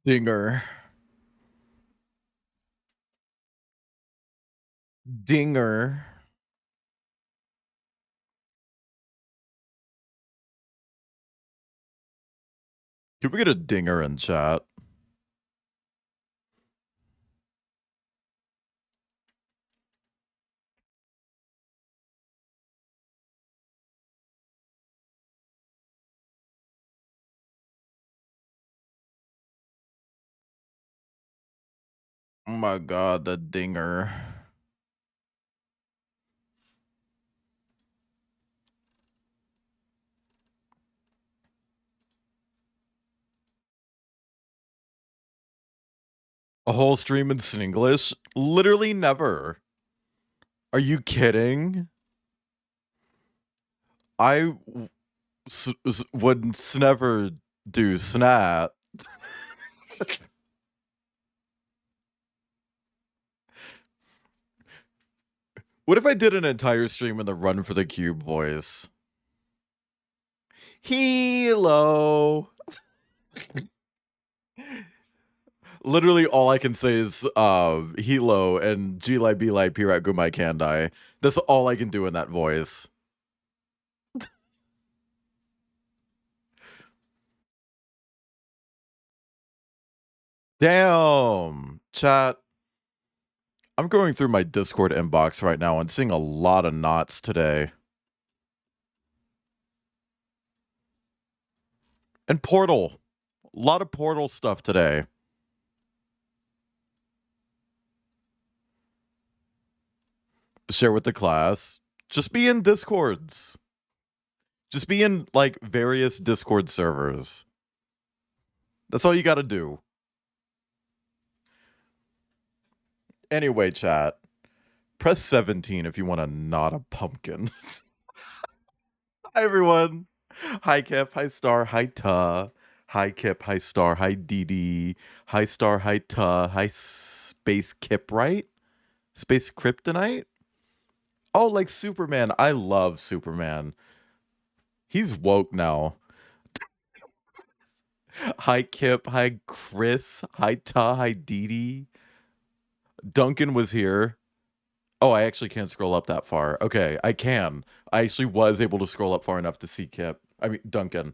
Dinger. Dinger. Could we get a dinger in chat? Oh my god, the dinger. A whole stream in Singlish? Literally never. Are you kidding? I would never do snap. What if I did an entire stream in the Run for the Cube voice? Hello. Literally all I can say is Hilo and G-Lai B-Lai Pirat Gumai Kandai. That's all I can do in that voice. Damn. Chat. I'm going through my Discord inbox right now and seeing a lot of knots today. And Portal. A lot of Portal stuff today. Share with the class. Just be in Discords. Just be in, like, various Discord servers. That's all you gotta do. Anyway, chat. Press 17 if you want to knot a pumpkin. Hi, everyone. Hi, Kip. Hi, Star. Hi, Ta. Hi, Kip. Hi, Star. Hi, DD. Hi, Star. Hi, Ta. Hi, Space Kip, right? Space Kryptonite? Oh, like Superman. I love Superman. He's woke now. Hi, Kip. Hi, Chris. Hi, Ta. Hi, DD. Duncan was here. Oh, I actually can't scroll up that far. Okay, I can. I actually was able to scroll up far enough to see Kip. I mean, Duncan.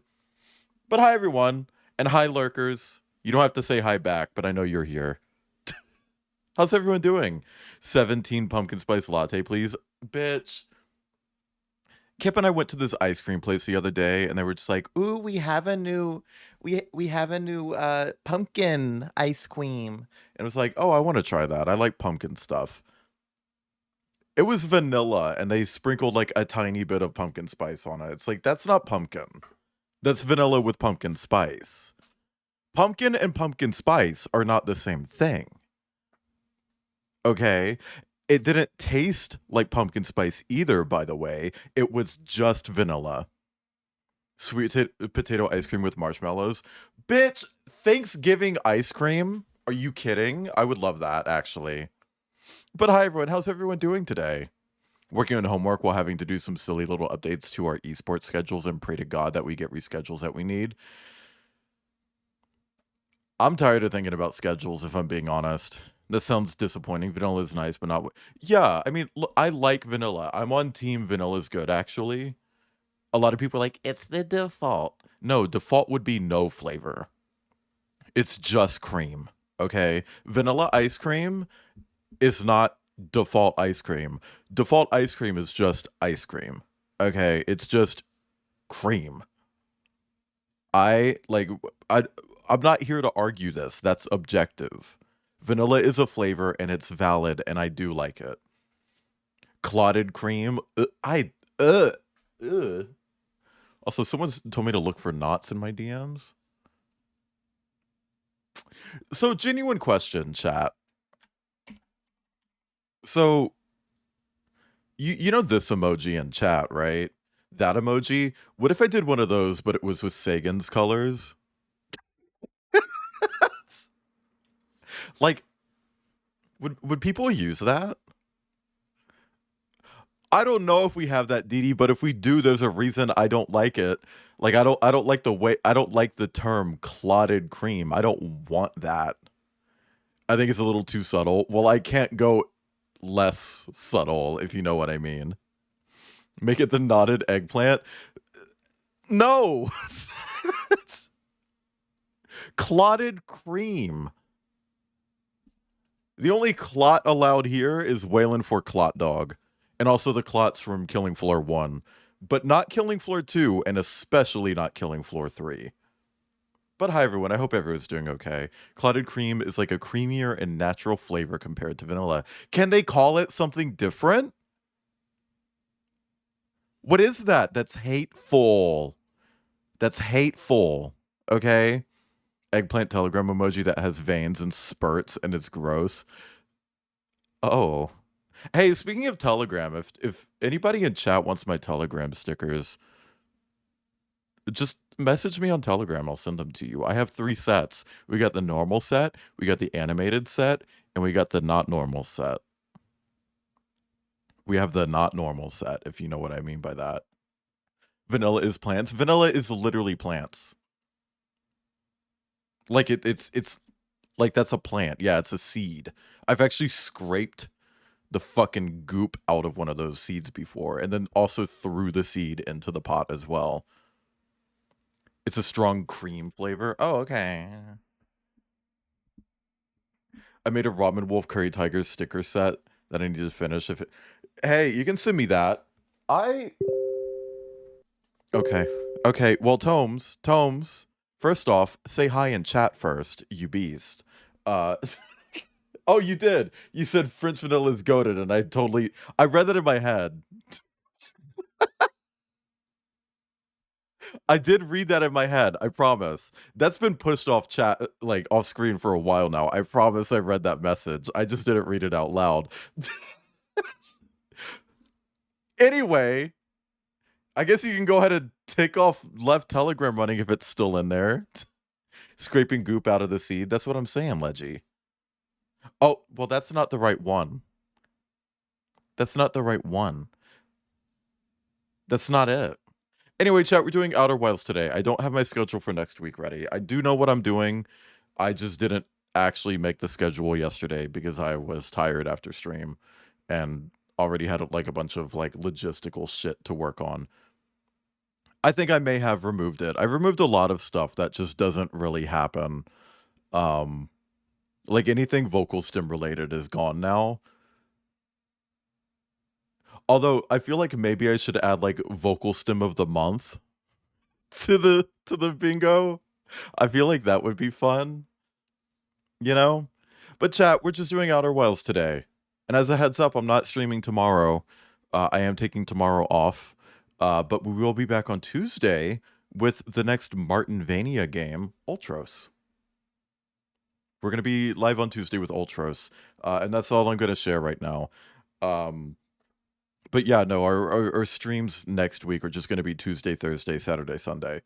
But hi, everyone. And hi, lurkers. You don't have to say hi back, but I know you're here. How's everyone doing? 17 pumpkin spice latte, please. Bitch. Kip and I went to this ice cream place the other day, and they were just like, "Ooh, we have a new pumpkin ice cream." And it was like, "Oh, I want to try that. I like pumpkin stuff." It was vanilla, and they sprinkled like a tiny bit of pumpkin spice on it. It's like, that's not pumpkin. That's vanilla with pumpkin spice. Pumpkin and pumpkin spice are not the same thing. Okay? It didn't taste like pumpkin spice either, by the way. It was just vanilla. Sweet potato ice cream with marshmallows. Bitch, Thanksgiving ice cream? Are you kidding? I would love that, actually. But hi, everyone. How's everyone doing today? Working on homework while having to do some silly little updates to our esports schedules and pray to God that we get reschedules that we need. I'm tired of thinking about schedules, if I'm being honest. That sounds disappointing. Vanilla is nice, but not... Yeah, I mean, look, I like vanilla. I'm on team vanilla's good, actually. A lot of people are like, it's the default. No, default would be no flavor. It's just cream, okay? Vanilla ice cream is not default ice cream. Default ice cream is just ice cream. Okay, it's just cream. I'm not here to argue this. That's objective. Vanilla is a flavor and it's valid and I do like it. Clotted cream, Also, someone's told me to look for knots in my DMs. So, genuine question, chat. So, you know this emoji in chat, right? That emoji. What if I did one of those, but it was with Sagan's colors? Like, would people use that? I don't know if we have that, Didi, but if we do, there's a reason I don't like it. Like I don't like the way I don't like the term clotted cream. I don't want that. I think it's a little too subtle. Well, I can't go less subtle, if you know what I mean. Make it the knotted eggplant. No. It's clotted cream. The only clot allowed here is Wayland for Clot Dog, and also the clots from Killing Floor 1, but not Killing Floor 2, and especially not Killing Floor 3. But hi everyone, I hope everyone's doing okay. Clotted cream is like a creamier and natural flavor compared to vanilla. Can they call it something different? What is that? That's hateful. That's hateful. Okay? Eggplant telegram emoji that has veins and spurts and it's gross. Oh. Hey, speaking of Telegram, if anybody in chat wants my Telegram stickers, just message me on Telegram. I'll send them to you. I have 3 sets. We got the normal set, we got the animated set, and we got the not normal set. We have the not normal set, if you know what I mean by that. Vanilla is plants. Vanilla is literally plants. Like it's like that's a plant. Yeah, it's a seed. I've actually scraped the fucking goop out of one of those seeds before, and then also threw the seed into the pot as well. It's a strong cream flavor. Oh, okay. I made a Ramen Wolf Curry Tigers sticker set that I need to finish. Hey, you can send me that. Okay. Okay, well, Tomes, first off, say hi in chat first, you beast. Oh, you did. You said French vanilla is goated, and I read that in my head. I did read that in my head, I promise. That's been pushed off chat, like, off screen for a while now. I promise I read that message. I just didn't read it out loud. Anyway, I guess you can go ahead and take off left Telegram running if it's still in there. Scraping goop out of the seed. That's what I'm saying, Leggy. Oh, well, that's not the right one. That's not the right one. That's not it. Anyway, chat, we're doing Outer Wilds today. I don't have my schedule for next week ready. I do know what I'm doing. I just didn't actually make the schedule yesterday because I was tired after stream and already had like a bunch of like logistical shit to work on. I think I may have removed it. I removed a lot of stuff that just doesn't really happen. Like anything vocal stim related is gone now. Although I feel like maybe I should add like vocal stim of the month to the bingo. I feel like that would be fun. You know? But chat, we're just doing Outer Wilds today. And as a heads up, I'm not streaming tomorrow. I am taking tomorrow off. But we will be back on Tuesday with the next Martinvania game, Ultros. We're going to be live on Tuesday with Ultros. And that's all I'm going to share right now. But yeah, no, our streams next week are just going to be Tuesday, Thursday, Saturday, Sunday.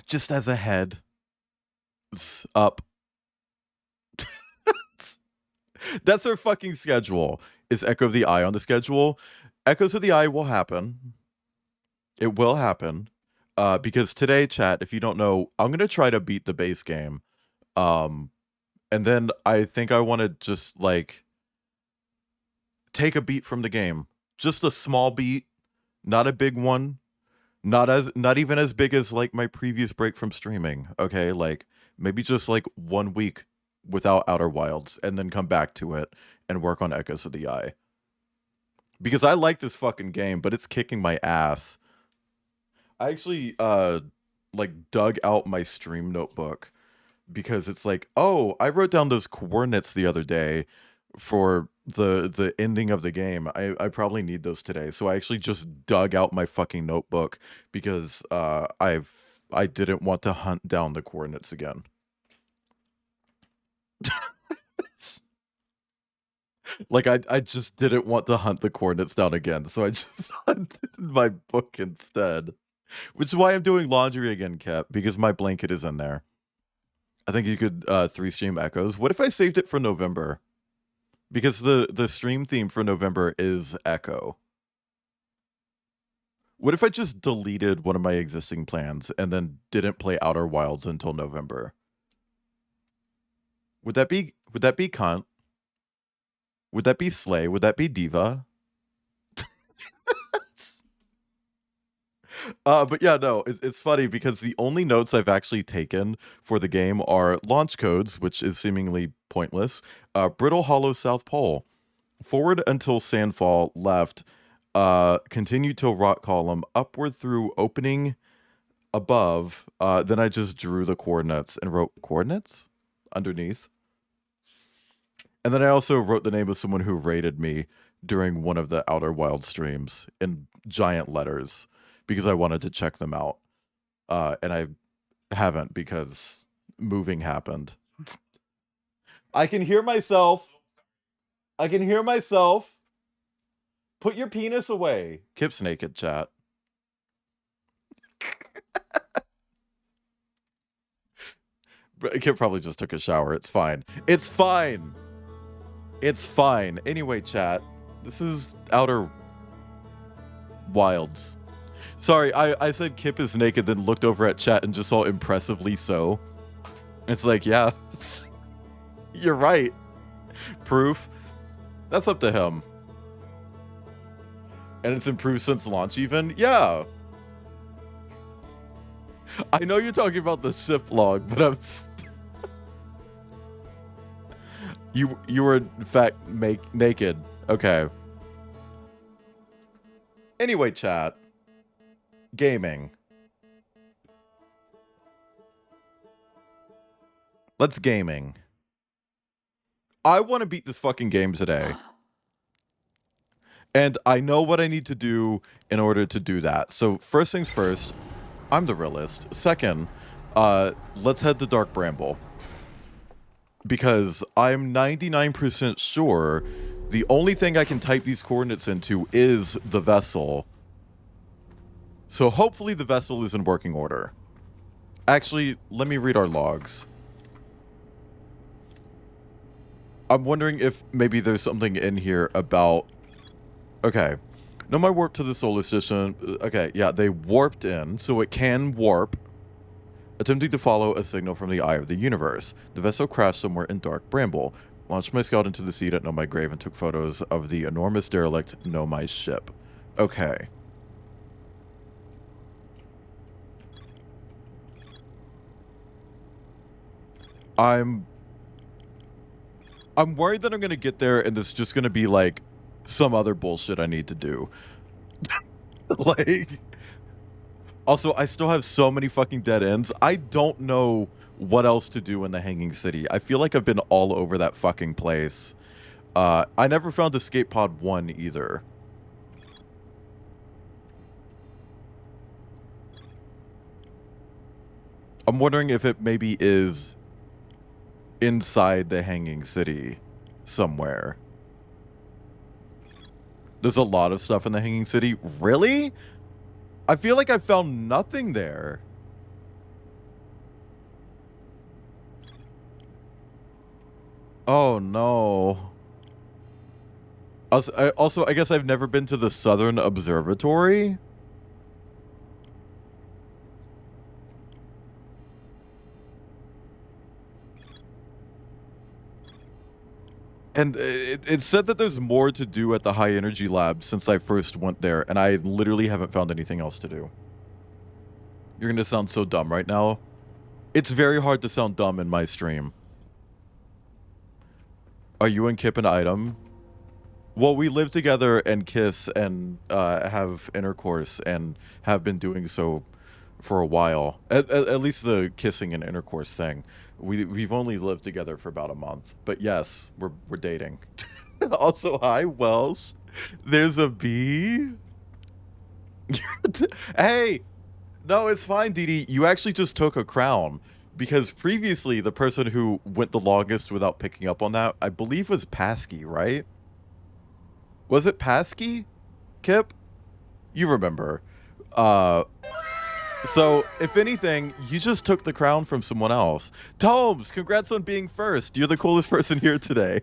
Just as a head up. That's our fucking schedule. Is Echo of the Eye on the schedule? Echoes of the Eye will happen. It will happen. Because today, chat, if you don't know, I'm going to try to beat the base game. And then I think I want to just, like, take a beat from the game. Just a small beat, not a big one. Not even as big as, like, my previous break from streaming, okay? Like, maybe just, like, 1 week without Outer Wilds, and then come back to it and work on Echoes of the Eye. Because I like this fucking game, but it's kicking my ass. I actually, like, dug out my stream notebook because it's like, oh, I wrote down those coordinates the other day for the ending of the game. I probably need those today. So I actually just dug out my fucking notebook because I didn't want to hunt down the coordinates again. Like I just didn't want to hunt the coordinates down again, so I just hunted my book instead. Which is why I'm doing laundry again, Cap, because my blanket is in there. I think you could 3 stream Echoes. What if I saved it for November? Because the stream theme for November is Echo. What if I just deleted one of my existing plans and then didn't play Outer Wilds until November? Would that be cunt? Would that be slay? Would that be diva? But yeah, no, it's funny because the only notes I've actually taken for the game are launch codes, which is seemingly pointless. Brittle Hollow South Pole. Forward until Sandfall, left. Continue till Rock Column, upward through opening above. Then I just drew the coordinates and wrote coordinates underneath. And then I also wrote the name of someone who rated me during one of the Outer Wild streams in giant letters because I wanted to check them out. And I haven't because moving happened. I can hear myself. I can hear myself. Put your penis away. Kip's naked, chat. Kip probably just took a shower. It's fine. It's fine. It's fine. Anyway, chat. This is Outer Wilds. Sorry, I said Kip is naked, then looked over at chat and just saw impressively so. It's like, yeah, you're right. Proof. That's up to him. And it's improved since launch even? Yeah. I know you're talking about the SIP log, but I'm... You were, in fact, naked. Okay. Anyway, chat. Gaming. Let's gaming. I want to beat this fucking game today. And I know what I need to do in order to do that. So first things first, I'm the realist. Second, let's head to Dark Bramble. Because I'm 99% sure the only thing I can type these coordinates into is the vessel. So hopefully the vessel is in working order. Actually, let me read our logs. I'm wondering if maybe there's something in here about... Okay. No, my warp to the solar system. Okay, yeah, they warped in, so it can warp. Attempting to follow a signal from the eye of the universe. The vessel crashed somewhere in Dark Bramble. Launched my scout into the sea at Nomai Grave and took photos of the enormous derelict Nomai ship. Okay. I'm worried that I'm going to get there and there's just going to be like some other bullshit I need to do. Like, also, I still have so many fucking dead ends. I don't know what else to do in the Hanging City. I feel like I've been all over that fucking place. I never found Escape Pod 1 either. I'm wondering if it maybe is inside the Hanging City somewhere. There's a lot of stuff in the Hanging City. Really? I feel like I found nothing there. Oh, no. Also, I guess I've never been to the Southern Observatory. And it said that there's more to do at the High Energy Lab since I first went there, and I literally haven't found anything else to do. You're gonna sound so dumb right now. It's very hard to sound dumb in my stream. Are you and Kip an item? Well, we live together and kiss and have intercourse and have been doing so for a while. At least the kissing and intercourse thing. We've only lived together for about a month. But yes, we're dating. Also, hi, Wells. There's a bee. Hey! No, it's fine, Didi. You actually just took a crown. Because previously, the person who went the longest without picking up on that, I believe was Pasky, right? Was it Pasky? Kip? You remember. So, if anything, you just took the crown from someone else. Tomes, congrats on being first. You're the coolest person here today.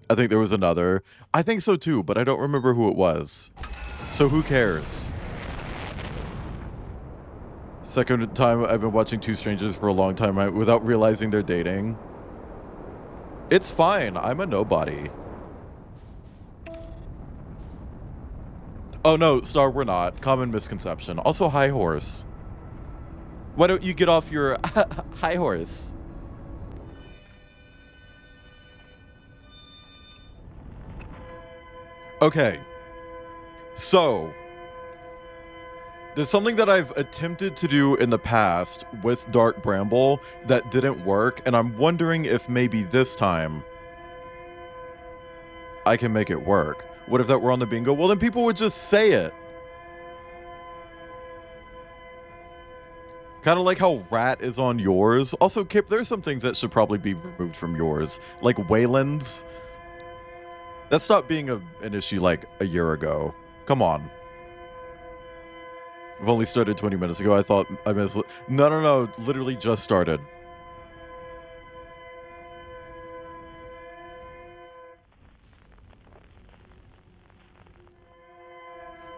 I think there was another. I think so too, but I don't remember who it was. So who cares? Second time I've been watching Two Strangers for a long time without realizing they're dating. It's fine. I'm a nobody. Oh no, Star, we're not. Common misconception. Also, high horse. Why don't you get off your high horse? Okay. So, there's something that I've attempted to do in the past with Dark Bramble that didn't work, and I'm wondering if maybe this time I can make it work. What if that were on the bingo? Well, then people would just say it. Kind of like how Rat is on yours. Also, Kip, there's some things that should probably be removed from yours. Like Wayland's. That stopped being an issue like a year ago. Come on. I've only started 20 minutes ago. I thought I missed. No. Literally just started.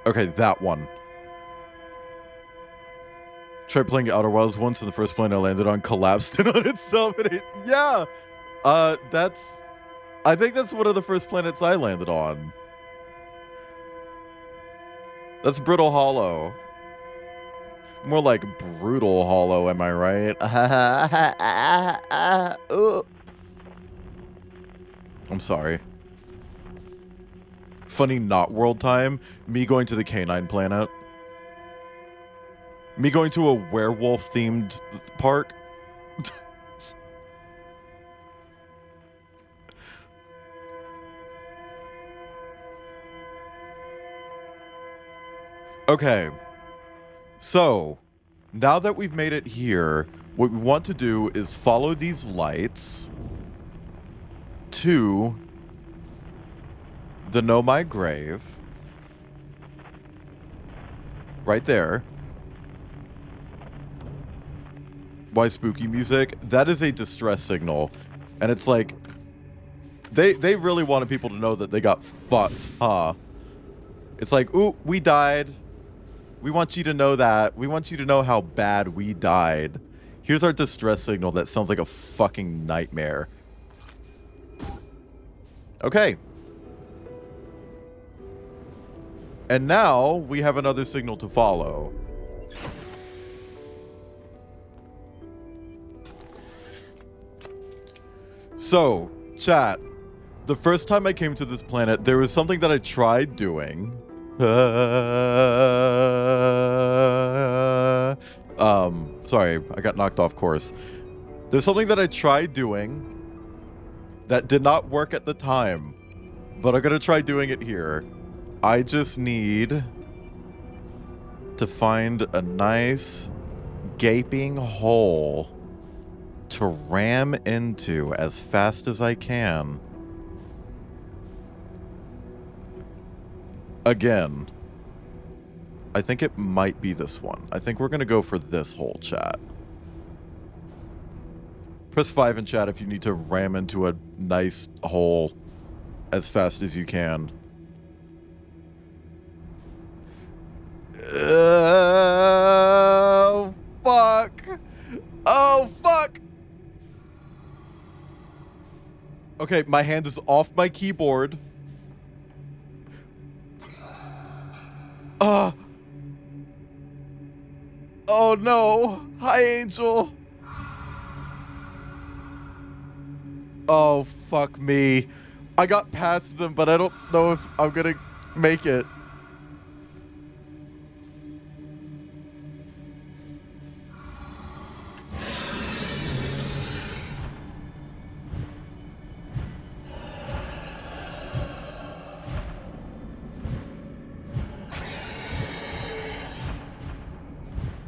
Okay, that one. Tried playing Outer Wilds once, and the first plane I landed on collapsed in on itself. And yeah, that's. I think that's one of the first planets I landed on. That's Brittle Hollow. More like Brutal Hollow, am I right? I'm sorry. Funny not world time. Me going to the canine planet. Me going to a werewolf-themed park. Okay. So, now that we've made it here, what we want to do is follow these lights to the Know My Grave. Right there. Why spooky music? That is a distress signal. And it's like, they really wanted people to know that they got fucked, huh? It's like, ooh, we died. We want you to know that. We want you to know how bad we died. Here's our distress signal that sounds like a fucking nightmare. Okay. And now we have another signal to follow. So, chat, the first time I came to this planet, there was something that I tried doing. Sorry, I got knocked off course. There's something that I tried doing that did not work at the time, but I'm gonna try doing it here. I just need to find a nice gaping hole to ram into as fast as I can. Again, I think it might be this one. I think we're going to go for this hole, chat. Press 5 in chat if you need to ram into a nice hole as fast as you can. Oh, fuck. Oh, fuck. Okay, my hand is off my keyboard. Oh no. Hi, Angel. Oh, fuck me. I got past them, but I don't know if I'm gonna make it.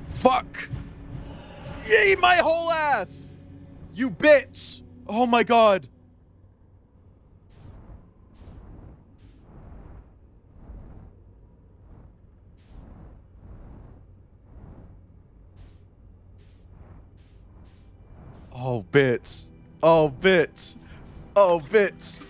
Fuck! Yay, my whole ass! You bitch! Oh my god. Oh, bitch. Oh, bitch. Oh, bitch.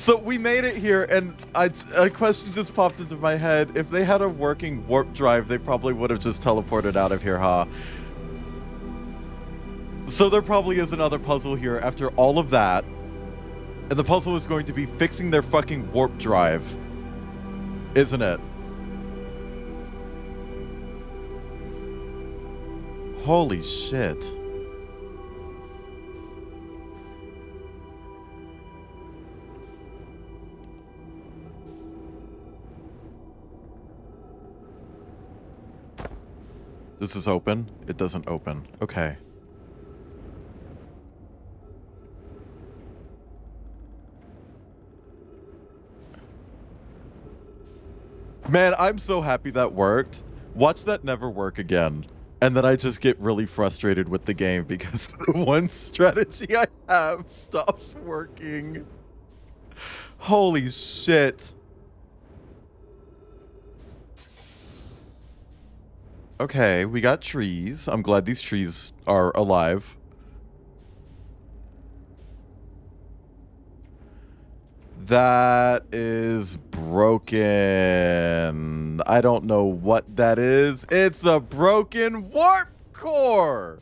So we made it here, and a question just popped into my head. If they had a working warp drive, they probably would have just teleported out of here, huh? So there probably is another puzzle here after all of that. And the puzzle is going to be fixing their fucking warp drive. Isn't it? Holy shit. This is open? It doesn't open. Okay. Man, I'm so happy that worked. Watch that never work again. And then I just get really frustrated with the game because the one strategy I have stops working. Holy shit. Okay, we got trees. I'm glad these trees are alive. That is broken. I don't know what that is. It's a broken warp core.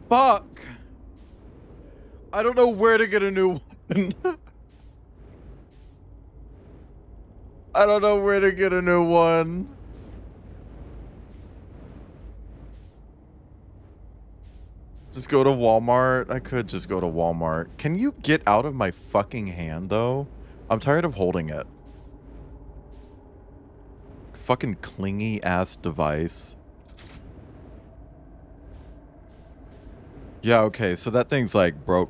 Fuck. I don't know where to get a new one. I don't know where to get a new one. Just go to Walmart. I could just go to Walmart. Can you get out of my fucking hand, though? I'm tired of holding it. Fucking clingy ass device. Yeah, okay, so that thing's like broke.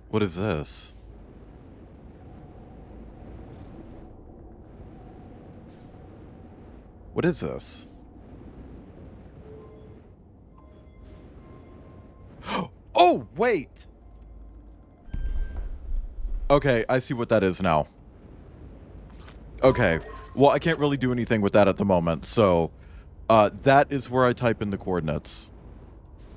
What is this? What is this? Oh, wait! Okay, I see what that is now. Okay, well, I can't really do anything with that at the moment, so... that is where I type in the coordinates.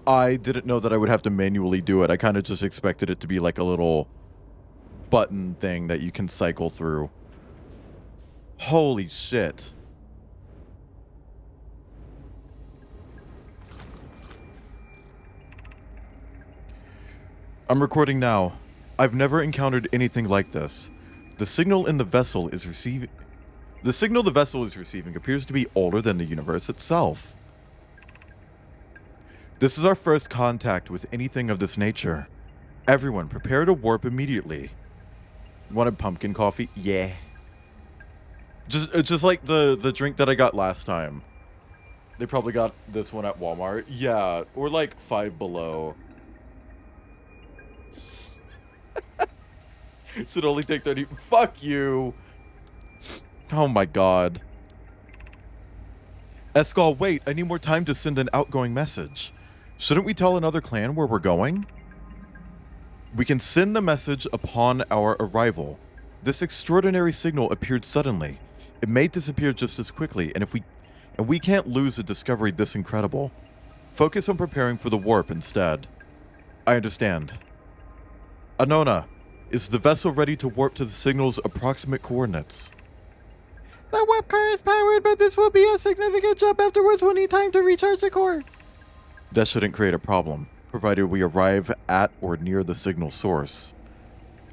I didn't know that I would have to manually do it. I kind of just expected it to be like a little button thing that you can cycle through. Holy shit. I'm recording now. I've never encountered anything like this. The signal the vessel is receiving appears to be older than the universe itself. This is our first contact with anything of this nature. Everyone, prepare to warp immediately. Wanted pumpkin coffee? Yeah. Just like the drink that I got last time. They probably got this one at Walmart. Yeah, or like Five Below. Should only take 30. Fuck you. Oh my god. Escal, wait, I need more time to send an outgoing message. Shouldn't we tell another clan where we're going? We can send the message upon our arrival. This extraordinary signal appeared suddenly. It may disappear just as quickly, and we can't lose a discovery this incredible. Focus on preparing for the warp instead. I understand. Anona, is the vessel ready to warp to the signal's approximate coordinates? The warp core is powered, but this will be a significant jump afterwards. We'll need time to recharge the core. That shouldn't create a problem, provided we arrive at or near the signal source.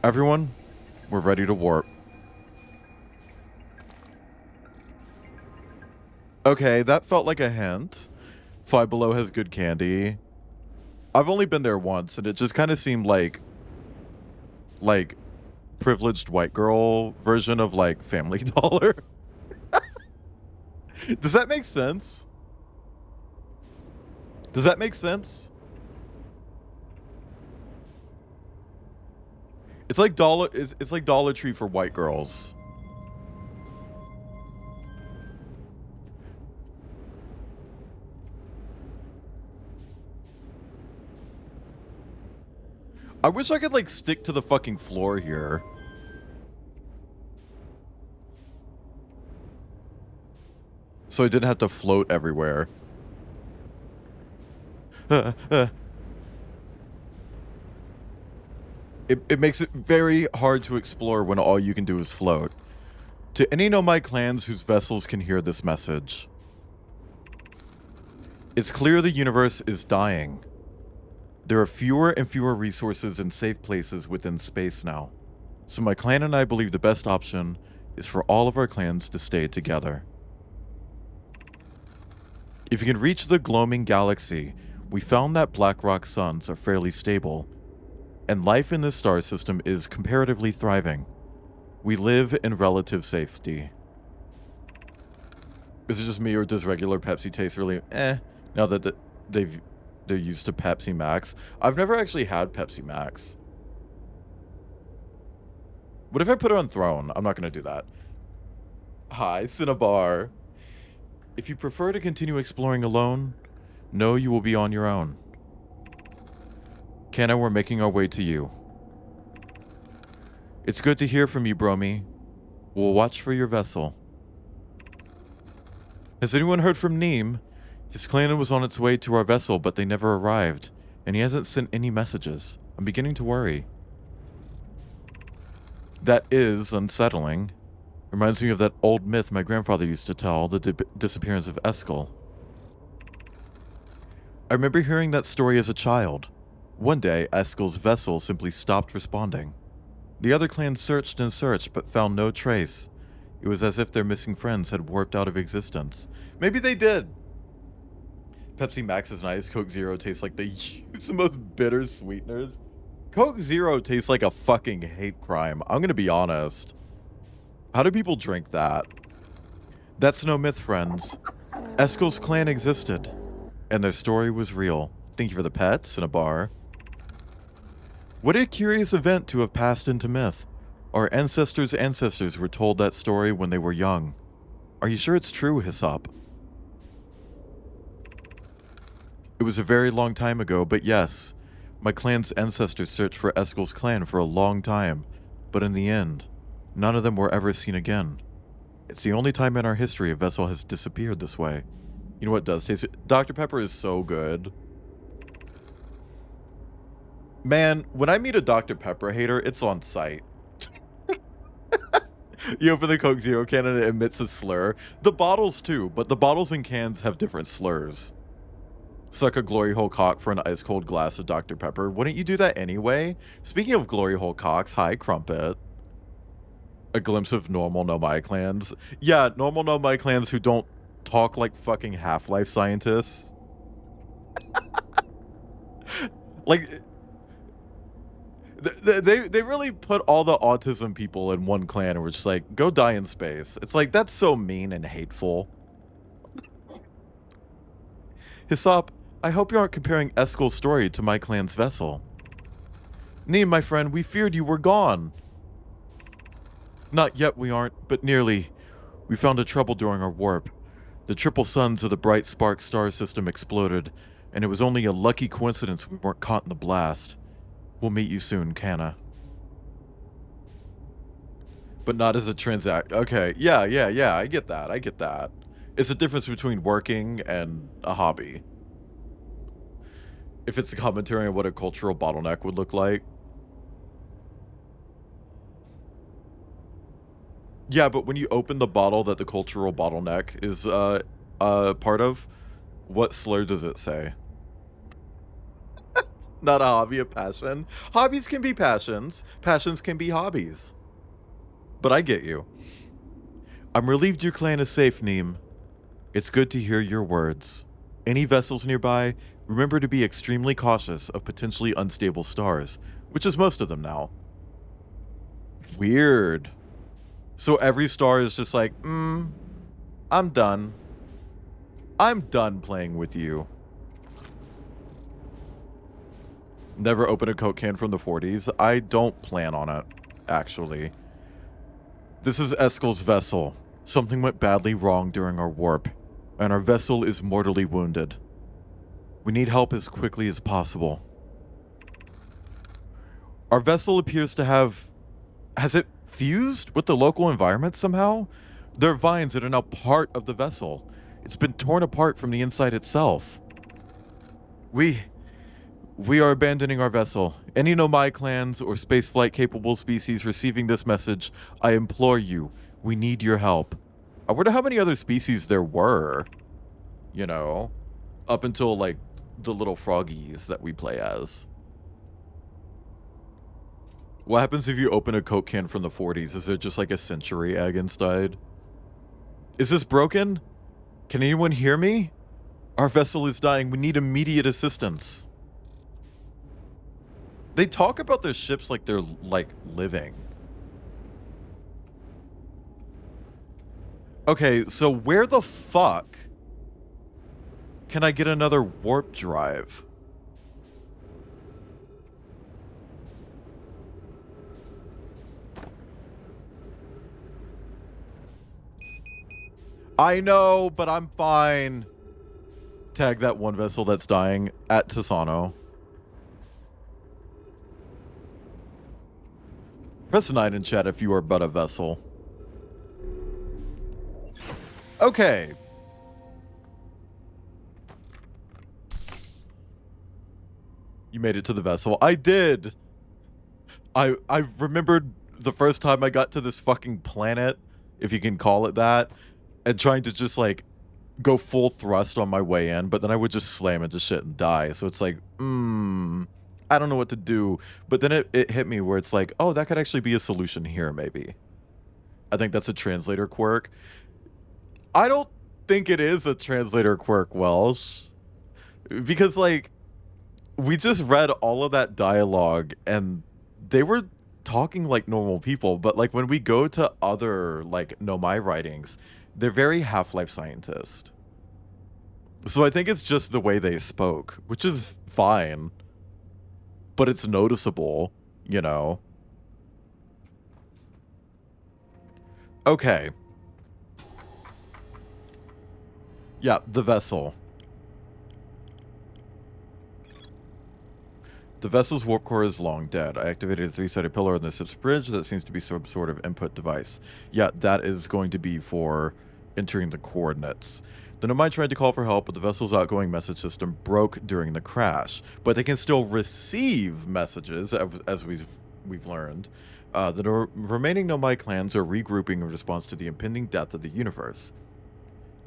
Everyone, we're ready to warp. Okay, that felt like a hint. Five Below has good candy. I've only been there once, and it just kind of seemed like privileged white girl version of like Family Dollar. Does that make sense? Does that make sense? It's like it's like Dollar Tree for white girls. I wish I could, like, stick to the fucking floor here. So I didn't have to float everywhere. It makes it very hard to explore when all you can do is float. To any Nomai clans whose vessels can hear this message, it's clear the universe is dying. There are fewer and fewer resources and safe places within space now. So my clan and I believe the best option is for all of our clans to stay together. If you can reach the gloaming galaxy, we found that black rock suns are fairly stable, and life in this star system is comparatively thriving. We live in relative safety. Is it just me, or does regular Pepsi taste really now that they're used to Pepsi Max? I've never actually had Pepsi Max. What if I put it on Throne? I'm not going to do that. Hi, Cinnabar. If you prefer to continue exploring alone, know you will be on your own. Kanna, we're making our way to you. It's good to hear from you, Bromi. We'll watch for your vessel. Has anyone heard from Neem? His clan was on its way to our vessel, but they never arrived, and he hasn't sent any messages. I'm beginning to worry. That is unsettling. Reminds me of that old myth my grandfather used to tell, the disappearance of Eskel. I remember hearing that story as a child. One day, Eskel's vessel simply stopped responding. The other clans searched and searched, but found no trace. It was as if their missing friends had warped out of existence. Maybe they did. Pepsi Max is nice. Coke Zero tastes like they use the most bitter sweeteners. Coke Zero tastes like a fucking hate crime. I'm gonna be honest. How do people drink that? That's no myth, friends. Eskel's clan existed, and their story was real. Thank you for the pets and a bar. What a curious event to have passed into myth. Our ancestors' ancestors were told that story when they were young. Are you sure it's true, Hyssop? It was a very long time ago, but yes. My clan's ancestors searched for Eskel's clan for a long time, but in the end, none of them were ever seen again. It's the only time in our history a vessel has disappeared this way. You know what does taste? Dr. Pepper is so good. Man, when I meet a Dr. Pepper hater, it's on sight. You open the Coke Zero can and it emits a slur. The bottles too, but the bottles and cans have different slurs. Suck a glory hole cock for an ice cold glass of Dr. Pepper. Wouldn't you do that anyway? Speaking of glory hole cocks, hi Crumpet. A glimpse of normal Nomai clans. Yeah, normal Nomai clans who don't talk like fucking Half-Life scientists. Like, they really put all the autism people in one clan and were just like, go die in space. It's like, that's so mean and hateful. Hyssop, I hope you aren't comparing Eskel's story to my clan's vessel. Neem, my friend, we feared you were gone. Not yet we aren't, but nearly. We found a trouble during our warp. The triple suns of the bright spark star system exploded, and it was only a lucky coincidence we weren't caught in the blast. We'll meet you soon, Kanna. But not as a transact. Okay, yeah, I get that. It's a difference between working and a hobby. If it's a commentary on what a cultural bottleneck would look like. Yeah, but when you open the bottle that the cultural bottleneck is part of, what slur does it say? Not a hobby, a passion. Hobbies can be passions. Passions can be hobbies. But I get you. I'm relieved your clan is safe, Neem. It's good to hear your words. Any vessels nearby, remember to be extremely cautious of potentially unstable stars, which is most of them now. Weird. So every star is just like, I'm done. I'm done playing with you. Never open a Coke can from the 40s. I don't plan on it, actually. This is Eskel's vessel. Something went badly wrong during our warp, and our vessel is mortally wounded. We need help as quickly as possible. Our vessel appears to have... Has it fused with the local environment somehow? There are vines that are now part of the vessel. It's been torn apart from the inside itself. We are abandoning our vessel. Any Nomai clans or spaceflight capable species receiving this message, I implore you, we need your help. I wonder how many other species there were, you know, up until like the little froggies that we play as. What happens if you open a Coke can from the 40s? Is there just like a century egg inside? Is this broken? Can anyone hear me? Our vessel is dying. We need immediate assistance. They talk about their ships like they're like living. Okay, so where the fuck can I get another warp drive? I know, but I'm fine. Tag that one vessel that's dying at Tisano. Press 9 in chat if you are but a vessel. Okay. You made it to the vessel. I did. I remembered the first time I got to this fucking planet, if you can call it that, and trying to just like go full thrust on my way in, but then I would just slam into shit and die. So it's like, I don't know what to do. But then it hit me where it's like, oh, that could actually be a solution here, maybe. I think that's a translator quirk. I don't think it is a translator quirk, Welsh. Because, like, we just read all of that dialogue, and they were talking like normal people. But, like, when we go to other, like, Nomai writings, they're very Half-Life scientist. So I think it's just the way they spoke, which is fine. But it's noticeable, you know. Okay. Yeah, the vessel. The vessel's warp core is long dead. I activated a 3-sided pillar on the ship's bridge that seems to be some sort of input device. Yeah, that is going to be for entering the coordinates. The Nomai tried to call for help, but the vessel's outgoing message system broke during the crash. But they can still receive messages, as we've learned. The remaining Nomai clans are regrouping in response to the impending death of the universe.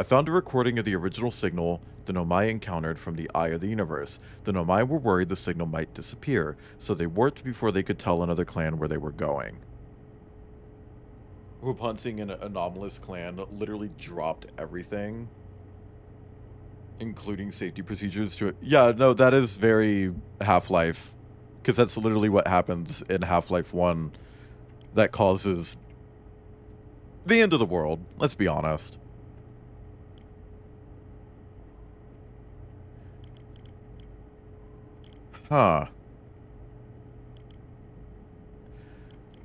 I found a recording of the original signal the Nomai encountered from the Eye of the Universe. The Nomai were worried the signal might disappear, so they warped before they could tell another clan where they were going. Rapunzel, an anomalous clan, literally dropped everything, including safety procedures to it. Yeah, no, that is very Half-Life, because that's literally what happens in Half-Life 1 that causes the end of the world, let's be honest. Huh.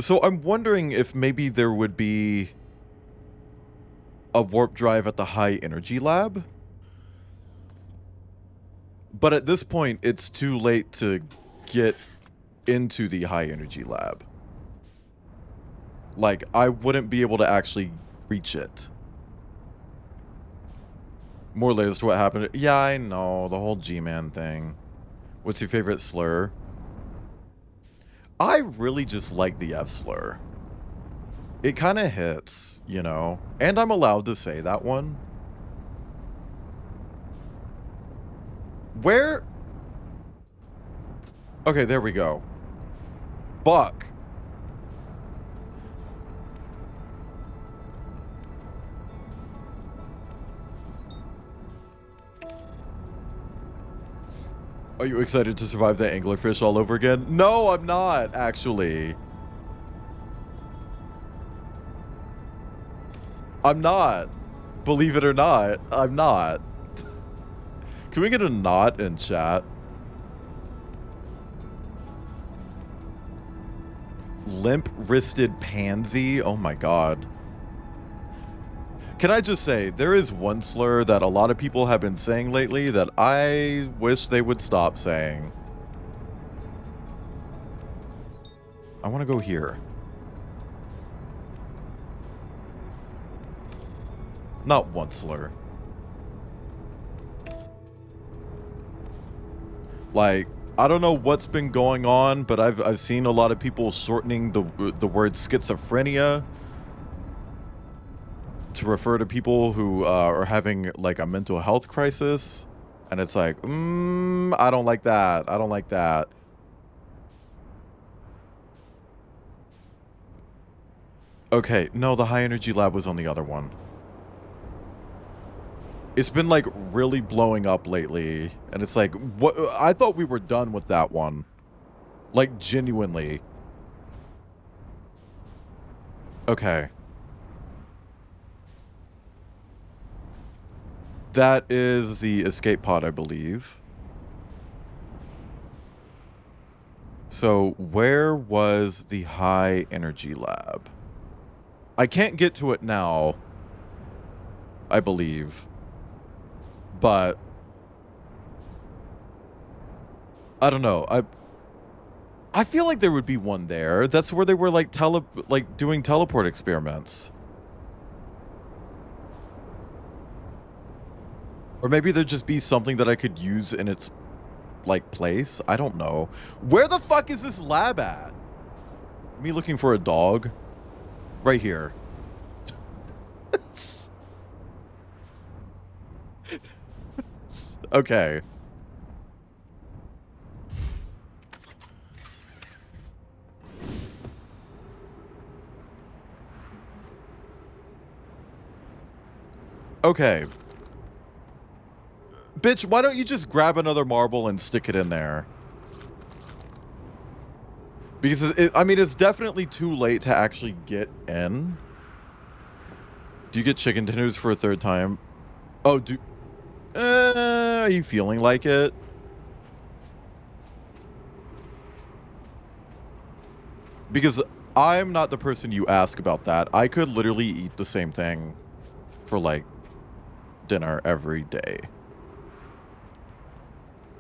So I'm wondering if maybe there would be a warp drive at the high energy lab? But at this point, it's too late to get into the high energy lab. Like, I wouldn't be able to actually reach it. More layers to what happened. Yeah, I know. The whole G-Man thing. What's your favorite slur? I really just like the F slur. It kind of hits, you know? And I'm allowed to say that one. Where? Okay, there we go. Fuck. Are you excited to survive the anglerfish all over again? No, I'm not, actually. I'm not. Believe it or not, I'm not. Can we get a not in chat? Limp-wristed pansy? Oh my god. Can I just say, there is one slur that a lot of people have been saying lately that I wish they would stop saying. I want to go here. Not Onceler. Like, I don't know what's been going on, but I've seen a lot of people shortening the word schizophrenia to refer to people who are having like a mental health crisis, and it's like, I don't like that. I don't like that. Okay, no, the high energy lab was on the other one. It's been like really blowing up lately, and it's like, what? I thought we were done with that one. Like, genuinely. Okay. That is the escape pod, I believe. So, where was the high energy lab? I can't get to it now, I believe. But I don't know. I feel like there would be one there. That's where they were like doing teleport experiments. Or maybe there'd just be something that I could use in its like place. I don't know. Where the fuck is this lab at? Me looking for a dog? Right here. Okay. Okay. Bitch, why don't you just grab another marble and stick it in there? Because, I mean, it's definitely too late to actually get in. Do you get chicken dinners for a third time? Oh, are you feeling like it? Because I'm not the person you ask about that. I could literally eat the same thing for, like, dinner every day.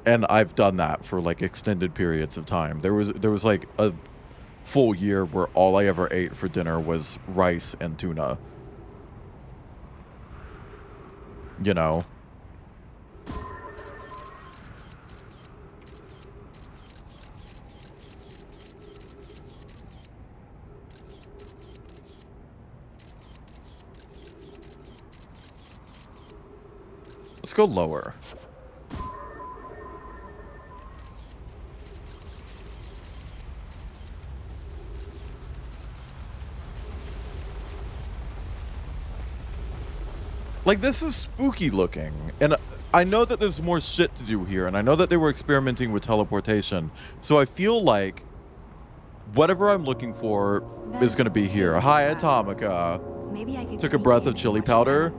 And I've done that for, like, extended periods of time. There was like, a full year where all I ever ate for dinner was rice and tuna. You know? Let's go lower. Like, this is spooky looking, and I know that there's more shit to do here, and I know that they were experimenting with teleportation, so I feel like whatever I'm looking for is going to be here. Hi, Atomica. Maybe I took a breath of chili powder.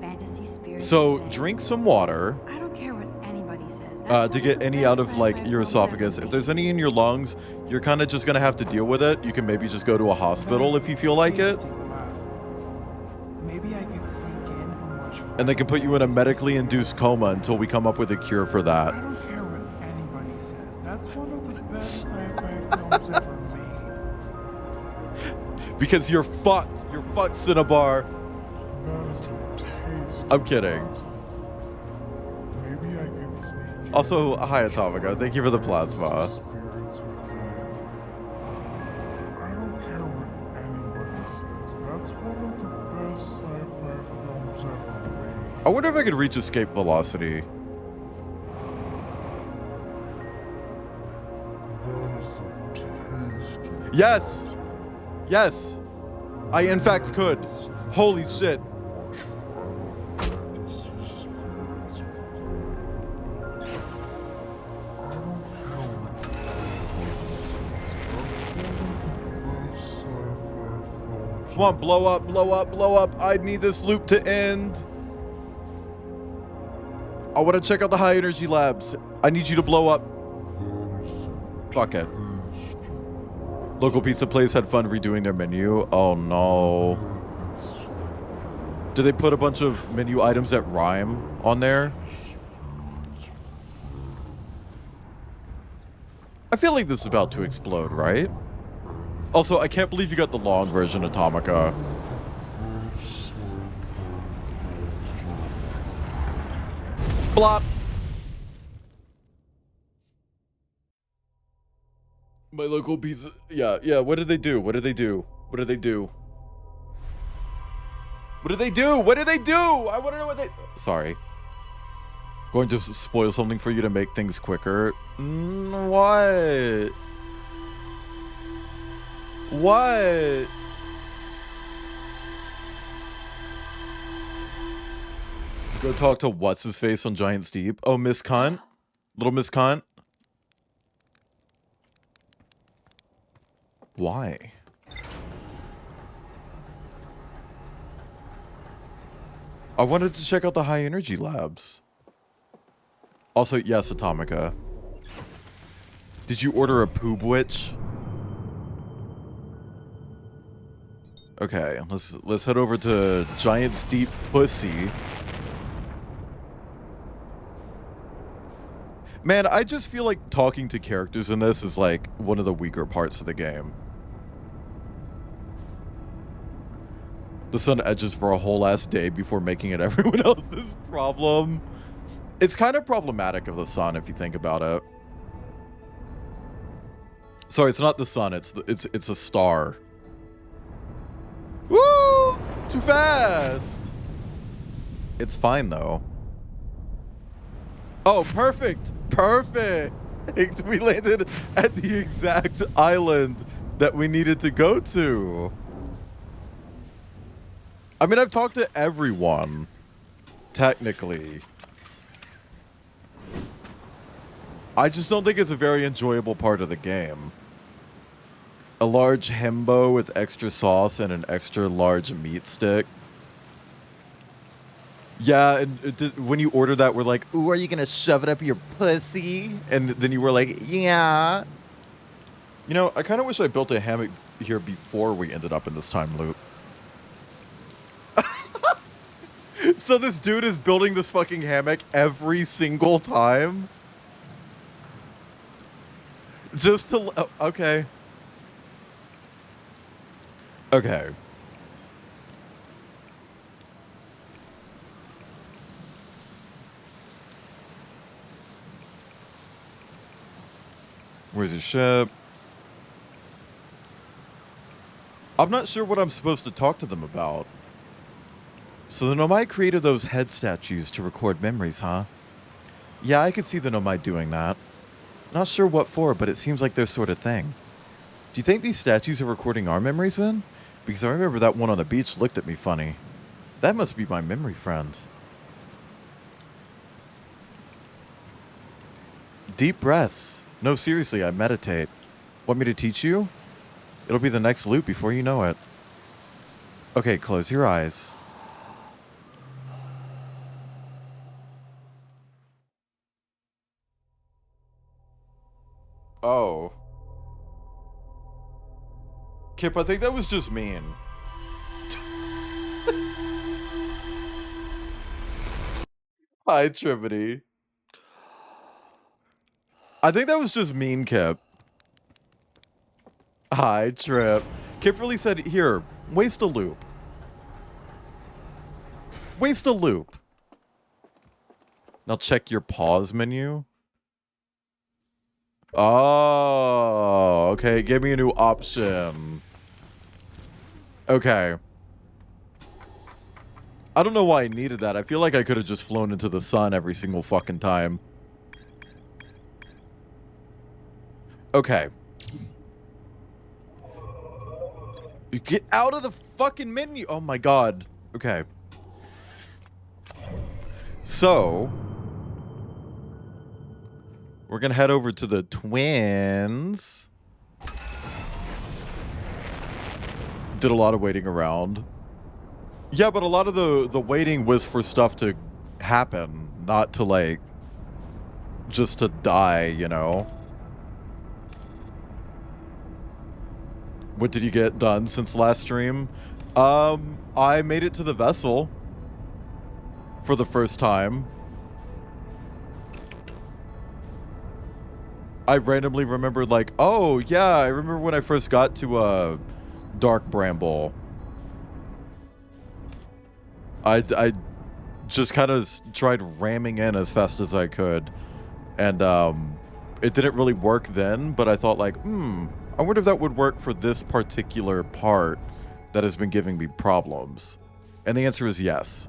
So, drink some water. I don't care what anybody says. To get any out of, like, your esophagus. If there's any in your lungs, you're kind of just going to have to deal with it. You can maybe just go to a hospital if you feel like it. And they can put you in a medically induced coma until we come up with a cure for that. I don't care what anybody says. That's one of the best sci-fi films ever made. Because you're fucked. You're fucked, Cinnabar. I'm kidding. Maybe I can sneak Also, hi, Atomica. Thank you for the plasma. I don't care what anybody says. That's one of the best sci-fi films ever made. I wonder if I could reach escape velocity. Yes! Yes! I, in fact, could. Holy shit. Come on, blow up, blow up, blow up. I need this loop to end. I want to check out the high energy labs. I need you to blow up. Fuck it. Local pizza place had fun redoing their menu. Oh no. Did they put a bunch of menu items that rhyme on there? I feel like this is about to explode, right? Also, I can't believe you got the long version, Atomica. Blop. My local pizza. Yeah. What did they do? What did they do? What did they do? What did they do? What did they do? I want to know what they... Sorry. Going to spoil something for you to make things quicker. What? What? Go talk to what's-his-face on Giant's Deep. Oh, Miss Cunt? Little Miss Cunt? Why? I wanted to check out the high energy labs. Also, yes, Atomica. Did you order a Poob Witch? Okay, let's head over to Giant's Deep Pussy. Man, I just feel like talking to characters in this is like one of the weaker parts of the game. The sun edges for a whole ass day before making it everyone else's problem. It's kind of problematic of the sun if you think about it. Sorry, it's not the sun. It's a star. Woo! Too fast. It's fine though. Oh, perfect. Perfect. We landed at the exact island that we needed to go to. I mean, I've talked to everyone, technically. I just don't think it's a very enjoyable part of the game. A large himbo with extra sauce and an extra large meat stick. Yeah, and when you ordered that, we're like, ooh, are you gonna shove it up your pussy? And then you were like, yeah. You know, I kind of wish I built a hammock here before we ended up in this time loop. So this dude is building this fucking hammock every single time? Just to... Oh, okay. Okay. Where's his ship? I'm not sure what I'm supposed to talk to them about. So the Nomai created those head statues to record memories, huh? Yeah, I could see the Nomai doing that. Not sure what for, but it seems like their sort of thing. Do you think these statues are recording our memories then? Because I remember that one on the beach looked at me funny. That must be my memory friend. Deep breaths. No, seriously, I meditate. Want me to teach you? It'll be the next loop before you know it. Okay, close your eyes. Oh. Kip, I think that was just mean. Hi, Trimity. I think that was just mean, Kip. Hi, Trip. Kip really said, here, waste a loop. Waste a loop. Now check your pause menu. Oh, okay. Give me a new option. Okay. I don't know why I needed that. I feel like I could have just flown into the sun every single fucking time. Okay. You get out of the fucking menu. Oh my god. Okay. So... we're gonna head over to the twins. Did a lot of waiting around. Yeah, but a lot of the waiting was for stuff to happen, not to like just to die, you know. What did you get done since last stream? I made it to the vessel for the first time. I randomly remembered like, oh yeah, I remember when I first got to Dark Bramble. I just kind of tried ramming in as fast as I could, and it didn't really work then, but I thought like, I wonder if that would work for this particular part that has been giving me problems. And the answer is yes.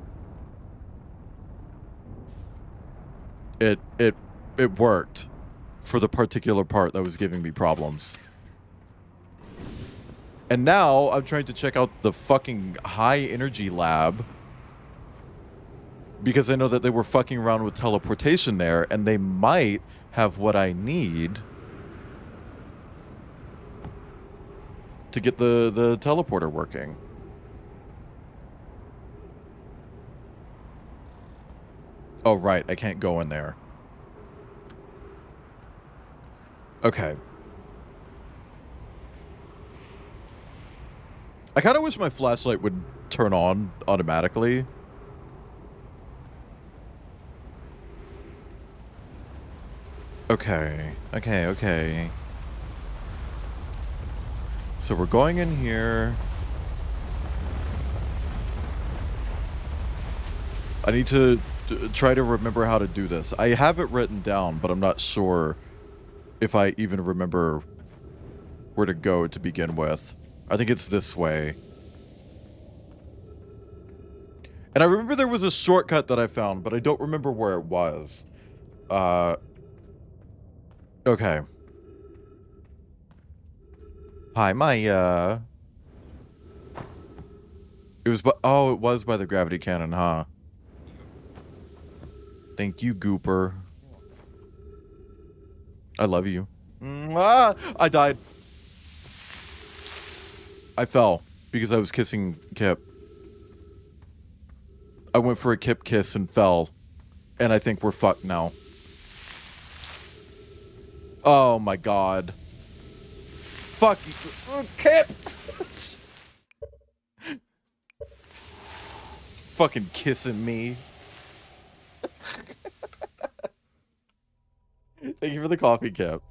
It worked for the particular part that was giving me problems. And now I'm trying to check out the fucking high energy lab because I know that they were fucking around with teleportation there, and they might have what I need to get the teleporter working. Oh, right. I can't go in there. Okay. I kind of wish my flashlight would turn on automatically. Okay. Okay. So we're going in here. I need to try to remember how to do this. I have it written down, but I'm not sure if I even remember where to go to begin with. I think it's this way. And I remember there was a shortcut that I found, but I don't remember where it was. Okay. Hi, Maya. It was it was by the gravity cannon, huh? Thank you, Gooper. I love you. I died. I fell because I was kissing Kip. I went for a Kip kiss and fell. And I think we're fucked now. Oh my god. Fuck you. Kip! Fucking kissing me. Thank you for the coffee, Kip.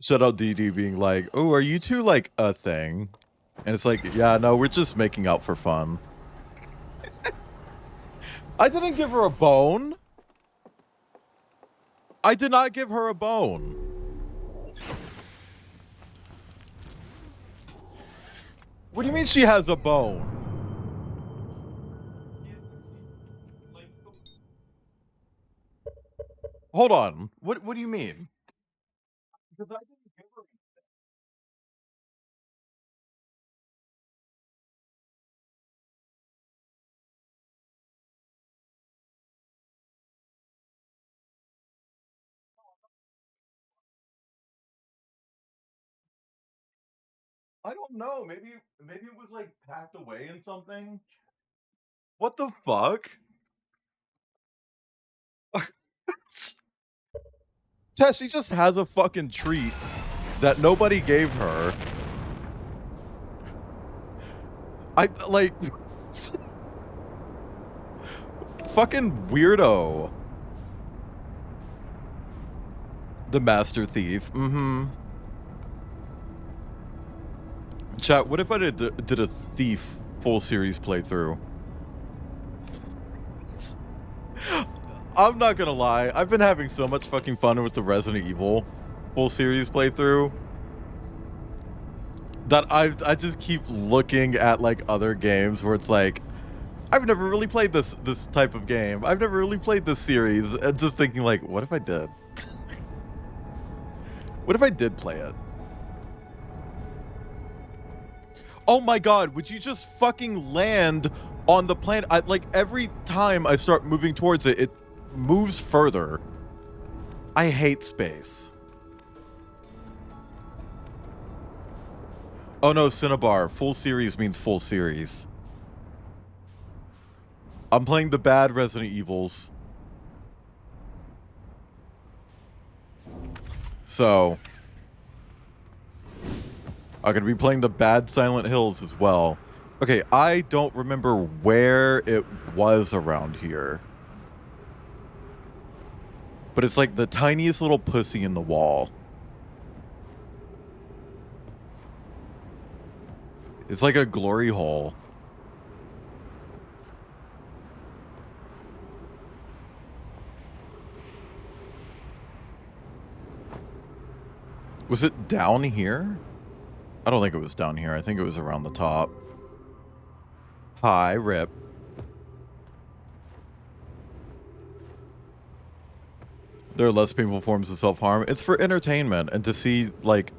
Shout out DD being like, oh, are you two like a thing? And it's like, yeah, no, we're just making out for fun. I didn't give her a bone. I did not give her a bone. What do you mean she has a bone? Hold on. What do you mean? Because I didn't give her. I don't know. Maybe it was like packed away in something. What the fuck? Tess, she just has a fucking treat that nobody gave her. I like fucking weirdo. The Master Thief. Chat, what if I did a Thief full series playthrough? I'm not gonna lie, I've been having so much fucking fun with the Resident Evil full series playthrough that I just keep looking at like other games where it's like, I've never really played this type of game. I've never really played this series, and just thinking like, what if I did? What if I did play it? Oh my god, would you just fucking land on the planet? Like every time I start moving towards it, it moves further. I hate space. Oh no, Cinnabar. Full series means full series. I'm playing the bad Resident Evils. So, I'm going to be playing the bad Silent Hills as well. Okay, I don't remember where it was around here. But it's like the tiniest little pussy in the wall. It's like a glory hole. Was it down here? I don't think it was down here. I think it was around the top. Hi, Rip. There are less painful forms of self-harm. It's for entertainment and to see, like,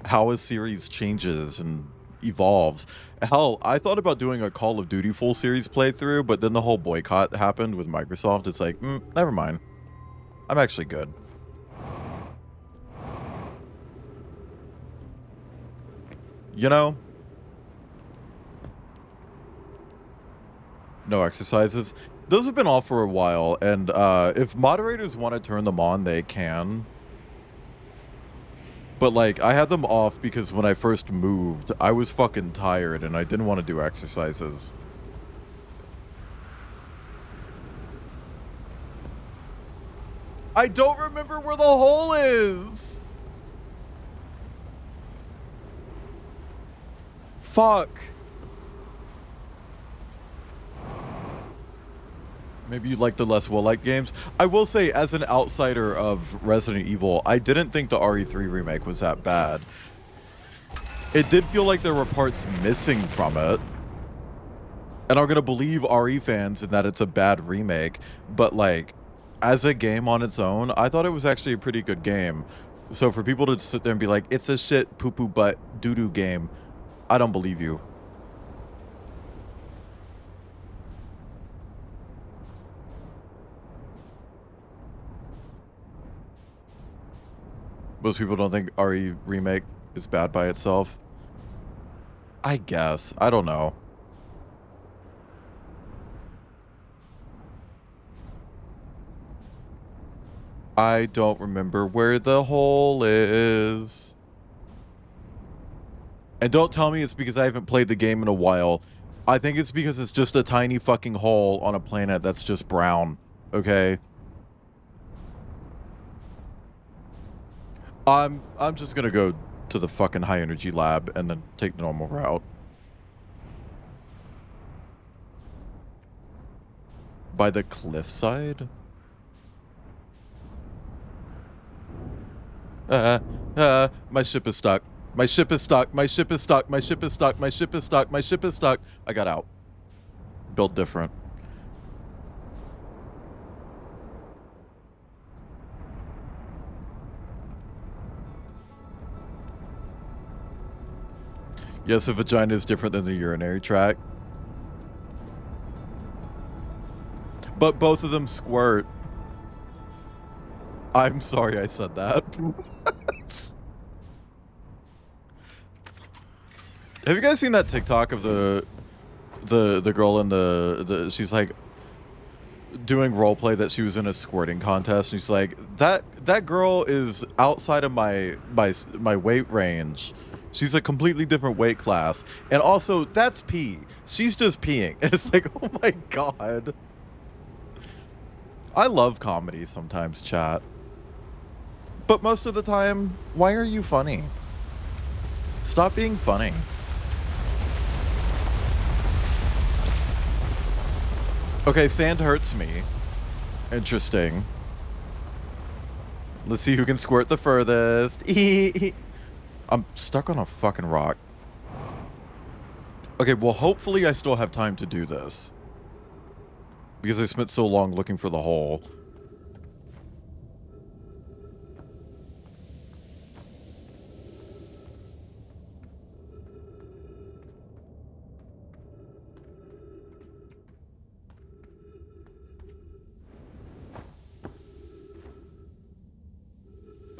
how a series changes and evolves. Hell, I thought about doing a Call of Duty full series playthrough, but then the whole boycott happened with Microsoft. It's like, never mind. I'm actually good. You know? No exercises. Those have been off for a while, and if moderators want to turn them on, they can. But, like, I had them off because when I first moved, I was fucking tired and I didn't want to do exercises. I don't remember where the hole is! Fuck. Maybe you like the less well-liked games. I will say, as an outsider of Resident Evil, I didn't think the RE3 remake was that bad. It did feel like there were parts missing from it. And I'm gonna believe RE fans in that it's a bad remake, but like, as a game on its own, I thought it was actually a pretty good game. So for people to sit there and be like, it's a shit poo-poo butt doo-doo game, I don't believe you. Most people don't think RE remake is bad by itself. I guess. I don't know. I don't remember where the hole is. And don't tell me it's because I haven't played the game in a while. I think it's because it's just a tiny fucking hole on a planet that's just brown. Okay? I'm just gonna go to the fucking high energy lab and then take the normal route. By the cliffside? My ship is stuck. My ship is stuck. My ship is stuck. My ship is stuck. My ship is stuck. My ship is stuck. I got out. Built different. Yes, a vagina is different than the urinary tract. But both of them squirt. I'm sorry I said that. Have you guys seen that TikTok of the girl in the she's like doing roleplay that she was in a squirting contest and she's like, that girl is outside of my weight range. She's a completely different weight class. And also, that's pee. She's just peeing. And it's like, oh my god. I love comedy sometimes, chat. But most of the time, why are you funny? Stop being funny. Okay, sand hurts me. Interesting. Let's see who can squirt the furthest. I'm stuck on a fucking rock. Okay, well, hopefully I still have time to do this. Because I spent so long looking for the hole.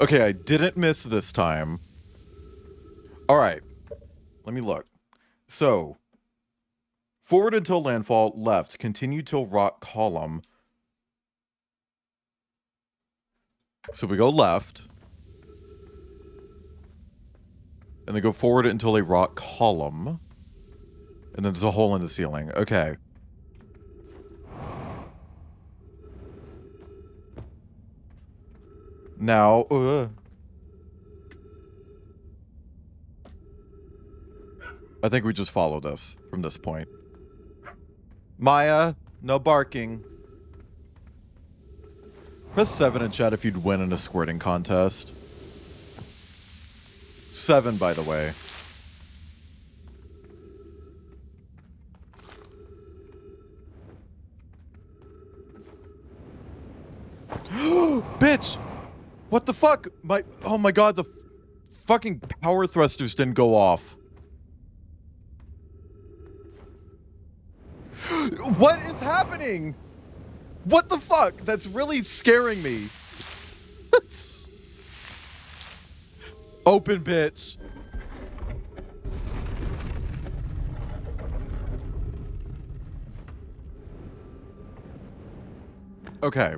Okay, I didn't miss this time. Alright. Let me look. So, forward until landfall, left. Continue till rock column. So we go left. And then go forward until a rock column. And then there's a hole in the ceiling. Okay. Now, I think we just follow this from this point. Maya, no barking. Press 7 in chat if you'd win in a squirting contest. 7, by the way. Bitch! What the fuck? Oh my god, the fucking power thrusters didn't go off. What is happening? What the fuck? That's really scaring me. Open, bitch. Okay.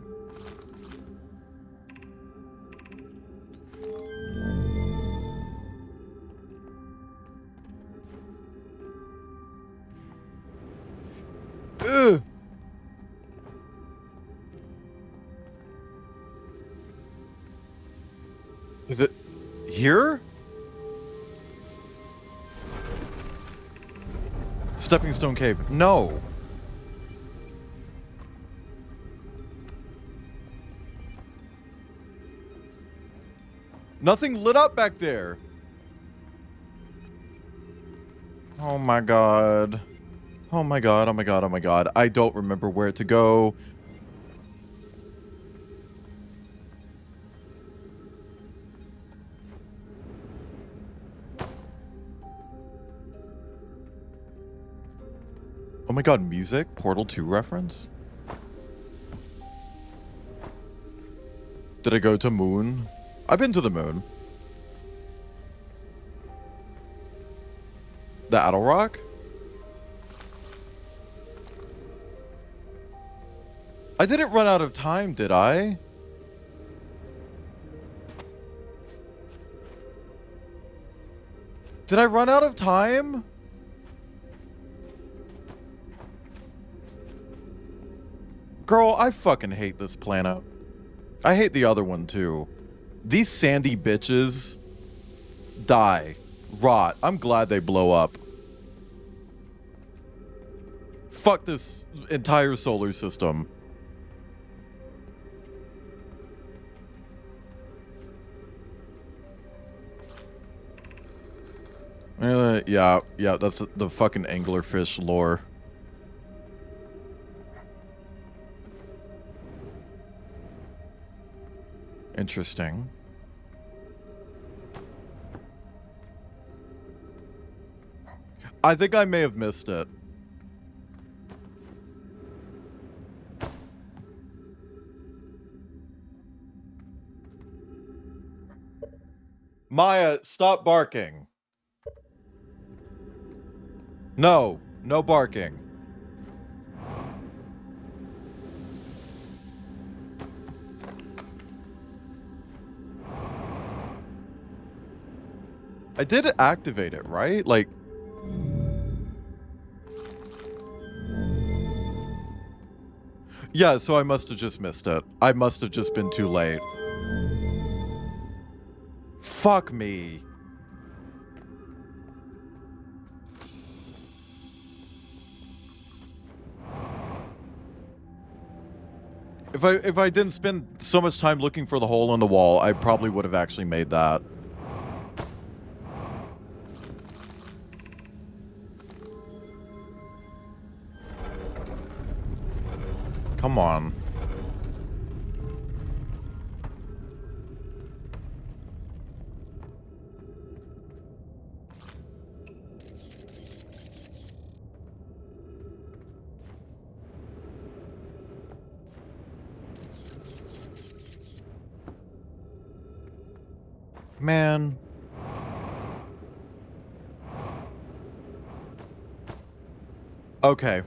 Ugh. Is it here? Stepping Stone Cave. No. Nothing lit up back there. Oh my god. Oh my god, oh my god, oh my god. I don't remember where to go. Oh my god, music? Portal 2 reference? Did I go to Moon? I've been to the Moon. The Adel Rock? I didn't run out of time, did I? Did I run out of time? Girl, I fucking hate this planet. I hate the other one too. These sandy bitches die. Rot. I'm glad they blow up. Fuck this entire solar system. Yeah, that's the fucking anglerfish lore. Interesting. I think I may have missed it. Maya, stop barking. No, no barking. I did activate it, right? Like... Yeah, so I must have just missed it. I must have just been too late. Fuck me. If I didn't spend so much time looking for the hole in the wall, I probably would have actually made that. Come on. Man. Okay.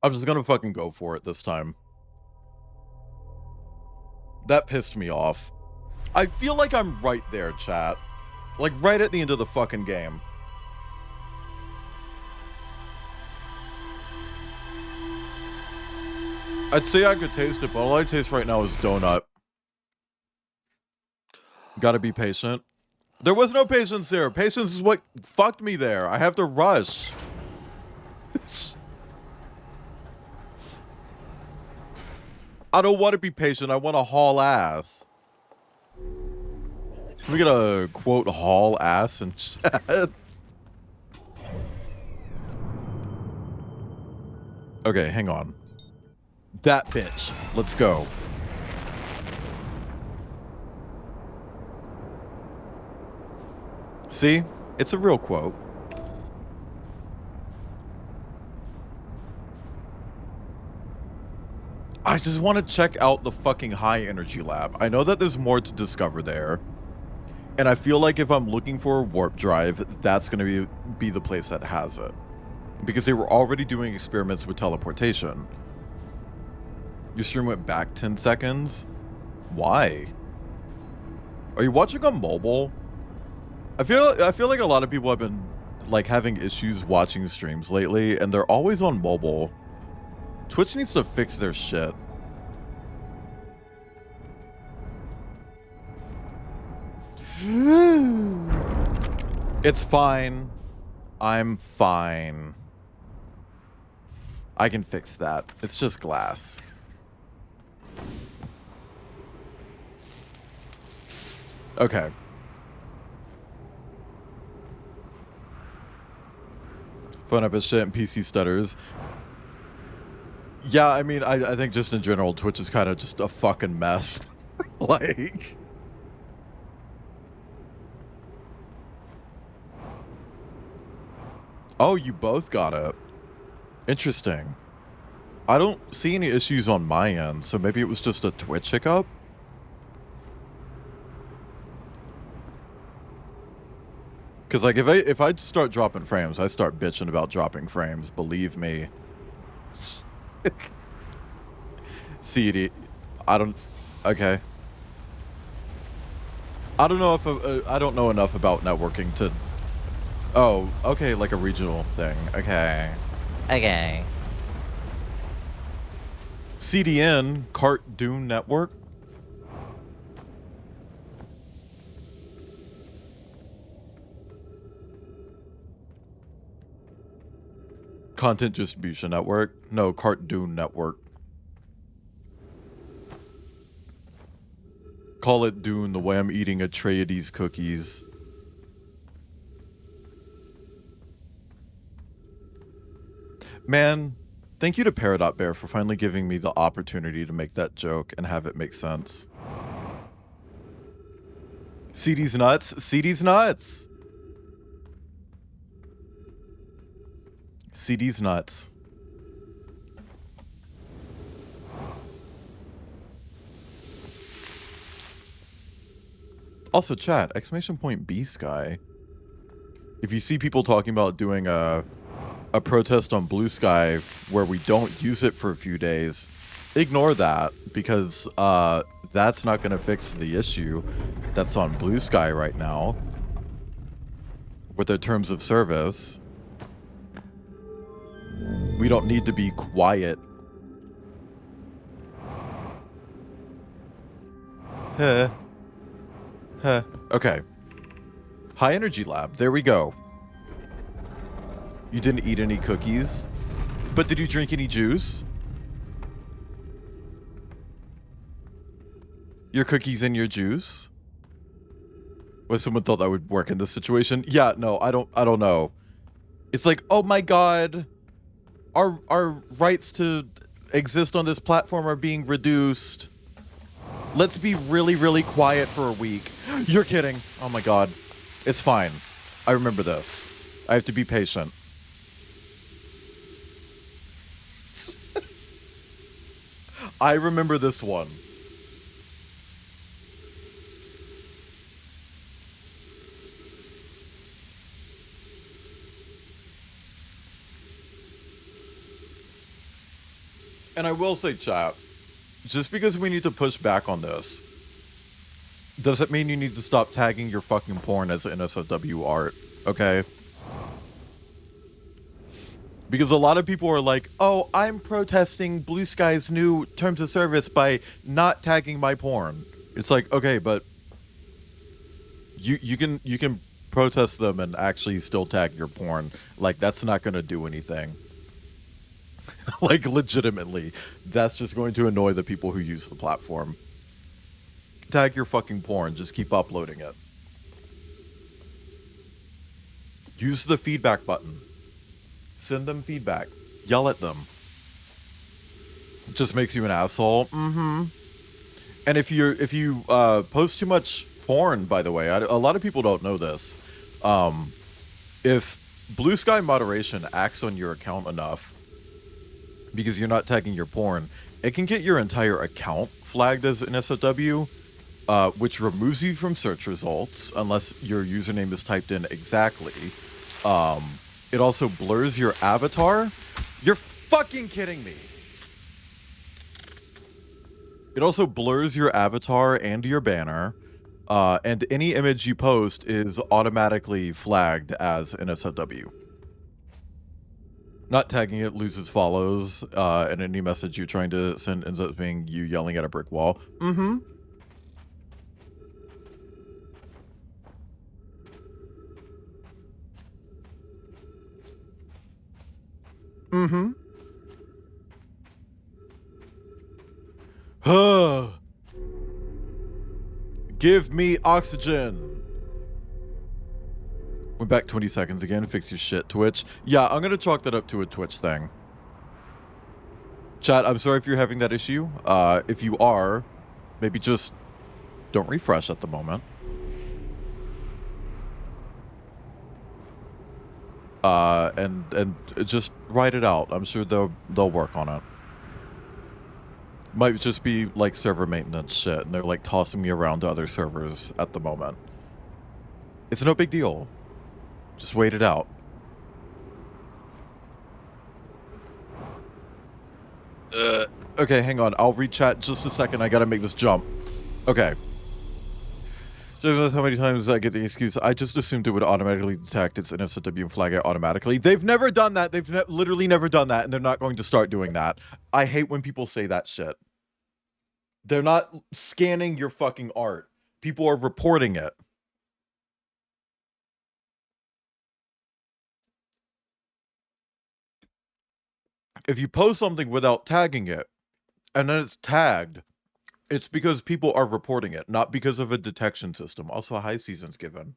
I'm just gonna fucking go for it this time. That pissed me off. I feel like I'm right there, chat. Like, right at the end of the fucking game. I'd say I could taste it, but all I taste right now is donut. Gotta be patient. There was no patience there. Patience is what fucked me there. I have to rush. I don't want to be patient. I want to haul ass. We gotta quote haul ass in chat. Okay, hang on. That bitch. Let's go. See? It's a real quote. I just want to check out the fucking high energy lab. I know that there's more to discover there. And I feel like if I'm looking for a warp drive, that's going to be the place that has it. Because they were already doing experiments with teleportation. Your stream went back 10 seconds? Why? Are you watching on mobile? I feel like a lot of people have been like having issues watching streams lately, and they're always on mobile. Twitch needs to fix their shit. It's fine. I'm fine. I can fix that. It's just glass. Okay. Phone up as shit and PC stutters. Yeah, I mean, I think just in general, Twitch is kind of just a fucking mess. Like... Oh, you both got it. Interesting. I don't see any issues on my end, so maybe it was just a Twitch hiccup? Because, like, if I start dropping frames, I start bitching about dropping frames, believe me. CD. I don't... Okay. I don't know if... I don't know enough about networking to... Oh, okay, like a regional thing. Okay. Okay. CDN, Cartoon Network? Content Distribution Network? No, Cartoon Network. Call it Dune the way I'm eating Atreides cookies. Man, thank you to Peridot Bear for finally giving me the opportunity to make that joke and have it make sense. CD's nuts? CD's nuts! CD's nuts. Also, chat, exclamation point B Sky. If you see people talking about doing a protest on Blue Sky where we don't use it for a few days, ignore that, because that's not going to fix the issue that's on Blue Sky right now with their terms of service. We don't need to be quiet. Huh. Huh. Okay. High Energy Lab. There we go. You didn't eat any cookies? But did you drink any juice? Your cookies and your juice? Well, someone thought that would work in this situation. Yeah, no, I don't know. It's like, oh my god, our rights to exist on this platform are being reduced. Let's be really, really quiet for a week. You're kidding. Oh my god. It's fine. I remember this. I have to be patient. I remember this one. And I will say, chat, just because we need to push back on this doesn't mean you need to stop tagging your fucking porn as NSFW art, okay? Because a lot of people are like, oh, I'm protesting Blue Sky's new terms of service by not tagging my porn. It's like, okay, but you can protest them and actually still tag your porn. Like, that's not going to do anything. Like, legitimately. That's just going to annoy the people who use the platform. Tag your fucking porn. Just keep uploading it. Use the feedback button. Send them feedback. Yell at them. It just makes you an asshole. Mm-hmm. And if you post too much porn, by the way, a lot of people don't know this. If Blue Sky moderation acts on your account enough, because you're not tagging your porn, it can get your entire account flagged as an SOW, which removes you from search results unless your username is typed in exactly. It also blurs your avatar. You're fucking kidding me. It also blurs your avatar and your banner, and any image you post is automatically flagged as an SOW. Not tagging it loses follows, and any message you're trying to send ends up being you yelling at a brick wall. Mm-hmm. Mm-hmm. Give me oxygen. We're back 20 seconds again. Fix your shit, Twitch. Yeah, I'm gonna chalk that up to a Twitch thing. Chat, I'm sorry if you're having that issue. If you are, maybe just don't refresh at the moment. And just write it out. I'm sure they'll work on it. Might just be like server maintenance shit, and they're like tossing me around to other servers at the moment. It's no big deal. Just wait it out. Okay, hang on. I'll read chat just a second. I gotta make this jump. Okay. Just how many times I get the excuse, I just assumed it would automatically detect its NSFW and flag it automatically. They've never done that. They've literally never done that, and they're not going to start doing that. I hate when people say that shit. They're not scanning your fucking art. People are reporting it. If you post something without tagging it, and then it's tagged, it's because people are reporting it, not because of a detection system. Also, high season's given.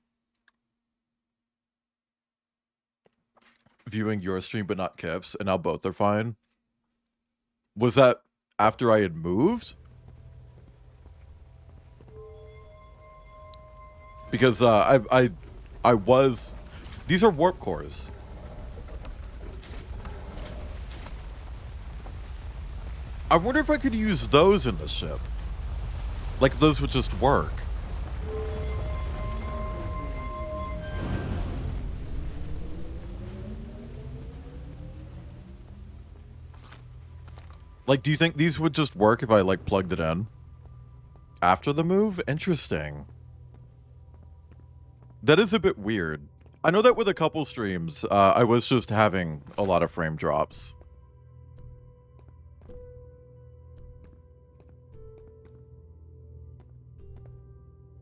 Viewing your stream but not Kip's, and now both are fine. Was that after I had moved? Because I was. These are warp cores. I wonder if I could use those in the ship. Like, those would just work. Like, do you think these would just work if I, like, plugged it in? After the move? Interesting. That is a bit weird. I know that with a couple streams, I was just having a lot of frame drops.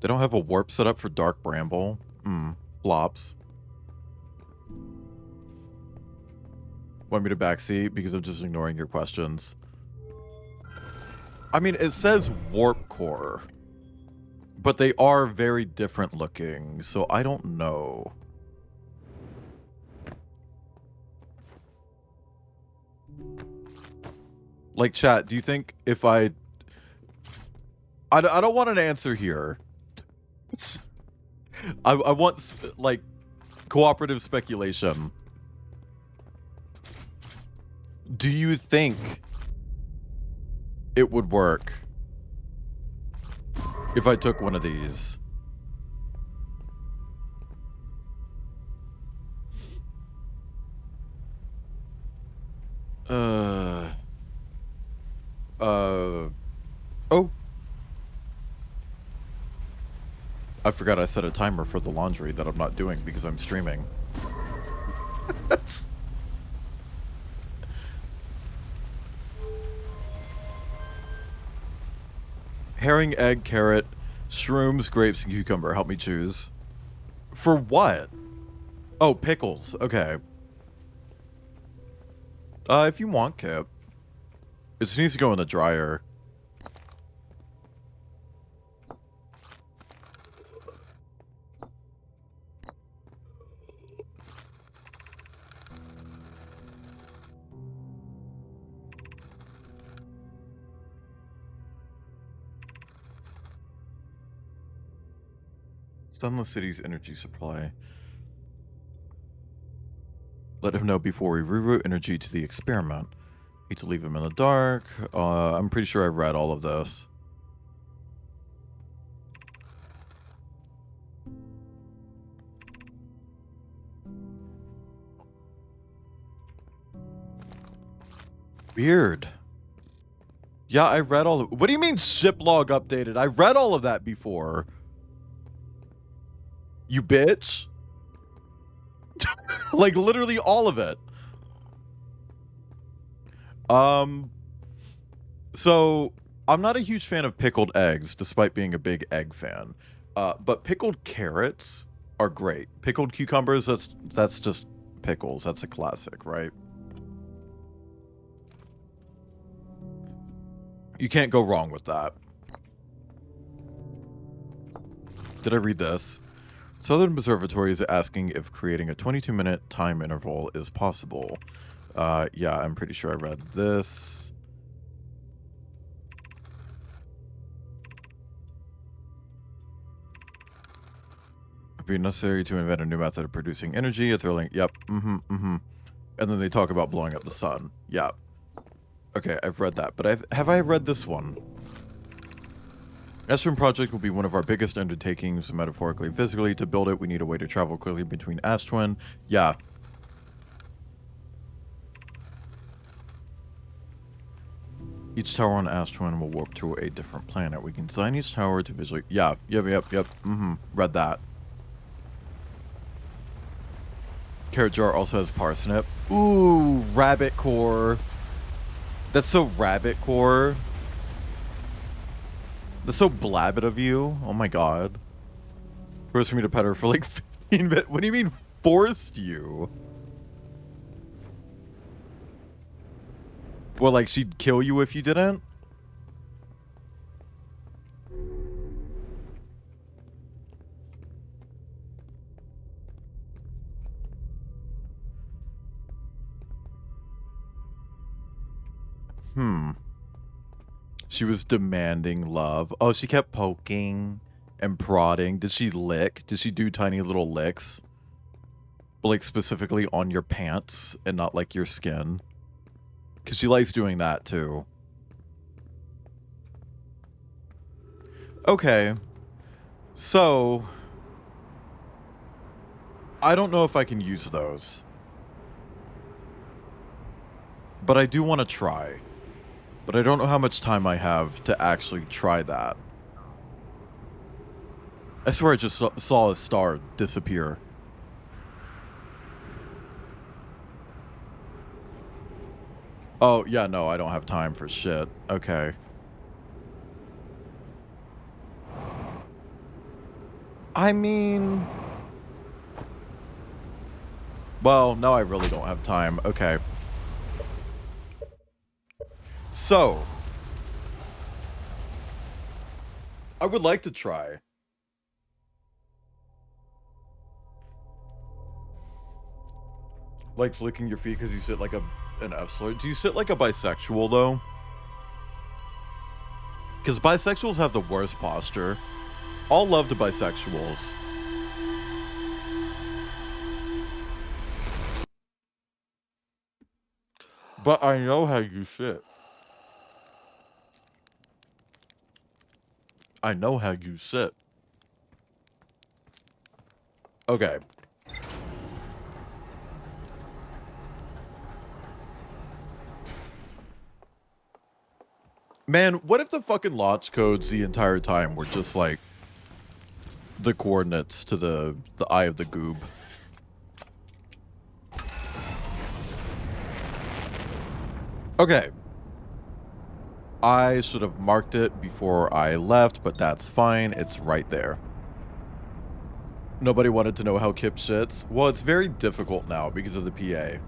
They don't have a warp setup for Dark Bramble. Flops. Want me to backseat because I'm just ignoring your questions. I mean, it says warp core, but they are very different looking, so I don't know. Like, chat, do you think if I don't want an answer here. I want, like, cooperative speculation. Do you think it would work if I took one of these? Oh. I forgot I set a timer for the laundry that I'm not doing because I'm streaming. That's... Herring, egg, carrot, shrooms, grapes, and cucumber. Help me choose. For what? Oh, pickles. Okay. If you want, Kip. It just needs to go in the dryer. Stun the city's energy supply. Let him know before we reroute energy to the experiment. Need to leave him in the dark. I'm pretty sure I've read all of this. Weird. Yeah, I read all of... What do you mean ship log updated? I read all of that before. You bitch. Like, literally all of it. So, I'm not a huge fan of pickled eggs, despite being a big egg fan. But pickled carrots are great. Pickled cucumbers, that's just pickles. That's a classic, right? You can't go wrong with that. Did I read this? Southern Observatory is asking if creating a 22-minute time interval is possible. Yeah, I'm pretty sure I read this. It'd be necessary to invent a new method of producing energy. A thrilling... Yep. And then they talk about blowing up the sun. Yeah. Okay, I've read that. But have I read this one? Astron Project will be one of our biggest undertakings, metaphorically and physically. To build it, we need a way to travel quickly between Astron. Yeah. Each tower on Astron will warp to a different planet. We can design each tower to visually... Yeah. Yep. Read that. Carrot Jar also has parsnip. Ooh, rabbit core. That's so rabbit core. That's so blabbit of you. Oh my god. Forced me to pet her for like 15 minutes. What do you mean forced you? Well, like she'd kill you if you didn't? She was demanding love. Oh, she kept poking and prodding. Did she lick? Did she do tiny little licks? Like specifically on your pants and not like your skin? Because she likes doing that too. Okay. So... I don't know if I can use those. But I do want to try. But I don't know how much time I have to actually try that. I swear I just saw a star disappear. Oh, yeah, no, I don't have time for shit. Okay. I mean... Well, no, I really don't have time. Okay. So, I would like to try. Like flicking your feet because you sit like an F-slur. Do you sit like a bisexual, though? Because bisexuals have the worst posture. All love to bisexuals. But I know how you sit. I know how you sit. Okay. Man, what if the fucking launch codes the entire time were just like the coordinates to the eye of the goob? Okay. I should have marked it before I left, but that's fine. It's right there. Nobody wanted to know how Kip shits. Well, it's very difficult now because of the PA.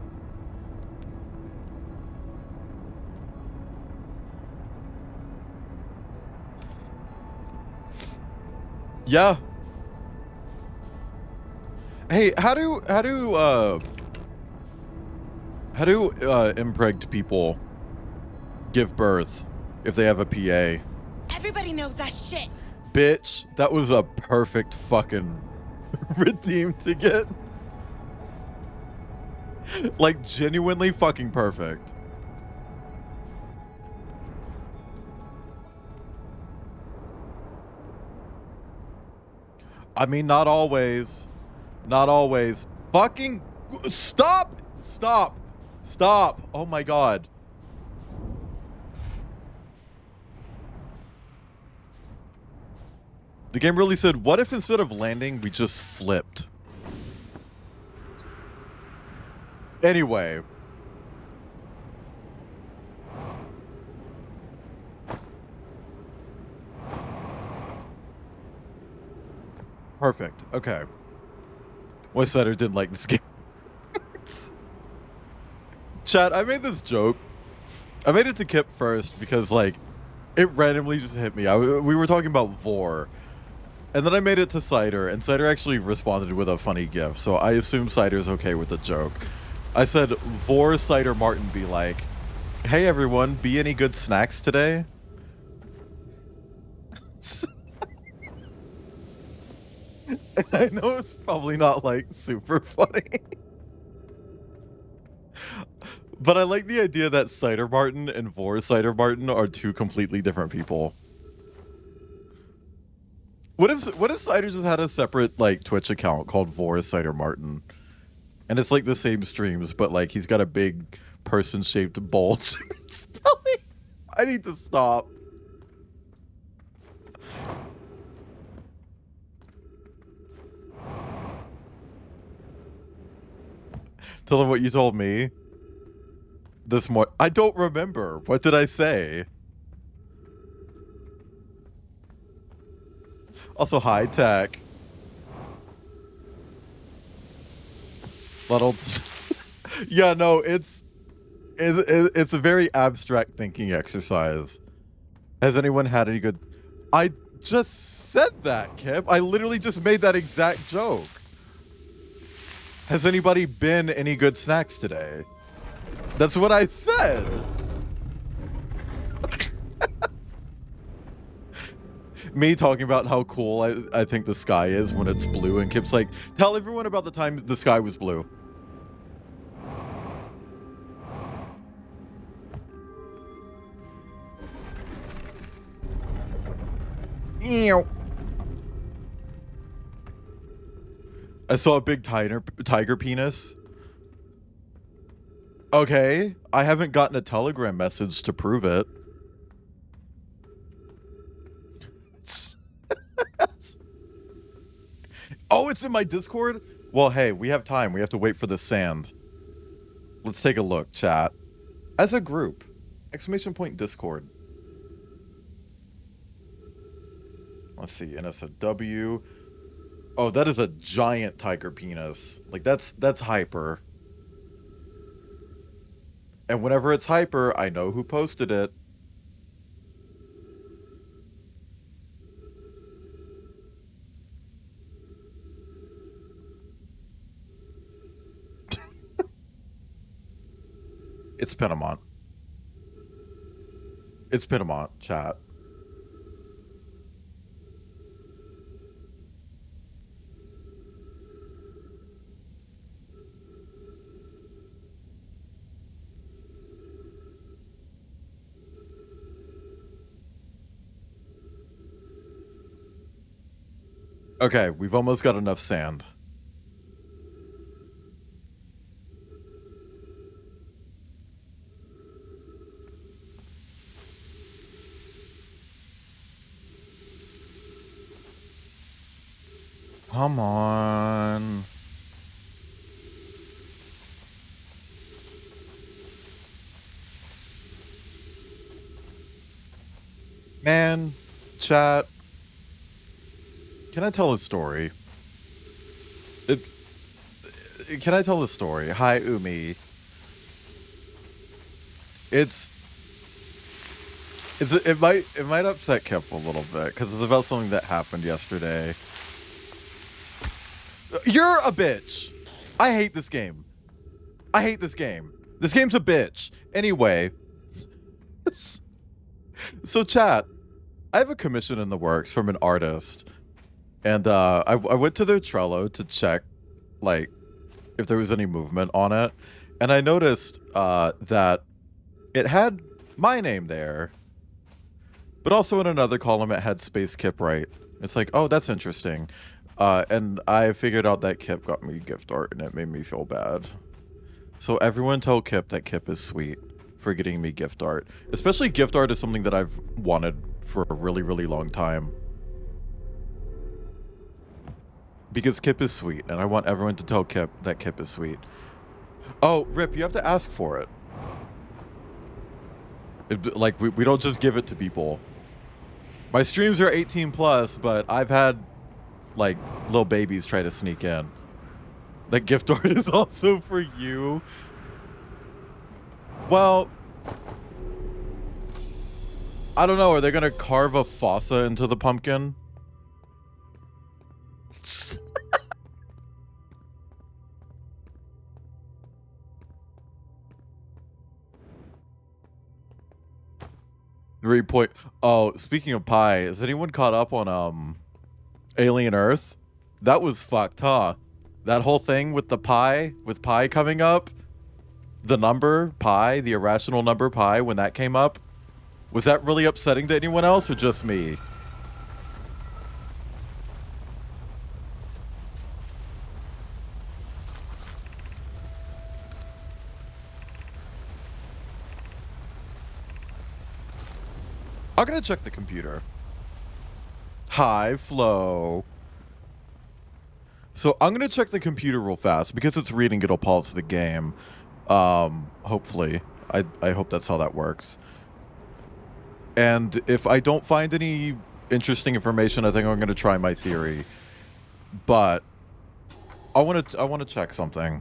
Yeah. Hey, how do impregned people give birth if they have a PA? Everybody knows that shit. Bitch, that was a perfect fucking redeem ticket. Like, genuinely fucking perfect. I mean, not always. Not always. Fucking stop! Stop! Stop! Oh my god. The game really said, what if instead of landing, we just flipped? Anyway. Perfect. Okay. Westsider didn't like this game. Chat, I made this joke. I made it to Kip first because, like, it randomly just hit me. We were talking about Vor. And then I made it to Cider, and Cider actually responded with a funny gif, so I assume Cider's okay with the joke. I said, Vor Cider Martin be like, hey everyone, be any good snacks today? I know it's probably not, like, super funny. But I like the idea that Cider Martin and Vor Cider Martin are two completely different people. What if Cider just had a separate, like, Twitch account called Vor Cider Martin? And it's like the same streams, but like he's got a big person-shaped bulge. I need to stop. Tell them what you told me. This morning. I don't remember. What did I say? Also, high tech. Little. Yeah, no, it's a very abstract thinking exercise. Has anyone had any good? I just said that, Kip. I literally just made that exact joke. Has anybody been any good snacks today? That's what I said. Me talking about how cool I think the sky is when it's blue, and Kip's like, tell everyone about the time the sky was blue. Ew. I saw a big tiger penis. Okay, I haven't gotten a Telegram message to prove it. Oh, it's in my Discord? Well, hey, we have time. We have to wait for the sand. Let's take a look, chat. As a group, exclamation point Discord. Let's see, NSFW. Oh, that is a giant tiger penis. Like, that's hyper. And whenever it's hyper, I know who posted it. It's Penamont. It's Penamont, chat. Okay, we've almost got enough sand. Come on. Man, chat, can I tell a story? It, can I tell a story? Hi, Umi. It might upset Kip a little bit because it's about something that happened yesterday. You're a bitch. I hate this game. I hate this game. This game's a bitch. Anyway, so chat, I have a commission in the works from an artist, and I went to their Trello to check, like, if there was any movement on it, and I noticed that it had my name there, but also in another column it had Space Kip right. It's like, oh, that's interesting. And I figured out that Kip got me gift art, and it made me feel bad. So everyone tell Kip that Kip is sweet for getting me gift art. Especially gift art is something that I've wanted for a really, really long time. Because Kip is sweet, and I want everyone to tell Kip that Kip is sweet. Oh, Rip, you have to ask for it. Like, we don't just give it to people. My streams are 18 plus, but I've had, like, little babies try to sneak in. That gift art is also for you. Well, I don't know. Are they going to carve a fossa into the pumpkin? Oh, speaking of pie, is anyone caught up on Alien Earth? That was fucked, huh? That whole thing with the pie, with pi coming up, the number pi, the irrational number pi, when that came up, was that really upsetting to anyone else or just me? I'm gonna check the computer. Hi, Flo. So I'm gonna check the computer real fast because it's reading. It'll pause the game. Hopefully, I hope that's how that works. And if I don't find any interesting information, I think I'm gonna try my theory. But I want to check something.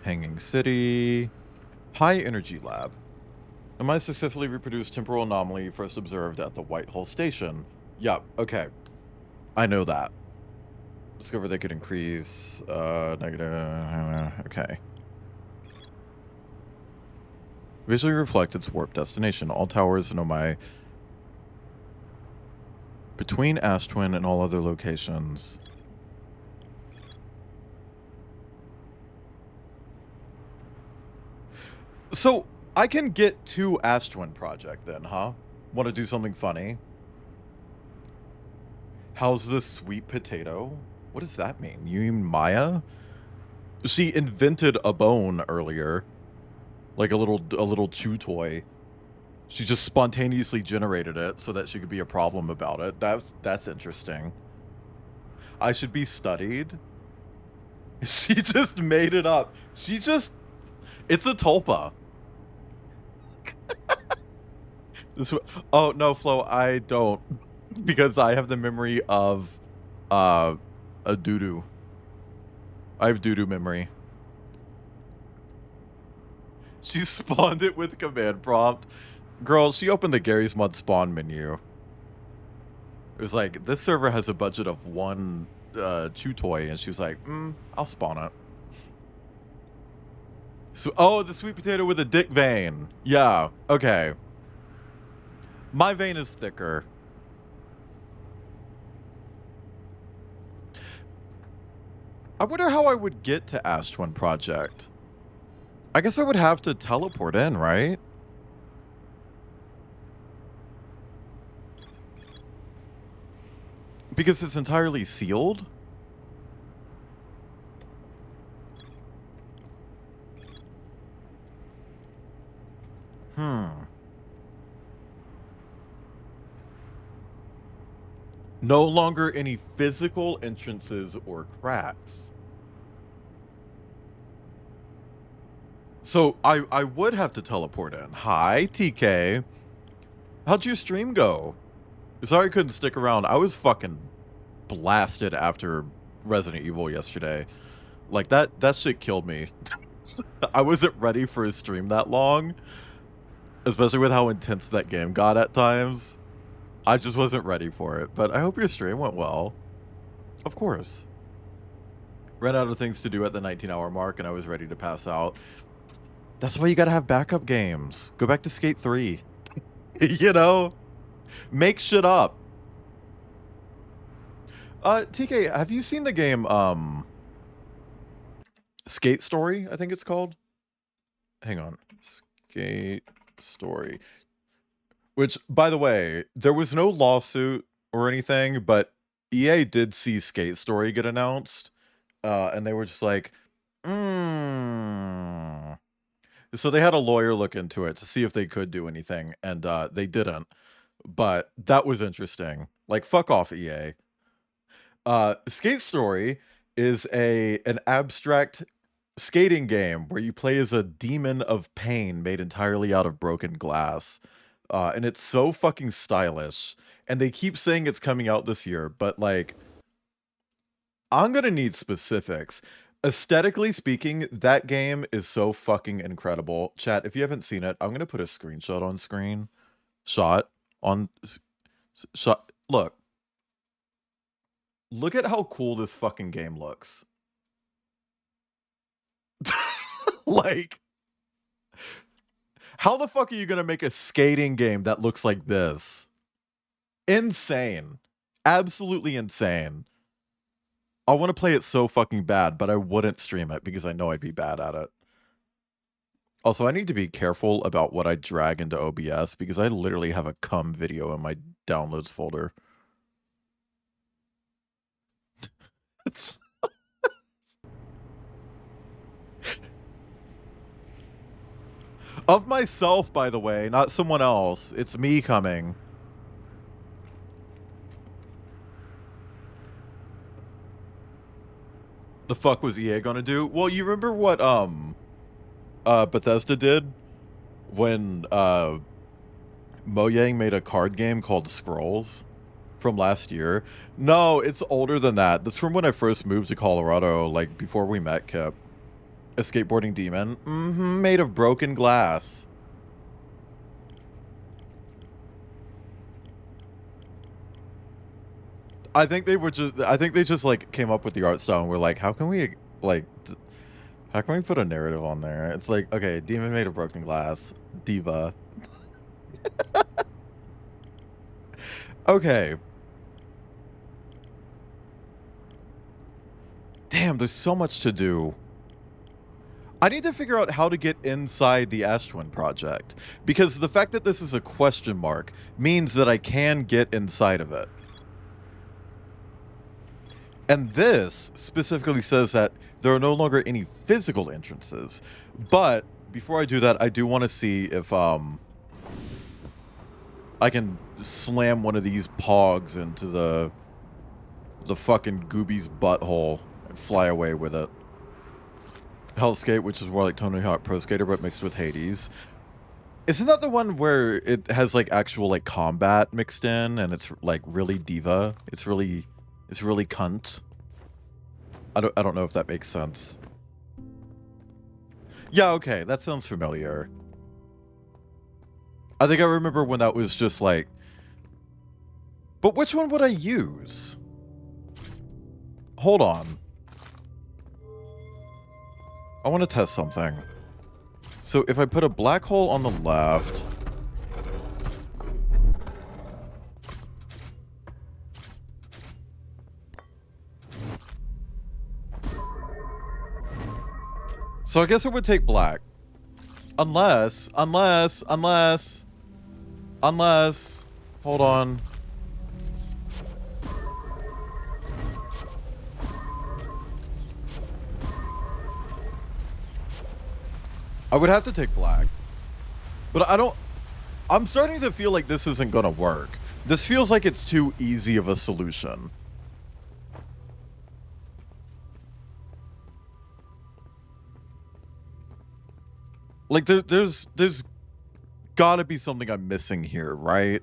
Hanging City. High Energy Lab. Am I successfully reproduced temporal anomaly first observed at the Whitehall Station? Yep, okay. I know that. Discover they could increase, negative, okay. Visually reflect its warp destination. All towers in Omai. Between Ash Twin and all other locations. So, I can get to Ash Twin Project then, huh? Want to do something funny? How's the sweet potato? What does that mean? You mean Maya? She invented a bone earlier. Like a little chew toy. She just spontaneously generated it so that she could be a problem about it. That's interesting. I should be studied. She just made it up. It's a tulpa. Oh no, Flo, I don't, because I have the memory of a doo-doo. I have doo-doo memory. She spawned it with command prompt. Girl, she opened the Gary's Mod spawn menu. It was like, this server has a budget of one chew toy, and she was like, I'll spawn it. So, oh, the sweet potato with a dick vein. Yeah, okay. My vein is thicker. I wonder how I would get to Ash Twin Project. I guess I would have to teleport in, right? Because it's entirely sealed? No longer any physical entrances or cracks. So I would have to teleport in. Hi, TK. How'd your stream go? Sorry I couldn't stick around. I was fucking blasted after Resident Evil yesterday. Like, that shit killed me. I wasn't ready for a stream that long. Especially with how intense that game got at times. I just wasn't ready for it. But I hope your stream went well. Of course. Ran out of things to do at the 19-hour mark and I was ready to pass out. That's why you gotta have backup games. Go back to Skate 3. You know? Make shit up. TK, have you seen the game, Skate Story, I think it's called? Hang on. Skate Story. Which, by the way, there was no lawsuit or anything, but EA did see Skate Story get announced. And they were just like, So they had a lawyer look into it to see if they could do anything, and they didn't. But that was interesting. Like, fuck off, EA. Skate Story is an abstract skating game where you play as a demon of pain made entirely out of broken glass. And it's so fucking stylish. And they keep saying it's coming out this year, but like, I'm gonna need specifics. Aesthetically speaking, that game is so fucking incredible. Chat, if you haven't seen it, I'm gonna put a screenshot on screen. Shot. Look. Look at how cool this fucking game looks. Like, how the fuck are you gonna make a skating game that looks like this? Insane. Absolutely insane. I want to play it so fucking bad, but I wouldn't stream it because I know I'd be bad at it. Also, I need to be careful about what I drag into OBS because I literally have a cum video in my downloads folder. It's of myself, by the way, not someone else. It's me coming. The fuck was EA gonna do? Well, you remember what Bethesda did when Mojang made a card game called Scrolls from last year? No, it's older than that. That's from when I first moved to Colorado, like before we met Kip. A skateboarding demon, made of broken glass. I think they just like came up with the art style and were like, how can we put a narrative on there? It's like, okay, demon made of broken glass, diva. Okay. Damn, there's so much to do. I need to figure out how to get inside the Ashwin project, because the fact that this is a question mark means that I can get inside of it. And this specifically says that there are no longer any physical entrances. But before I do that, I do want to see if I can slam one of these pogs into the fucking Gooby's butthole and fly away with it. Hellskate, which is more like Tony Hawk Pro Skater, but mixed with Hades. Isn't that the one where it has like actual like combat mixed in, and it's like really diva? It's really cunt. I don't know if that makes sense. Yeah, okay, that sounds familiar. I think I remember when that was just like... But which one would I use? Hold on. I want to test something. So if I put a black hole on the left... So I guess it would take black. Unless... Hold on. I would have to take black. But I don't... I'm starting to feel like this isn't gonna work. This feels like it's too easy of a solution. Like there's gotta be something I'm missing here, right?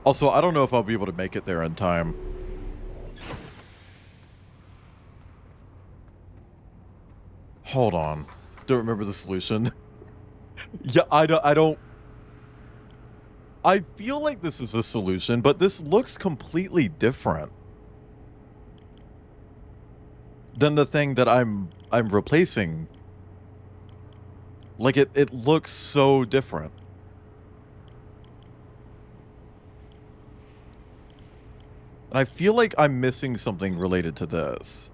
Also, I don't know if I'll be able to make it there in time. Hold on. Don't remember the solution. Yeah, I don't. I feel like this is a solution, but this looks completely different than the thing that I'm replacing. Like it looks so different. And I feel like I'm missing something related to this.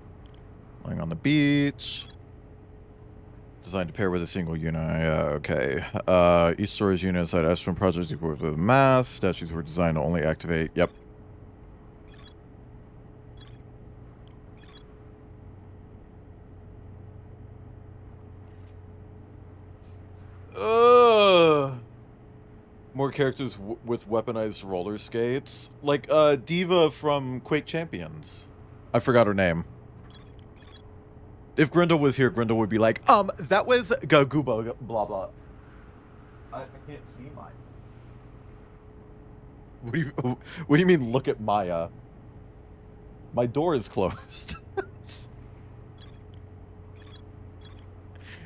Lying on the beach. Designed to pair with a single unit. Okay. Each storage unit inside Astron project is equipped with a mast. Statues were designed to only activate. Yep. More characters with weaponized roller skates. Like Diva from Quake Champions. I forgot her name. If Grindel was here, Grindel would be like, that was Gaguba, blah, blah. I can't see mine. What do you mean, look at Maya? My door is closed.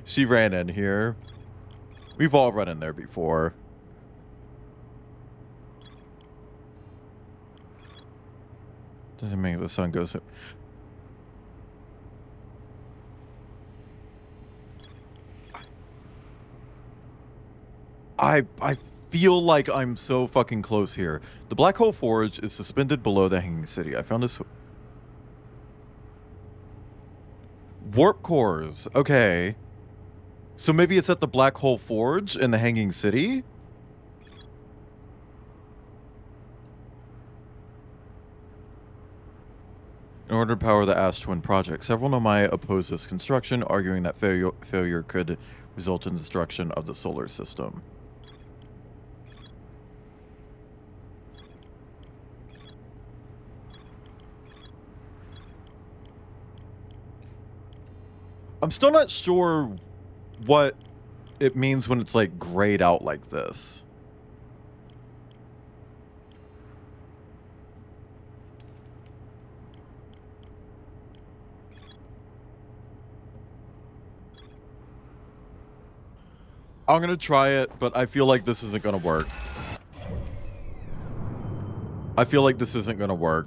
She ran in here. We've all run in there before. Doesn't make the sun goes up. I feel like I'm so fucking close here. The Black Hole Forge is suspended below the Hanging City. I found this... Warp cores. Okay. So maybe it's at the Black Hole Forge in the Hanging City? In order to power the Ash Twin project, several Nomai oppose this construction, arguing that failure could result in the destruction of the solar system. I'm still not sure what it means when it's like grayed out like this. I'm gonna try it, but I feel like this isn't gonna work. I feel like this isn't gonna work.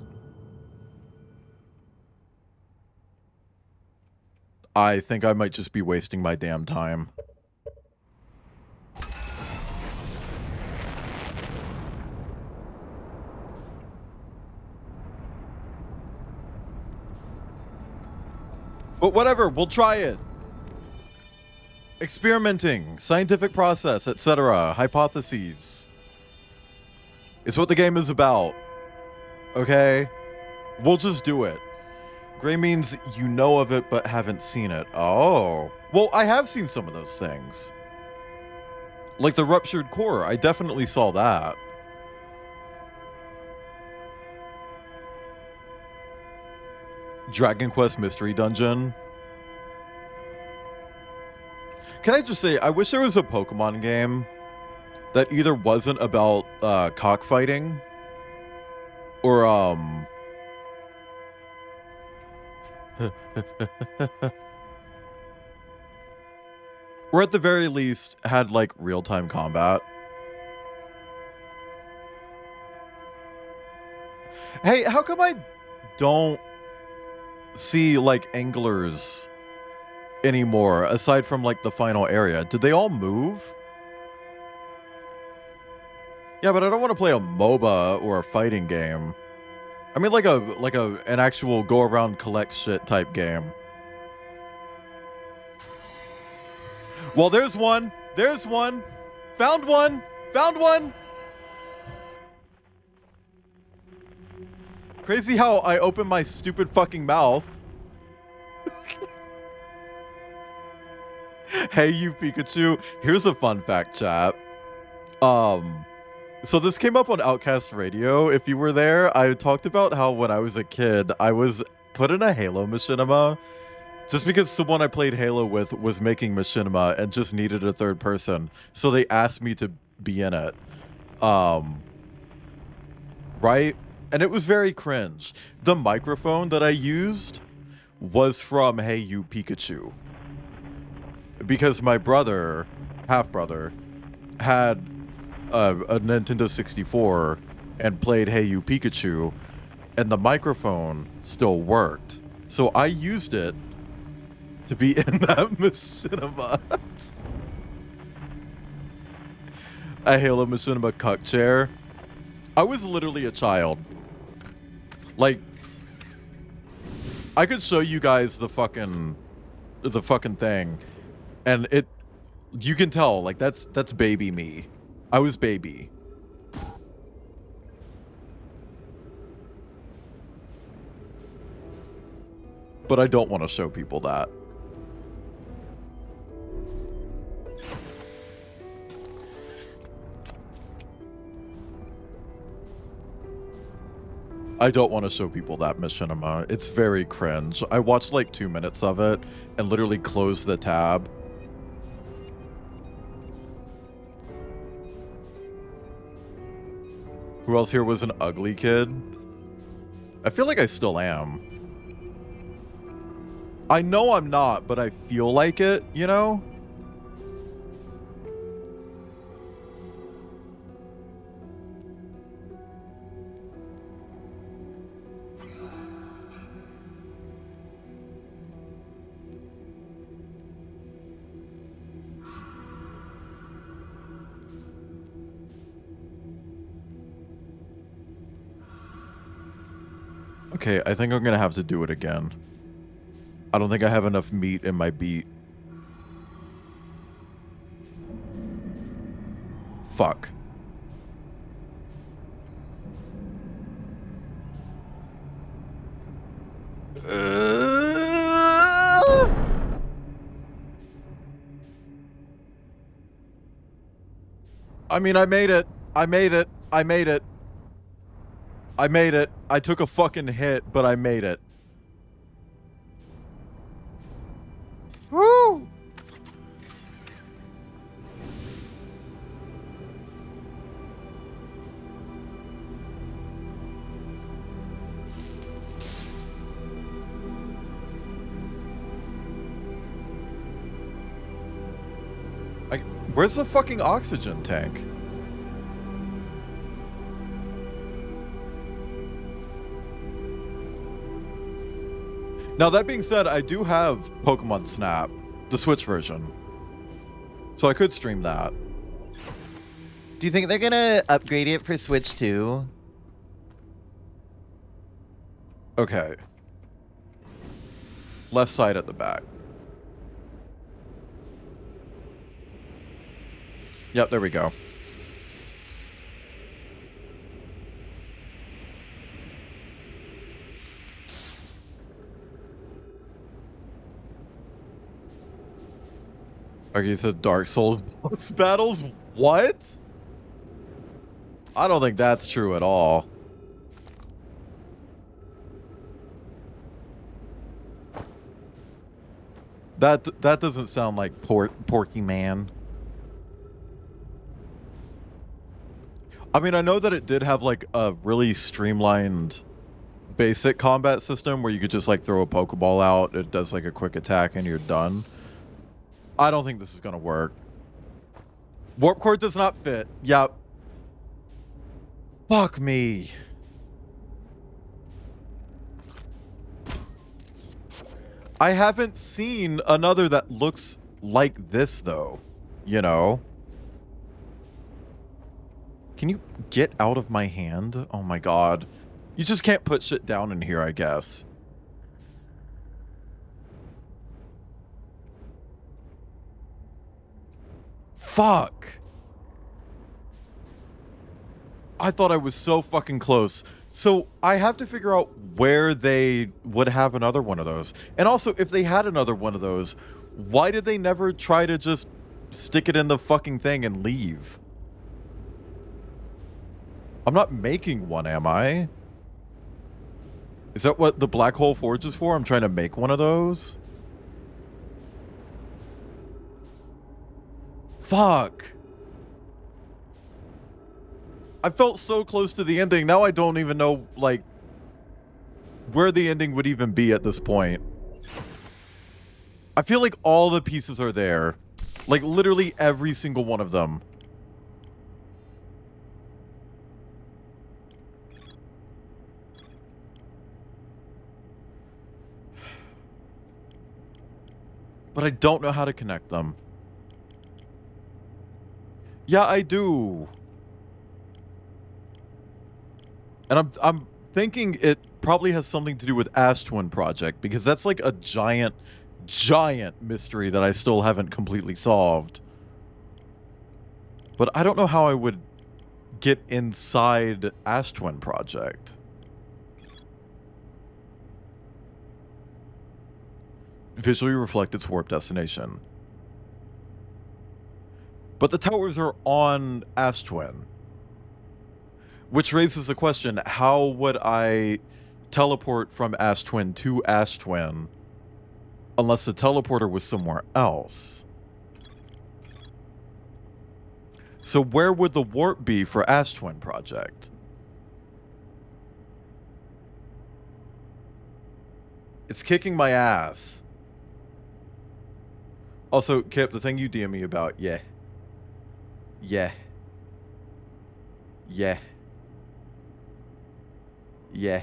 I think I might just be wasting my damn time. But whatever, we'll try it. Experimenting, scientific process, etc. Hypotheses. It's what the game is about. Okay? We'll just do it. Gray means you know of it but haven't seen it. Oh. Well, I have seen some of those things. Like the ruptured core. I definitely saw that. Dragon Quest Mystery Dungeon. Can I just say, I wish there was a Pokemon game that either wasn't about cockfighting or or at the very least had like real-time combat. Hey, how come I don't see like anglers anymore aside from like the final area? Did they all move? Yeah, but I don't want to play a MOBA or a fighting game. I mean like an actual go around collect shit type game. Well, there's one. There's one. Found one. Found one. Crazy how I open my stupid fucking mouth. Hey, you Pikachu. Here's a fun fact, chat. So this came up on Outcast Radio. If you were there, I talked about how when I was a kid, I was put in a Halo machinima just because someone I played Halo with was making machinima and just needed a third person. So they asked me to be in it. Right? And it was very cringe. The microphone that I used was from Hey You Pikachu. Because my brother, half-brother, had a Nintendo 64 and played Hey You Pikachu, and the microphone still worked. So I used it to be in that machinima. A Halo machinima cuck chair. I was literally a child. Like, I could show you guys the fucking thing, and you can tell, like, that's baby me. I was baby. But I don't want to show people that. I don't want to show people that machinima. It's very cringe. I watched like 2 minutes of it and literally closed the tab. Who else here was an ugly kid? I feel like I still am. I know I'm not, but I feel like it, you know? Okay, I think I'm gonna have to do it again. I don't think I have enough meat in my beat. Fuck. I mean, I made it. I made it. I made it. I made it. I took a fucking hit, but I made it. Woo! Where's the fucking oxygen tank? Now, that being said, I do have Pokemon Snap, the Switch version. So I could stream that. Do you think they're gonna upgrade it for Switch 2? Okay. Left side at the back. Yep, there we go. Okay, you said Dark Souls boss battles? What? I don't think that's true at all. That doesn't sound like Porky Man. I mean, I know that it did have like a really streamlined basic combat system where you could just like throw a Pokeball out, it does like a quick attack and you're done. I don't think this is gonna work. Warp core does not fit. Yep. Fuck me. I haven't seen another that looks like this though, you know? Can you get out of my hand? Oh my god. You just can't put shit down in here, I guess. Fuck. I thought I was so fucking close. So I have to figure out where they would have another one of those. And also, if they had another one of those, Why did they never try to just stick it in the fucking thing and leave? I'm not making one, am I? Is that what the Black Hole Forge is for? I'm trying to make one of those? Fuck. I felt so close to the ending. Now I don't even know, like, where the ending would even be at this point. I feel like all the pieces are there. Like, literally every single one of them. But I don't know how to connect them. Yeah, I do. And I'm thinking it probably has something to do with Ash Twin Project, because that's like a giant mystery that I still haven't completely solved. But I don't know how I would get inside Ash Twin Project. Visually reflect its warp destination. But the towers are on Ash Twin. Which raises the question, how would I teleport from Ash Twin to Ash Twin unless the teleporter was somewhere else? So where would the warp be for Ash Twin Project? It's kicking my ass. Also, Kip, the thing you DM me about, yeah. Yeah. Yeah. Yeah.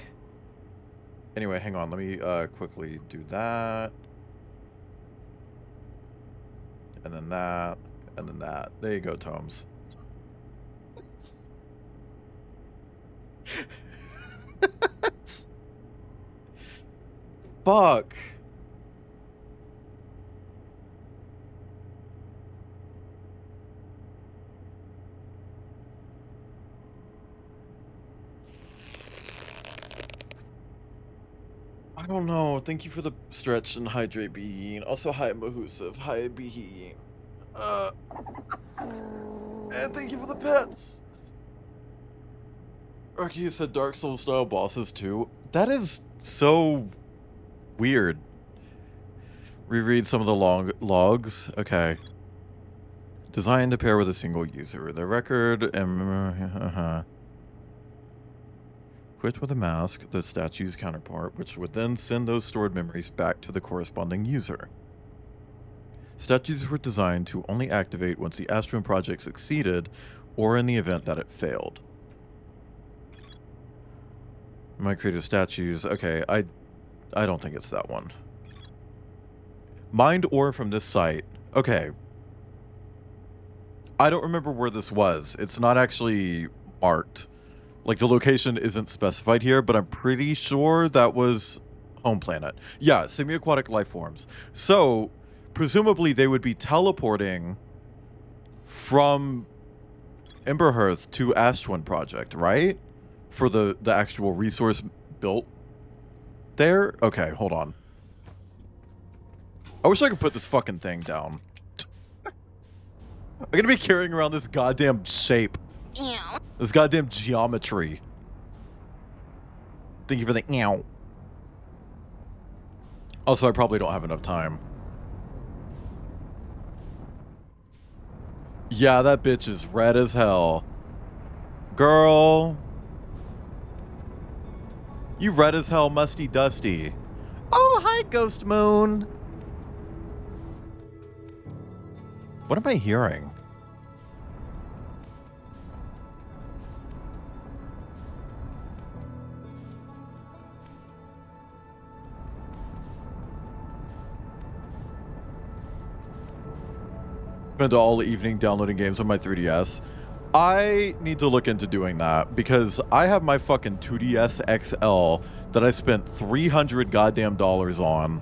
Anyway, hang on. Let me quickly do that. And then that. And then that. There you go, Tomes. Fuck. I don't know. Thank you for the stretch and hydrate, Behin. Also, hi, Mahusiv. Hi, Behin. And thank you for the pets. Arceus said Dark Souls style bosses too. That is so weird. Reread some of the logs. Okay. Designed to pair with a single user. The record and equipped with a mask, the statue's counterpart, which would then send those stored memories back to the corresponding user. Statues were designed to only activate once the Ash Twin project succeeded, or in the event that it failed. My creative statues. Okay, I don't think it's that one. Mined ore from this site. Okay. I don't remember where this was. It's not actually marked. Like, the location isn't specified here, but I'm pretty sure that was home planet. Yeah, semi-aquatic life forms. So, presumably they would be teleporting from Emberhearth to Ash Twin Project, right? For the actual resource built there? Okay, hold on. I wish I could put this fucking thing down. I'm gonna be carrying around this goddamn shape. Ew. This goddamn geometry. Thank you for the ew. Also, I probably don't have enough time. Yeah, that bitch is red as hell. Girl. You red as hell, musty dusty. Oh, hi, Ghost Moon. What am I hearing? Spent all evening downloading games on my 3DS. I need to look into doing that because I have my fucking 2DS XL that I spent $300 goddamn dollars on.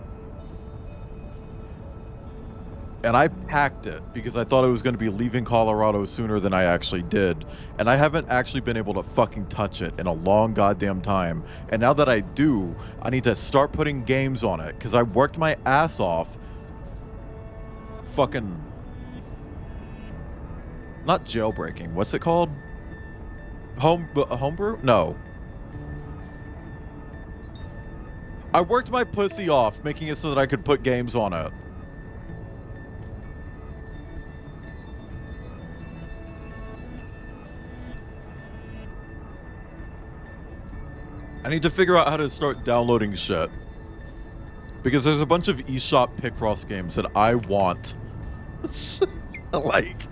And I packed it because I thought I was going to be leaving Colorado sooner than I actually did. And I haven't actually been able to fucking touch it in a long goddamn time. And now that I do, I need to start putting games on it because I worked my ass off fucking... Not jailbreaking. What's it called? Homebrew? No. I worked my pussy off, making it so that I could put games on it. I need to figure out how to start downloading shit. Because there's a bunch of eShop Picross games that I want. Like...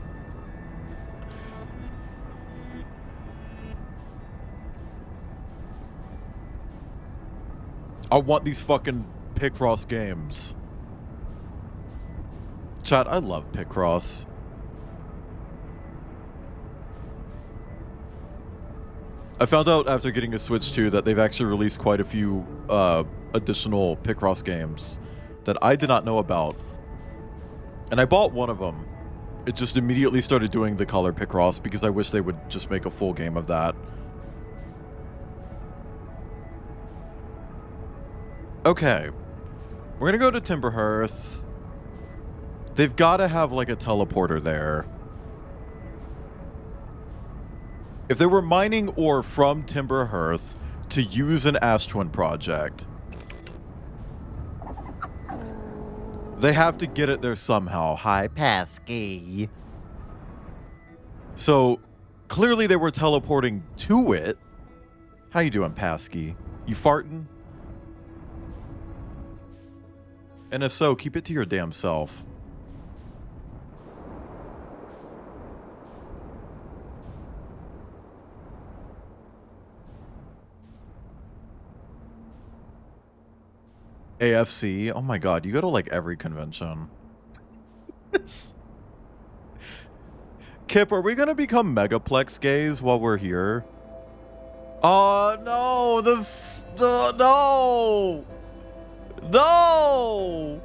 I want these fucking Picross games. Chat, I love Picross. I found out after getting a Switch 2 that they've actually released quite a few additional Picross games that I did not know about. And I bought one of them. It just immediately started doing the color Picross because I wish they would just make a full game of that. Okay. We're gonna go to Timberhearth. They've got to have like a teleporter there. If they were mining ore from Timberhearth to use an Ash Twin project, they have to get it there somehow. Hi, Pasky. So, clearly they were teleporting to it. How you doing, Pasky? You farting? And if so, keep it to your damn self. AFC? Oh my god, you go to like every convention. Kip, are we gonna become Megaplex gays while we're here? Oh no, no! No!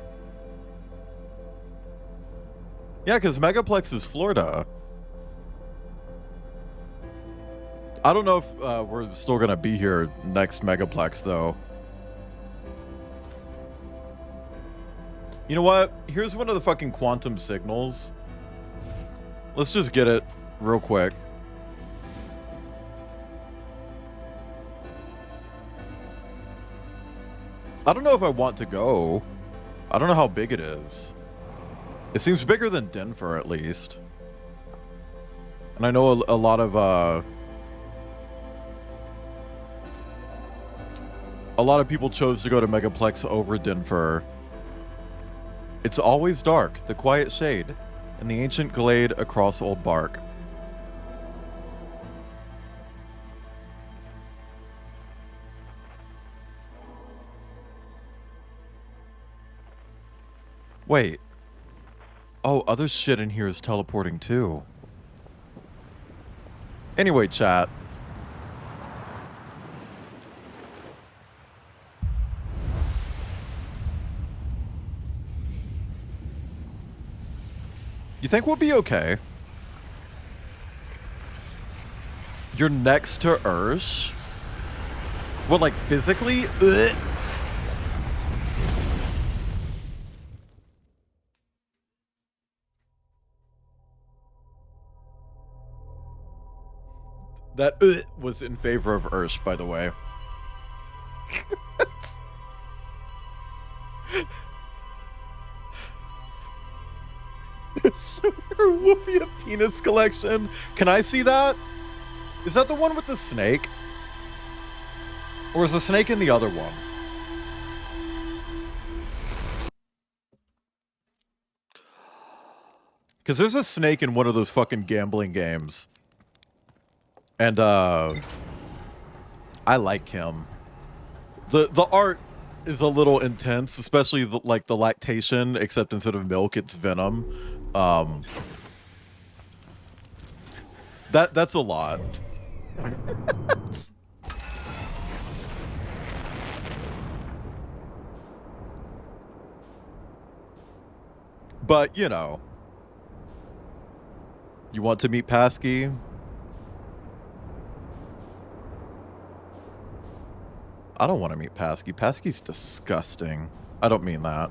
Yeah, because Megaplex is Florida. I don't know if we're still gonna be here next Megaplex, though. You know what? Here's one of the fucking quantum signals. Let's just get it real quick. I don't know if I want to go. I don't know how big it is. It seems bigger than Denver, at least. And I know a lot of people chose to go to Megaplex over Denver. It's always dark, the quiet shade, and the ancient glade across Old Bark. Wait. Oh, other shit in here is teleporting too. Anyway, chat. You think we'll be okay? You're next to Ursh? What, like physically? Ugh. That was in favor of Ursh, by the way. Whoopie a penis collection. Can I see that? Is that the one with the snake? Or is the snake in the other one? Because there's a snake in one of those fucking gambling games. And, I like him. The art is a little intense, especially like the lactation, except instead of milk, it's venom. That's a lot. But, you know. You want to meet Pasky? I don't want to meet Pasky. Pasky's disgusting. I don't mean that.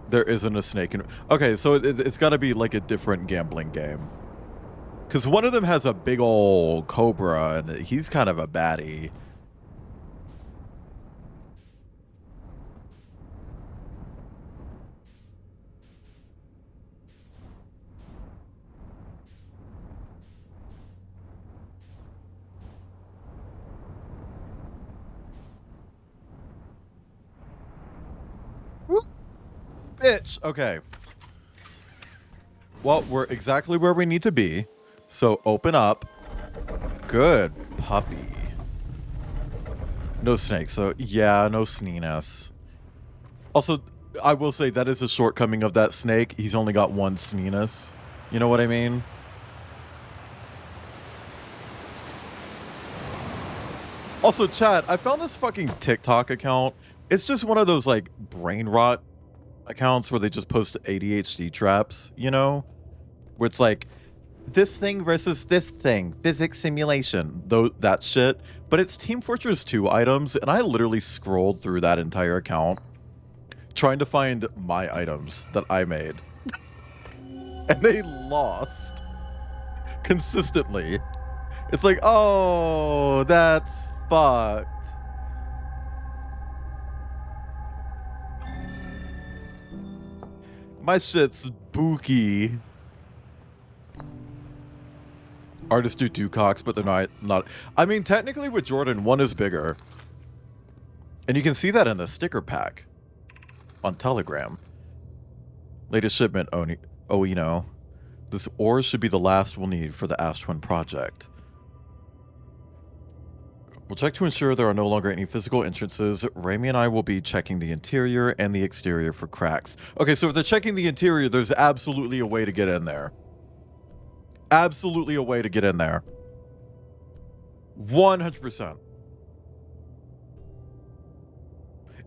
There isn't a snake in... Okay, so it's got to be like a different gambling game. Because one of them has a big old cobra, and he's kind of a baddie. Bitch. Okay. Well, we're exactly where we need to be. So open up. Good puppy. No snake. So yeah, no sneeness. Also, I will say that is a shortcoming of that snake. He's only got one sneeness. You know what I mean? Also, chat, I found this fucking TikTok account. It's just one of those like brain rot accounts where they just post ADHD traps, you know? Where it's like, this thing versus this thing, physics simulation, though that shit. But it's Team Fortress 2 items, and I literally scrolled through that entire account trying to find my items that I made. And they lost consistently. It's like, oh, that's fucked. My shit's spooky. Artists do cocks, but they're not. I mean, technically with Jordan, one is bigger. And you can see that in the sticker pack on Telegram. Latest shipment, Oino. This ore should be the last we'll need for the Ash Twin project. We'll check to ensure there are no longer any physical entrances. Raimi and I will be checking the interior and the exterior for cracks. Okay, so if they're checking the interior, there's absolutely a way to get in there. Absolutely a way to get in there. 100%.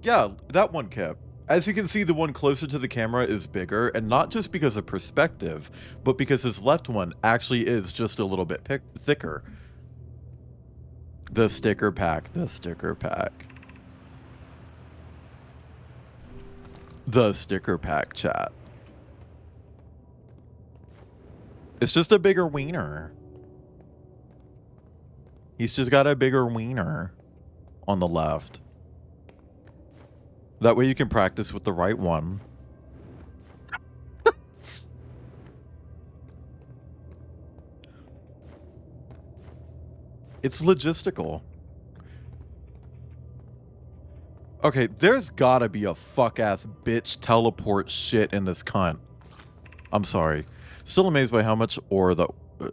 Yeah, that one, Kip. As you can see, the one closer to the camera is bigger, and not just because of perspective, but because his left one actually is just a little bit thicker. The sticker pack, the sticker pack. The sticker pack, chat. It's just a bigger wiener. He's just got a bigger wiener on the left. That way you can practice with the right one. It's logistical. Okay, there's gotta be a fuck-ass bitch teleport shit in this cunt. I'm sorry. Still amazed by how much ore the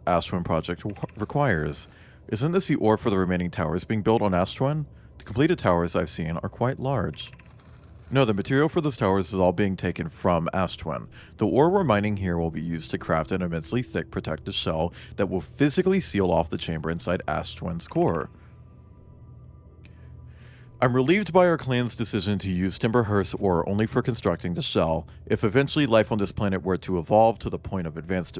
Ash Twin project requires. Isn't this the ore for the remaining towers being built on Ash Twin? The completed towers I've seen are quite large. No, the material for those towers is all being taken from Ash Twin. The ore we're mining here will be used to craft an immensely thick protective shell that will physically seal off the chamber inside Ash Twin's core. I'm relieved by our clan's decision to use Timberhurst ore only for constructing the shell. If eventually life on this planet were to evolve to the point of advanced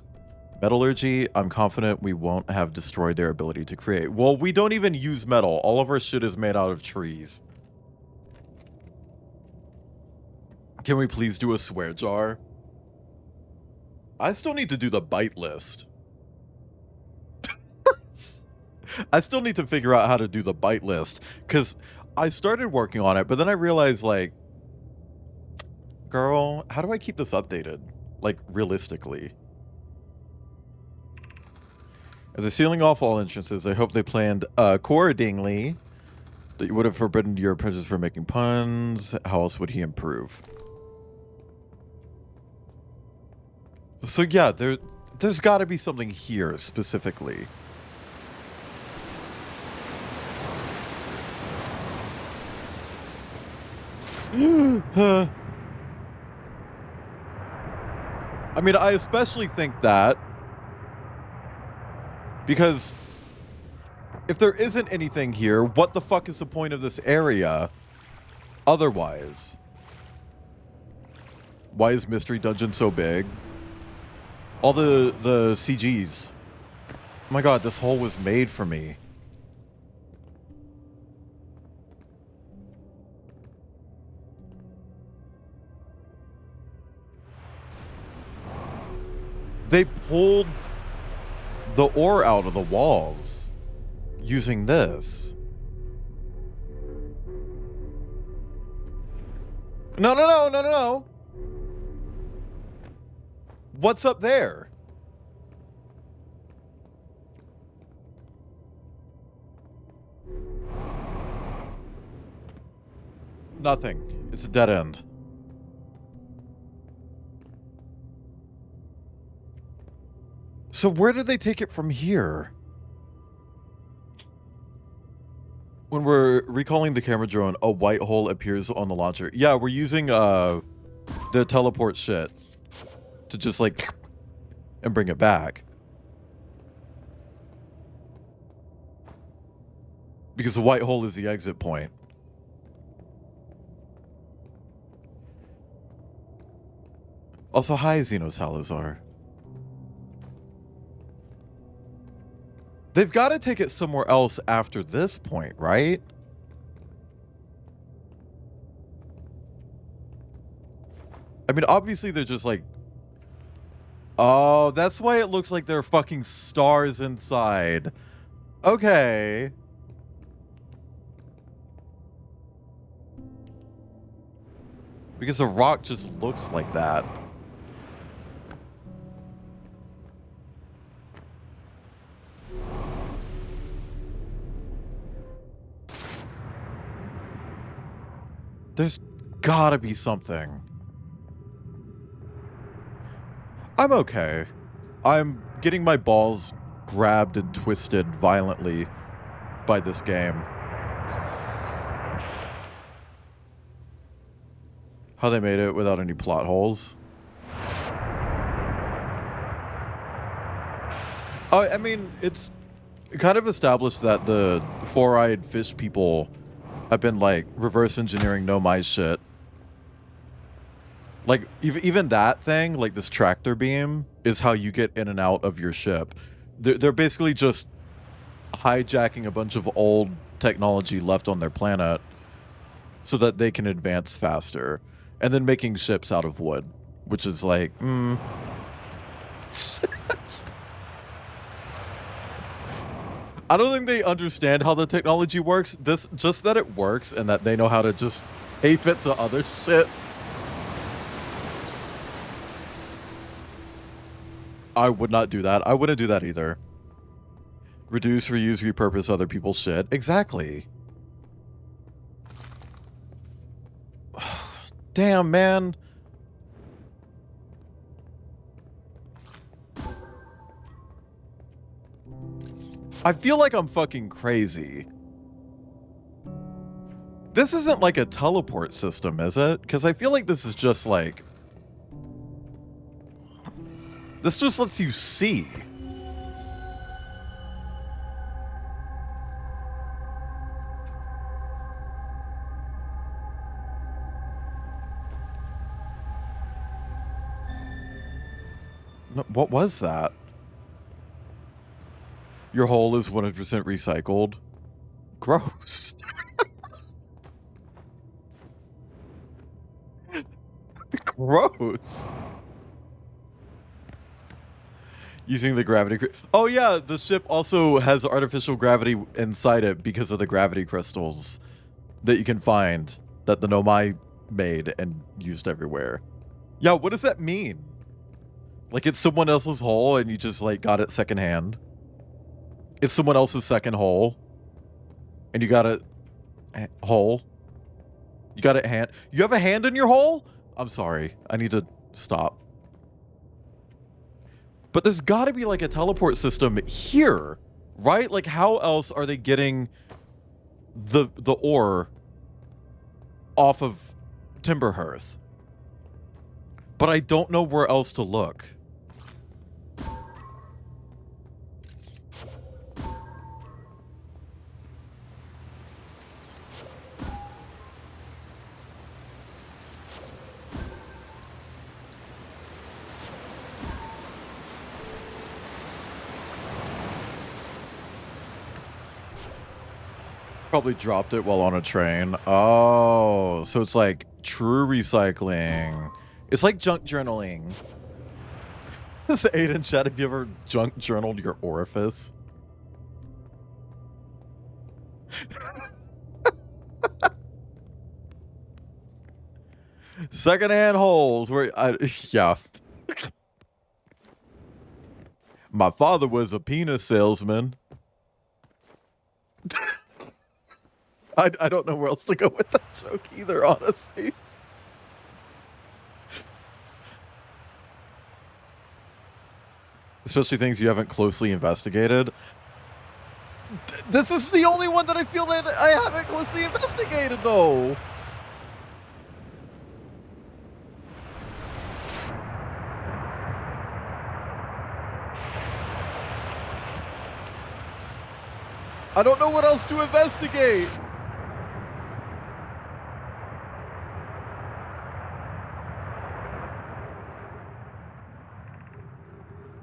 metallurgy, I'm confident we won't have destroyed their ability to create. Well, we don't even use metal. All of our shit is made out of trees. Can we please do a swear jar? I still need to do the bite list. I still need to figure out how to do the bite list, because I started working on it, but then I realized, like, girl, how do I keep this updated? Like, realistically. As they're sealing off all entrances, I hope they planned accordingly. That you would have forbidden your apprentice from making puns. How else would he improve? So yeah, there's got to be something here specifically. I mean, I especially think that because if there isn't anything here, what the fuck is the point of this area otherwise? Why is Mystery Dungeon so big? All the CGs. Oh my god, this hole was made for me. They pulled the ore out of the walls using this. No, no, no, no, no, no. What's up there? Nothing. It's a dead end. So where did they take it from here? When we're recalling the camera drone, a white hole appears on the launcher. Yeah, we're using the teleport shit to just like and bring it back. Because the white hole is the exit point. Also, hi, Xeno Salazar. They've got to take it somewhere else after this point, right? I mean, obviously they're just like... Oh, that's why it looks like there are fucking stars inside. Okay. Because the rock just looks like that. There's gotta be something. I'm okay. I'm getting my balls grabbed and twisted violently by this game. How they made it without any plot holes. Oh, I mean, it's kind of established that the four-eyed fish people have been, like, reverse engineering Nomai's shit. Like, even that thing, like this tractor beam, is how you get in and out of your ship. They're basically just hijacking a bunch of old technology left on their planet so that they can advance faster. And then making ships out of wood, which is like, I don't think they understand how the technology works. Just that it works and that they know how to just tape it to other shit. I would not do that. I wouldn't do that either. Reduce, reuse, repurpose other people's shit. Exactly. Damn, man. I feel like I'm fucking crazy. This isn't like a teleport system, is it? Because I feel like this is just like... This just lets you see. No, what was that? Your hull is 100% recycled. Gross. Gross. Using the gravity... Oh yeah, the ship also has artificial gravity inside it because of the gravity crystals that you can find that the Nomai made and used everywhere. Yeah, what does that mean? Like it's someone else's hull and you just like got it secondhand? It's someone else's second hull and you got a hull? You got a hand? You have a hand in your hull? I'm sorry. I need to stop. But there's got to be like a teleport system here, right? Like how else are they getting the ore off of Timberhearth? But I don't know where else to look. Probably dropped it while on a train. Oh, so it's like true recycling. It's like junk journaling. This Aiden chat, have you ever junk journaled your orifice? Secondhand holes where yeah. My father was a penis salesman. I don't know where else to go with that joke either, honestly. Especially things you haven't closely investigated. This is the only one that I feel that I haven't closely investigated, though. I don't know what else to investigate.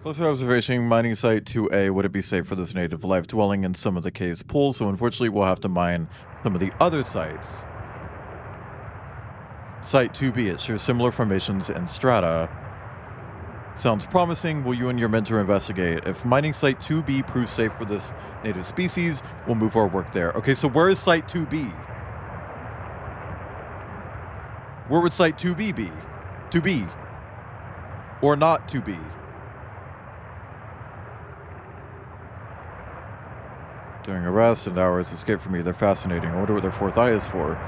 Closer observation, mining site 2A. Would it be safe for this native life dwelling in some of the cave's pools? So unfortunately, we'll have to mine some of the other sites. Site 2B, it shares similar formations and strata. Sounds promising. Will you and your mentor investigate? If mining site 2B proves safe for this native species, we'll move our work there. Okay, so where is site 2B? Where would site 2B be? 2B. Or not 2B? During arrest and hours escape from me, they're fascinating. I wonder what their fourth eye is for.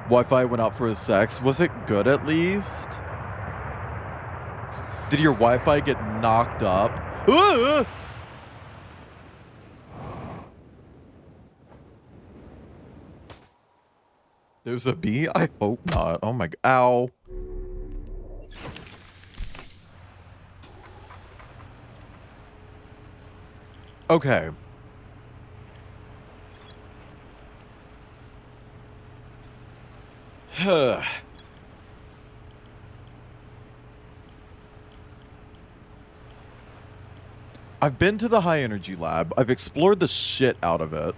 Wi-Fi went out for his sex. Was it good at least? Did your Wi-Fi get knocked up? Ah! There's a bee? I hope not. Oh my god. Ow. Okay. I've been to the high energy lab. I've explored the shit out of it.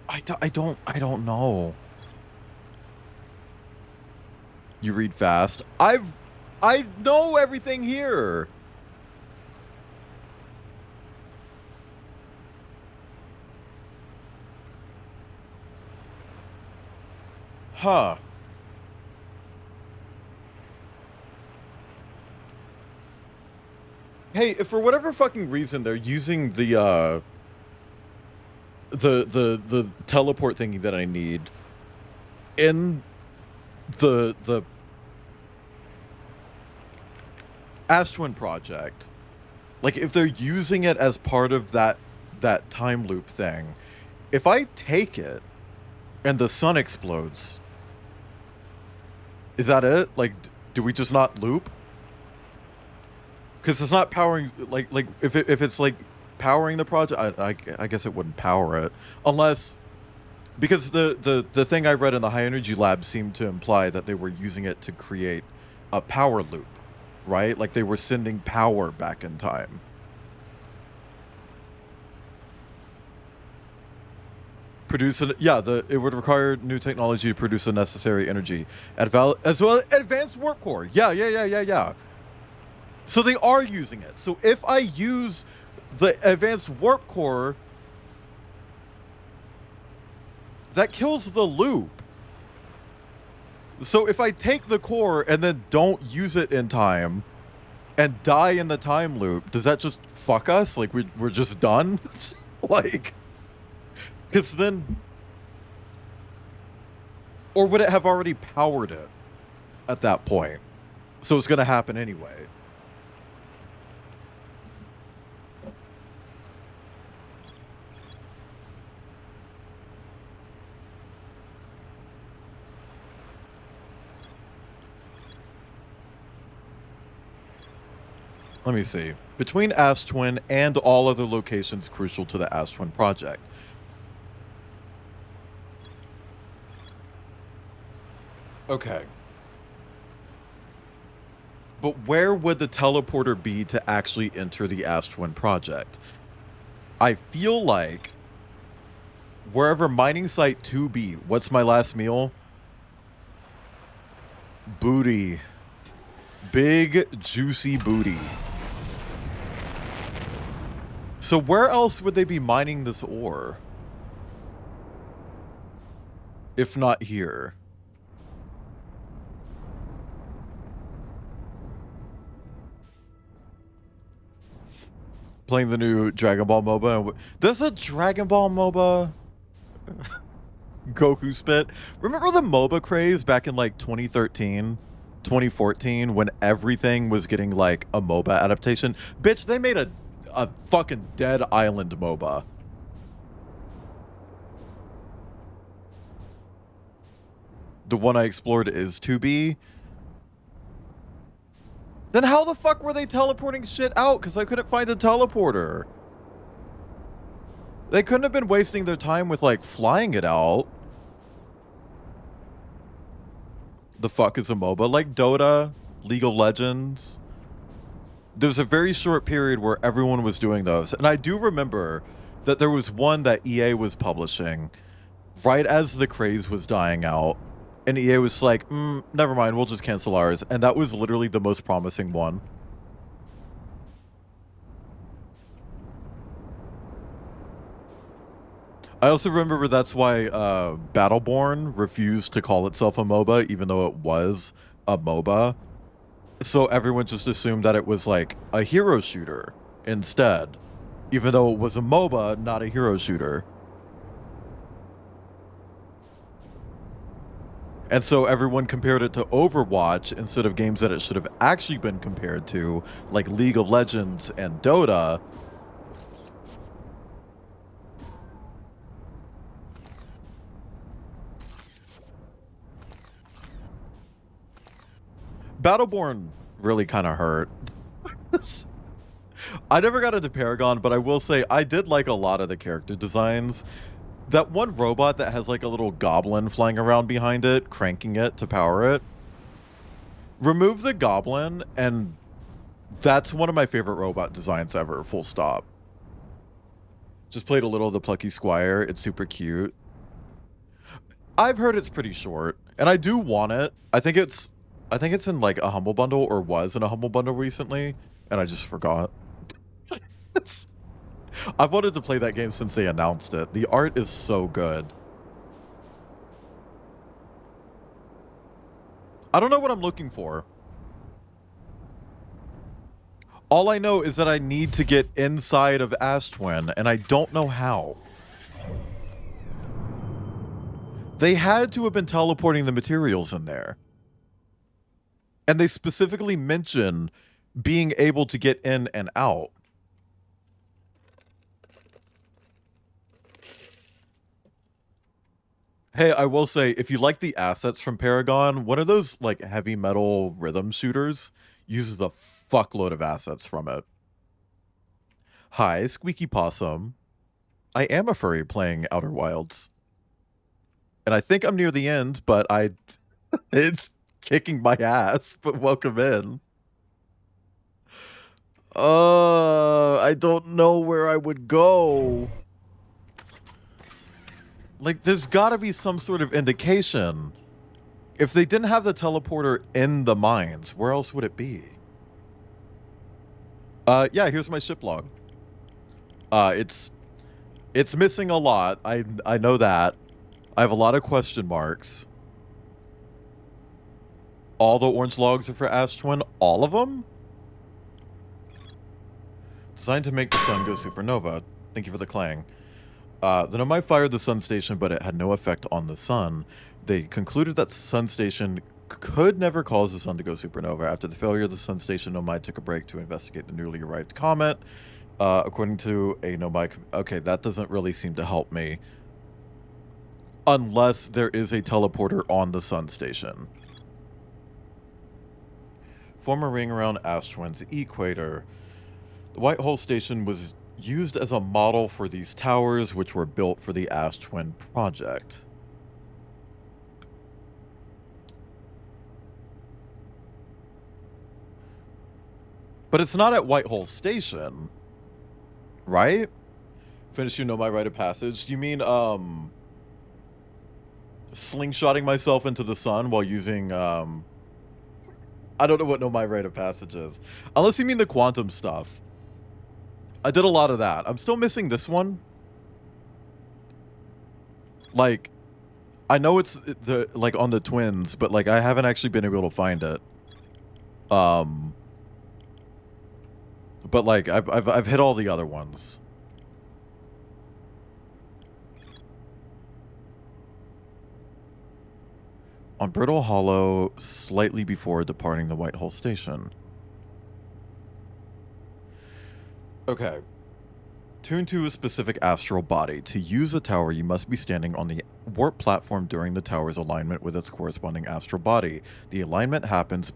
I don't know. You read fast. I know everything here. Huh. Hey, if for whatever fucking reason they're using the teleport thingy that I need in the Ash Twin project, like if they're using it as part of that time loop thing, if I take it and the sun explodes, is that it? Like, do we just not loop? Because it's not powering, like if it's like powering the project, I guess it wouldn't power it unless, because the thing I read in the high energy lab seemed to imply that they were using it to create a power loop, right? Like they were sending power back in time. It would require new technology to produce the necessary energy as well as advanced warp core. Yeah. So they are using it. So if I use the advanced warp core, that kills the loop. So if I take the core and then don't use it in time and die in the time loop, does that just fuck us? Like we're just done? Like, because then, or would it have already powered it at that point? So it's going to happen anyway. Let me see. Between Ash Twin and all other locations crucial to the Ash Twin project. Okay. But where would the teleporter be to actually enter the Ash Twin project? I feel like wherever mining site 2B, what's my last meal? Booty. Big, juicy booty. So where else would they be mining this ore? If not here. Playing the new Dragon Ball MOBA. There's a Dragon Ball MOBA. Goku spit. Remember the MOBA craze back in like 2013, 2014 when everything was getting like a MOBA adaptation? Bitch, they made a fucking Dead Island MOBA. The one I explored is 2B. Then how the fuck were they teleporting shit out? Because I couldn't find a teleporter. They couldn't have been wasting their time with, like, flying it out. The fuck is a MOBA? Like Dota, League of Legends. There's a very short period where everyone was doing those. And I do remember that there was one that EA was publishing right as the craze was dying out. And EA was like, never mind, we'll just cancel ours. And that was literally the most promising one. I also remember that's why Battleborn refused to call itself a MOBA, even though it was a MOBA. So everyone just assumed that it was like a hero shooter instead, even though it was a MOBA, not a hero shooter. And so everyone compared it to Overwatch instead of games that it should have actually been compared to, like League of Legends and Dota. Battleborn really kind of hurt. I never got into Paragon, but I will say I did like a lot of the character designs. That one robot that has like a little goblin flying around behind it, cranking it to power it. Remove the goblin, and that's one of my favorite robot designs ever, full stop. Just played a little of the Plucky Squire. It's super cute. I've heard it's pretty short, and I do want it. I think it's in like a Humble Bundle, or was in a Humble Bundle recently, and I just forgot. I've wanted to play that game since they announced it. The art is so good. I don't know what I'm looking for. All I know is that I need to get inside of Ash Twin, and I don't know how. They had to have been teleporting the materials in there. And they specifically mention being able to get in and out. Hey, I will say, if you like the assets from Paragon, one of those like heavy metal rhythm shooters uses a fuckload of assets from it. Hi, Squeaky Possum. I am a furry playing Outer Wilds. And I think I'm near the end, but it's kicking my ass, but welcome in. I don't know where I would go. Like, there's gotta be some sort of indication. If they didn't have the teleporter in the mines, where else would it be? Yeah, here's my ship log. It's missing a lot. I know that. I have a lot of question marks. All the orange logs are for Ash Twin? All of them? Designed to make the sun go supernova. Thank you for the clang. The Nomai fired the sun station, but it had no effect on the sun. They concluded that the sun station could never cause the sun to go supernova. After the failure of the sun station, Nomai took a break to investigate the newly arrived comet. According to a Nomai... Okay, that doesn't really seem to help me. Unless there is a teleporter on the sun station. Form a ring around Ash Twin's equator. The White Hole Station was used as a model for these towers, which were built for the Ash Twin project. But it's not at Whitehall Station, right? Finish you know my rite of passage. You mean slingshotting myself into the sun while using I don't know what know my rite of passage is. Unless you mean the quantum stuff. I did a lot of that. I'm still missing this one. Like, I know it's the like on the twins, but like I haven't actually been able to find it. But like I've hit all the other ones. On Brittle Hollow, slightly before departing the Whitehall Station. Okay. Tune to a specific astral body. To use a tower, you must be standing on the warp platform during the tower's alignment with its corresponding astral body. The alignment happens...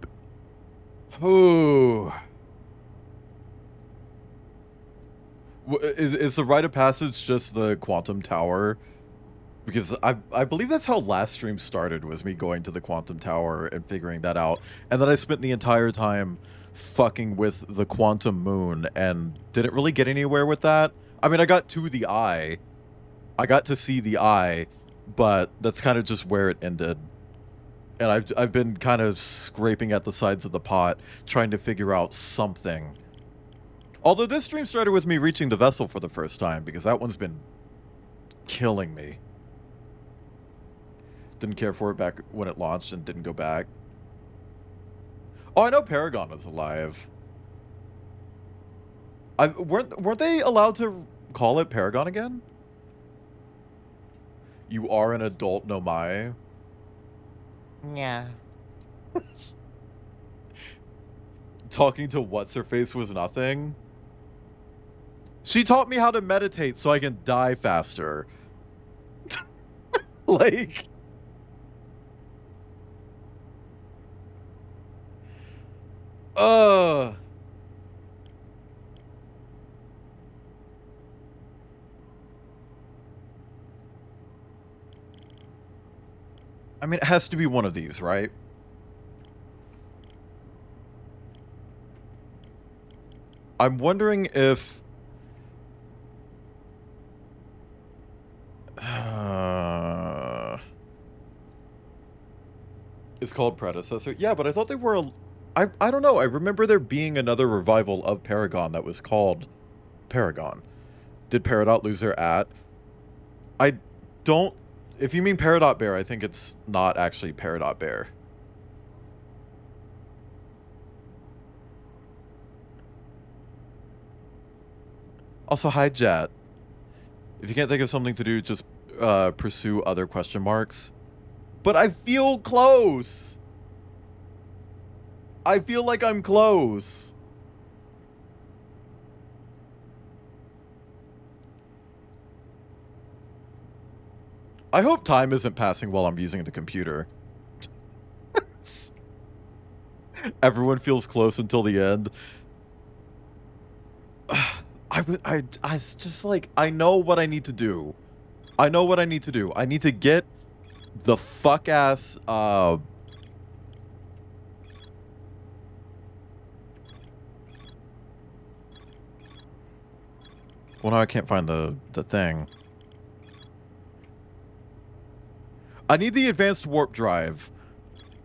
Ooh. Is the rite of passage just the quantum tower? Because I believe that's how last stream started, was me going to the quantum tower and figuring that out. And then I spent the entire time fucking with the quantum moon and didn't really get anywhere with that. I mean, I got to the eye. I got to see the eye, but that's kind of just where it ended. And I've been kind of scraping at the sides of the pot, trying to figure out something. Although this stream started with me reaching the vessel for the first time, because that one's been killing me. Didn't care for it back when it launched and didn't go back. Oh, I know Paragon is alive. Weren't they allowed to call it Paragon again? You are an adult, no mai. Yeah. Talking to what's-her-face was nothing. She taught me how to meditate so I can die faster. Like... I mean, it has to be one of these, right? I'm wondering if... It's called Predecessor. Yeah, but I thought they were... I don't know. I remember there being another revival of Paragon that was called Paragon. Did Peridot lose their at? I don't... If you mean Peridot Bear, I think it's not actually Peridot Bear. Also, hi, Jet. If you can't think of something to do, just pursue other question marks. But I feel close. I feel like I'm close. I hope time isn't passing while I'm using the computer. Everyone feels close until the end. I just like, I know what I need to do. I know what I need to do. I need to get the fuck ass, well, now I can't find the thing. I need the advanced warp drive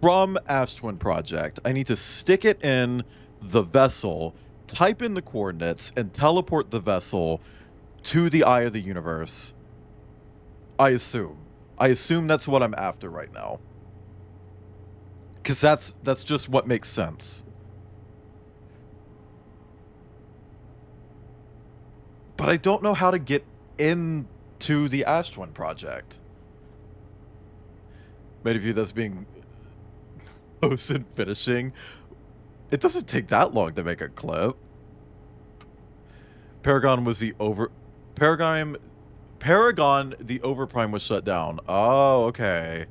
from Ash Twin Project. I need to stick it in the vessel, type in the coordinates, and teleport the vessel to the Eye of the Universe. I assume. I assume that's what I'm after right now. Because that's just what makes sense. But I don't know how to get into the Ash Twin Project. Many of you that's being posted finishing. It doesn't take that long to make a clip. Paragon was the Paragon, the Overprime was shut down. Oh, okay.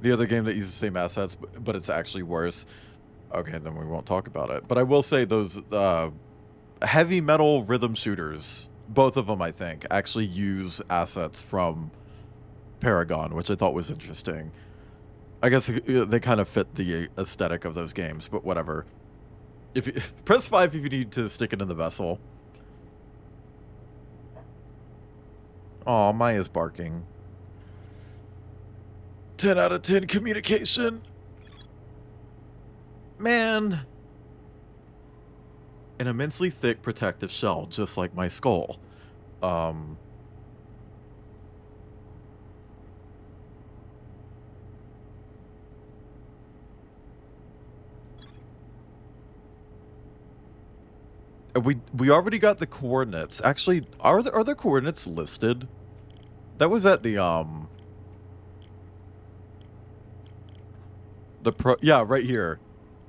The other game that uses the same assets, but it's actually worse. Okay, then we won't talk about it. But I will say those heavy metal rhythm shooters, both of them, I think, actually use assets from Paragon, which I thought was interesting. I guess they kind of fit the aesthetic of those games, but whatever. If you press 5 if you need to stick it in the vessel. Oh, Maya's barking. 10 out of 10 communication. Man. An immensely thick protective shell, just like my skull. We already got the coordinates. Actually, are there coordinates listed? That was at the yeah, right here.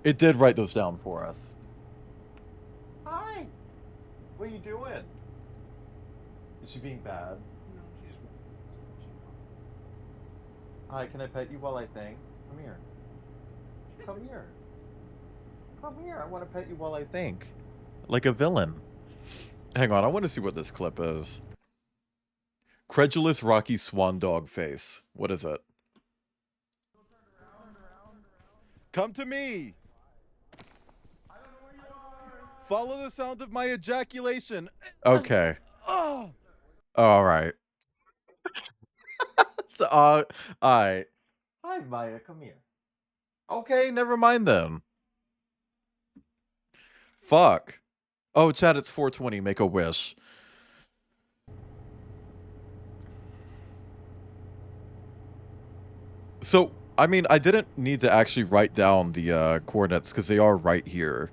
It did write those down for us. Hi. What are you doing? Is she being bad? Hi, can I pet you while I think? Come here. Come here. Come here. I want to pet you while I think. Like a villain. Hang on, I want to see what this clip is. Credulous Rocky Swan Dog face. What is it? Come to me! Follow the sound of my ejaculation. Okay. Oh. All right. Alright. Hi, Maya. Come here. Okay, never mind then. Fuck. Oh, chat, it's 420. Make a wish. So, I mean, I didn't need to actually write down the coordinates because they are right here.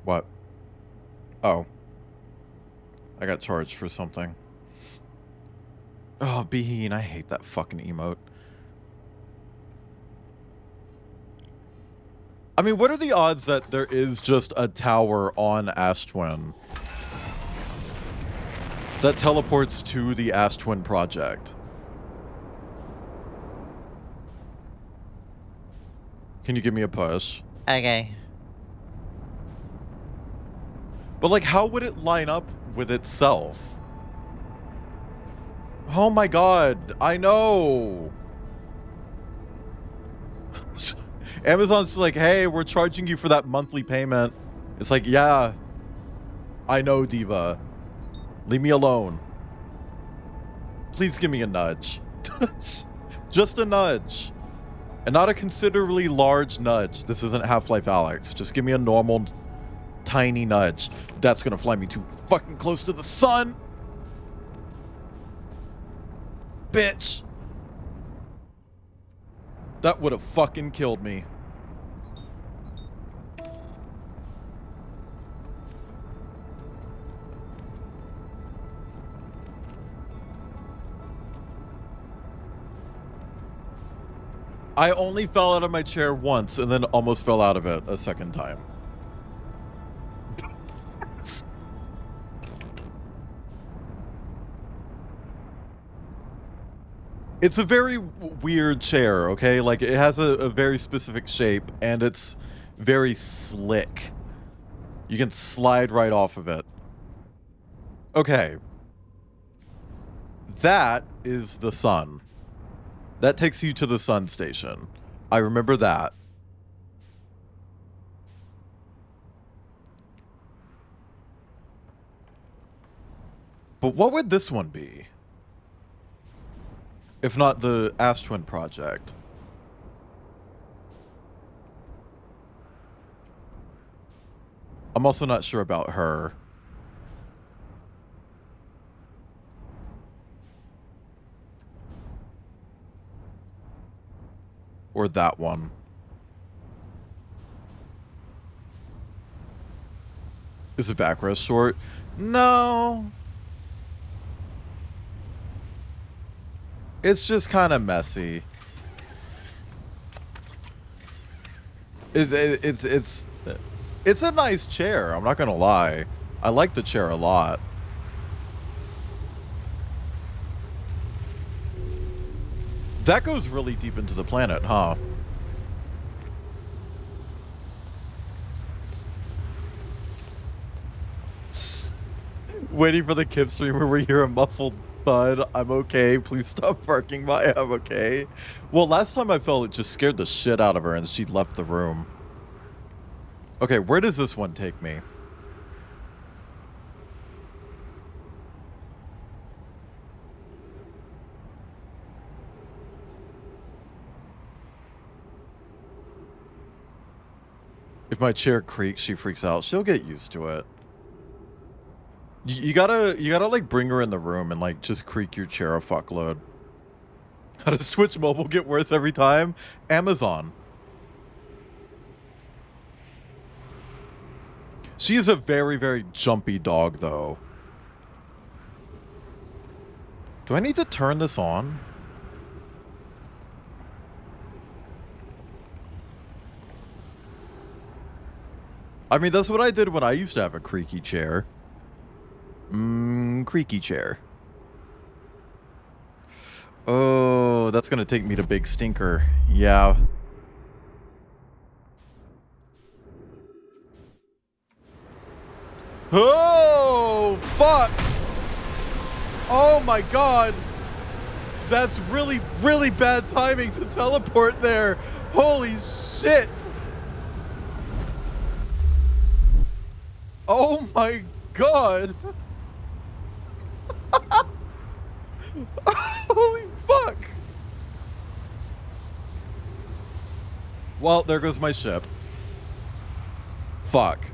What? Oh. I got charged for something. Oh, Bean, I hate that fucking emote. I mean, what are the odds that there is just a tower on Ashtwin that teleports to the Ashtwin project? Can you give me a push? Okay. But, like, how would it line up with itself? Oh my god, I know! Amazon's like, hey, we're charging you for that monthly payment. It's like, yeah, I know, Diva. Leave me alone. Please give me a nudge. Just a nudge. And not a considerably large nudge. This isn't Half-Life Alyx. Just give me a normal, tiny nudge. That's gonna fly me too fucking close to the sun. Bitch. That would have fucking killed me. I only fell out of my chair once and then almost fell out of it a second time. It's a very weird chair, okay? Like, it has a very specific shape, and it's very slick. You can slide right off of it. Okay. That is the sun. That takes you to the sun station. I remember that. But what would this one be? If not the Ashtwin project. I'm also not sure about her. Or that one. Is the backrest short? No. It's just kind of messy. It's a nice chair. I'm not gonna lie. I like the chair a lot. That goes really deep into the planet, huh? Waiting for the Kip streamer where you hear a muffled thud. I'm okay. Please stop barking, Maya. I'm okay. Well, last time I fell, it just scared the shit out of her and she left the room. Okay, where does this one take me? If my chair creaks, she freaks out. She'll get used to it. You gotta like bring her in the room and like just creak your chair a fuckload. How does Twitch Mobile get worse every time? Amazon. She is a very, very jumpy dog though. Do I need to turn this on? I mean, that's what I did when I used to have a creaky chair. Creaky chair. Oh, that's gonna take me to Big Stinker. Yeah. Oh, fuck! Oh my god! That's really, really bad timing to teleport there! Holy shit! Oh my god! Holy fuck! Well, there goes my ship. Fuck.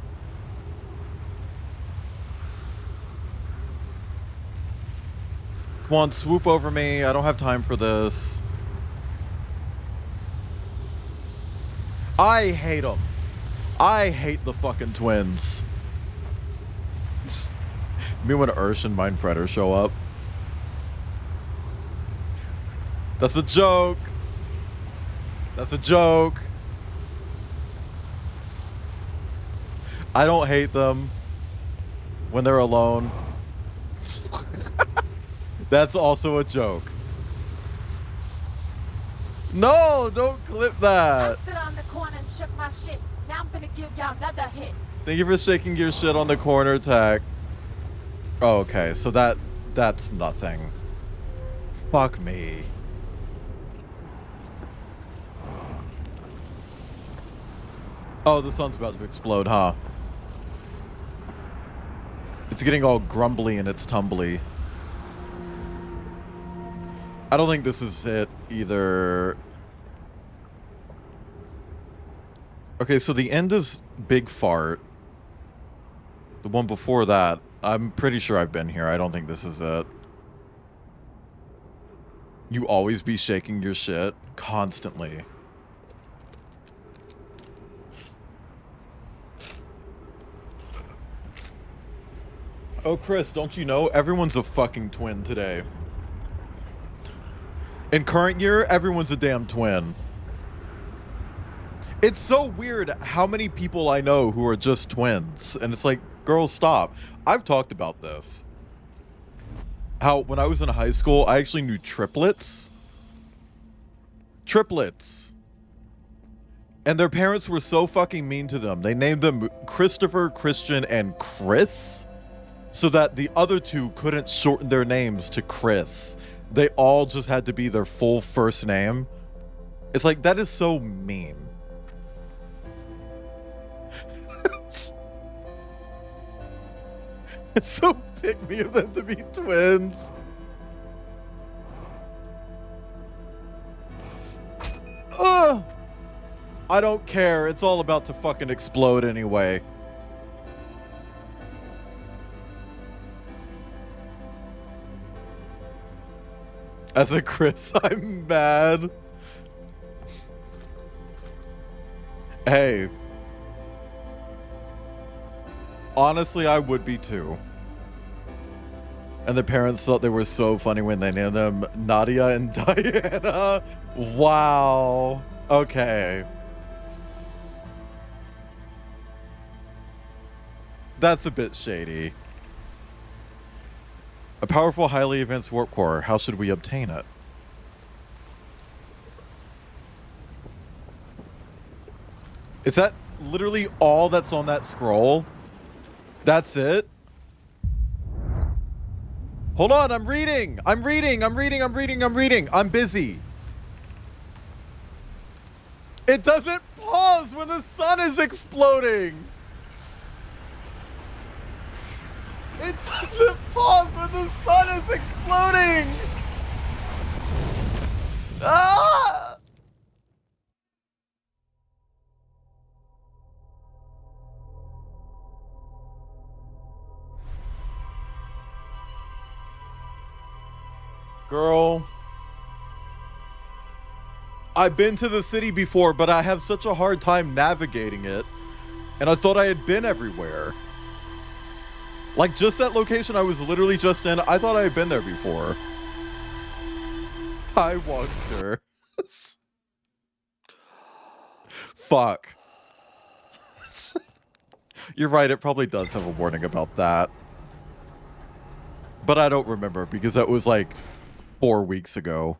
Come on, swoop over me. I don't have time for this. I hate them. I hate the fucking twins. Me when Ursh and Mindfretter show up. That's a joke. That's a joke. I don't hate them when they're alone. That's also a joke. No, don't clip I that. stood on the corner and shook my shit. Now I'm gonna give y'all another hit. Thank you for shaking your shit on the corner attack. Oh, okay, so that's nothing. Fuck me. Oh, the sun's about to explode, huh? It's getting all grumbly and it's tumbly. I don't think this is it either. Okay, so the end is Big Fart. The one before that, I'm pretty sure I've been here. I don't think this is it. You always be shaking your shit constantly. Oh, Chris, don't you know? Everyone's a fucking twin today. In current year, everyone's a damn twin. It's so weird how many people I know who are just twins. And it's like, girls, stop. I've talked about this. How when I was in high school, I actually knew triplets. Triplets. And their parents were so fucking mean to them. They named them Christopher, Christian, and Chris, so that the other two couldn't shorten their names to Chris. They all just had to be their full first name. It's like, that is so mean. It's so pick me of them to be twins. Ugh. I don't care. It's all about to fucking explode anyway. As a Chris, I'm mad. Hey. Honestly, I would be too. And the parents thought they were so funny when they named them Nadia and Diana. Wow. Okay. That's a bit shady. A powerful, highly advanced warp core. How should we obtain it? Is that literally all that's on that scroll? That's it? Hold on, I'm reading. I'm busy. It doesn't pause when the sun is exploding. It doesn't pause when the sun is exploding. Ah! Girl, I've been to the city before, but I have such a hard time navigating it. And I thought I had been everywhere. Like, just that location I was literally just in, I thought I had been there before. Hi, Wogster. Fuck. You're right, it probably does have a warning about that. But I don't remember, because that was like 4 weeks ago.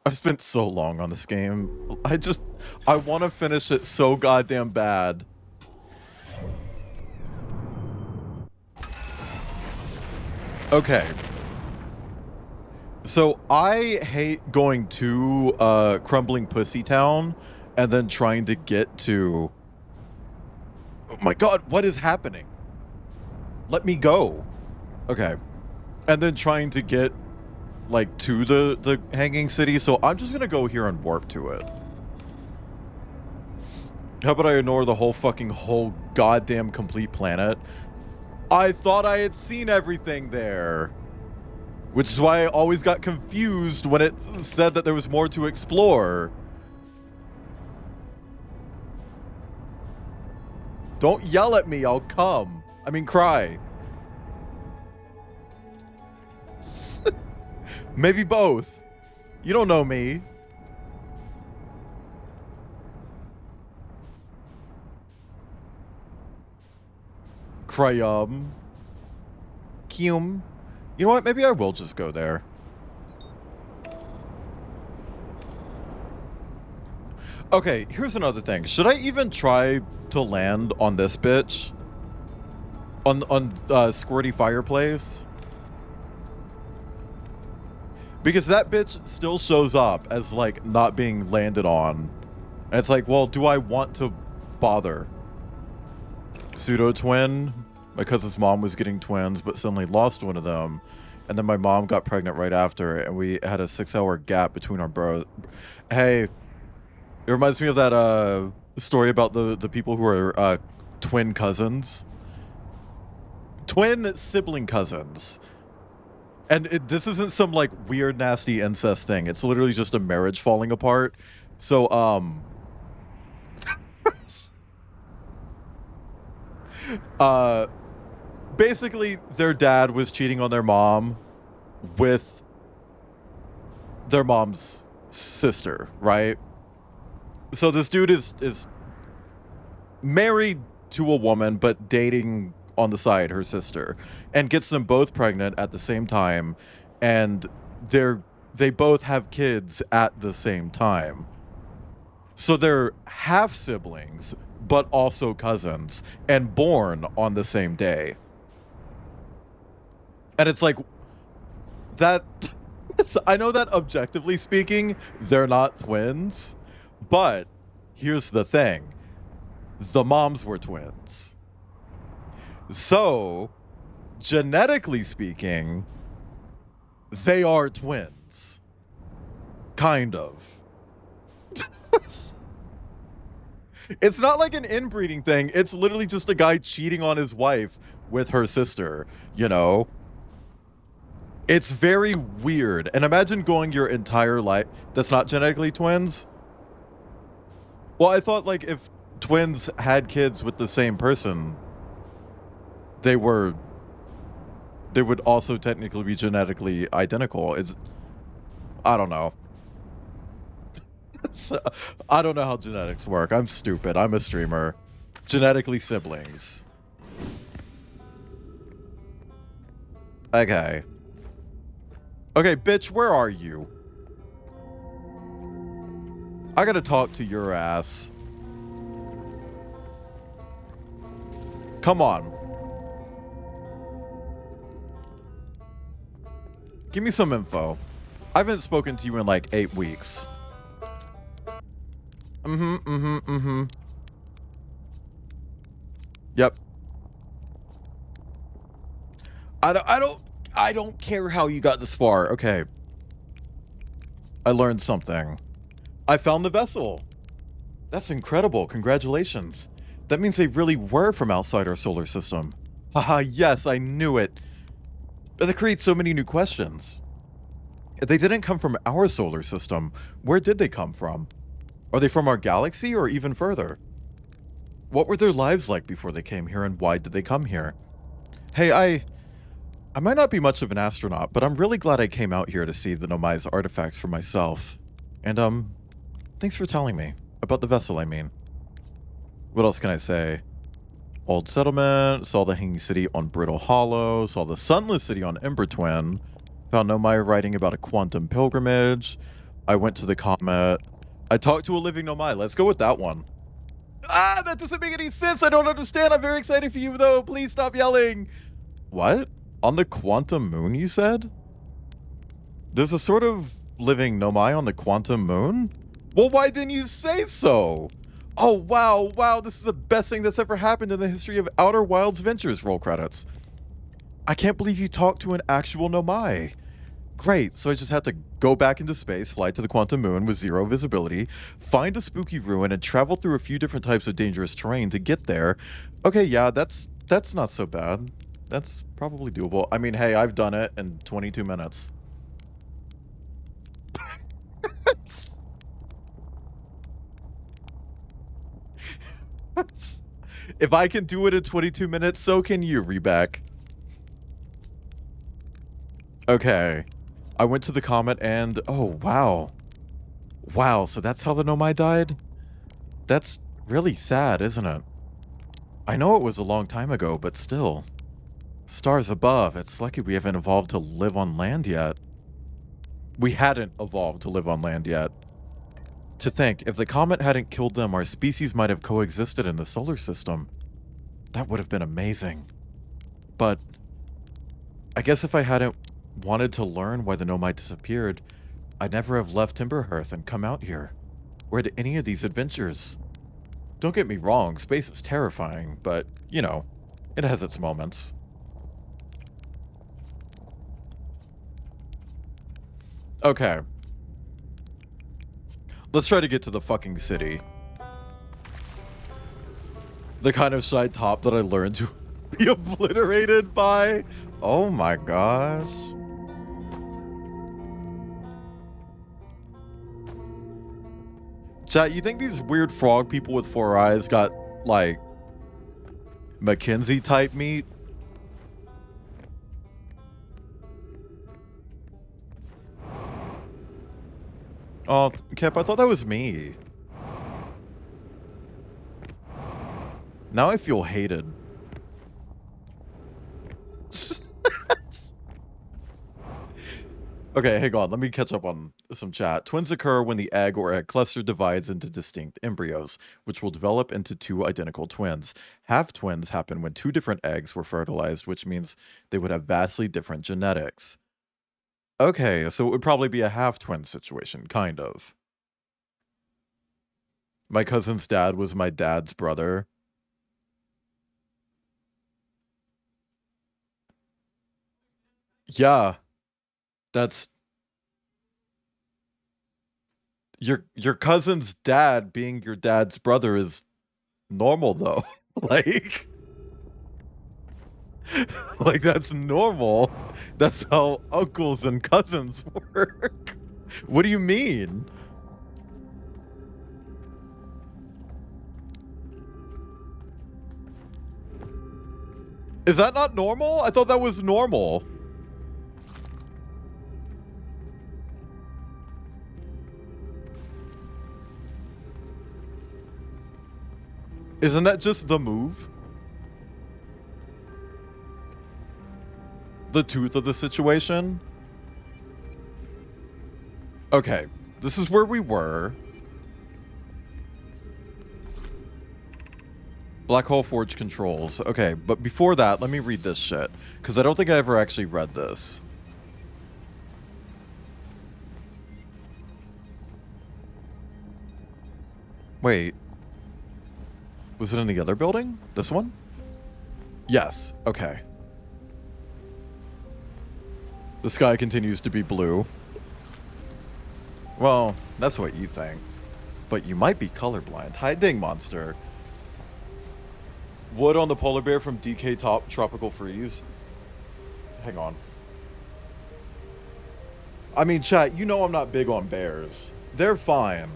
I've spent so long on this game. I want to finish it so goddamn bad. Okay. So I hate going to Crumbling Pussy Town and then trying to get to... Oh my god, what is happening? Let me go. Okay. And then trying to get like to the Hanging City, so I'm just gonna go here and warp to it. How about I ignore the whole goddamn complete planet? I thought I had seen everything there. Which is why I always got confused when it said that there was more to explore. Don't yell at me, I'll come. I mean, cry. Maybe both. You don't know me. Cryum. Kium. You know what? Maybe I will just go there. Okay, here's another thing. Should I even try to land on this bitch? On Squirty Fireplace? Because that bitch still shows up as, like, not being landed on. And it's like, well, do I want to bother? Pseudo-twin. My cousin's mom was getting twins, but suddenly lost one of them. And then my mom got pregnant right after, and we had a 6-hour gap between our bros. Hey, it reminds me of that story about the people who are twin cousins. Twin sibling cousins. And this isn't some, like, weird, nasty incest thing. It's literally just a marriage falling apart. So, basically, their dad was cheating on their mom with their mom's sister, right? So this dude is married to a woman, but dating on the side her sister, and gets them both pregnant at the same time, and they both have kids at the same time. So they're half siblings, but also cousins, and born on the same day. And it's like that. I know that objectively speaking, they're not twins, but here's the thing: the moms were twins. So, genetically speaking, they are twins. Kind of. It's not like an inbreeding thing. It's literally just a guy cheating on his wife with her sister, you know? It's very weird. And imagine going your entire life... That's not genetically twins? Well, I thought, like, if twins had kids with the same person... they would also technically be genetically identical. I don't know. I don't know how genetics work. I'm stupid. I'm a streamer. Genetically siblings. Okay. Okay, bitch, where are you? I gotta talk to your ass. Come on. Give me some info. I haven't spoken to you in like 8 weeks. Yep. I don't care how you got this far. Okay. I learned something. I found the vessel. That's incredible. Congratulations. That means they really were from outside our solar system. Haha, yes, I knew it. But that creates so many new questions. If they didn't come from our solar system, where did they come from? Are they from our galaxy or even further? What were their lives like before they came here, and why did they come here? Hey, I might not be much of an astronaut, but I'm really glad I came out here to see the Nomai's artifacts for myself. And, thanks for telling me. About the vessel, I mean. What else can I say? Old settlement, saw the Hanging City on Brittle Hollow, saw the Sunless City on Ember Twin, found Nomai writing about a quantum pilgrimage, I went to the comet, I talked to a living Nomai. Let's go with that one. Ah, that doesn't make any sense. I don't understand. I'm very excited for you, though. Please stop yelling. What? On the quantum moon, you said? There's a sort of living Nomai on the quantum moon? Well, why didn't you say so? Oh, wow, this is the best thing that's ever happened in the history of Outer Wilds Ventures. Roll credits. I can't believe you talked to an actual Nomai. Great, so I just had to go back into space, fly to the quantum moon with 0 visibility, find a spooky ruin, and travel through a few different types of dangerous terrain to get there. Okay, yeah, that's not so bad. That's probably doable. I mean, hey, I've done it in 22 minutes. If I can do it in 22 minutes, so can you, Reback. Okay. I went to the comet and... oh, wow. Wow, so that's how the Nomai died? That's really sad, isn't it? I know it was a long time ago, but still. Stars above, it's lucky we haven't evolved to live on land yet. We hadn't evolved to live on land yet. To think, if the comet hadn't killed them, our species might have coexisted in the solar system. That would have been amazing. But I guess if I hadn't wanted to learn why the Nomai disappeared, I'd never have left Timberhearth and come out here. Or to any of these adventures. Don't get me wrong, space is terrifying, but, you know, it has its moments. Okay. Let's try to get to the fucking city. The kind of side top that I learned to be obliterated by. Oh my gosh. Chat, you think these weird frog people with 4 eyes got, like, Mackenzie type meat? Oh, Kip, I thought that was me. Now I feel hated. Okay, hang on. Let me catch up on some chat. Twins occur when the egg or egg cluster divides into distinct embryos, which will develop into 2 identical twins. Half-twins happen when 2 different eggs were fertilized, which means they would have vastly different genetics. Okay, so it would probably be a half-twin situation, kind of. My cousin's dad was my dad's brother. Yeah. That's... Your cousin's dad being your dad's brother is normal, though. Like... like, that's normal. That's how uncles and cousins work. What do you mean? Is that not normal? I thought that was normal. Isn't that just the move? The truth of the situation? Okay, this is where we were. Black Hole Forge controls. Okay, but before that, let me read this shit. Because I don't think I ever actually read this. Wait. Was it in the other building? This one? Yes. Okay. The sky continues to be blue. Well, that's what you think. But you might be colorblind. Hi, Ding Monster. Wood on the polar bear from DK Top Tropical Freeze. Hang on. I mean, chat, you know I'm not big on bears. They're fine.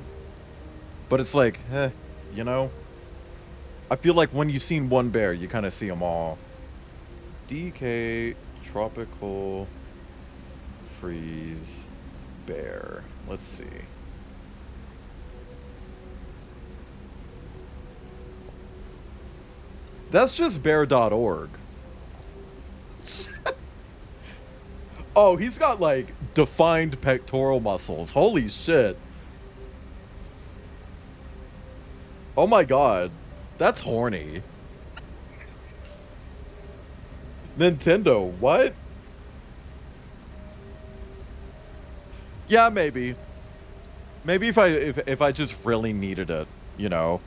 But it's like, you know? I feel like when you've seen one bear, you kind of see them all. DK Tropical Freeze Bear. Let's see. That's just bear.org. Oh, he's got like defined pectoral muscles. Holy shit. Oh my god. That's horny. Nintendo, what? Yeah, maybe. Maybe if I just really needed it, you know.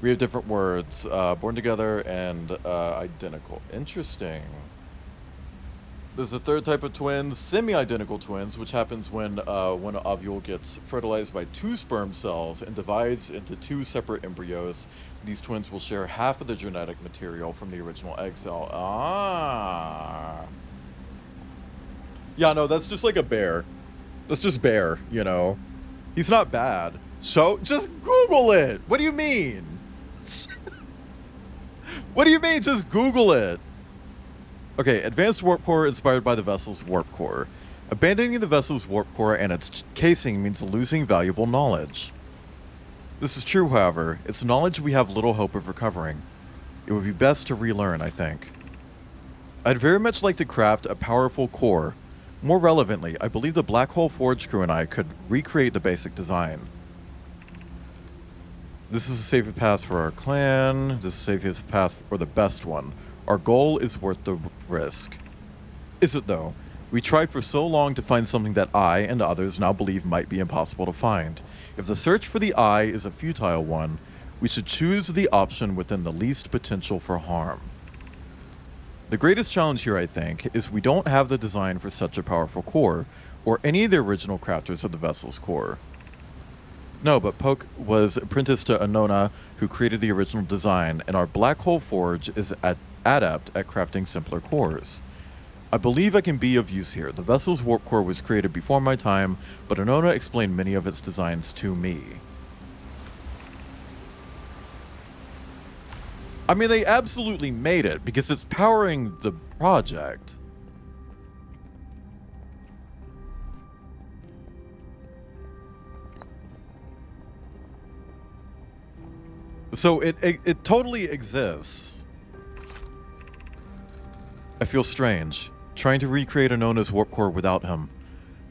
We have different words. Born together and identical. Interesting. There's a third type of twins, semi-identical twins, which happens when an ovule gets fertilized by 2 sperm cells and divides into 2 separate embryos. These twins will share half of the genetic material from the original egg cell. Ah. Yeah, no, that's just like a bear. That's just bear, you know. He's not bad. So, just Google it. What do you mean? What do you mean? Just Google it. Okay, advanced warp core inspired by the vessel's warp core. Abandoning the vessel's warp core and its casing means losing valuable knowledge. This is true, however. It's knowledge we have little hope of recovering. It would be best to relearn, I think. I'd very much like to craft a powerful core. More relevantly, I believe the Black Hole Forge crew and I could recreate the basic design. This is a safer path for our clan. This is the safest path for the best one. Our goal is worth the risk. Is it though? We tried for so long to find something that I and others now believe might be impossible to find. If the search for the eye is a futile one, we should choose the option within the least potential for harm. The greatest challenge here, I think, is we don't have the design for such a powerful core, or any of the original crafters of the vessel's core. No, but Poke was apprenticed to Anona, who created the original design, and our Black Hole Forge is adept at crafting simpler cores. I believe I can be of use here. The vessel's warp core was created before my time, but Anona explained many of its designs to me. I mean, they absolutely made it, because it's powering the project. So it totally exists. I feel strange, trying to recreate Anona's warp core without him.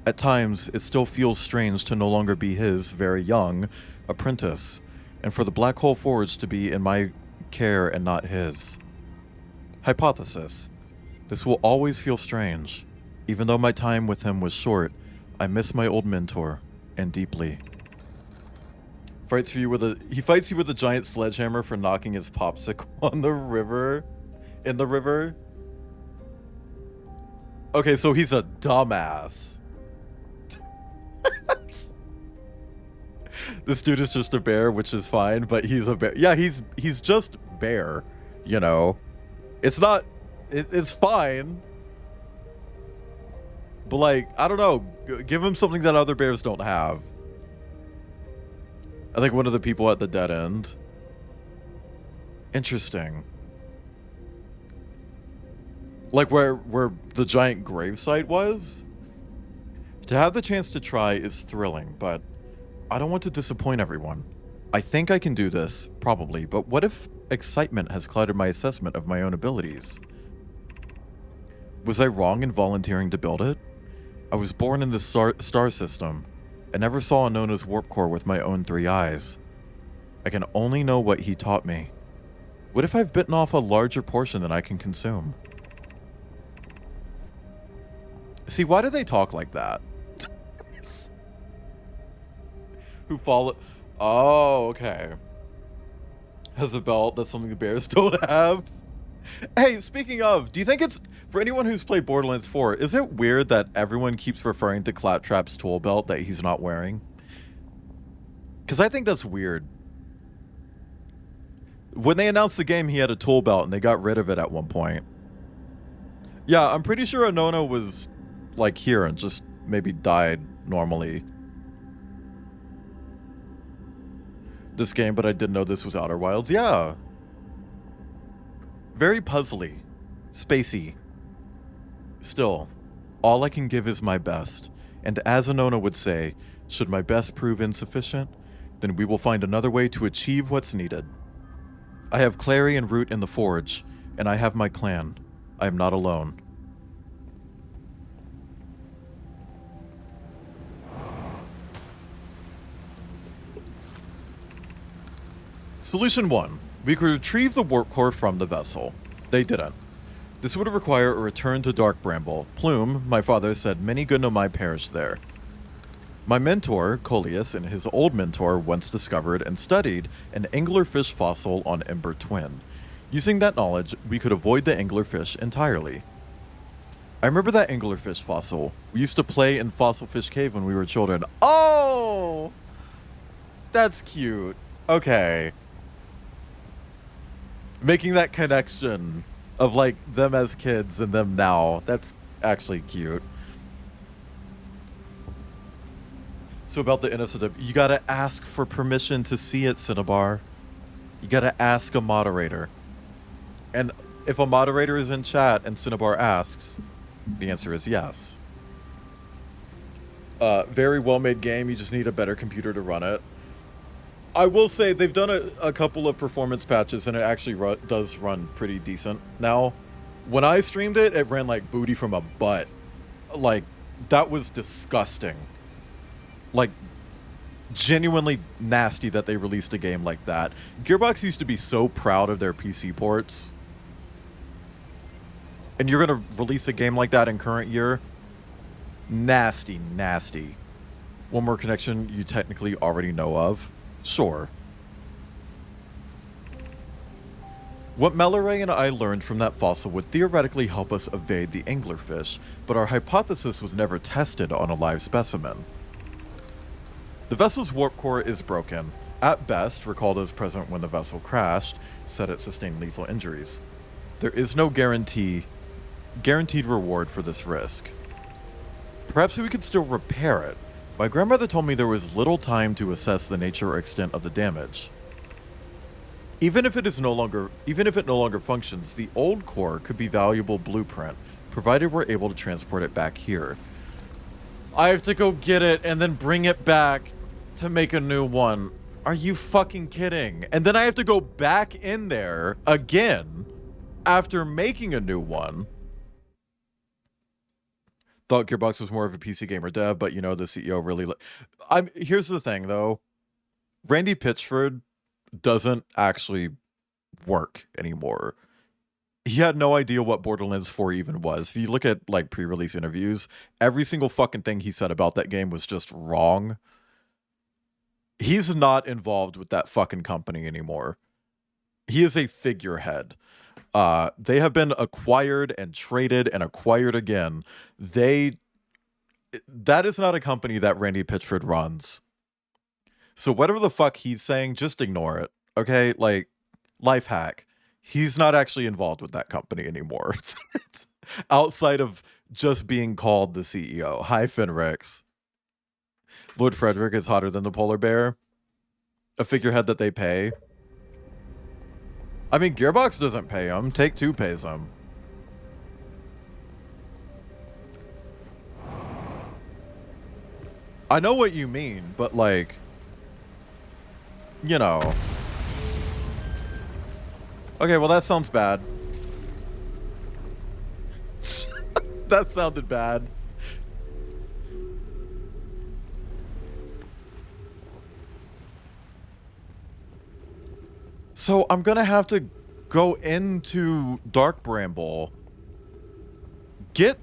At times, it still feels strange to no longer be his very young apprentice, and for the Black Hole Forge to be in my care and not his. Hypothesis. This will always feel strange. Even though my time with him was short, I miss my old mentor, and deeply. He fights you with a giant sledgehammer for knocking his popsicle on the river. In the river. Okay, so he's a dumbass. This dude is just a bear, which is fine, but he's a bear. Yeah, he's just bear, you know. It's not it's fine. But like, I don't know, give him something that other bears don't have. I think one of the people at the dead end. Interesting. Like where the giant gravesite was? To have the chance to try is thrilling, but I don't want to disappoint everyone. I think I can do this, probably, but what if excitement has clouded my assessment of my own abilities? Was I wrong in volunteering to build it? I was born in this star system. I never saw Anona's warp core with my own 3 eyes. I can only know what he taught me. What if I've bitten off a larger portion than I can consume? See, why do they talk like that? Who follow... Oh, okay. Has a belt. That's something the bears don't have. Hey, speaking of, do you think it's... For anyone who's played Borderlands 4, is it weird that everyone keeps referring to Claptrap's tool belt that he's not wearing? Because I think that's weird. When they announced the game, he had a tool belt, and they got rid of it at one point. Yeah, I'm pretty sure Anono was, like, here and just maybe died normally. This game, but I didn't know this was Outer Wilds. Yeah. Very puzzly. Spacey. Still, all I can give is my best. And as Anona would say, should my best prove insufficient, then we will find another way to achieve what's needed. I have Clary and Root in the Forge, and I have my clan. I am not alone. Solution 1. We could retrieve the warp core from the vessel. They didn't. This would require a return to Dark Bramble. Plume, my father, said many good Nomai perished there. My mentor, Coleus, and his old mentor once discovered and studied an anglerfish fossil on Ember Twin. Using that knowledge, we could avoid the anglerfish entirely. I remember that anglerfish fossil. We used to play in Fossil Fish Cave when we were children. Oh! That's cute. Okay. Making that connection of, like, them as kids and them now. That's actually cute. So about the innocent, you gotta ask for permission to see it, Cinnabar. You gotta ask a moderator. And if a moderator is in chat and Cinnabar asks, the answer is yes. Very well-made game, you just need a better computer to run it. I will say they've done a couple of performance patches and it actually does run pretty decent now. When I streamed it, it ran like booty from a butt. Like, that was disgusting. Like, genuinely nasty that they released a game like that. Gearbox used to be so proud of their PC ports. And you're gonna release a game like that in current year? Nasty, nasty. One more connection you technically already know of. Sure. What Mallory and I learned from that fossil would theoretically help us evade the anglerfish, but our hypothesis was never tested on a live specimen. The vessel's warp core is broken. At best, recalled as present when the vessel crashed, said it sustained lethal injuries. There is no guaranteed reward for this risk. Perhaps we could still repair it. My grandmother told me there was little time to assess the nature or extent of the damage. Even if it no longer functions, the old core could be valuable blueprint, provided we're able to transport it back here. I have to go get it and then bring it back to make a new one. Are you fucking kidding? And then I have to go back in there again after making a new one. Thought Gearbox was more of a PC gamer dev, but you know, the CEO really... Here's the thing, though. Randy Pitchford doesn't actually work anymore. He had no idea what Borderlands 4 even was. If you look at, like, pre-release interviews, every single fucking thing he said about that game was just wrong. He's not involved with that fucking company anymore. He is a figurehead. They have been acquired and traded and acquired again. That is not a company that Randy Pitchford runs. So whatever the fuck he's saying, just ignore it. Okay? Like, life hack. He's not actually involved with that company anymore. Outside of just being called the CEO. Hi, Fenrix. Lord Frederick is hotter than the polar bear. A figurehead that they pay. I mean, Gearbox doesn't pay him. Take-Two pays him. I know what you mean, but like, you know. Okay, well that sounds bad. That sounded bad. So I'm gonna have to go into Dark Bramble, get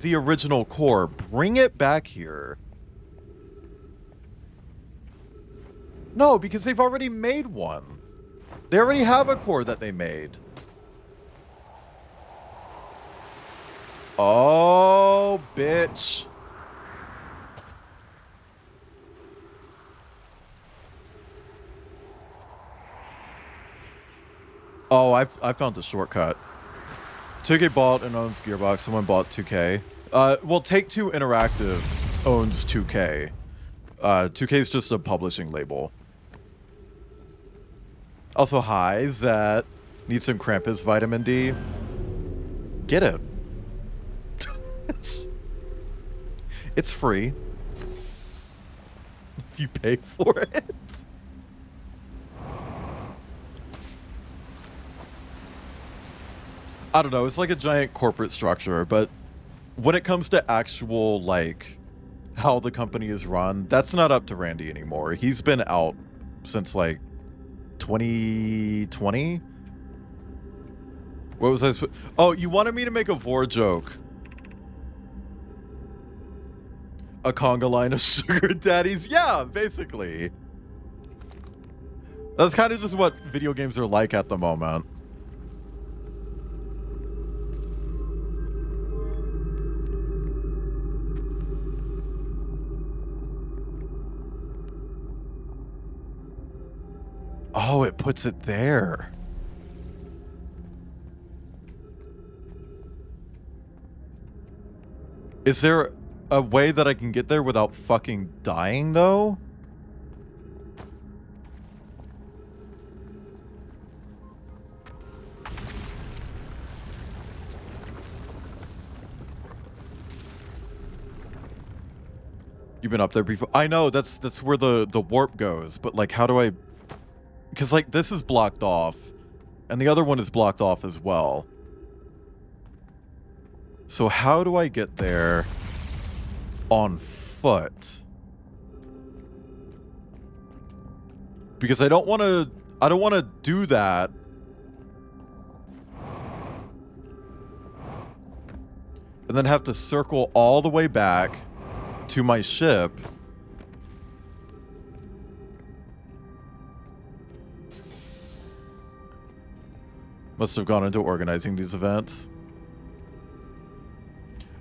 the original core, bring it back here. No, because they've already made one. They already have a core that they made. Oh, bitch. Oh, I found a shortcut. 2K bought and owns Gearbox. Someone bought 2K. Well, Take-Two Interactive owns 2K. 2K is just a publishing label. Also, hi, Zat. Need some Krampus vitamin D? Get it. It's free. If you pay for it. I don't know, it's like a giant corporate structure, but when it comes to actual, like, how the company is run, that's not up to Randy anymore. He's been out since, like, 2020? What was I supposed... Oh, you wanted me to make a Vor joke. A conga line of sugar daddies? Yeah, basically. That's kind of just what video games are like at the moment. Oh, it puts it there. Is there a way that I can get there without fucking dying, though? You've been up there before? I know, that's where the warp goes, but like, how do I... Because, like, this is blocked off, and the other one is blocked off as well. So how do I get there on foot? Because I don't want to do that. And then have to circle all the way back to my ship. Must have gone into organizing these events.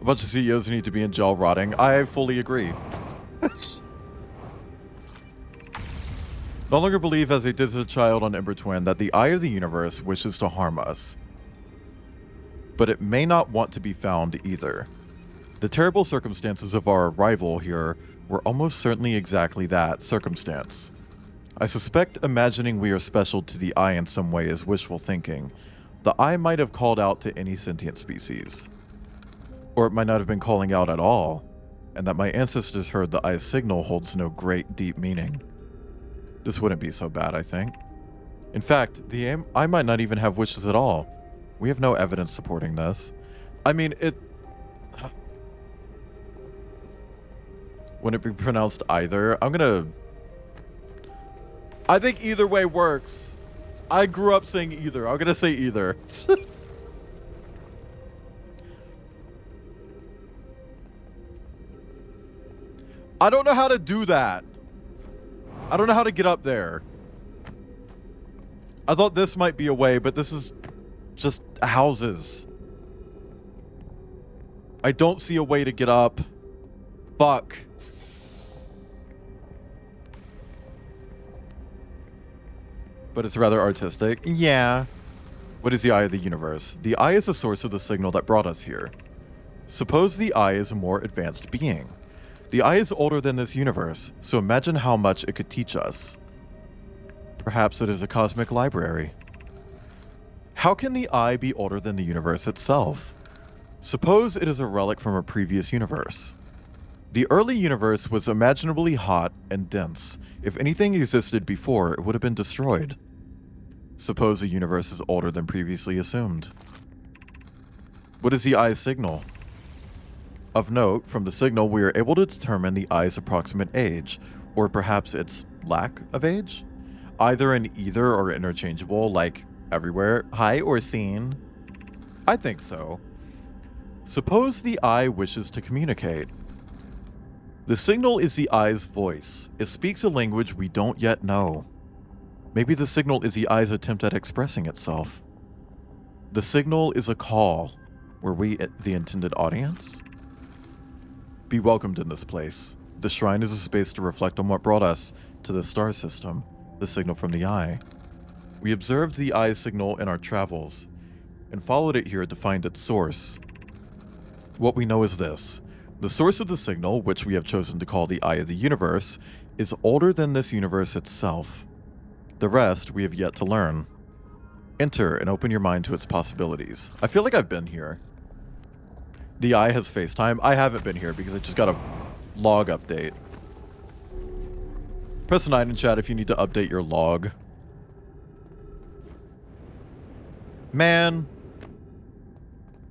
A bunch of CEOs need to be in jail rotting. I fully agree. No longer believe, as they did as a child on Ember Twin, that the eye of the universe wishes to harm us. But it may not want to be found either. The terrible circumstances of our arrival here were almost certainly exactly that circumstance. I suspect imagining we are special to the eye in some way is wishful thinking. The eye might have called out to any sentient species. Or it might not have been calling out at all, and that my ancestors heard the eye's signal holds no great, deep meaning. This wouldn't be so bad, I think. In fact, the eye might not even have wishes at all. We have no evidence supporting this. I mean, it... Wouldn't it be pronounced either? I'm gonna... I think either way works. I grew up saying either. I'm gonna say either. I don't know how to do that. I don't know how to get up there. I thought this might be a way, but this is just houses. I don't see a way to get up. Fuck. But it's rather artistic. Yeah. What is the eye of the universe? The eye is the source of the signal that brought us here. Suppose the eye is a more advanced being. The eye is older than this universe, so imagine how much it could teach us. Perhaps it is a cosmic library. How can the eye be older than the universe itself? Suppose it is a relic from a previous universe. The early universe was imaginably hot and dense. If anything existed before, it would have been destroyed. Suppose the universe is older than previously assumed. What is the eye's signal? Of note, from the signal, we are able to determine the eye's approximate age, or perhaps its lack of age? Either and either are interchangeable, like everywhere. Hi, Orsine. I think so. Suppose the eye wishes to communicate. The signal is the eye's voice. It speaks a language we don't yet know. Maybe the signal is the eye's attempt at expressing itself. The signal is a call. Were we the intended audience? Be welcomed in this place. The shrine is a space to reflect on what brought us to the star system, the signal from the eye. We observed the eye's signal in our travels, and followed it here to find its source. What we know is this. The source of the signal, which we have chosen to call the Eye of the Universe, is older than this universe itself. The rest we have yet to learn. Enter and open your mind to its possibilities. I feel like I've been here. The Eye has FaceTime. I haven't been here because I just got a log update. Press 9 in chat if you need to update your log. Man.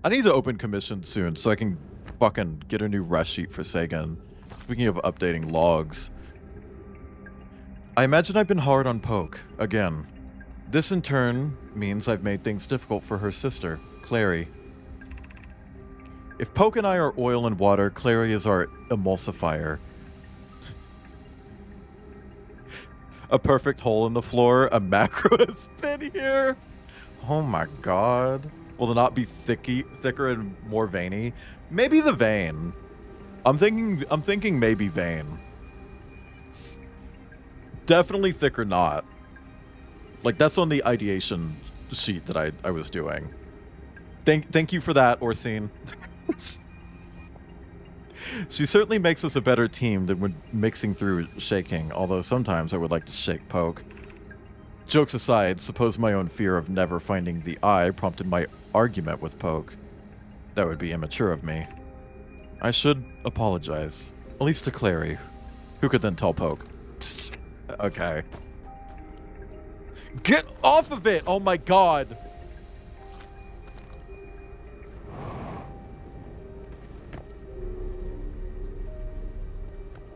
I need to open commission soon so I can fucking get a new rest sheet for Sagan. Speaking of updating logs. I imagine I've been hard on Poke, again. This in turn means I've made things difficult for her sister, Clary. If Poke and I are oil and water, Clary is our emulsifier. A perfect hole in the floor, a macro has been here. Oh my god. Will it not be thicker and more veiny? Maybe the vein. I'm thinking maybe vein. Definitely thick or not. Like that's on the ideation sheet that I was doing. Thank you for that, Orsine. She certainly makes us a better team than when mixing through shaking, although sometimes I would like to shake Poke. Jokes aside, suppose my own fear of never finding the eye prompted my argument with Poke. That would be immature of me. I should apologize. At least to Clary, who could then tell Poke. Okay. Get off of it! Oh my god!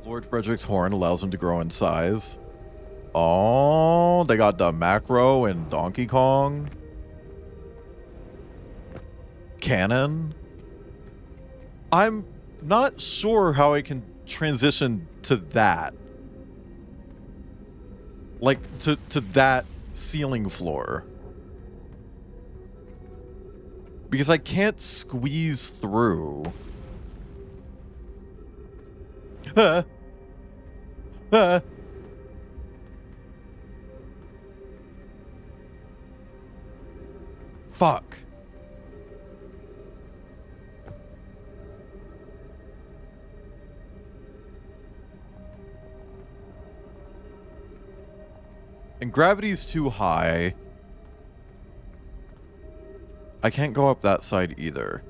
Lord Frederick's horn allows him to grow in size. Oh, they got the macro and Donkey Kong. Cannon. I'm not sure how I can transition to that. Like, to that ceiling floor. Because I can't squeeze through. Fuck. And gravity's too high. I can't go up that side either.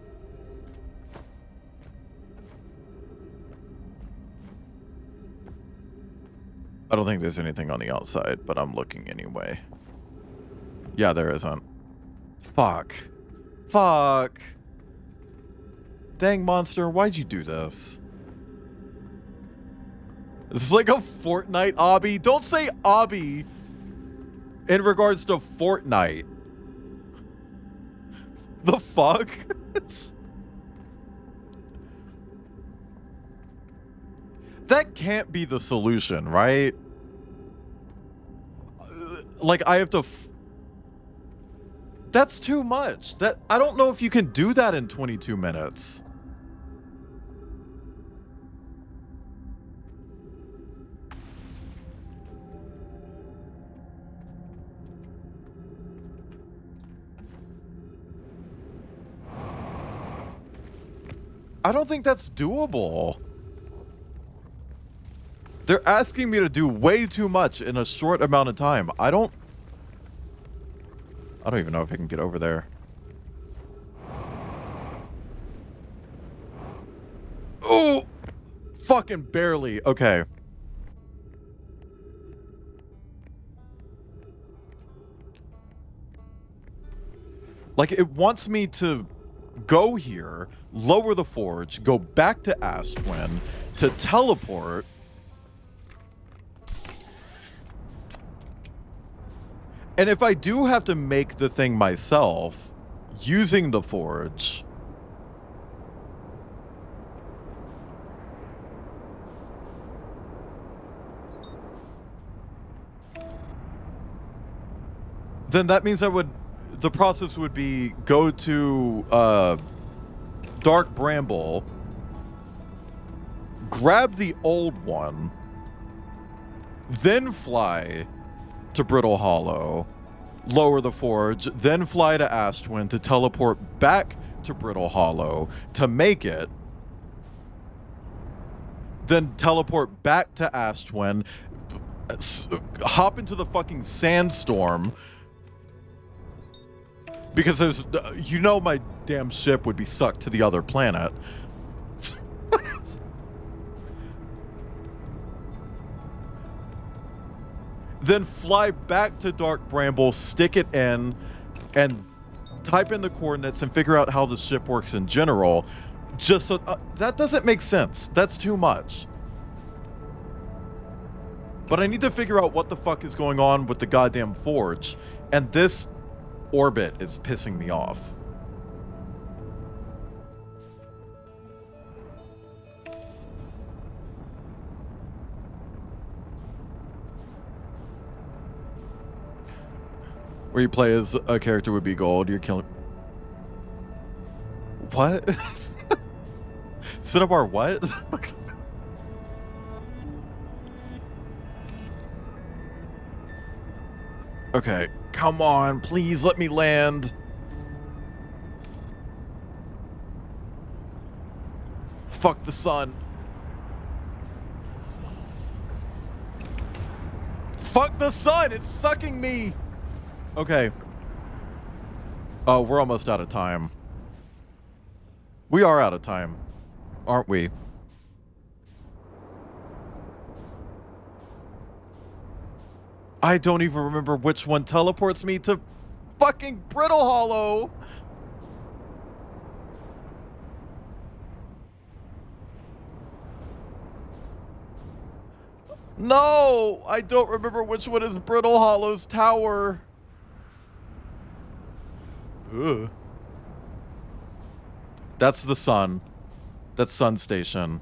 I don't think there's anything on the outside, but I'm looking anyway. Yeah, there isn't. Fuck. Fuck. Dang, monster, why'd you do this? This is like a Fortnite obby. Don't say obby in regards to Fortnite. The fuck? That can't be the solution, right? Like, I have to... That's too much. That I don't know if you can do that in 22 minutes. I don't think that's doable. They're asking me to do way too much in a short amount of time. I don't even know if I can get over there. Oh! Fucking barely. Okay. Like, it wants me to go here, lower the forge, go back to Ash Twin, to teleport, And if I do have to make the thing myself, using the forge, then that means the process would be go to Dark Bramble, grab the old one, then fly to Brittle Hollow, lower the forge, then fly to Ashtwin to teleport back to Brittle Hollow to make it, then teleport back to Ashtwin, hop into the fucking sandstorm, because there's, my damn ship would be sucked to the other planet. Then fly back to Dark Bramble, stick it in, and type in the coordinates and figure out how the ship works in general. Just so that doesn't make sense. That's too much. But I need to figure out what the fuck is going on with the goddamn forge, and this orbit is pissing me off. Where you play as a character would be gold. You're killing. What? Cinnabar what? Okay, come on, please let me land. Fuck the sun. Fuck the sun, it's sucking me. Okay. Oh, we're almost out of time. We are out of time, aren't we? I don't even remember which one teleports me to fucking Brittle Hollow. No, I don't remember which one is Brittle Hollow's tower. Ugh. That's the sun. That's Sun Station.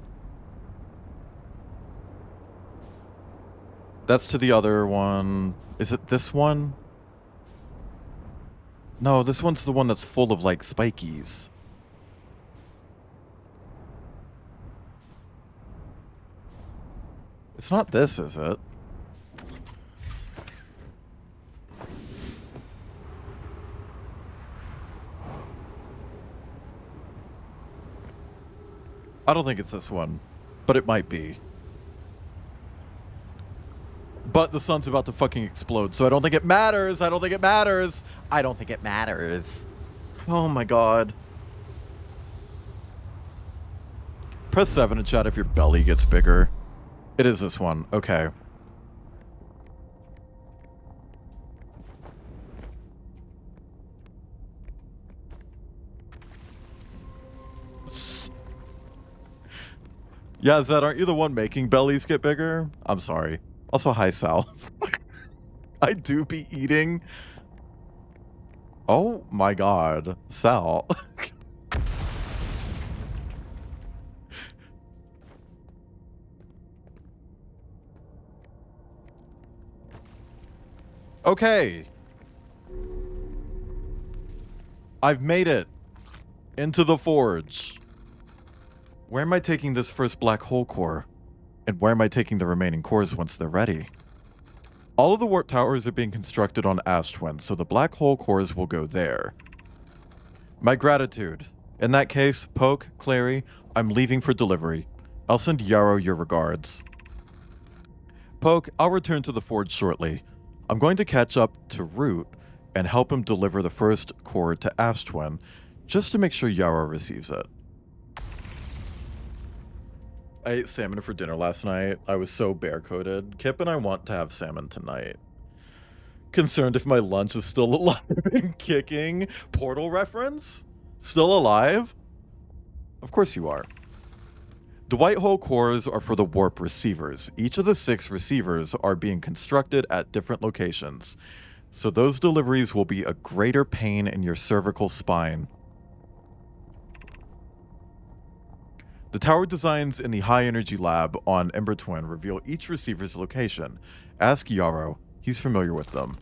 That's to the other one. Is it this one? No, this one's the one that's full of, like, spikies. It's not this, is it? I don't think it's this one, but it might be. But the sun's about to fucking explode, so I don't think it matters. I don't think it matters. I don't think it matters. Oh my god. Press 7 in chat if your belly gets bigger. It is this one. Okay. Yeah, Zed, aren't you the one making bellies get bigger? I'm sorry. Also, hi, Sal. I do be eating. Oh my god. Sal. Okay. I've made it into the forge. Where am I taking this first black hole core? And where am I taking the remaining cores once they're ready? All of the warp towers are being constructed on Ashtwin, so the black hole cores will go there. My gratitude. In that case, Poke, Clary, I'm leaving for delivery. I'll send Yarrow your regards. Poke, I'll return to the forge shortly. I'm going to catch up to Root and help him deliver the first core to Ashtwin, just to make sure Yarrow receives it. I ate salmon for dinner last night. I was so bear-coated. Kip and I want to have salmon tonight. Concerned if my lunch is still alive and kicking. Portal reference? Still alive? Of course you are. The white hole cores are for the warp receivers. Each of the 6 receivers are being constructed at different locations. So those deliveries will be a greater pain in your cervical spine. The tower designs in the high energy lab on Ember Twin reveal each receiver's location. Ask Yarrow. He's familiar with them.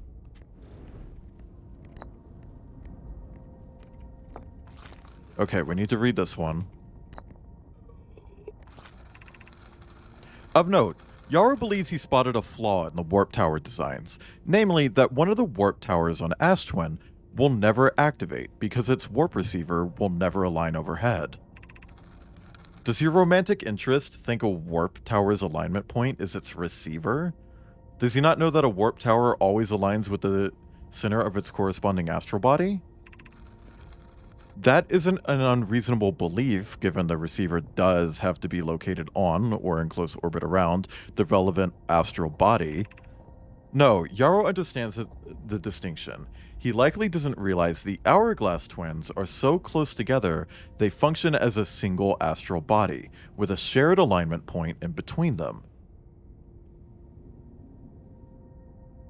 Okay, we need to read this one. Of note, Yarrow believes he spotted a flaw in the warp tower designs, namely that one of the warp towers on Ash Twin will never activate because its warp receiver will never align overhead. Does your romantic interest think a warp tower's alignment point is its receiver? Does he not know that a warp tower always aligns with the center of its corresponding astral body? That isn't an unreasonable belief, given the receiver does have to be located on, or in close orbit around, the relevant astral body. No, Yarrow understands the distinction. He likely doesn't realize the Hourglass twins are so close together they function as a single astral body, with a shared alignment point in between them.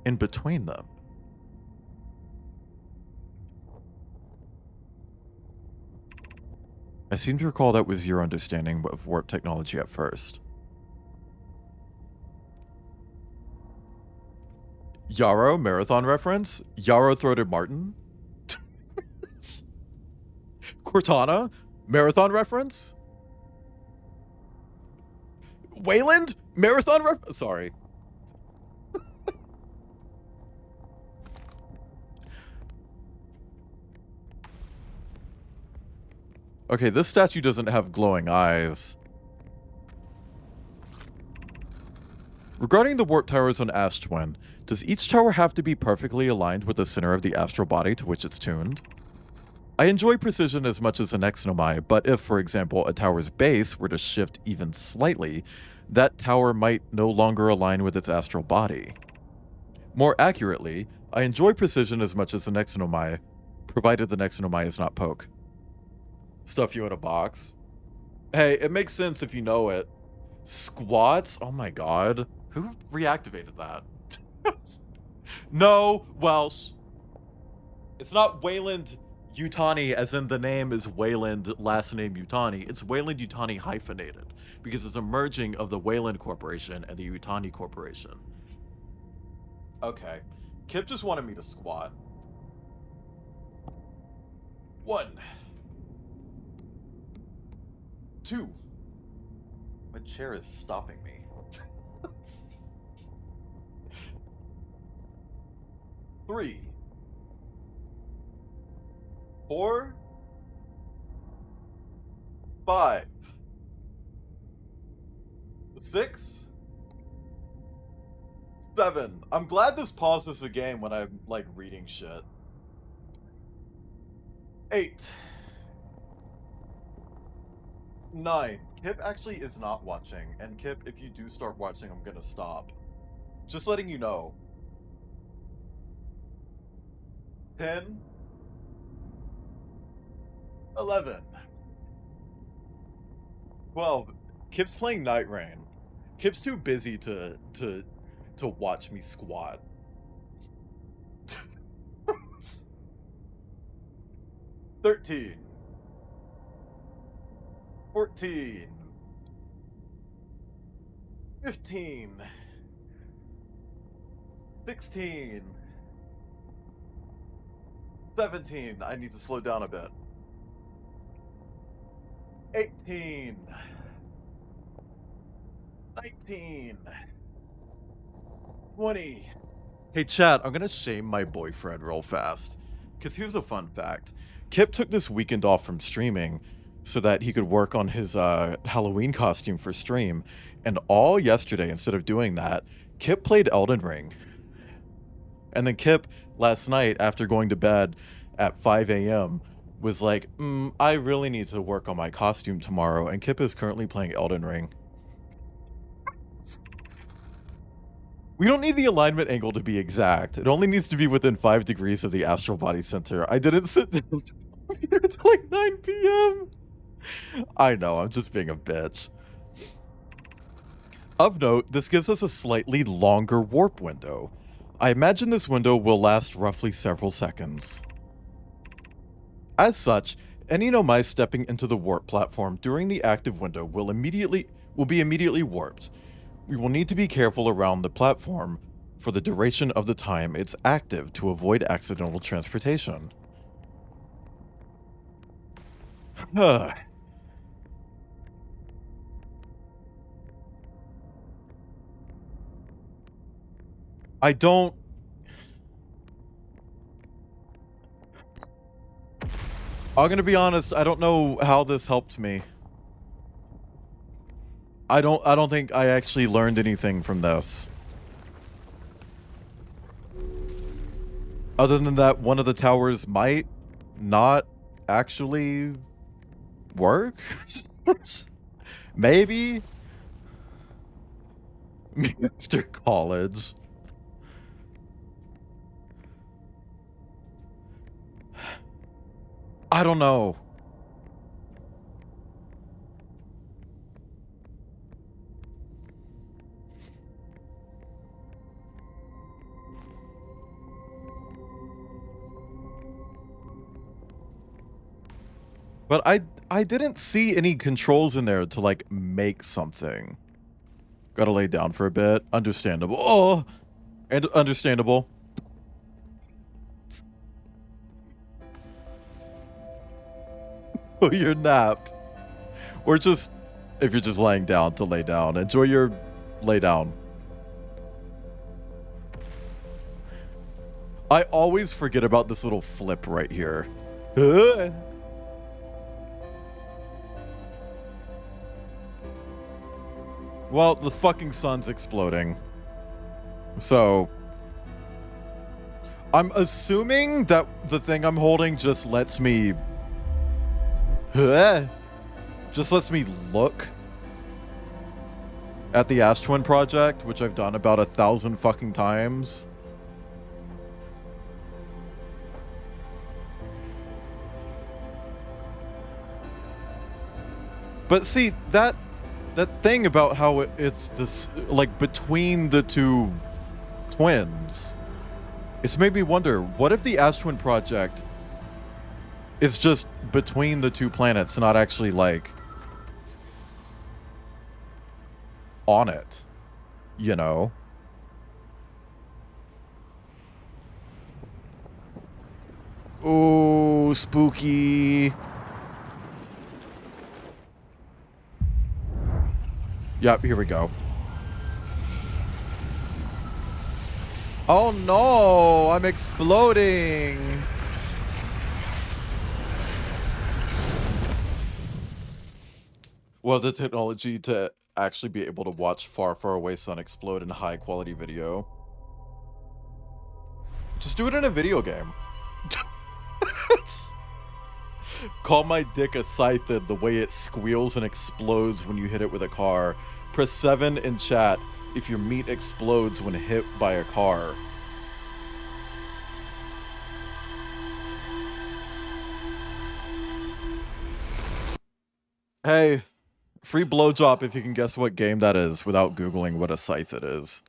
In between them. I seem to recall that was your understanding of warp technology at first. Yarrow marathon reference? Yarrow-throated Martin? Cortana? Marathon reference? Wayland? Marathon reference? Sorry. Okay, this statue doesn't have glowing eyes. Regarding the warp towers on Ash Twin, does each tower have to be perfectly aligned with the center of the astral body to which it's tuned? I enjoy precision as much as an Exnomai, but if, for example, a tower's base were to shift even slightly, that tower might no longer align with its astral body. More accurately, I enjoy precision as much as an Exnomai, provided the Exnomai is not poke. Stuff you in a box. Hey, it makes sense if you know it. Squats? Oh my god. Who reactivated that? No, Welsh. It's not Wayland Yutani as in the name is Wayland, last name Yutani. It's Wayland Yutani hyphenated because it's a merging of the Wayland Corporation and the Yutani Corporation. Okay. Kip just wanted me to squat. 1. 2. My chair is stopping me. 3. 4. 5. 6. 7. I'm glad this pauses the game when I'm, like, reading shit. 8. 9. Kip actually is not watching, and Kip, if you do start watching, I'm gonna stop. Just letting you know. 10. 11. 12. Kip's playing Night Rain. Kip's too busy to watch me squat. 13. 14. 15. 16. 17. I need to slow down a bit. 18. 19. 20. Hey chat, I'm gonna shame my boyfriend real fast. Cause here's a fun fact. Kip took this weekend off from streaming so that he could work on his Halloween costume for stream. And all yesterday, instead of doing that, Kip played Elden Ring. And then Kip, last night, after going to bed at 5 a.m., was like, I really need to work on my costume tomorrow. And Kip is currently playing Elden Ring. We don't need the alignment angle to be exact. It only needs to be within 5 degrees of the astral body center. I didn't sit down until like 9 p.m. I know, I'm just being a bitch. Of note, this gives us a slightly longer warp window. I imagine this window will last roughly several seconds. As such, any Nomai stepping into the warp platform during the active window will be immediately warped. We will need to be careful around the platform for the duration of the time it's active to avoid accidental transportation. I don't... I'm gonna be honest, I don't know how this helped me. I don't think I actually learned anything from this. Other than that, one of the towers might not actually work? Maybe? After college. I don't know. But I didn't see any controls in there to like make something. Gotta lay down for a bit. Understandable. Oh, and understandable. Your nap. Or just, if you're just laying down, to lay down. Enjoy your lay down. I always forget about this little flip right here. Well, the fucking sun's exploding. So, I'm assuming that the thing I'm holding just lets me... just lets me look at the Ash Twin project, which I've done about 1,000 fucking times. But see, that thing about how it's this, like, between the two twins, it's made me wonder, what if the Ash Twin project is just between the two planets, not actually, like, on it, you know? Ooh, spooky. Yep, here we go. Oh no, I'm exploding. Well, the technology to actually be able to watch Far, Far Away Sun explode in high quality video. Just do it in a video game. Call my dick a scythed the way it squeals and explodes when you hit it with a car. Press 7 in chat if your meat explodes when hit by a car. Hey, free blowjob if you can guess what game that is without Googling what a scythed is.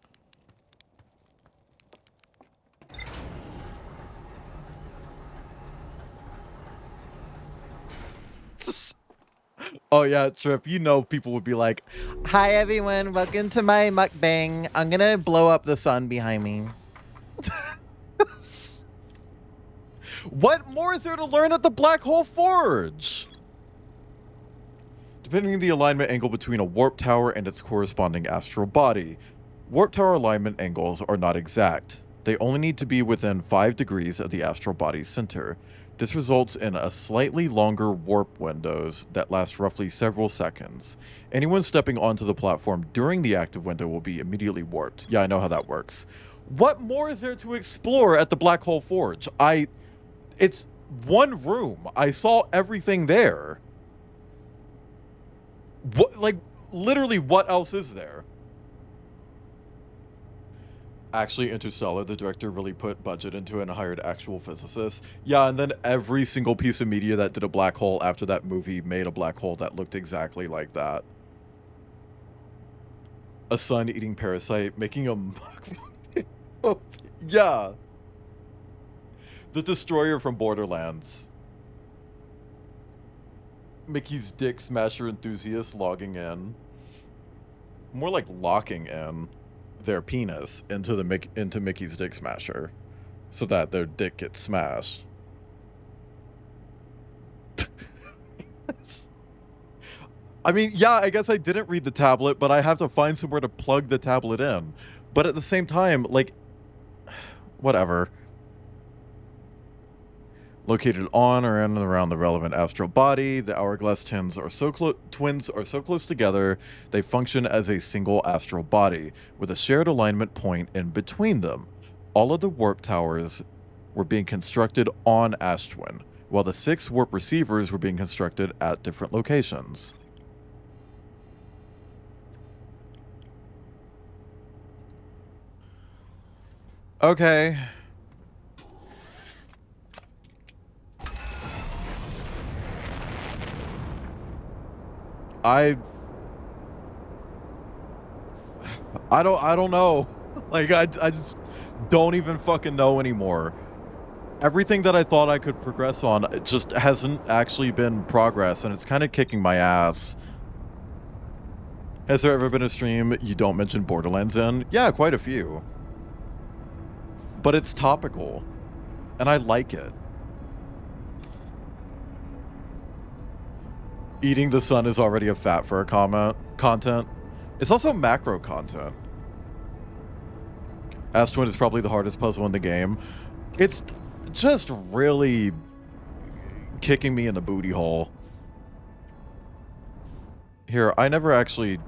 Oh yeah, Trip, you know people would be like, Hi everyone, welcome to my mukbang. I'm gonna blow up the sun behind me. what more is there to learn at the Black Hole Forge? Depending on the alignment angle between a warp tower and its corresponding astral body, warp tower alignment angles are not exact. They only need to be within 5 degrees of the astral body's center. This results in a slightly longer warp windows that last roughly several seconds. Anyone stepping onto the platform during the active window will be immediately warped. Yeah, I know how that works. What more is there to explore at the Black Hole Forge? It's one room. I saw everything there. What, like, literally what else is there? Actually, Interstellar, the director really put budget into it and hired actual physicists. Yeah, and then every single piece of media that did a black hole after that movie made a black hole that looked exactly like that. A sun-eating parasite making a Yeah. The Destroyer from Borderlands. Mickey's Dick Smasher enthusiast logging in. More like locking in their penis into into Mickey's Dick Smasher, so that their dick gets smashed. I mean, yeah, I guess I didn't read the tablet, but I have to find somewhere to plug the tablet in. But at the same time, like, whatever. Located on or in and around the relevant astral body, the hourglass twins are so close together they function as a single astral body with a shared alignment point in between them. All of the warp towers were being constructed on Ashtwin, while the 6 warp receivers were being constructed at different locations. Okay. I don't know. Like I just don't even fucking know anymore. Everything that I thought I could progress on, it just hasn't actually been progress, and it's kind of kicking my ass. Has there ever been a stream you don't mention Borderlands in? Yeah, quite a few. But it's topical, and I like it. Eating the sun is already a fat for a content. It's also macro content. Ashtwin is probably the hardest puzzle in the game. It's just really kicking me in the booty hole. Here, I never actually...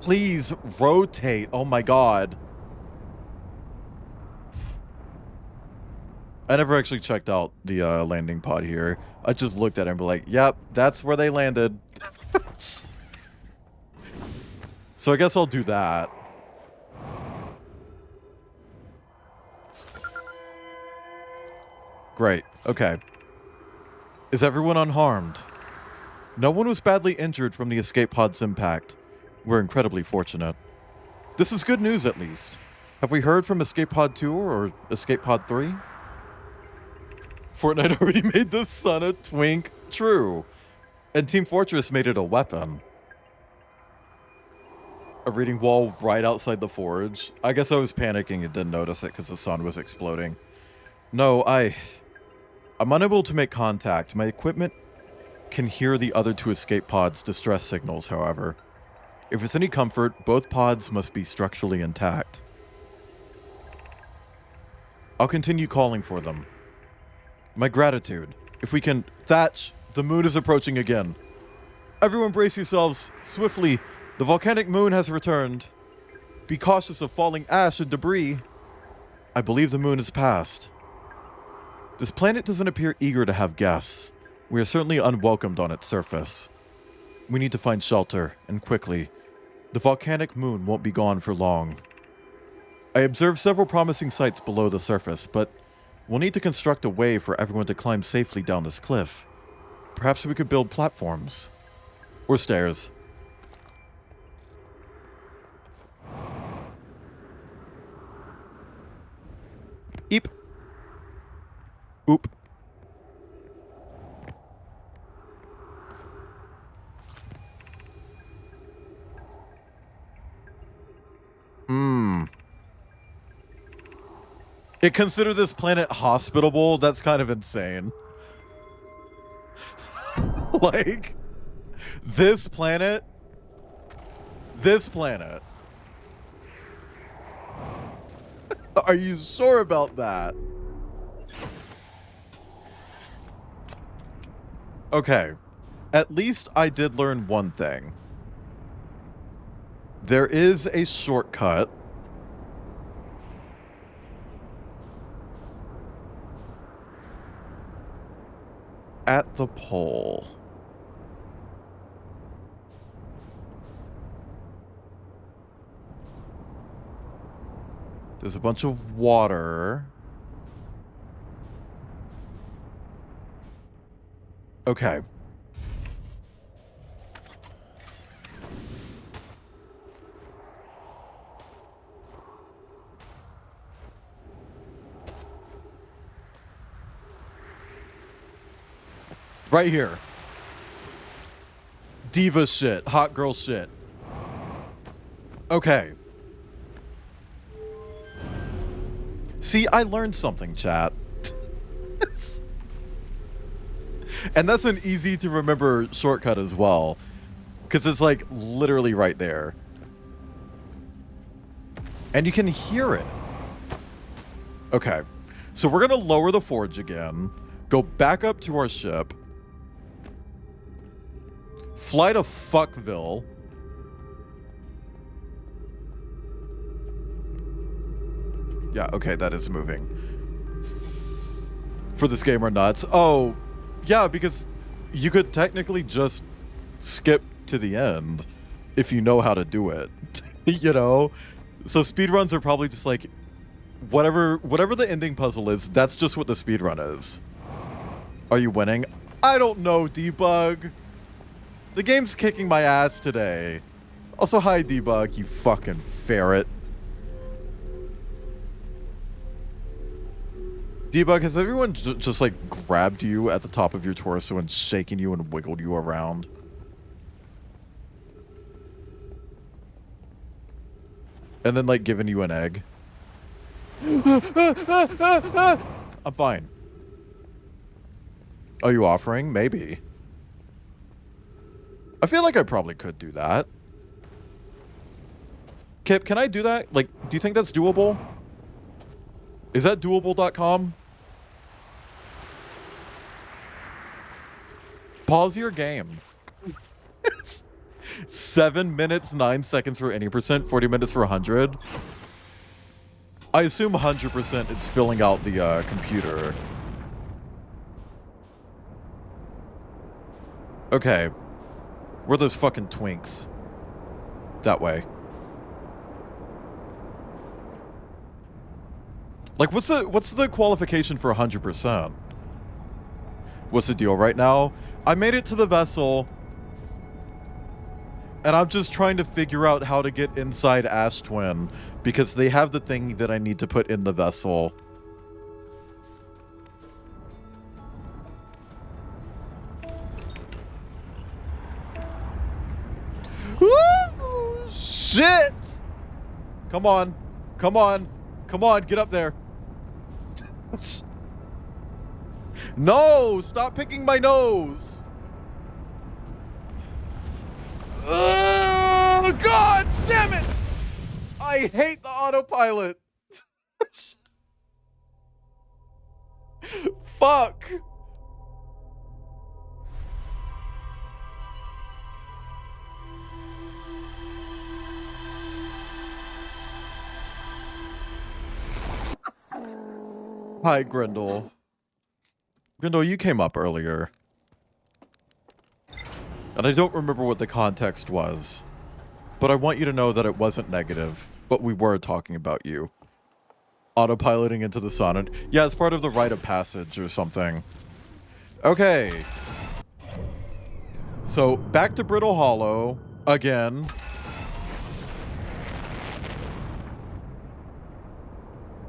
please rotate. Oh my god. I never actually checked out the landing pod here. I just looked at it and be like, yep, that's where they landed. So I guess I'll do that. Great. Okay. Is everyone unharmed? No one was badly injured from the escape pod's impact. We're incredibly fortunate. This is good news, at least. Have we heard from Escape Pod 2 or Escape Pod 3? Fortnite already made the sun a twink. True. And Team Fortress made it a weapon. A reading wall right outside the forge. I guess I was panicking and didn't notice it because the sun was exploding. No, I'm unable to make contact. My equipment can hear the other 2 escape pods' distress signals, however. If it's any comfort, both pods must be structurally intact. I'll continue calling for them. My gratitude. If we can... Thatch, the moon is approaching again. Everyone brace yourselves. Swiftly, the volcanic moon has returned. Be cautious of falling ash and debris. I believe the moon has passed. This planet doesn't appear eager to have guests. We are certainly unwelcomed on its surface. We need to find shelter, and quickly. The volcanic moon won't be gone for long. I observed several promising sites below the surface, but we'll need to construct a way for everyone to climb safely down this cliff. Perhaps we could build platforms. Or stairs. Eep. Oop. It consider this planet hospitable? That's kind of insane. Like, this planet. Are you sure about that? Okay. At least I did learn one thing. There is a shortcut. At the pole. There's a bunch of water. Okay. Right here. Diva shit. Hot girl shit. Okay. See, I learned something, chat. And that's an easy to remember shortcut as well. Because it's like literally right there. And you can hear it. Okay. So we're going to lower the forge again. Go back up to our ship. Fly to Fuckville. Yeah, okay, that is moving. For this game are nuts. Oh, yeah, because you could technically just skip to the end if you know how to do it. You know? So speedruns are probably just like whatever the ending puzzle is, that's just what the speedrun is. Are you winning? I don't know, Debug. The game's kicking my ass today. Also, hi, Debug, you fucking ferret. Debug, has everyone just like grabbed you at the top of your torso and shaken you and wiggled you around? And then like given you an egg? I'm fine. Are you offering? Maybe. I feel like I probably could do that. Kip, can I do that? Like, do you think that's doable? Is that doable.com? Pause your game. 7 minutes, 9 seconds for any percent, 40 minutes for 100. I assume 100% is filling out the computer. Okay. Where are those fucking twinks? That way. Like, what's the qualification for 100%? What's the deal right now? I made it to the vessel, and I'm just trying to figure out how to get inside Ash Twin, because they have the thing that I need to put in the vessel. Woo! Shit! Come on. Come on. Come on, get up there. No! Stop picking my nose! Oh, God damn it! I hate the autopilot. Fuck. Hi, Grindel. Grindel, you came up earlier. And I don't remember what the context was. But I want you to know that it wasn't negative. But we were talking about you. Autopiloting into the sun. And yeah, it's part of the rite of passage or something. Okay. So, back to Brittle Hollow. Again.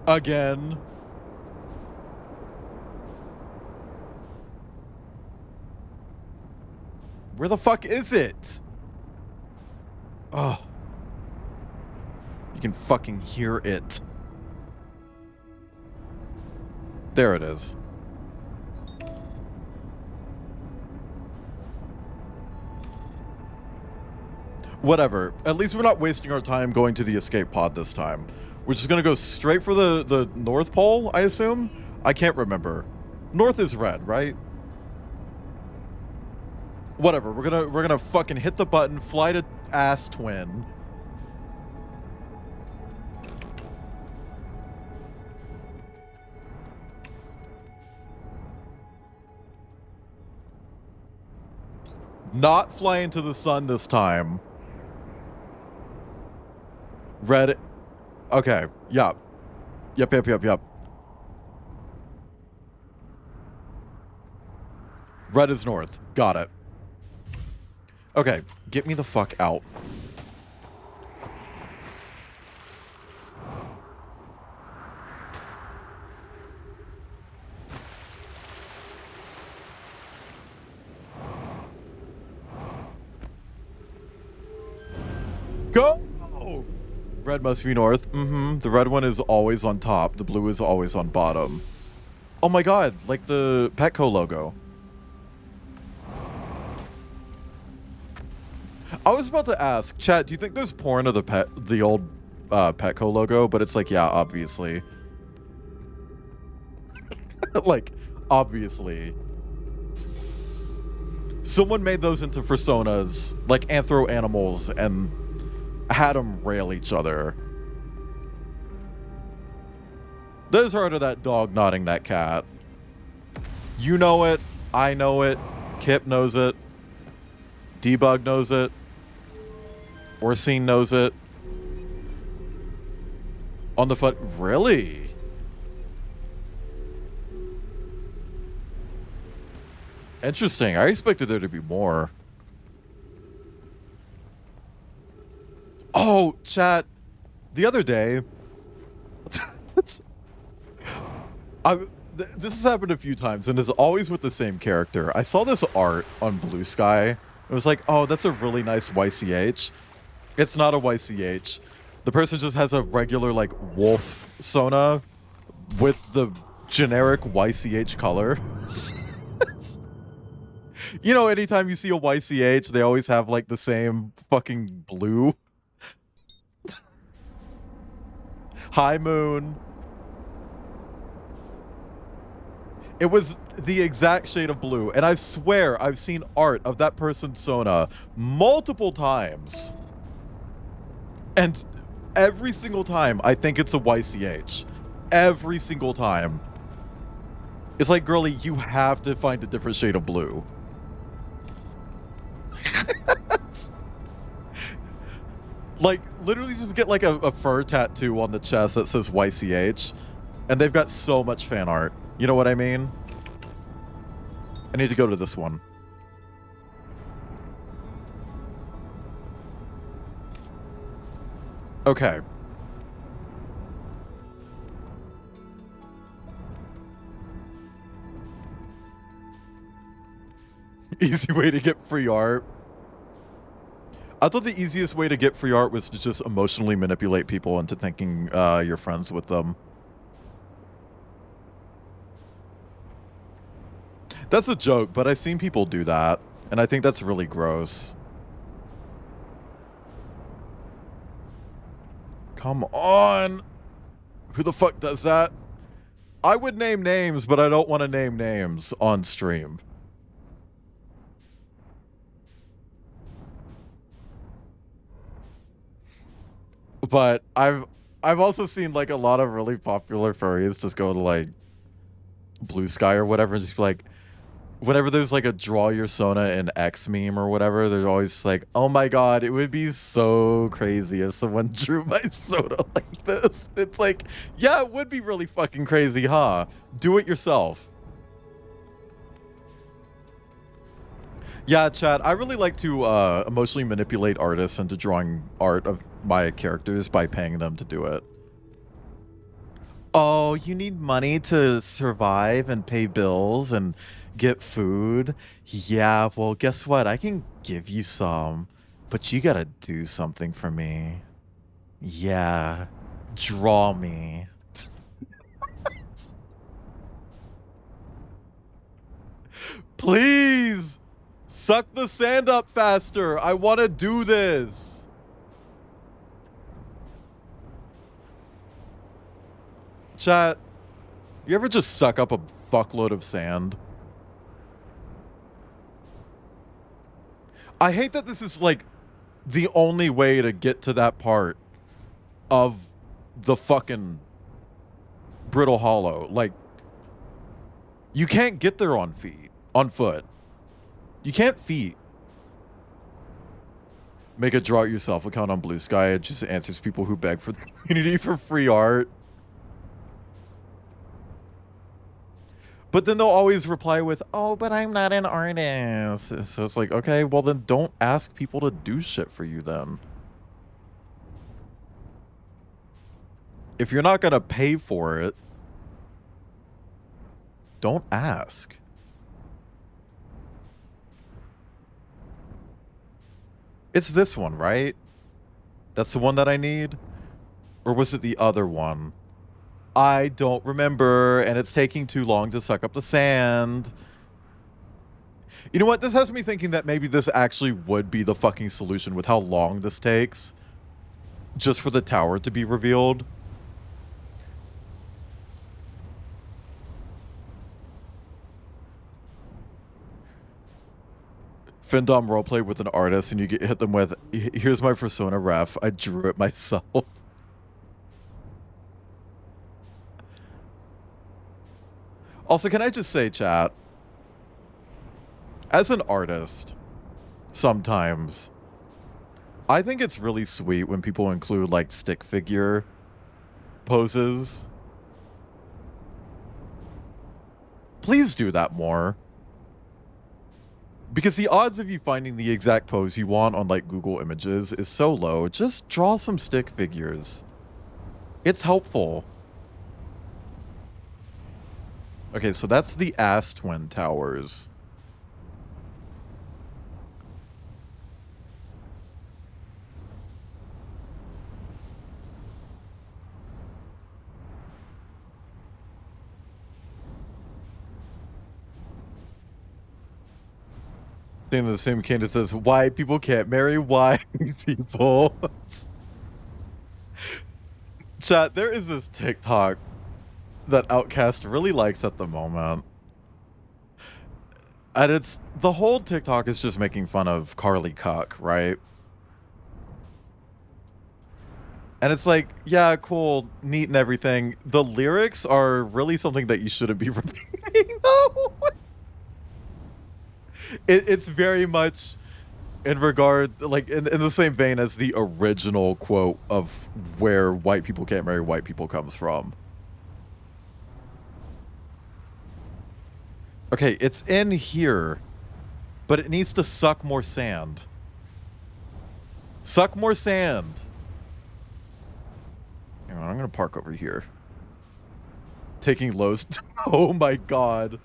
Again. Where the fuck is it? Oh. You can fucking hear it. There it is. Whatever. At least we're not wasting our time going to the escape pod this time. We're just gonna go straight for the North Pole, I assume? I can't remember. North is red, right? Whatever, we're gonna fucking hit the button, fly to Ass Twin. Not fly into the sun this time. Red. Okay, yup. Yup. Red is north. Got it. Okay, get me the fuck out. Go! Red must be north. Mm-hmm. The red one is always on top. The blue is always on bottom. Oh my god, like the Petco logo. I was about to ask, chat, do you think there's porn of the old Petco logo? But it's like, yeah, obviously. Like, obviously. Someone made those into personas, like anthro animals, and had them rail each other. There's heard of that dog nodding that cat. You know it. I know it. Kip knows it. Debug knows it. Orsine knows it. On the foot. Really? Interesting. I expected there to be more. Oh, chat. The other day, this has happened a few times, and is always with the same character. I saw this art on Blue Sky. It was like, oh, that's a really nice YCH. It's not a YCH. The person just has a regular, like, wolf Sona with the generic YCH color. You know, anytime you see a YCH, they always have, like, the same fucking blue. High Moon. It was the exact shade of blue, and I swear I've seen art of that person's Sona multiple times. And every single time, I think it's a YCH. Every single time. It's like, girlie, you have to find a different shade of blue. Like, literally just get like a fur tattoo on the chest that says YCH. And they've got so much fan art. You know what I mean? I need to go to this one. Okay. Easy way to get free art. I thought the easiest way to get free art was to just emotionally manipulate people into thinking you're friends with them. That's a joke, but I've seen people do that, and I think that's really gross. Come on! Who the fuck does that? I would name names, but I don't want to name names on stream. But I've also seen like a lot of really popular furries just go to like Blue Sky or whatever and just be like, whenever there's like a draw your Sona in X meme or whatever, they're always like, oh my god, it would be so crazy if someone drew my Sona like this. It's like, yeah, it would be really fucking crazy, huh? Do it yourself. Yeah, chat, I really like to emotionally manipulate artists into drawing art of my characters by paying them to do it. Oh, you need money to survive and pay bills and get food? Yeah, well, guess what? I can give you some, but you gotta do something for me. Yeah, draw me. Please! Suck the sand up faster! I want to do this! Chat, you ever just suck up a fuckload of sand? I hate that this is like the only way to get to that part of the fucking Brittle Hollow. Like, you can't get there on foot. You can't feet. Make a draw it yourself account on Blue Sky. It just answers people who beg for the community for free art. But then they'll always reply with, oh, but I'm not an artist. So it's like, okay, well then don't ask people to do shit for you then. If you're not gonna pay for it, don't ask. It's this one, right? That's the one that I need? Or was it the other one? I don't remember, and it's taking too long to suck up the sand. You know what? This has me thinking that maybe this actually would be the fucking solution with how long this takes. Just for the tower to be revealed. Findom roleplay with an artist and you hit them with, here's my persona ref. I drew it myself. Also, can I just say, chat, as an artist, sometimes, I think it's really sweet when people include, like, stick figure poses. Please do that more. Because the odds of you finding the exact pose you want on, like, Google Images is so low. Just draw some stick figures. It's helpful. Okay, so that's the Ass Twin Towers. Thing the same Candace says, why people can't marry white people. Chat, there is this TikTok that Outcast really likes at the moment. And it's, the whole TikTok is just making fun of Carly Cuck, right? And it's like, yeah, cool, neat and everything. The lyrics are really something that you shouldn't be repeating, though. It's very much in regards, like, in the same vein as the original quote of where white people can't marry white people comes from. Okay, it's in here, but it needs to suck more sand. Suck more sand. Hang on, I'm gonna park over here. Taking Lowe's. Oh my god.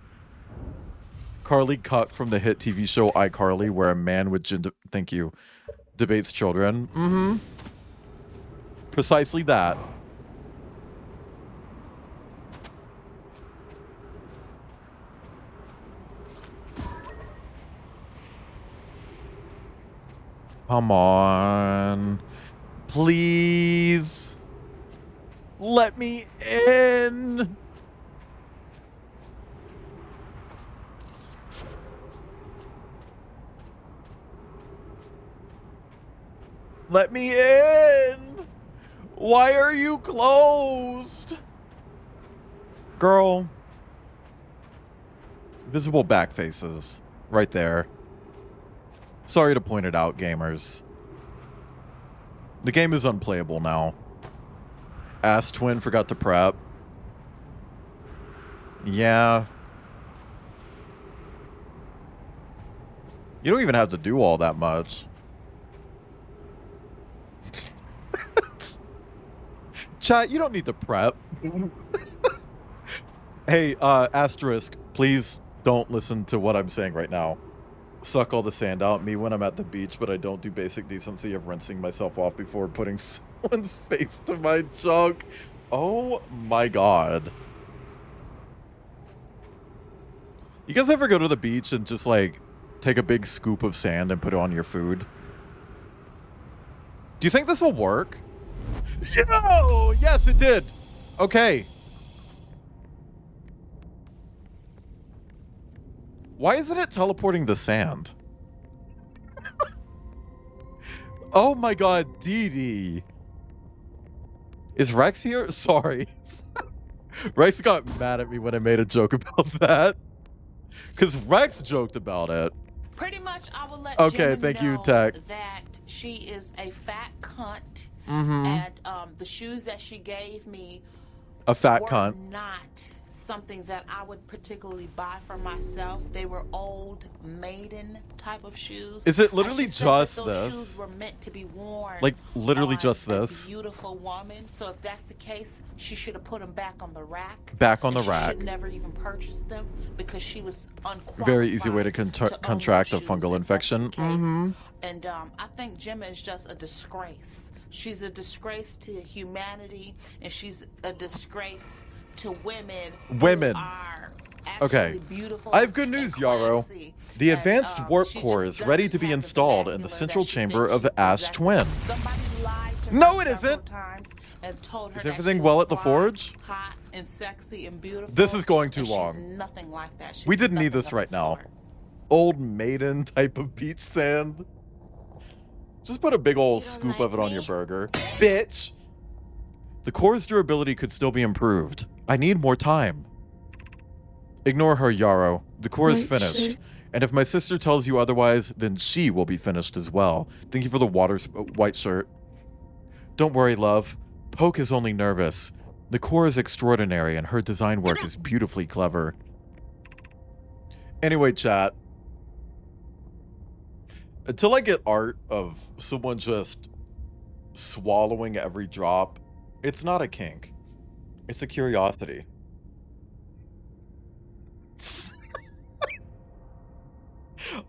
Carly Cuck from the hit TV show iCarly, where a man with thank you, debates children. Mm-hmm. Precisely that. Come on. Please. Let me in. Let me in! Why are you closed? Girl. Visible back faces. Right there. Sorry to point it out, gamers. The game is unplayable now. Ass Twin forgot to prep. Yeah. You don't even have to do all that much. Chat, you don't need to prep. Hey, asterisk, please don't listen to what I'm saying right now. Suck all the sand out me when I'm at the beach, but I don't do basic decency of rinsing myself off before putting someone's face to my junk. Oh my god. You guys ever go to the beach and just, like, take a big scoop of sand and put it on your food? Do you think this will work? Yo! Yes, it did. Okay. Why isn't it teleporting the sand? Oh my god, Dee Dee. Is Rex here? Sorry. Rex got mad at me when I made a joke about that. Because Rex joked about it. Pretty much, I will let Okay, Gemma thank you, know Tech. that she is a fat cunt. Mm-hmm. And the shoes that she gave me A fat were cunt. not something that I would particularly buy for myself. They were old maiden type of shoes. Is it And literally she said just that those this? shoes were meant to be worn. Like, literally on just a this? beautiful woman. So if that's the case, she should have put them back on the rack. Back on And the she rack. should never even purchase them because she was unqualified. Very easy way to own contract a shoes fungal if that's the infection. case. Mm-hmm. And I think Gemma is just a disgrace. She's a disgrace to humanity, and she's a disgrace to women. Women. Who are Okay. actually beautiful. I have good news, and Yarrow. classy. The And, advanced warp she core just is ready to doesn't be have the installed in the vernacular central that she chamber thinks of she Ash possesses. Twin. Somebody lied to No, her it several isn't. times and told her Is that everything she well was at the fly, forge? hot and sexy and beautiful. This is going too and long. She's nothing like that. She's We didn't need nothing this of right the now. sort. Old maiden type of beach sand. Just put a big old You don't scoop of like it on your me? burger. Bitch! The core's durability could still be improved. I need more time. Ignore her, Yarrow. The core is finished. And if my sister tells you otherwise, then she will be finished as well. Thank you for the white shirt. Don't worry, love. Poke is only nervous. The core is extraordinary and her design work is beautifully clever. Anyway, chat. Until I get art of someone just swallowing every drop, it's not a kink. It's a curiosity.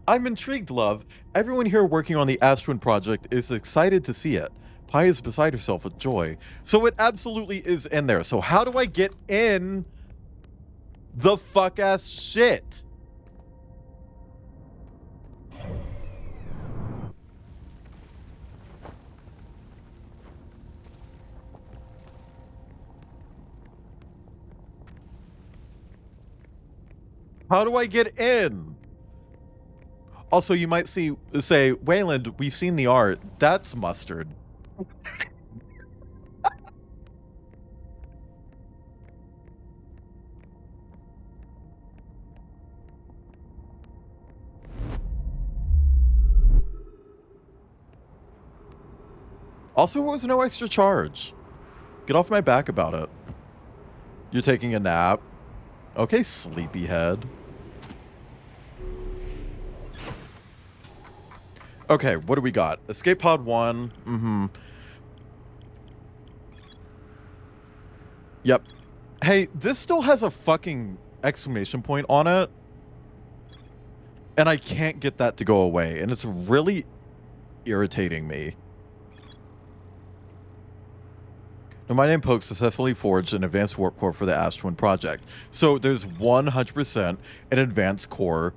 I'm intrigued, love. Everyone here working on the Ash Twin project is excited to see it. Pi is beside herself with joy. So it absolutely is in there. So how do I get in the fuck-ass shit? How do I get in? Also, you might say, Wayland, we've seen the art. That's mustard. Also, it was no extra charge. Get off my back about it. You're taking a nap. Okay, sleepyhead. Okay, what do we got? Escape pod 1. Mm-hmm. Yep. Hey, this still has a fucking exclamation point on it. And I can't get that to go away. And it's really irritating me. Now, my name Poke successfully forged an advanced warp core for the Ash Twin project. So there's 100% an advanced core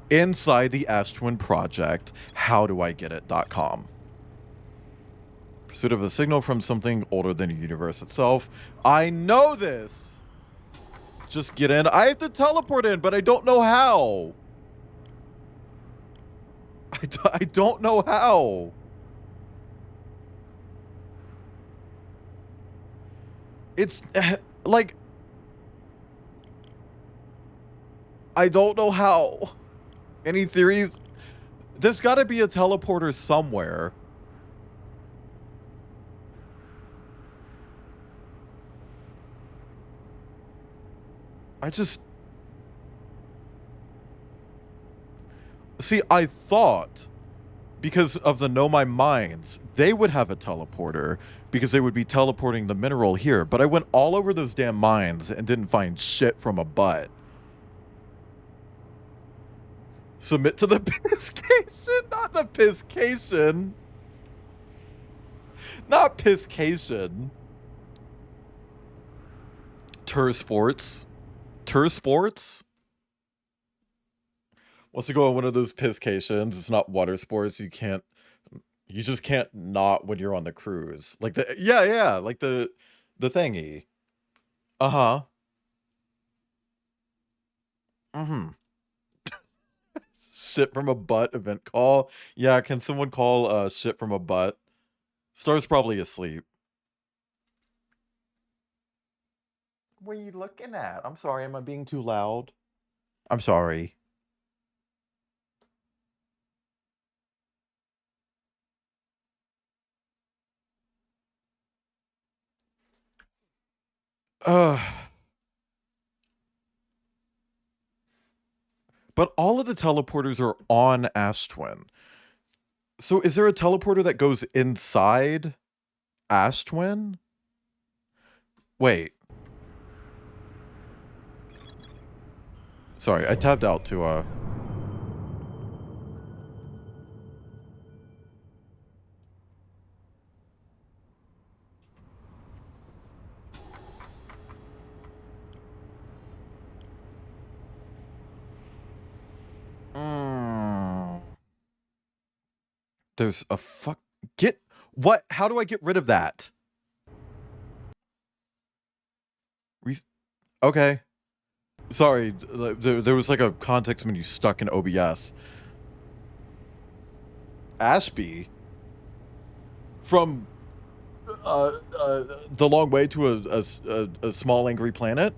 inside the Ash Twin project. How do I get it.com. Pursuit of a signal from something older than the universe itself. I know this. Just get in. I have to teleport in, but I don't know how. I don't know how. It's like, I don't know how. Any theories? There's got to be a teleporter somewhere. See, I thought because of the Know My Minds, they would have a teleporter because they would be teleporting the mineral here. But I went all over those damn mines and didn't find shit from a butt. Submit to the Piscation, not the Piscation. Not Piscation. Tur Sports. Tur Sports? Wants to go on one of those Piscations. It's not water sports. You just can't not when you're on the cruise. Like yeah, like the thingy. Uh-huh. Mm-hmm. Shit from a butt event call. Yeah, can someone call shit from a butt? Star's probably asleep. What are you looking at? I'm sorry, am I being too loud? I'm sorry. But all of the teleporters are on Ash Twin. So is there a teleporter that goes inside Ash Twin? Wait. Sorry, I tabbed out to There's a fuck. Get what? How do I get rid of that? Okay. Sorry, there was like a context menu stuck in OBS. Ashby from the long way to a small angry planet.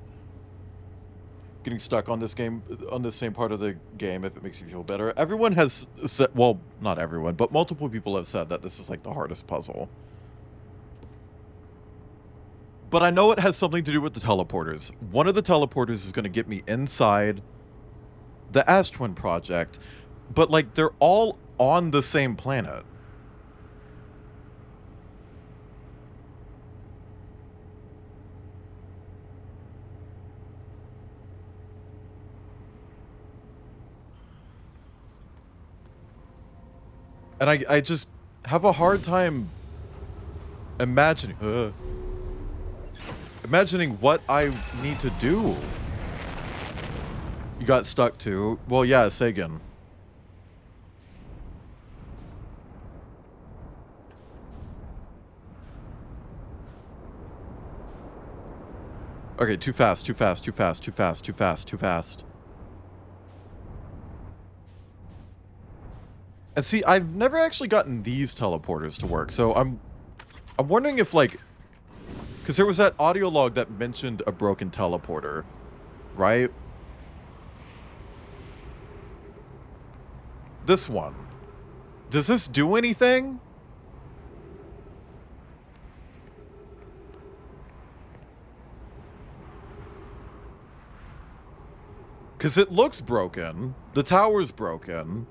Getting stuck on this game, on this same part of the game, if it makes you feel better. Everyone has said, well, not everyone, but multiple people have said that this is like the hardest puzzle. But I know it has something to do with the teleporters. One of the teleporters is going to get me inside the Ash Twin project, but like they're all on the same planet. And I just have a hard time imagining what I need to do. You got stuck too? Well, yeah, Sagan. Okay, too fast, too fast, too fast, too fast, too fast, too fast. And see, I've never actually gotten these teleporters to work, so I'm wondering if, like, because there was that audio log that mentioned a broken teleporter, right? This one. Does this do anything? Because it looks broken. The tower's broken.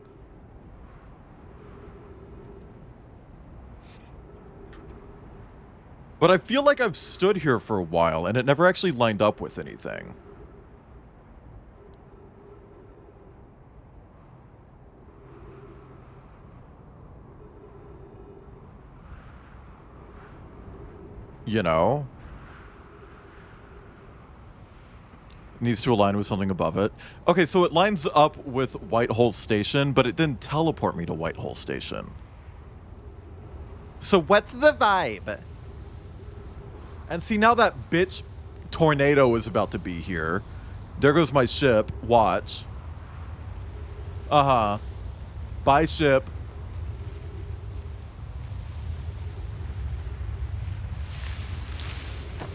But I feel like I've stood here for a while, and it never actually lined up with anything. You know? Needs to align with something above it. Okay, so it lines up with Whitehole Station, but it didn't teleport me to Whitehole Station. So what's the vibe? And see, now that bitch tornado is about to be here. There goes my ship. Watch. Uh-huh. Bye, ship.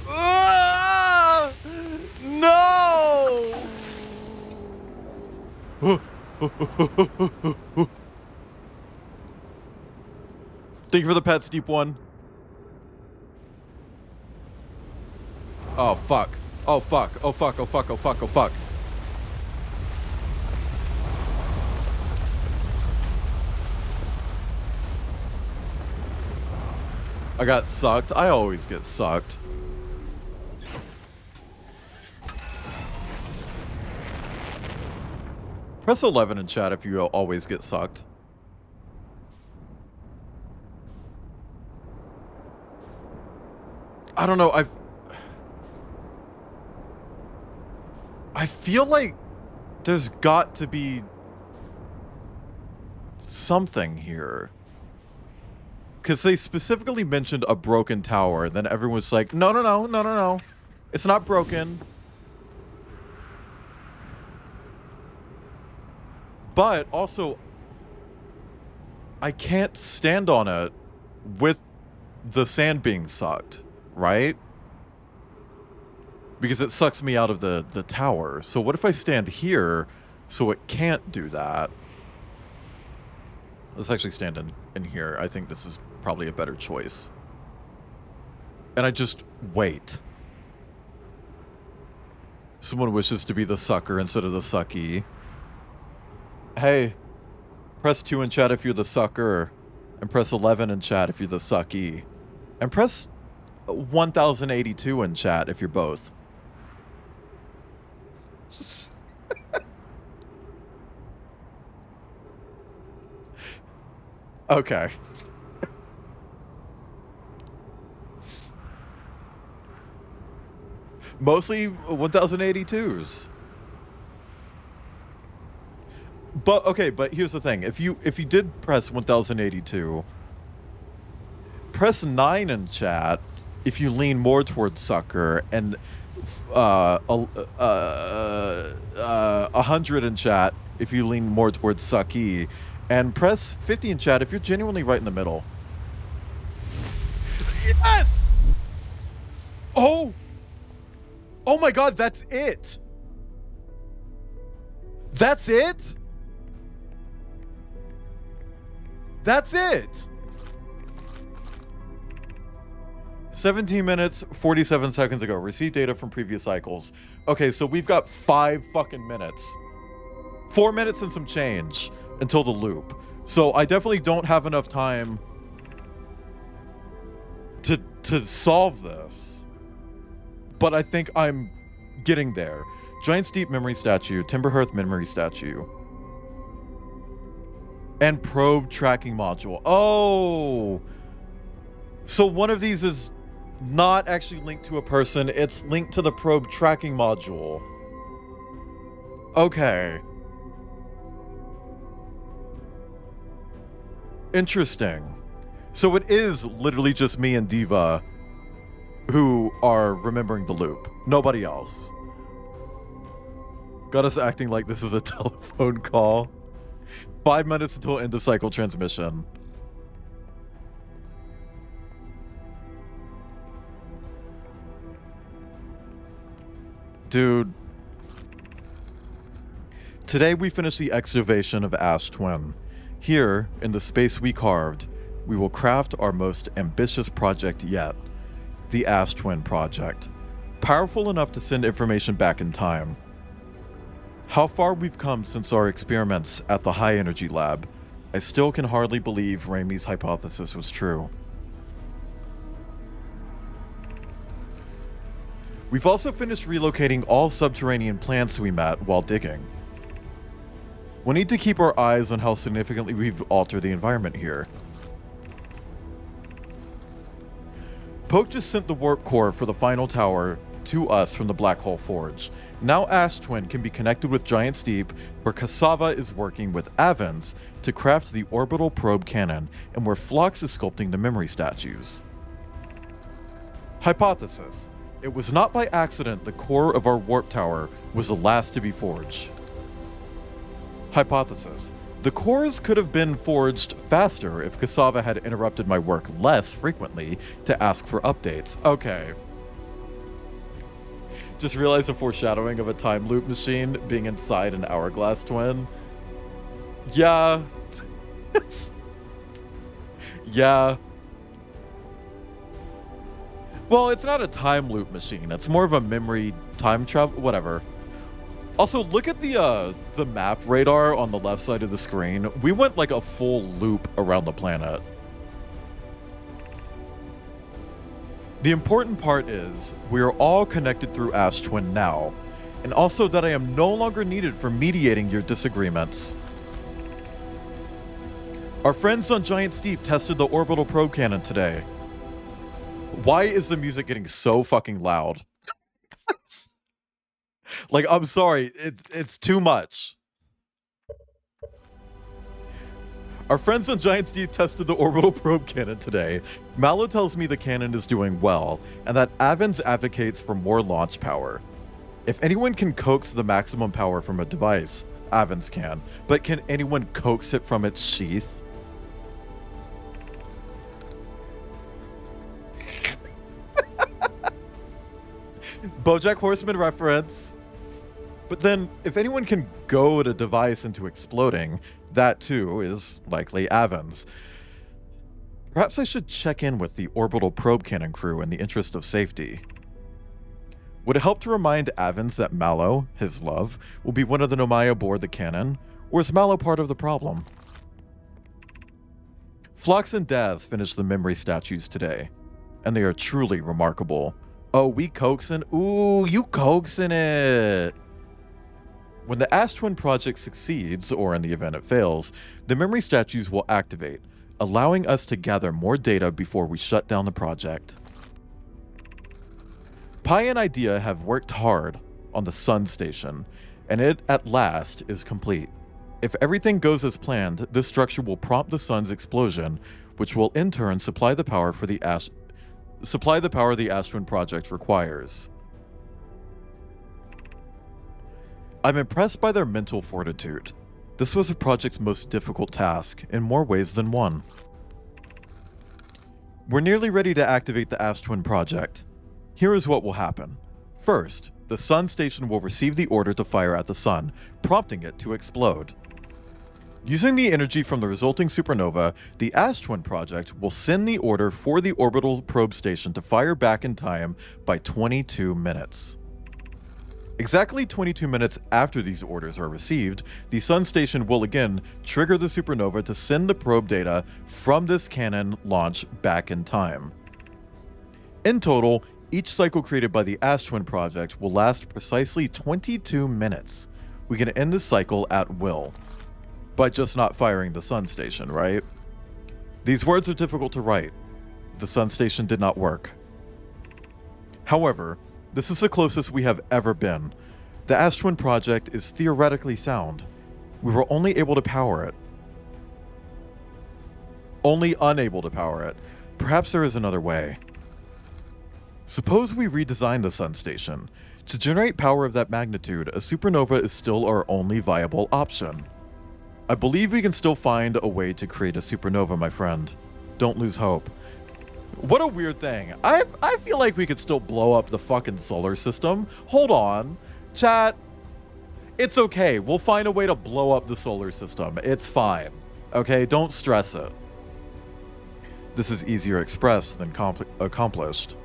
Ah! No! Thank you for the pets, Deep One. Oh, fuck. Oh, fuck. Oh, fuck. Oh, fuck. Oh, fuck. Oh, fuck. I got sucked. I always get sucked. Press 11 in chat if you always get sucked. I don't know. I feel like there's got to be something here. Because they specifically mentioned a broken tower. Then everyone was like, no, no, no, no, no, no. It's not broken. But also, I can't stand on it with the sand being sucked, right? Because it sucks me out of the tower. So what if I stand here so it can't do that? Let's actually stand in here. I think this is probably a better choice. And I just wait. Someone wishes to be the sucker instead of the sucky. Hey, press 2 in chat if you're the sucker. And press 11 in chat if you're the sucky. And press 1082 in chat if you're both. Okay. Mostly 1082s. But okay, but here's the thing. If you did press 1082, press 9 in chat if you lean more towards sucker, and 100 in chat if you lean more towards sucky, and press 50 in chat if you're genuinely right in the middle. Yes! Oh! Oh my god, that's it! That's it? That's it! 17 minutes, 47 seconds ago. Received data from previous cycles. Okay, so we've got 5 fucking minutes. 4 minutes and some change until the loop. So I definitely don't have enough time to solve this. But I think I'm getting there. Giant's Deep memory statue, Timberhearth memory statue. And probe tracking module. Oh! So one of these is not actually linked to a person, it's linked to the probe tracking module. Okay. Interesting. So it is literally just me and Diva who are remembering the loop. Nobody else. Got us acting like this is a telephone call. 5 minutes until end of cycle transmission. Dude. Today we finish the excavation of Ash Twin. Here, in the space we carved, we will craft our most ambitious project yet. The Ash Twin Project. Powerful enough to send information back in time. How far we've come since our experiments at the High Energy Lab. I still can hardly believe Raimi's hypothesis was true. We've also finished relocating all subterranean plants we met while digging. We need to keep our eyes on how significantly we've altered the environment here. Poke just sent the warp core for the final tower to us from the Black Hole Forge. Now Ash Twin can be connected with Giant's Deep, where Cassava is working with Avens to craft the orbital probe cannon, and where Phlox is sculpting the memory statues. Hypothesis. It was not by accident the core of our warp tower was the last to be forged. Hypothesis. The cores could have been forged faster if Cassava had interrupted my work less frequently to ask for updates. Okay. Just realized a foreshadowing of a time loop machine being inside an hourglass twin. Yeah. Yeah. Well, it's not a time loop machine. It's more of a memory time travel, whatever. Also, look at the map radar on the left side of the screen. We went like a full loop around the planet. The important part is we are all connected through Ash Twin now, and also that I am no longer needed for mediating your disagreements. Our friends on Giant's Deep tested the orbital probe cannon today. Why is the music getting so fucking loud? Like, I'm sorry, it's too much. Our friends on Giant's Deep tested the orbital probe cannon today. Mallow tells me the cannon is doing well, and that Avens advocates for more launch power. If anyone can coax the maximum power from a device, Avens can. But can anyone coax it from its sheath? BoJack Horseman reference. But then, if anyone can goad a device into exploding, that too is likely Avens. Perhaps I should check in with the orbital probe cannon crew in the interest of safety. Would it help to remind Avens that Mallow, his love, will be one of the Nomai aboard the cannon, or is Mallow part of the problem? Phlox and Daz finished the memory statues today, and they are truly remarkable. Oh, we coaxing? Ooh, you coaxing it! When the Ash Twin project succeeds, or in the event it fails, the memory statues will activate, allowing us to gather more data before we shut down the project. Pi and Idea have worked hard on the Sun Station, and it at last is complete. If everything goes as planned, this structure will prompt the sun's explosion, which will in turn supply the power the Ash-Twin project requires. I'm impressed by their mental fortitude. This was the project's most difficult task, in more ways than one. We're nearly ready to activate the Ash-Twin project. Here is what will happen. First, the Sun Station will receive the order to fire at the Sun, prompting it to explode. Using the energy from the resulting supernova, the Ash-Twin project will send the order for the orbital probe station to fire back in time by 22 minutes. Exactly 22 minutes after these orders are received, the Sun Station will again trigger the supernova to send the probe data from this cannon launch back in time. In total, each cycle created by the Ash-Twin project will last precisely 22 minutes. We can end this cycle at will. By just not firing the Sun Station, right? These words are difficult to write. The Sun Station did not work. However, this is the closest we have ever been. The Ash-Twin project is theoretically sound. We were only able to power it. Only unable to power it. Perhaps there is another way. Suppose we redesign the Sun Station. To generate power of that magnitude, a supernova is still our only viable option. I believe we can still find a way to create a supernova, my friend. Don't lose hope. What a weird thing. I feel like we could still blow up the fucking solar system. Hold on. Chat. It's okay. We'll find a way to blow up the solar system. It's fine. Okay? Don't stress it. This is easier expressed than accomplished.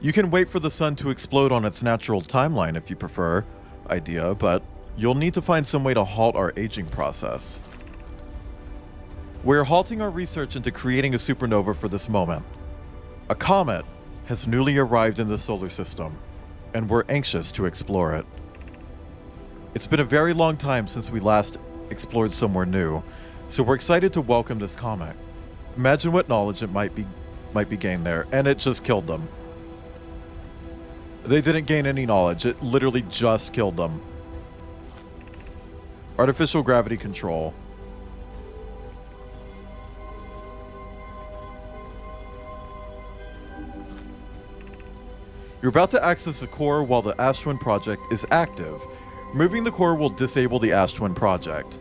You can wait for the sun to explode on its natural timeline if you prefer, idea, but you'll need to find some way to halt our aging process. We're halting our research into creating a supernova for this moment. A comet has newly arrived in the solar system, and we're anxious to explore it. It's been a very long time since we last explored somewhere new, so we're excited to welcome this comet. Imagine what knowledge it might be gained there, and it just killed them. They didn't gain any knowledge, it literally just killed them. Artificial gravity control. You're about to access the core while the Ash-Twin project is active. Removing the core will disable the Ash-Twin project.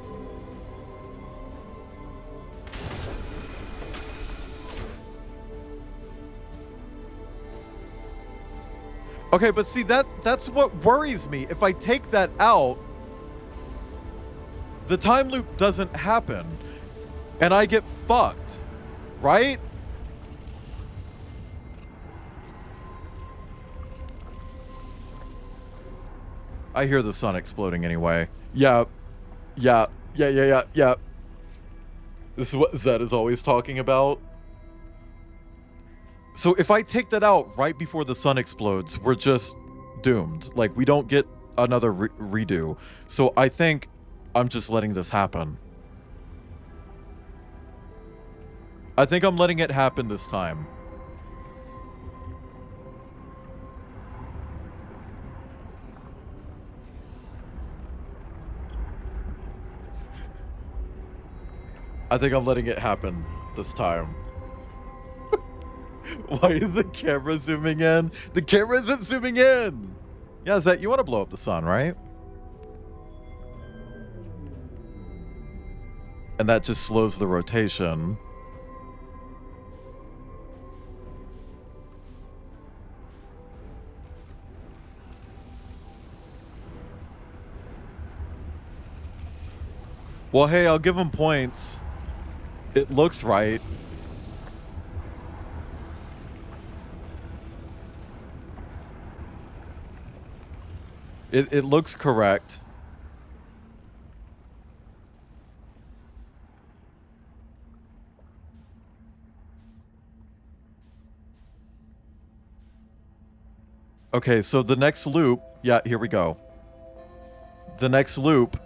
Okay, but see, that's what worries me. If I take that out, the time loop doesn't happen, and I get fucked, right? I hear the sun exploding anyway. Yeah. This is what Zed is always talking about. So if I take that out right before the sun explodes, we're just doomed. Like, we don't get another redo. So I think I'm just letting this happen. I think I'm letting it happen this time. I think I'm letting it happen this time. Why is the camera zooming in? The camera isn't zooming in! Yeah, Zet, you want to blow up the sun, right? And that just slows the rotation. Well, hey, I'll give him points. It looks right. It looks correct. Okay, so the next loop, yeah, here we go. The next loop,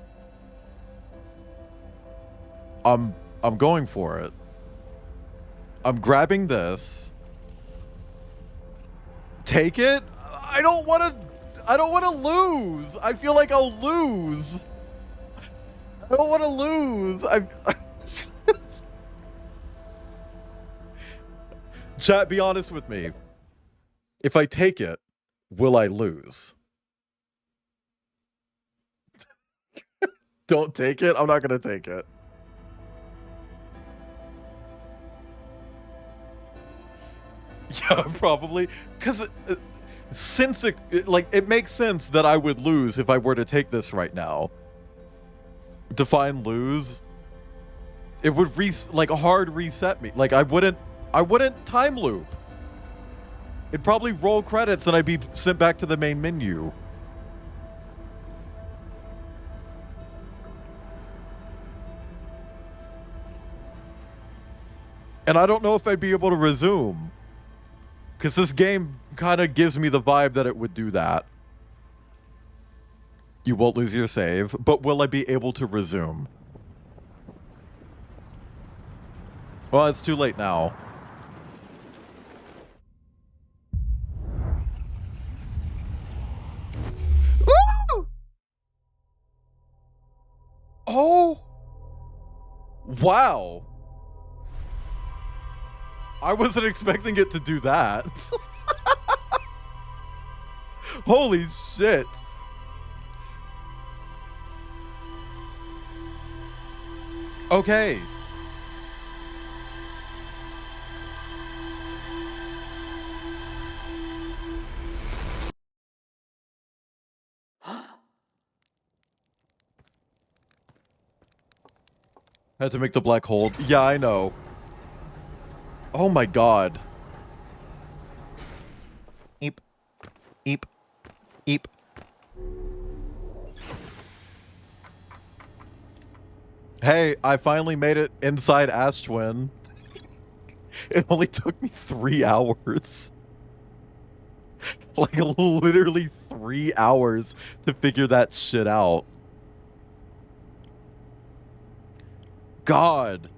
I'm going for it. I'm grabbing this. Take it? I don't want to. I don't want to lose. I feel like I'll lose. I don't want to lose. Chat, be honest with me. If I take it, will I lose? Don't take it. I'm not going to take it. Yeah, probably. Because since it makes sense that I would lose if I were to take this right now. Define lose. It would hard reset me. Like I wouldn't time loop. It'd probably roll credits and I'd be sent back to the main menu. And I don't know if I'd be able to resume. Because this game kind of gives me the vibe that it would do that. You won't lose your save, but will I be able to resume? Well, it's too late now. Woo! Oh! Wow. I wasn't expecting it to do that. Holy shit. Okay. Had to make the black hole. Yeah, I know. Oh my god. Eep. Eep. Eep. Hey, I finally made it inside Ash Twin. It only took me 3 hours. Like, literally 3 hours to figure that shit out. God.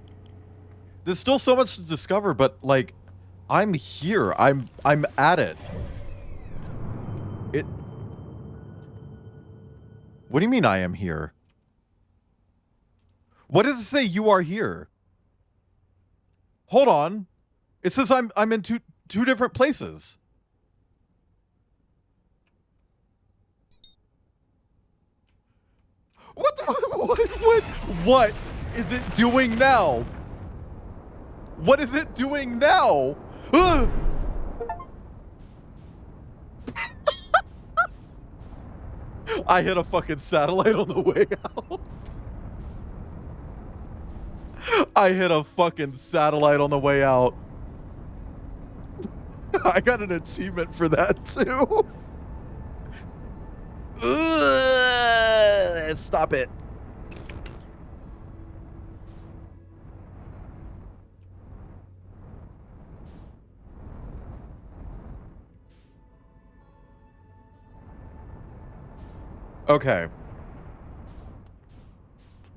There's still so much to discover, but, like, I'm here. I'm at it. What do you mean I am here? What does it say you are here? Hold on. It says I'm in two different places. What the what is it doing now? What is it doing now? I hit a fucking satellite on the way out. I hit a fucking satellite on the way out. I got an achievement for that too. Stop it. Okay.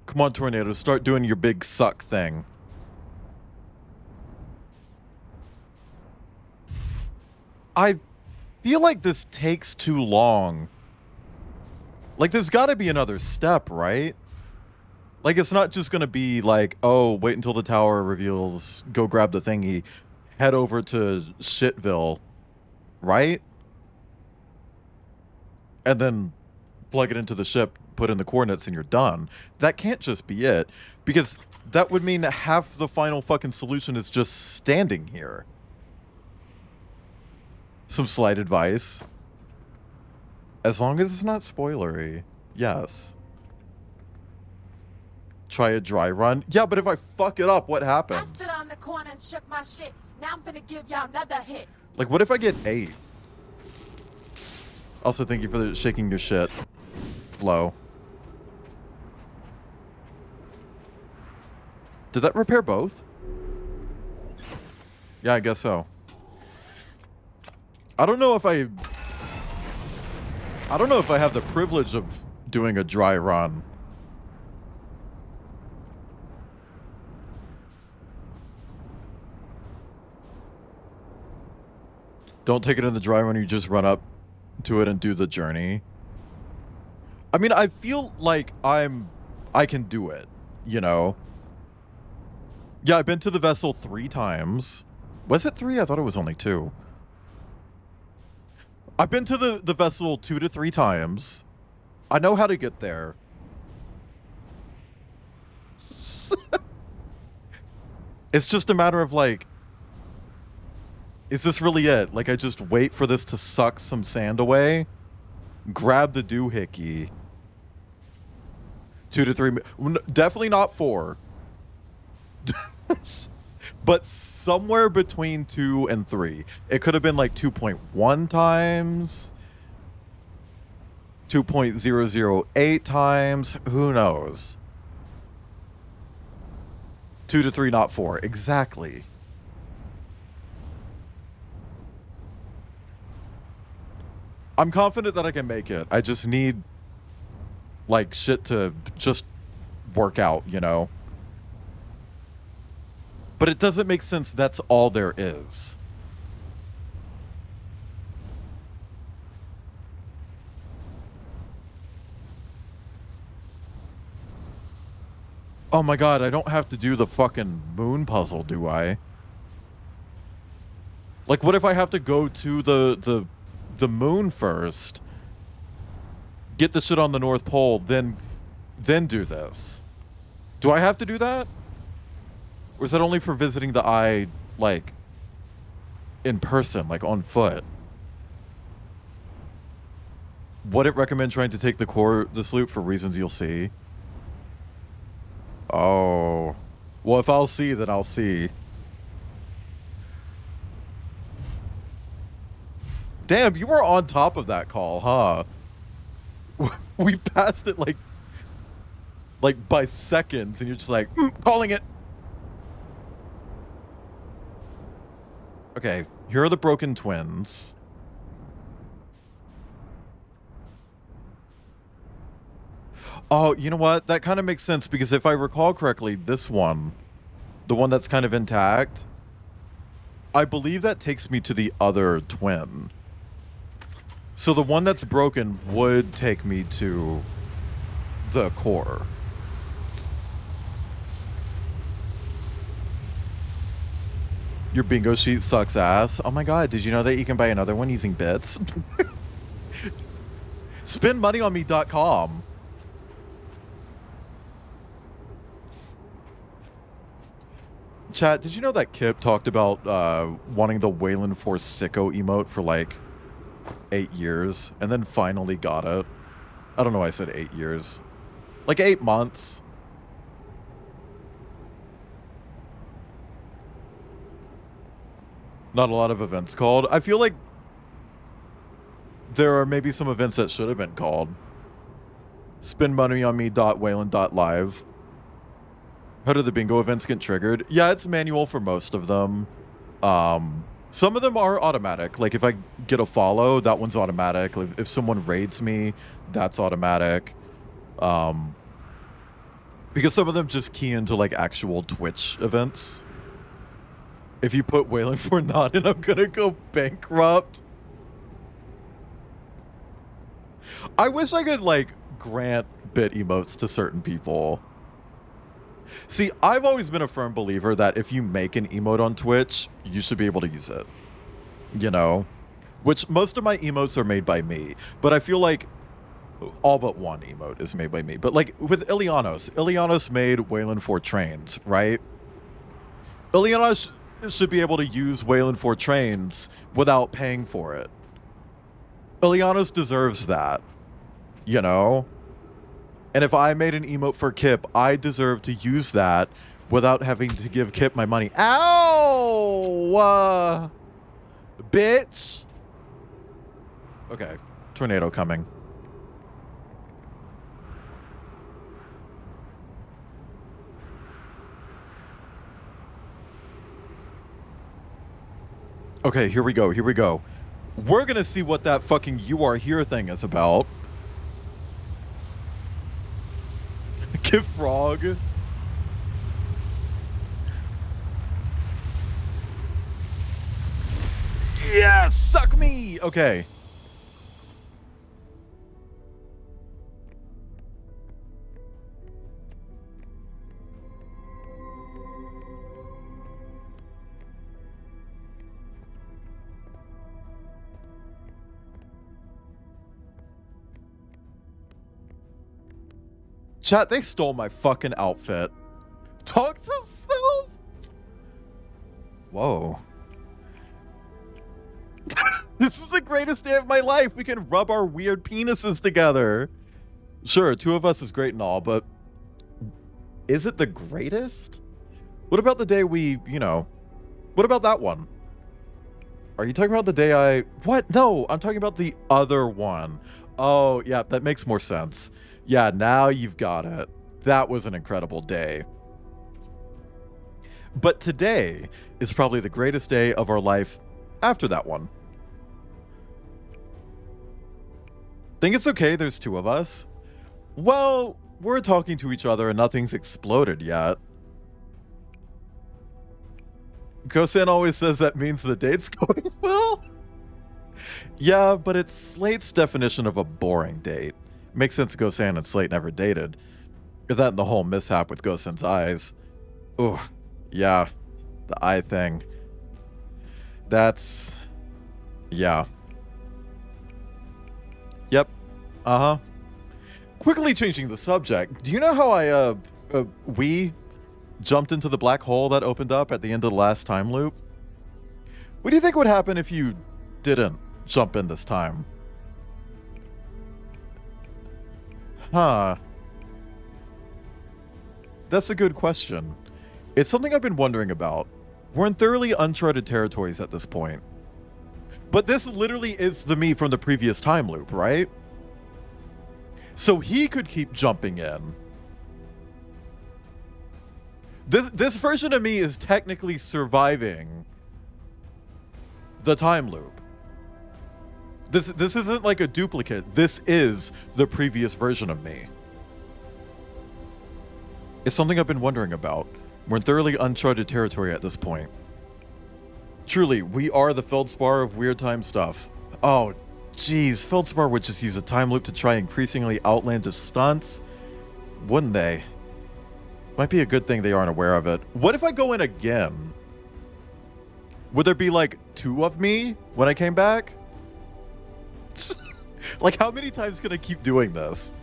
Come on, Tornado, start doing your big suck thing. I feel like this takes too long. Like, there's got to be another step, right? Like, it's not just going to be like, oh, wait until the tower reveals, go grab the thingy, head over to Shitville, right? And then plug it into the ship, put in the coordinates, and you're done. That can't just be it, because that would mean that half the final fucking solution is just standing here. Some slight advice. As long as it's not spoilery. Yes. Try a dry run. Yeah, but if I fuck it up, what I happens? stood on the corner and shook my shit. Now I'm gonna give y'all another hit. Like, what if I get 8? Also, thank you for shaking your shit. Low. Did that repair both? Yeah, I guess so. I don't know if I have the privilege of doing a dry run. Don't take it in the dry run, you just run up to it and do the journey. I mean, I feel like I can do it, you know? Yeah, I've been to the vessel 3 times. Was it 3? I thought it was only 2. I've been to the vessel 2 to 3 times. I know how to get there. It's just a matter of like, is this really it? Like, I just wait for this to suck some sand away, grab the doohickey. 2 to 3, definitely not 4. But somewhere between 2 and 3. It could have been like 2.1 times, 2.008 times, who knows? 2 to 3, not 4. Exactly. I'm confident that I can make it. I just need, like, shit to just work out, you know? But it doesn't make sense that's all there is. Oh my god, I don't have to do the fucking moon puzzle, do I? Like, what if I have to go to the moon first, get the shit on the North Pole, then do this? Do I have to do that? Or is that only for visiting the eye, like, in person, like on foot? Would it recommend trying to take this loop for reasons you'll see? Oh. Well, if I'll see, then I'll see. Damn, you were on top of that call, huh? We passed it, like by seconds, and you're just like, calling it. Okay, here are the broken twins. Oh, you know what? That kind of makes sense, because if I recall correctly, this one, the one that's kind of intact, I believe that takes me to the other twin. So the one that's broken would take me to the core. Your bingo sheet sucks ass. Oh my god, did you know that you can buy another one using bits? Spendmoneyonme.com. Chat, did you know that Kip talked about wanting the Wayland Force Sicko emote for like 8 years and then finally got it? I don't know why I said 8 years. Like 8 months. Not a lot of events called. I feel like there are maybe some events that should have been called. Spendmoneyonme.wayland.live. How do the bingo events get triggered? Yeah, it's manual for most of them. Some of them are automatic. Like if I get a follow, that one's automatic. Like if someone raids me, that's automatic. Because some of them just key into like actual Twitch events. If you put Wayland for not in, I'm gonna go bankrupt. I wish I could like grant bit emotes to certain people. See, I've always been a firm believer that if you make an emote on Twitch, you should be able to use it. You know? Which most of my emotes are made by me. But I feel like all but one emote is made by me. But like with Ilianos made Wayland for trains, right? Ilianos should be able to use Wayland for trains without paying for it. Ilianos deserves that. You know? And if I made an emote for Kip, I deserve to use that without having to give Kip my money. Ow! Bitch! Okay. Tornado coming. Okay, here we go. Here we go. We're gonna see what that fucking You Are Here thing is about. Give Frog. Yeah, suck me. Okay. Chat, they stole my fucking outfit. Talk to self. Whoa. This is the greatest day of my life. We can rub our weird penises together. Sure, two of us is great and all, but is it the greatest? What about the day we, you know, what about that one? Are you talking about the day I... What? No, I'm talking about the other one. Oh, yeah, that makes more sense. Yeah, now you've got it. That was an incredible day. But today is probably the greatest day of our life after that one. Think it's okay there's two of us? Well, we're talking to each other and nothing's exploded yet. Gosen always says that means the date's going well. Yeah, but it's Slate's definition of a boring date. Makes sense Gosen and Slate never dated. Is that the whole mishap with Gosen's eyes? Oof. Yeah, the eye thing. That's... yeah. Yep. Uh-huh. Quickly changing the subject. Do you know how we jumped into the black hole that opened up at the end of the last time loop? What do you think would happen if you didn't jump in this time? Huh. That's a good question. It's something I've been wondering about. We're in thoroughly uncharted territories at this point. But this literally is the me from the previous time loop, right? So he could keep jumping in. This version of me is technically surviving the time loop. This isn't like a duplicate. This is the previous version of me. It's something I've been wondering about. We're in thoroughly uncharted territory at this point. Truly, we are the Feldspar of weird time stuff. Oh, geez, Feldspar would just use a time loop to try increasingly outlandish stunts. Wouldn't they? Might be a good thing they aren't aware of it. What if I go in again? Would there be like two of me when I came back? Like, how many times can I keep doing this?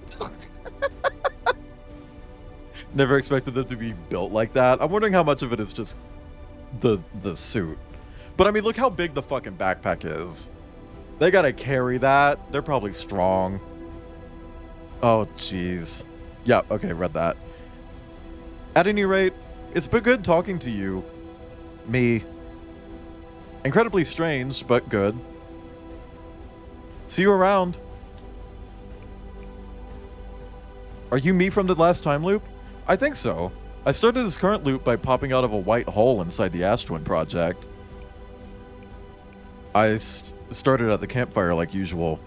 Never expected them to be built like that. I'm wondering how much of it is just the suit. But I mean, look how big the fucking backpack is. They gotta carry that. They're probably strong. Oh, jeez. Yeah, okay, read that. At any rate, it's been good talking to you. Me. Incredibly strange, but good. See you around. Are you me from the last time loop? I think so. I started this current loop by popping out of a white hole inside the Ash Twin project. I started at the campfire like usual.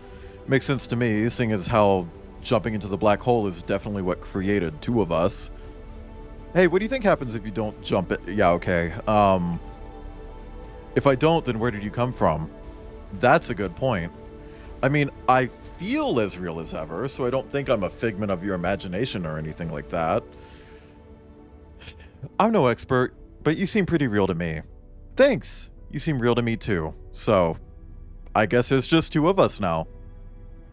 Makes sense to me, seeing as how jumping into the black hole is definitely what created two of us. Hey, what do you think happens if you don't jump it? Yeah, okay. If I don't, then where did you come from? That's a good point. I mean, I feel as real as ever, so I don't think I'm a figment of your imagination or anything like that. I'm no expert, but you seem pretty real to me. Thanks. You seem real to me too. So, I guess it's just two of us now.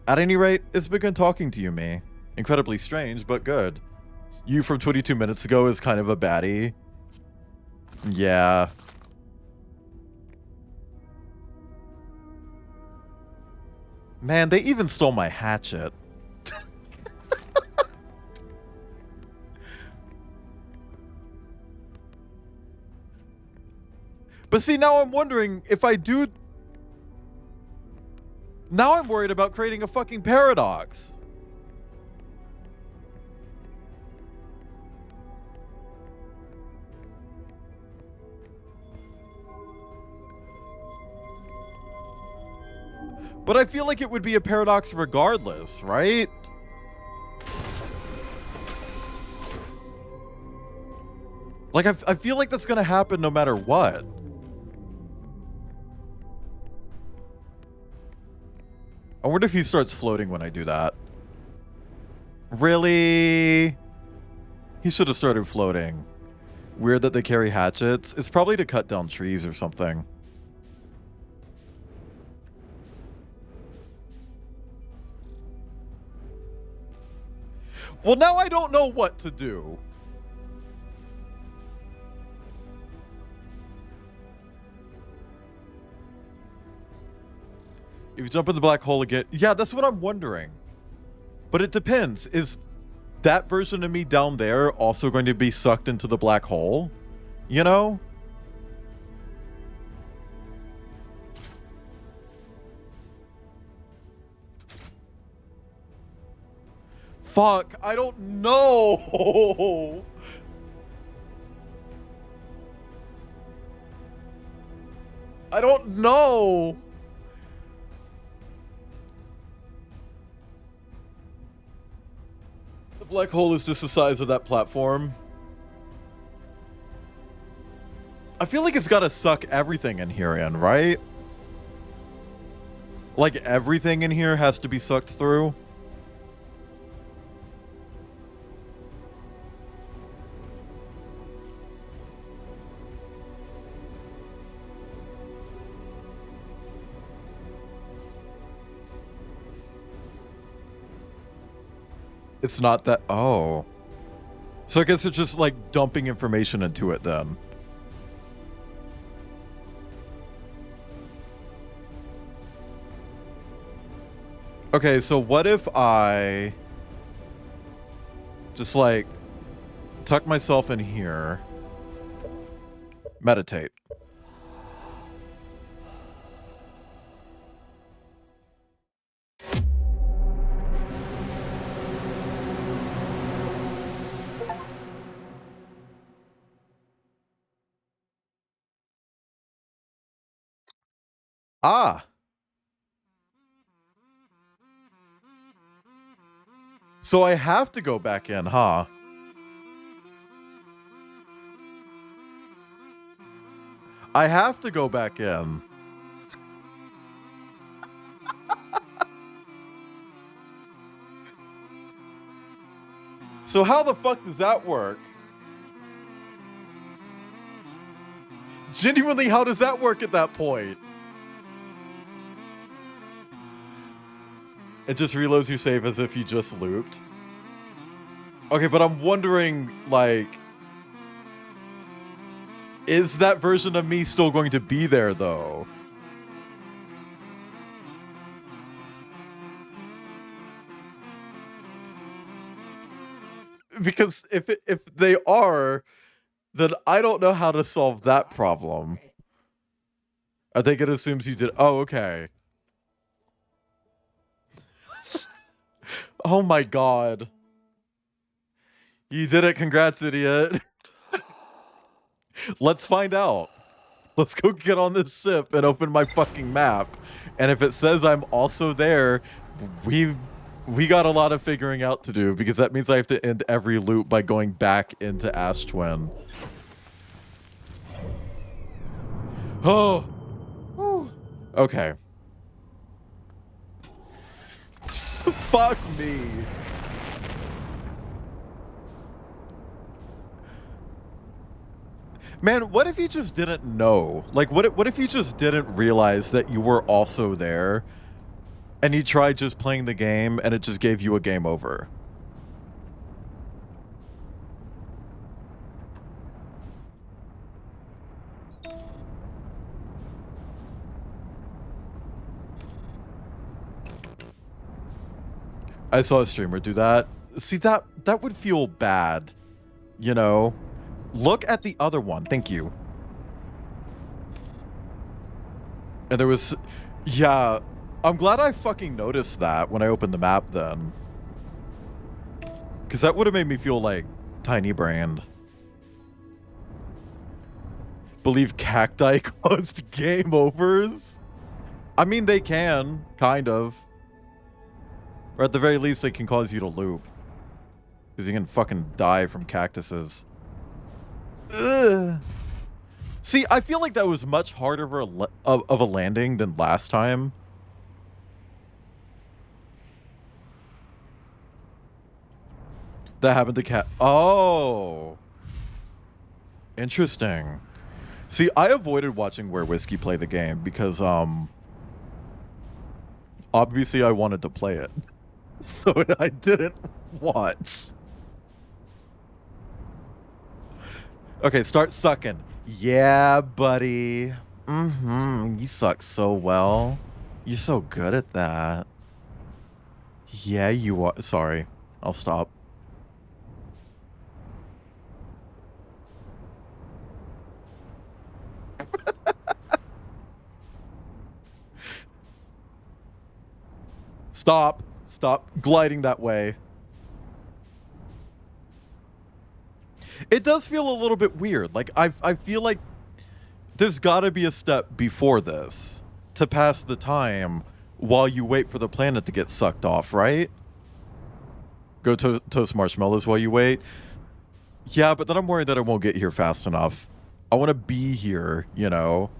At any rate, it's been good talking to you, me. Incredibly strange, but good. You from 22 minutes ago is kind of a baddie. Yeah. Man, they even stole my hatchet. But see, now I'm wondering if I do... Now I'm worried about creating a fucking paradox. But I feel like it would be a paradox regardless, right? Like, I feel like that's gonna happen no matter what. I wonder if he starts floating when I do that. Really? He should have started floating. Weird that they carry hatchets. It's probably to cut down trees or something. Well, now I don't know what to do. If you jump in the black hole again, yeah, that's what I'm wondering. But it depends. Is that version of me down there also going to be sucked into the black hole? You know? Fuck, I don't know. I don't know. The black hole is just the size of that platform. I feel like it's gotta suck everything in here in, right? Like everything in here has to be sucked through. It's not that. Oh. So I guess it's just like dumping information into it then. Okay, so what if I just like tuck myself in here, meditate. Ah. So I have to go back in, huh? I have to go back in. So how the fuck does that work? Genuinely, how does that work at that point? It just reloads your save as if you just looped. Okay, but I'm wondering, like, is that version of me still going to be there, though? Because if they are, then I don't know how to solve that problem. I think it assumes you did. Oh, okay. Oh my god. You did it. Congrats, idiot. Let's find out. Let's go get on this ship and open my fucking map. And if it says I'm also there, we got a lot of figuring out to do, because that means I have to end every loop by going back into Ash Twin. Oh. Whew. Okay. Fuck me. Man, what if you just didn't know? Like, what if you just didn't realize that you were also there, and you tried just playing the game, and it just gave you a game over? I saw a streamer do that. See, that would feel bad, you know? Look at the other one. Thank you. And there was... Yeah, I'm glad I fucking noticed that when I opened the map then. Because that would have made me feel like tiny brained. Believe cacti caused game overs? I mean, they can, kind of. Or at the very least, they can cause you to loop. Because you can fucking die from cactuses. Ugh. See, I feel like that was much harder of a landing than last time. That happened to cat. Oh. Interesting. See, I avoided watching Where Whiskey play the game because, obviously I wanted to play it. So I didn't watch. Okay, start sucking. Yeah, buddy. You suck so well. You're so good at that. Yeah, you are. Sorry. I'll stop. Stop. Stop gliding that way. It does feel a little bit weird. Like, I feel like there's got to be a step before this to pass the time while you wait for the planet to get sucked off, right? Go toast marshmallows while you wait. Yeah, but then I'm worried that I won't get here fast enough. I want to be here, you know?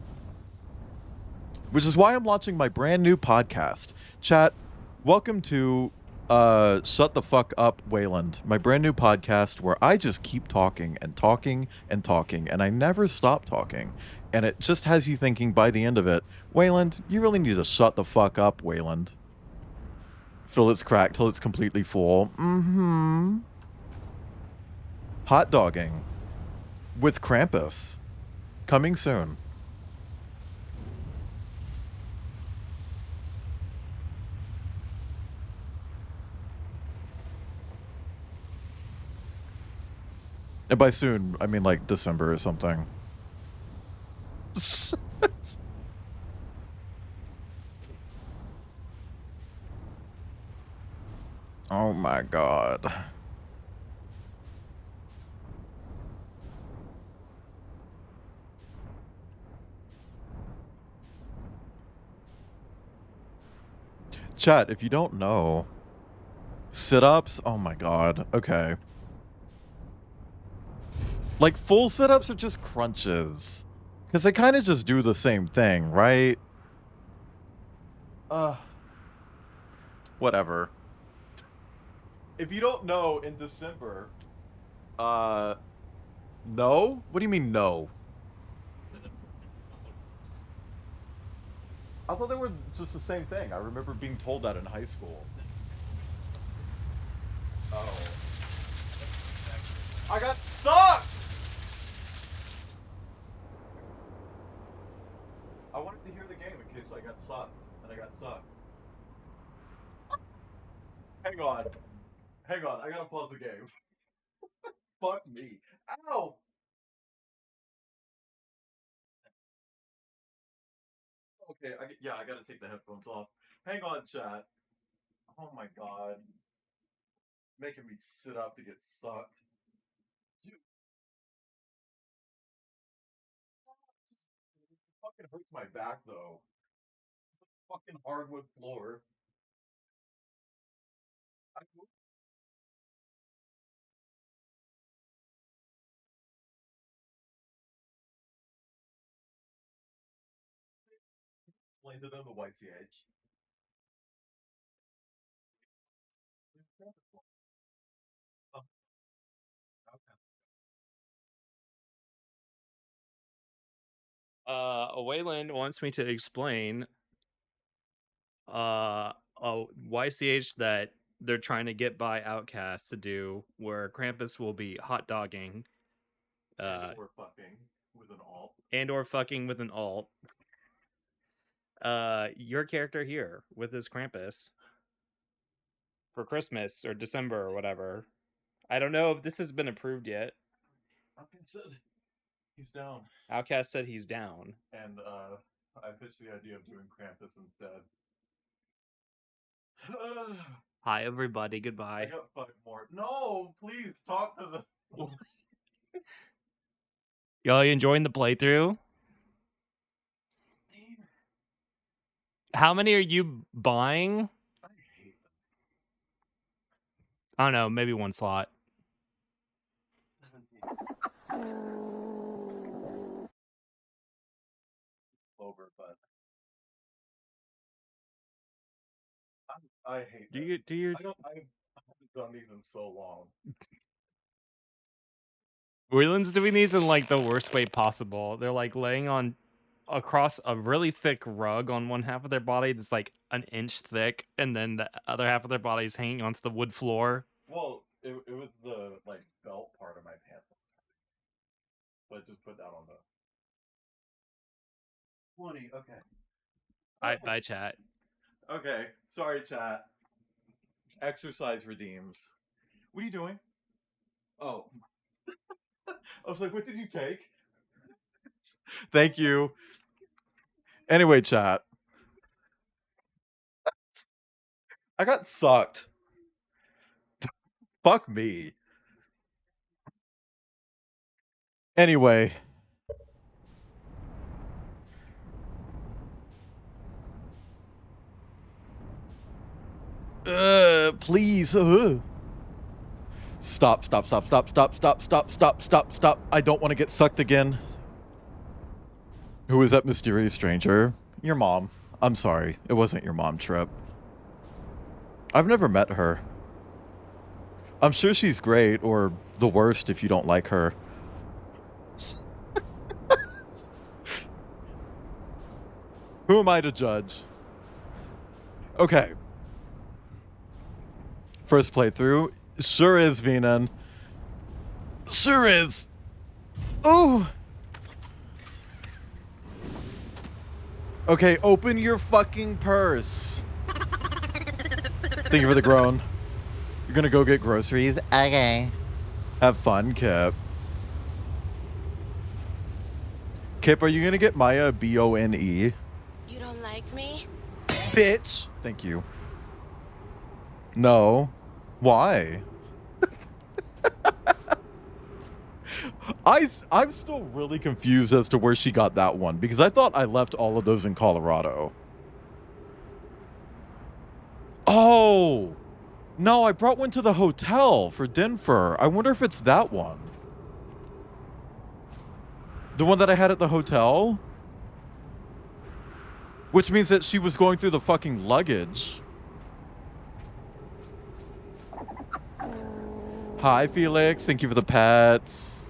Which is why I'm launching my brand new podcast. Chat, welcome to Shut the Fuck Up, Wayland. My brand new podcast where I just keep talking and talking and talking, and I never stop talking. And it just has you thinking by the end of it, Wayland, you really need to shut the fuck up, Wayland. Fill its crack till it's completely full. Hot dogging with Krampus. Coming soon. And by soon, I mean like December or something. Oh my god. Chat, if you don't know, sit-ups, oh my god, okay. Like, full sit-ups are just crunches. Because they kind of just do the same thing, right? Whatever. If you don't know, in December, no? What do you mean, no? I thought they were just the same thing. I remember being told that in high school. Oh. I got sucked! I wanted to hear the game in case I got sucked, and I got sucked. Hang on. Hang on, I gotta pause the game. Fuck me. Ow! Okay, I gotta take the headphones off. Hang on, chat. Oh my god. Making me sit up to get sucked. Dude. It fucking hurts my back, though. Fucking hardwood floor. I landed on the YCH. Wayland wants me to explain a YCH that they're trying to get by Outcast to do, where Krampus will be hot dogging, Or fucking with an alt. and or fucking with an alt. Your character here with his Krampus for Christmas or December or whatever. I don't know if this has been approved yet. Outcast said he's down. Outcast said he's down. And I pitched the idea of doing Krampus instead. Hi everybody, I goodbye. got fucked more. No, please talk to the. Y'all, you enjoying the playthrough? How many are you buying? I hate this. I don't know, maybe one slot. Over, but I hate Do this. you do your I haven't done these in so long. Wayland's doing these in like the worst way possible. They're like laying on across a really thick rug on one half of their body that's like an inch thick, and then the other half of their body is hanging onto the wood floor. Well, it was the like belt part of my pants. So I just put that on the 20. Okay. Bye, chat. Okay. Sorry, chat. Exercise redeems. What are you doing? Oh. I was like, what did you take? Thank you. Anyway, chat. I got sucked. Fuck me. Anyway. Please. Stop. I don't want to get sucked again. Who is that mysterious stranger? Your mom. I'm sorry. It wasn't your mom, Trip. I've never met her. I'm sure she's great, or the worst if you don't like her. Who am I to judge? Okay. First playthrough. Sure is, Venan. Sure is. Ooh. Okay, open your fucking purse. Thank you for the groan. You're gonna go get groceries? Okay. Have fun, Kip. Kip, are you gonna get Maya Bone? You don't like me? Bitch! Thank you. No. Why? I'm still really confused as to where she got that one, because I thought I left all of those in Colorado. Oh! No, I brought one to the hotel for Denver. I wonder if it's that one. The one that I had at the hotel? Which means that she was going through the fucking luggage. Hi, Felix. Thank you for the pets.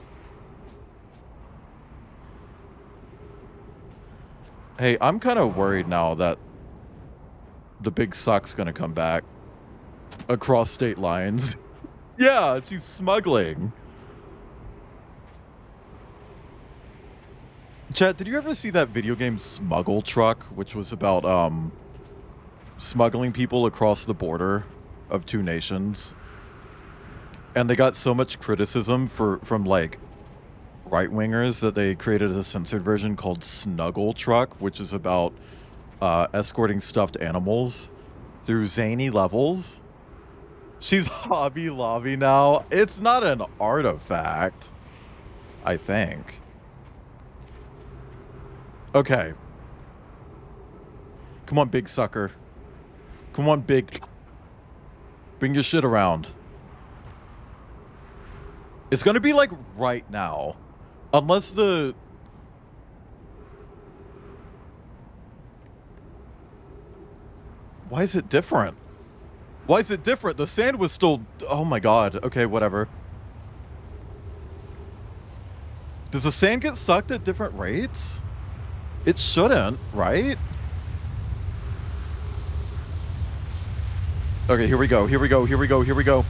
Hey, I'm kind of worried now that the big suck's gonna come back across state lines. Yeah, she's smuggling. Chat, did you ever see that video game Smuggle Truck, which was about smuggling people across the border of two nations? And they got so much criticism from like right-wingers that they created a censored version called Snuggle Truck, which is about escorting stuffed animals through zany levels. She's Hobby Lobby now. It's not an artifact, I think. Okay. Come on, big sucker. Come on, big. Bring your shit around. It's gonna be like right now. Unless the... Why is it different? Why is it different? The sand was still... Oh my god. Okay, whatever. Does the sand get sucked at different rates? It shouldn't, right? Okay, here we go. Here we go. Here we go. Here we go.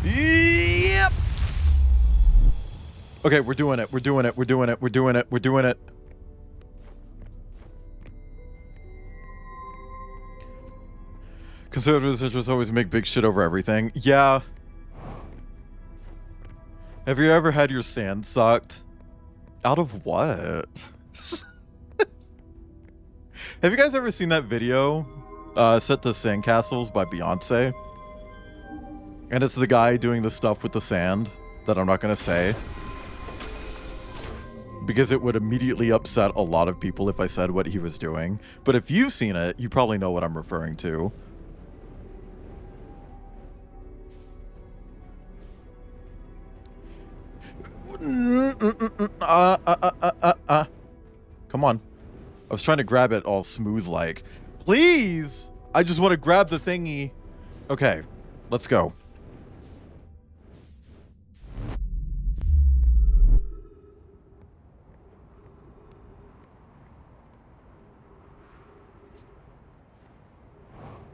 Yep! Okay, we're doing it. We're doing it. We're doing it. We're doing it. We're doing it. Conservatives just always make big shit over everything. Yeah. Have you ever had your sand sucked? Out of what? Have you guys ever seen that video? Set to Sandcastles by Beyonce? And it's the guy doing the stuff with the sand that I'm not gonna say. Because it would immediately upset a lot of people if I said what he was doing. But if you've seen it, you probably know what I'm referring to. Come on. I was trying to grab it all smooth like. Please! I just want to grab the thingy. Okay, let's go.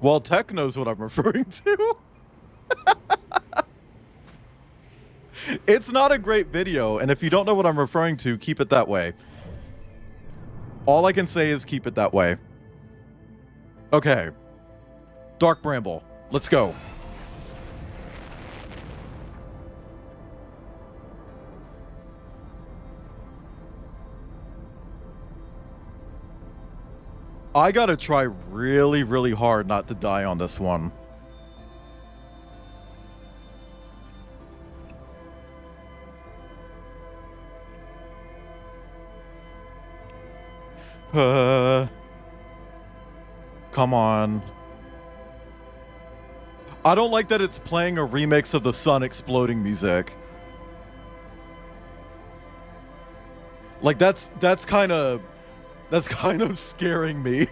Well, Tech knows what I'm referring to. It's not a great video, and if you don't know what I'm referring to, keep it that way. All I can say is keep it that way. Okay. Dark Bramble. Let's go. I gotta try really, really hard not to die on this one. Come on. I don't like that it's playing a remix of the sun exploding music. Like that's kind of scaring me.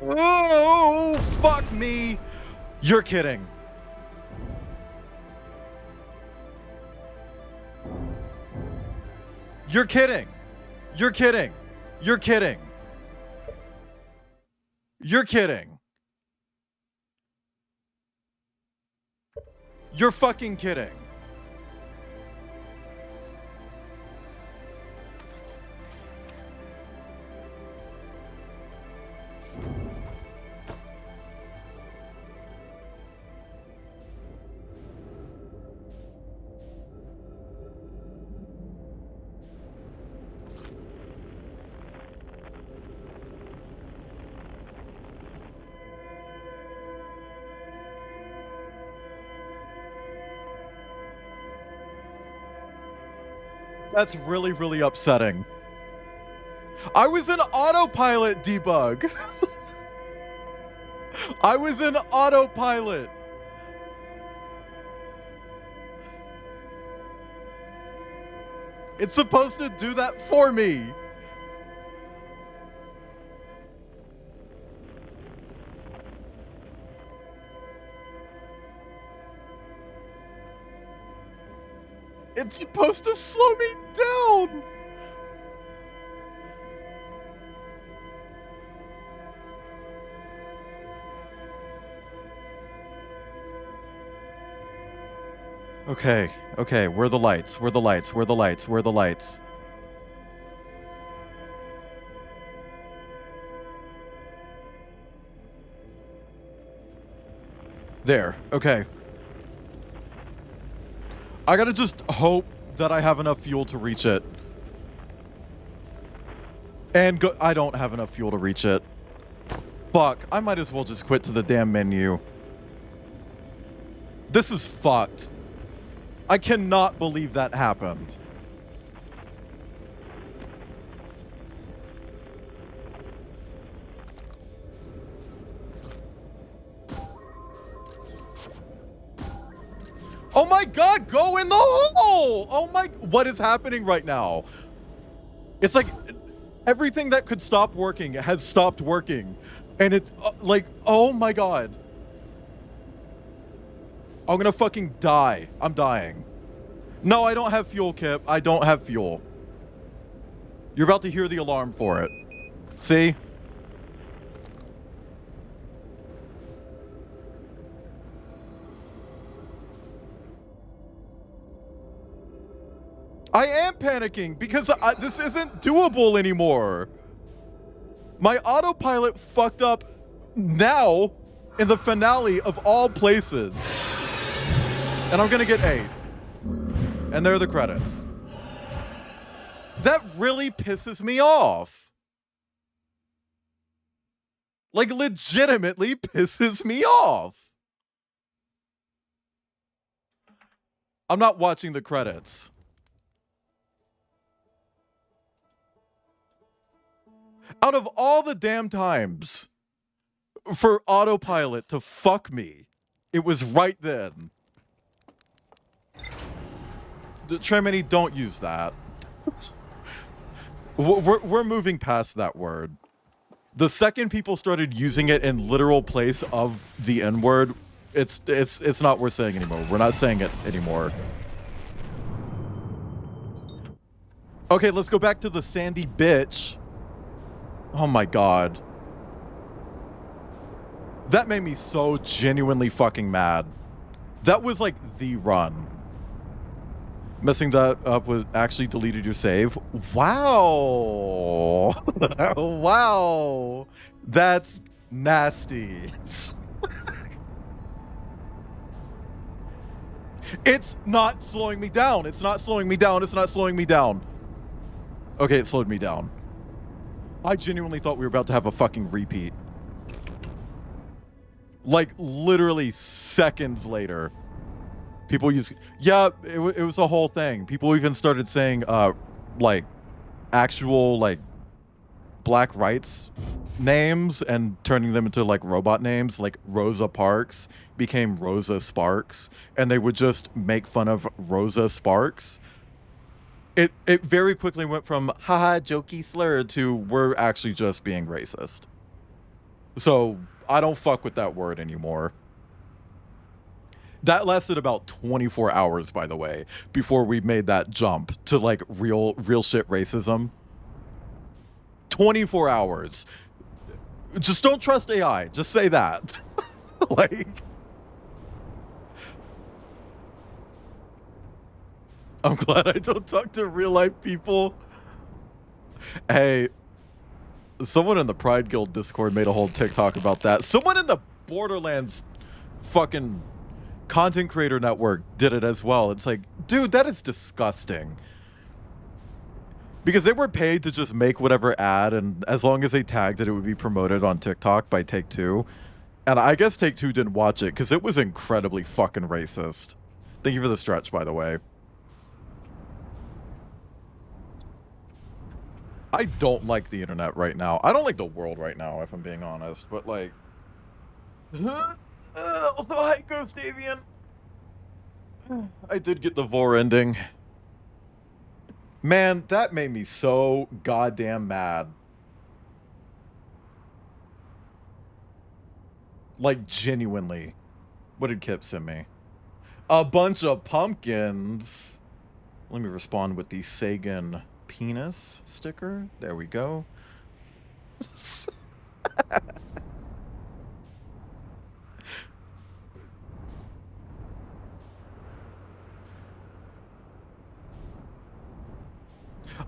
Oh, fuck me. You're kidding. You're kidding. You're kidding. You're kidding. You're kidding. You're fucking kidding. That's really, really upsetting. I was in autopilot, debug. I was in autopilot. It's supposed to do that for me. It's supposed to slow me down. Okay, okay, where are the lights? Where are the lights? Where are the lights? Where are the lights? There, okay. I gotta just hope that I have enough fuel to reach it. And I don't have enough fuel to reach it. Fuck, I might as well just quit to the damn menu. This is fucked. I cannot believe that happened. Oh my god, go in the hole! Oh my, what is happening right now? It's like everything that could stop working has stopped working. And it's like, oh my god. I'm gonna fucking die. I'm dying. No, I don't have fuel, Kip. I don't have fuel. You're about to hear the alarm for it. See? I am panicking because this isn't doable anymore. My autopilot fucked up now in the finale of all places. And I'm gonna get 8. And there are the credits. That really pisses me off. Like, legitimately pisses me off. I'm not watching the credits. Out of all the damn times for autopilot to fuck me, it was right then. Tremini, don't use that. We're moving past that word. The second people started using it in literal place of the N-word, it's not worth saying anymore. We're not saying it anymore. Okay, let's go back to the Sandy bitch. Oh my god. That made me so genuinely fucking mad. That was like the run. Messing that up was actually deleted your save. Wow. Wow. That's nasty. It's not slowing me down. It's not slowing me down. It's not slowing me down. Okay, it slowed me down. I genuinely thought we were about to have a fucking repeat. Like, literally seconds later. People use... Yeah, it was a whole thing. People even started saying, like, actual, like, black rights names and turning them into, like, robot names. Like, Rosa Parks became Rosa Sparks. And they would just make fun of Rosa Sparks. It very quickly went from, haha, jokey slur, to we're actually just being racist. So, I don't fuck with that word anymore. That lasted about 24 hours, by the way, before we made that jump to, like, real shit racism. 24 hours. Just don't trust AI. Just say that. Like... I'm glad I don't talk to real life people. Hey, someone in the Pride Guild Discord made a whole TikTok about that. Someone in the Borderlands fucking content creator network did it as well. It's like, dude, that is disgusting. Because they were paid to just make whatever ad, and as long as they tagged it, it would be promoted on TikTok by Take-Two. And I guess Take-Two didn't watch it because it was incredibly fucking racist. Thank you for the stretch, by the way. I don't like the internet right now. I don't like the world right now, if I'm being honest. But, like... also, hi, Ghost Avian. I did get the Vor ending. Man, that made me so goddamn mad. Like, genuinely. What did Kip send me? A bunch of pumpkins. Let me respond with the Sagan penis sticker. There we go.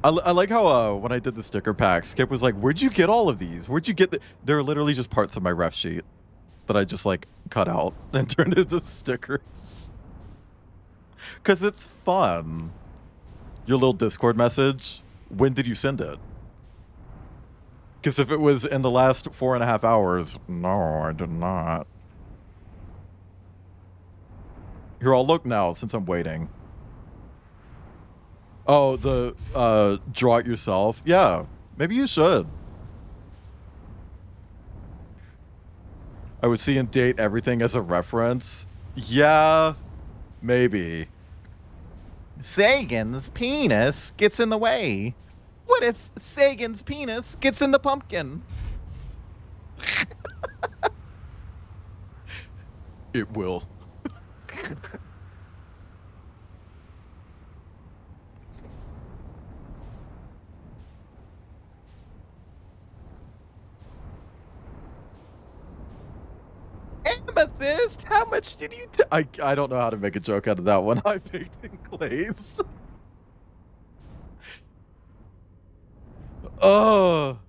I like how when I did the sticker pack, Skip was like, where'd you get all of these? Where'd you get the... They're literally just parts of my ref sheet that I just, like, cut out and turned into stickers. Because it's fun. Your little Discord message, when did you send it? Because if it was in the last 4.5 hours, no, I did not. Here, I'll look now since I'm waiting. Oh, the draw it yourself? Yeah, maybe you should. I would see and date everything as a reference. Yeah, maybe. Sagan's penis gets in the way. What if Sagan's penis gets in the pumpkin? It will. Amethyst, how much did you I don't know how to make a joke out of that one. I baked in glaze. Oh.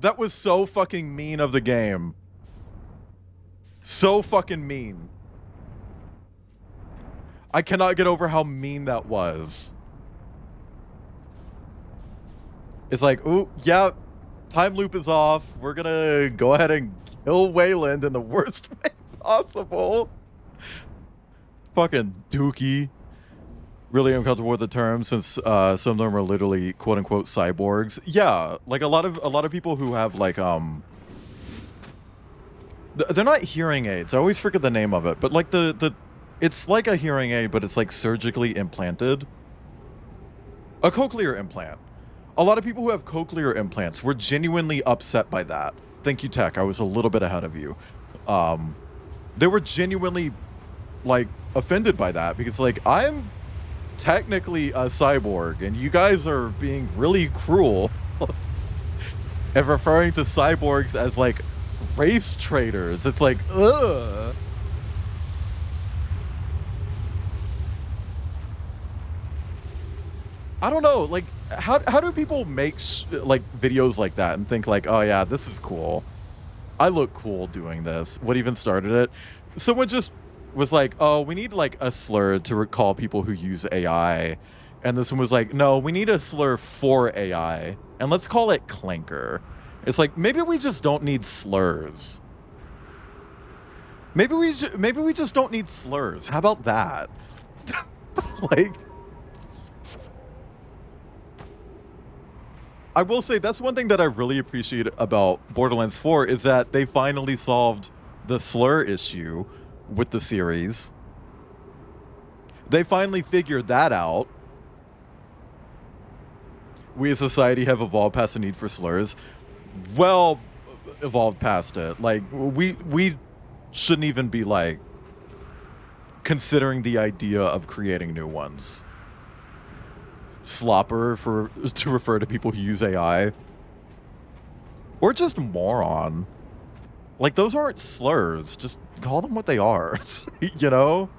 That was so fucking mean of the game. So fucking mean. I cannot get over how mean that was. It's like, ooh, yeah, time loop is off. We're gonna go ahead and kill Wayland in the worst way possible. Fucking dookie. Really uncomfortable with the term since some of them are literally quote unquote cyborgs. Yeah, like a lot of people who have like they're not hearing aids. I always forget the name of it, but like it's like a hearing aid, but it's like surgically implanted. A cochlear implant. A lot of people who have cochlear implants were genuinely upset by that. Thank you, Tech. I was a little bit ahead of you. They were genuinely like offended by that because like I'm technically a cyborg, and you guys are being really cruel and referring to cyborgs as like race traitors. It's like, ugh. I don't know, like, how do people make like videos like that and think like, oh yeah, this is cool. I look cool doing this. What even started it? Someone just was like, oh, we need like a slur to recall people who use AI. And this one was like, no, we need a slur for AI. And let's call it Clanker. It's like, maybe we just don't need slurs. Maybe we just don't need slurs. How about that? Like, I will say that's one thing that I really appreciate about Borderlands 4 is that they finally solved the slur issue with the series. They finally figured that out. We as a society have evolved past the need for slurs. Well, evolved past it. Like, we shouldn't even be like considering the idea of creating new ones. Slopper to refer to people who use AI. Or just moron. Like, those aren't slurs. Just call them what they are. You know?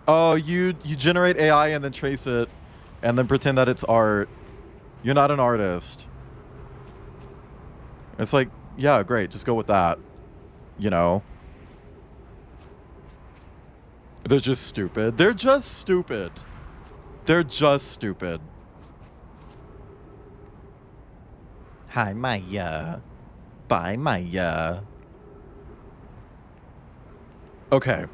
Oh, you generate AI and then trace it and then pretend that it's art. You're not an artist. It's like, yeah, great. Just go with that. You know? They're just stupid. They're just stupid. They're just stupid. Hi, Maya. Bye, Maya. Okay.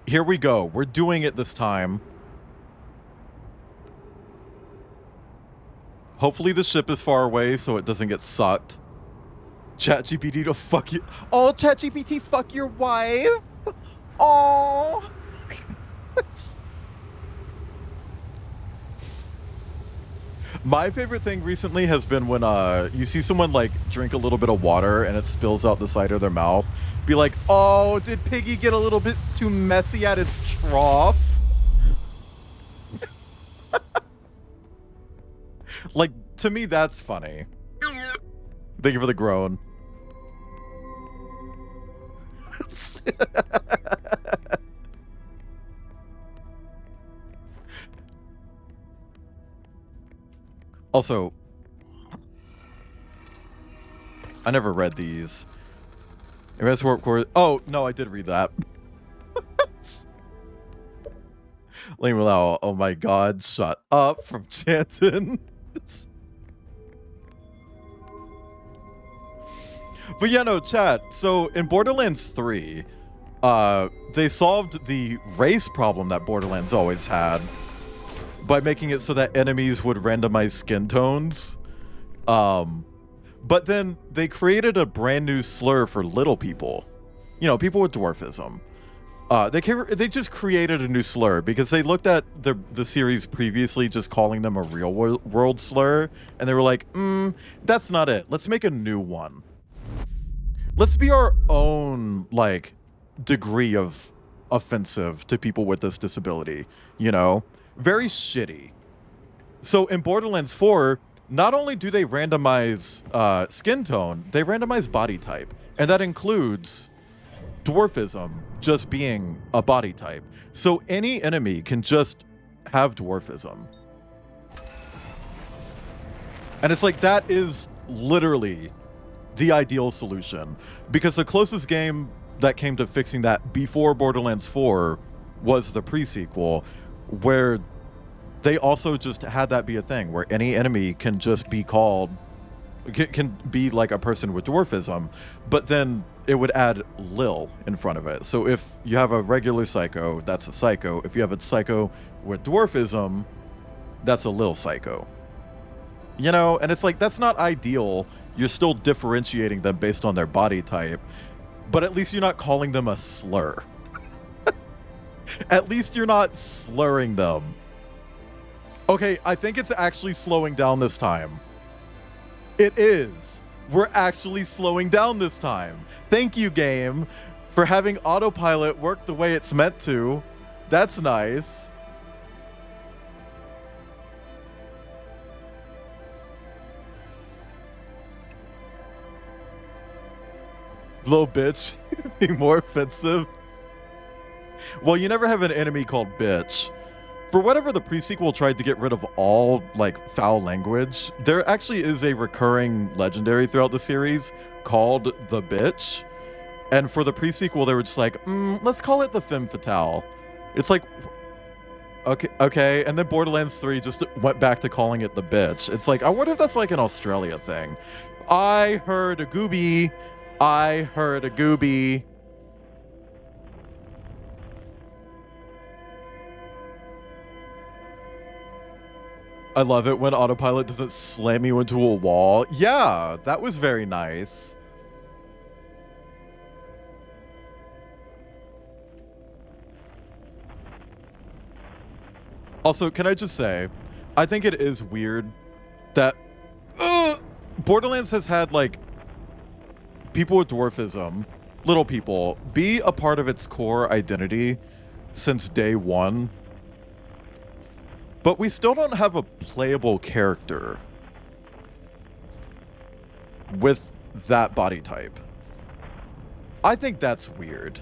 Here we go. We're doing it this time. Hopefully the ship is far away so it doesn't get sucked. ChatGPT to fuck you. Oh, ChatGPT, fuck your wife. Oh. My favorite thing recently has been when you see someone like drink a little bit of water and it spills out the side of their mouth. Be like, oh, did Piggy get a little bit too messy at its trough? Like, to me, that's funny. Thank you for the groan. Also, I never read these. Oh, no, I did read that. Lane Willow, oh my god, shut up from Chanton. But yeah, no, chat. So in Borderlands 3, they solved the race problem that Borderlands always had by making it so that enemies would randomize skin tones. But then they created a brand new slur for little people. You know, people with dwarfism. They just created a new slur because they looked at the series previously just calling them a real world slur. And they were like, that's not it. Let's make a new one. Let's be our own, like, degree of offensive to people with this disability. You know? Very shitty. So in Borderlands 4, not only do they randomize skin tone, they randomize body type. And that includes dwarfism just being a body type. So any enemy can just have dwarfism. And it's like, that is literally the ideal solution. Because the closest game that came to fixing that before Borderlands 4 was the pre-sequel, where they also just had that be a thing, where any enemy can just be called, can be like a person with dwarfism, but then it would add Lil in front of it. So if you have a regular psycho, that's a psycho. If you have a psycho with dwarfism, that's a Lil psycho. You know, and it's like, that's not ideal. You're still differentiating them based on their body type, but at least you're not calling them a slur. At least you're not slurring them. Okay, I think it's actually slowing down this time. It is. We're actually slowing down this time. Thank you, game, for having autopilot work the way it's meant to. That's nice. Little bitch being more offensive. Well, you never have an enemy called bitch. For whatever the prequel tried to get rid of all, like, foul language, there actually is a recurring legendary throughout the series called the bitch. And for the prequel, they were just like, let's call it the femme fatale. It's like, okay. And then Borderlands 3 just went back to calling it the bitch. It's like, I wonder if that's like an Australia thing. I heard a gooby. I heard a gooby. I love it when autopilot doesn't slam you into a wall. Yeah, that was very nice. Also, can I just say, I think it is weird that Borderlands has had, like, people with dwarfism, little people, be a part of its core identity since day one. But we still don't have a playable character with that body type. I think that's weird.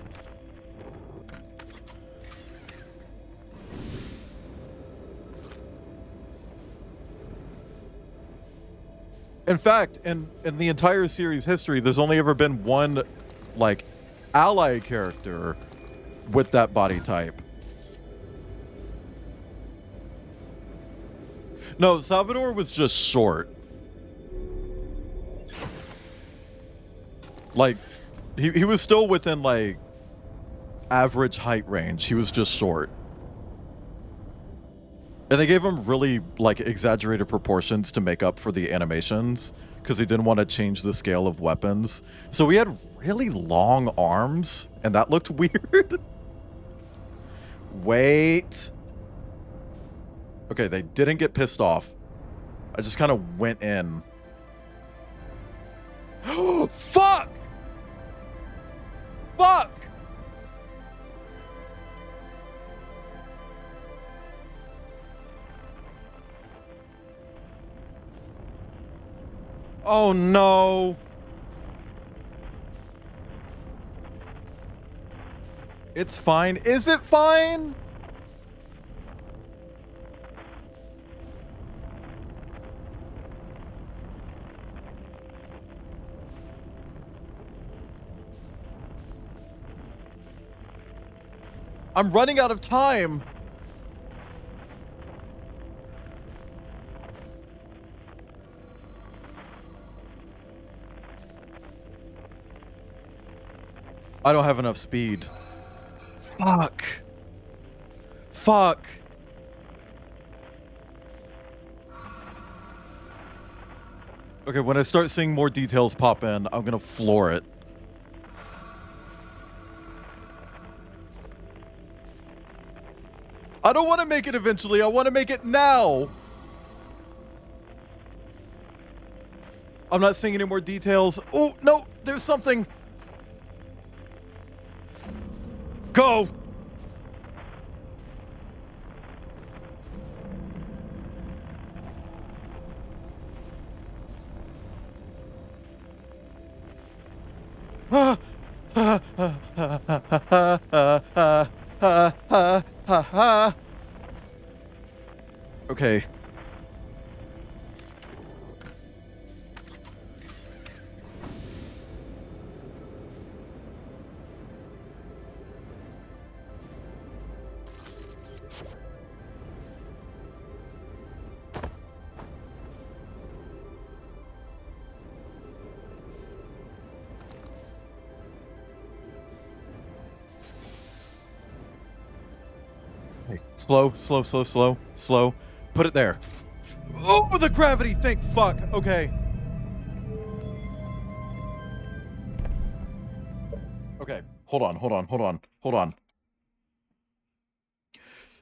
In fact, in the entire series history, there's only ever been one, like, ally character with that body type. No, Salvador was just short. Like, he was still within, like, average height range. He was just short. And they gave him really, like, exaggerated proportions to make up for the animations because they didn't want to change the scale of weapons. So he had really long arms, and that looked weird. Wait. Okay, they didn't get pissed off. I just kind of went in. Fuck! Fuck! Oh no. It's fine. Is it fine? I'm running out of time. I don't have enough speed. Fuck. Fuck. Okay, when I start seeing more details pop in, I'm gonna floor it. I don't want to make it eventually. I want to make it now. I'm not seeing any more details. Oh, no, there's something. Go. Okay. Slow, slow, slow, slow, slow. Put it there. Oh, the gravity! Thank fuck. Okay. Okay. Hold on, hold on, hold on, hold on.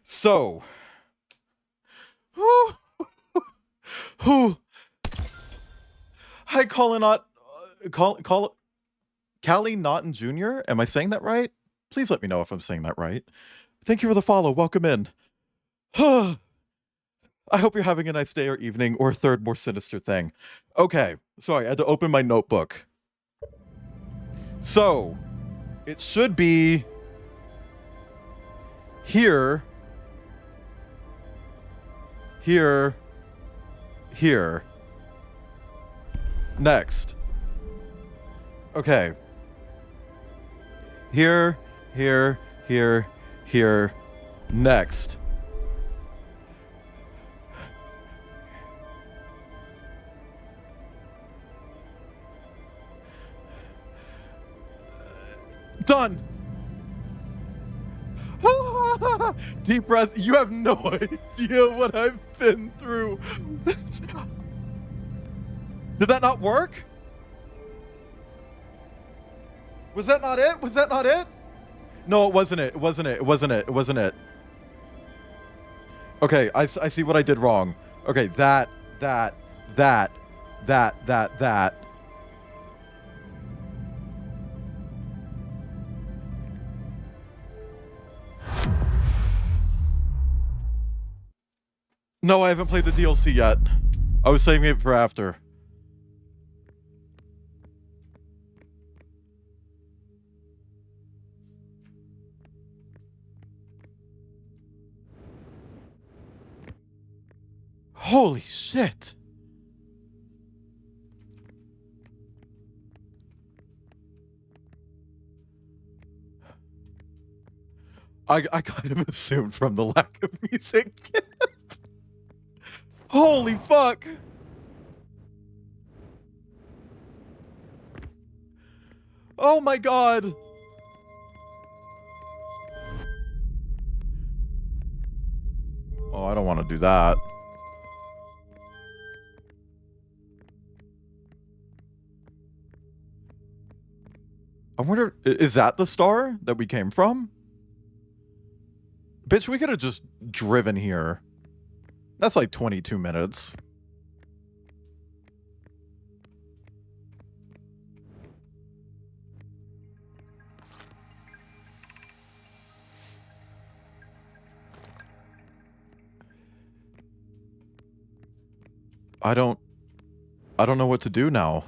So. Hi, Callie Naughton Jr.? Am I saying that right? Please let me know if I'm saying that right. Thank you for the follow. Welcome in. I hope you're having a nice day or evening or third more sinister thing. Okay, sorry, I had to open my notebook. So, it should be here, here, here. Next. Okay. Here, here, here, here. Next. Done. Deep breath. You have no idea what I've been through. Did that not work? Was that not it? Was that not it? No, it wasn't it. It wasn't it. It wasn't it. It wasn't it. Okay, I see what I did wrong. Okay, that. No, I haven't played the DLC yet. I was saving it for after. Holy shit. I kind of assumed from the lack of music. Holy fuck. Oh my god. Oh, I don't want to do that. I wonder, is that the star that we came from? Bitch, we could have just driven here. That's like 22 minutes. I don't know what to do now.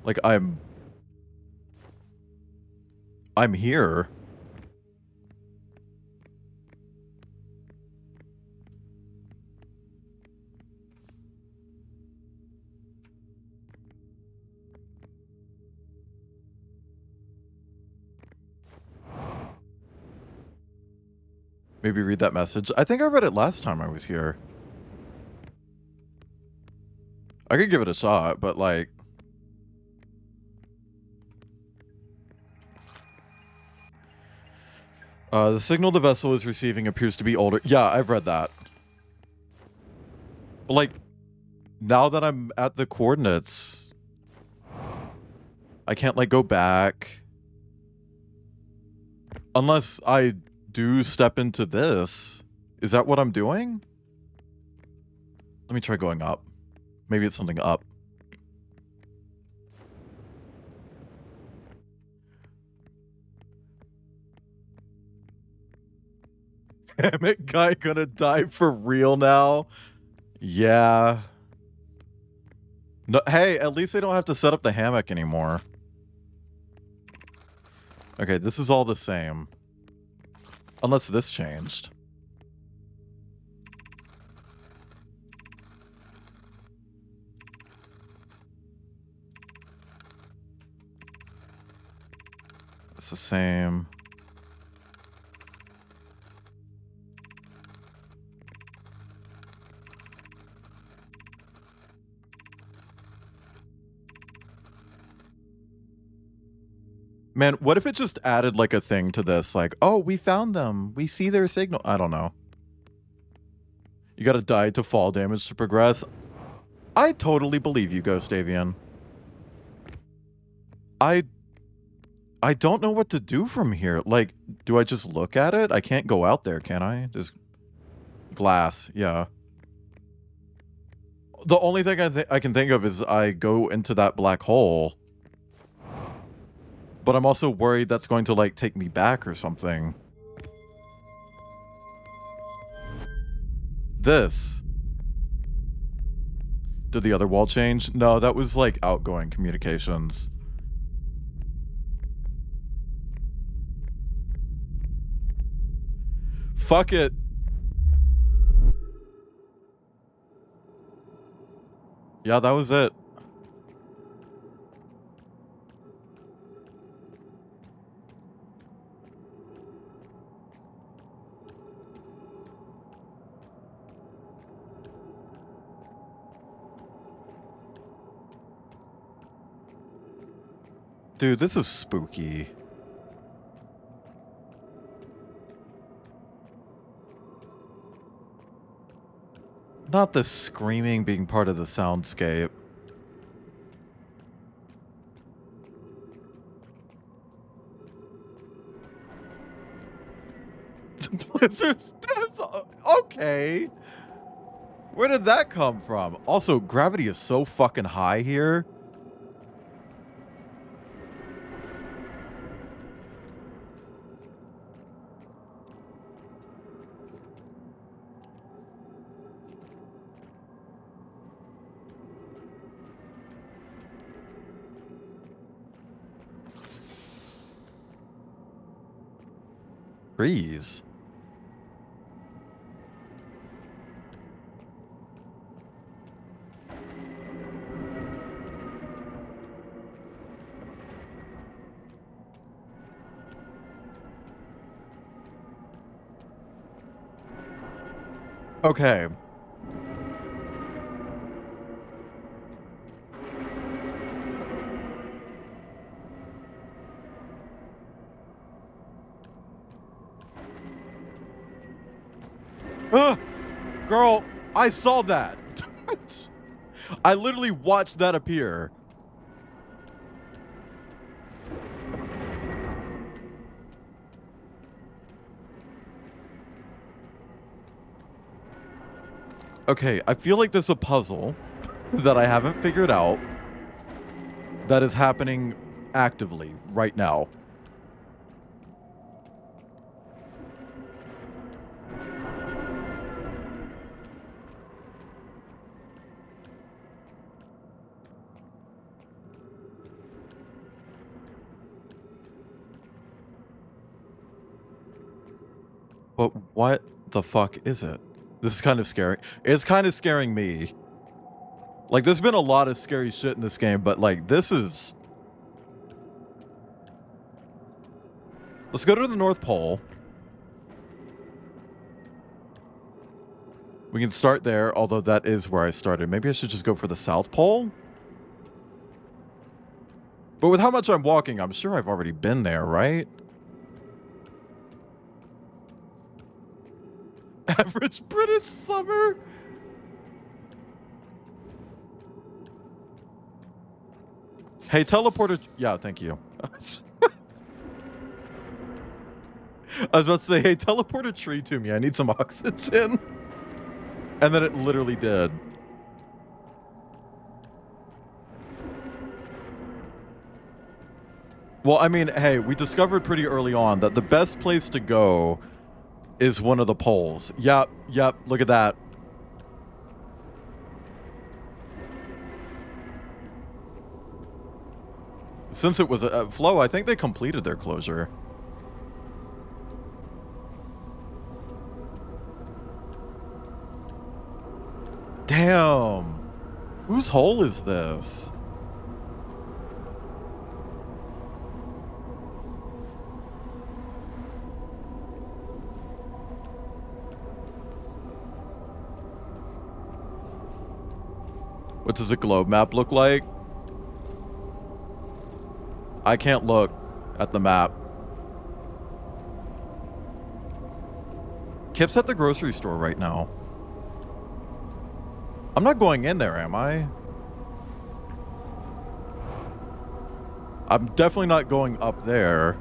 Like, I'm here. Maybe read that message. I think I read it last time I was here. I could give it a shot, but like... the signal the vessel is receiving appears to be older. Yeah, I've read that. But like, now that I'm at the coordinates, I can't like go back. Unless I do step into this. Is that what I'm doing? Let me try going up. Maybe it's something up. Damn it, guy gonna die for real now? Yeah. No, hey, at least I don't have to set up the hammock anymore. Okay, this is all the same. Unless this changed. It's the same. Man, what if it just added like a thing to this? Like, oh, we found them. We see their signal. I don't know. You gotta die to fall damage to progress. I totally believe you, Ghostavian. I don't know what to do from here. Like, do I just look at it? I can't go out there, can I? Just glass, yeah. The only thing I can think of is I go into that black hole. But I'm also worried that's going to, like, take me back or something. this. Did the other wall change? No, that was like outgoing communications. Fuck it. Yeah, that was it. Dude, this is spooky. Not the screaming being part of the soundscape. The blizzard steps. Okay. Where did that come from? Also, gravity is so fucking high here. Trees. Okay. Girl, I saw that. I literally watched that appear. Okay, I feel like there's a puzzle that I haven't figured out that is happening actively right now. But what the fuck is it? This is kind of scary. It's kind of scaring me. Like, there's been a lot of scary shit in this game, but, like, this is... Let's go to the North Pole. We can start there, although that is where I started. Maybe I should just go for the South Pole? But with how much I'm walking, I'm sure I've already been there, right? Average British summer? Hey, teleporter... Yeah, thank you. I was about to say, hey, teleport a tree to me. I need some oxygen. And then it literally did. Well, I mean, hey, we discovered pretty early on that the best place to go is one of the poles. Yep, look at that. Since it was a flow, I think they completed their closure. Damn. Whose hole is this? What does a globe map look like? I can't look at the map. Kip's at the grocery store right now. I'm not going in there, am I? I'm definitely not going up there.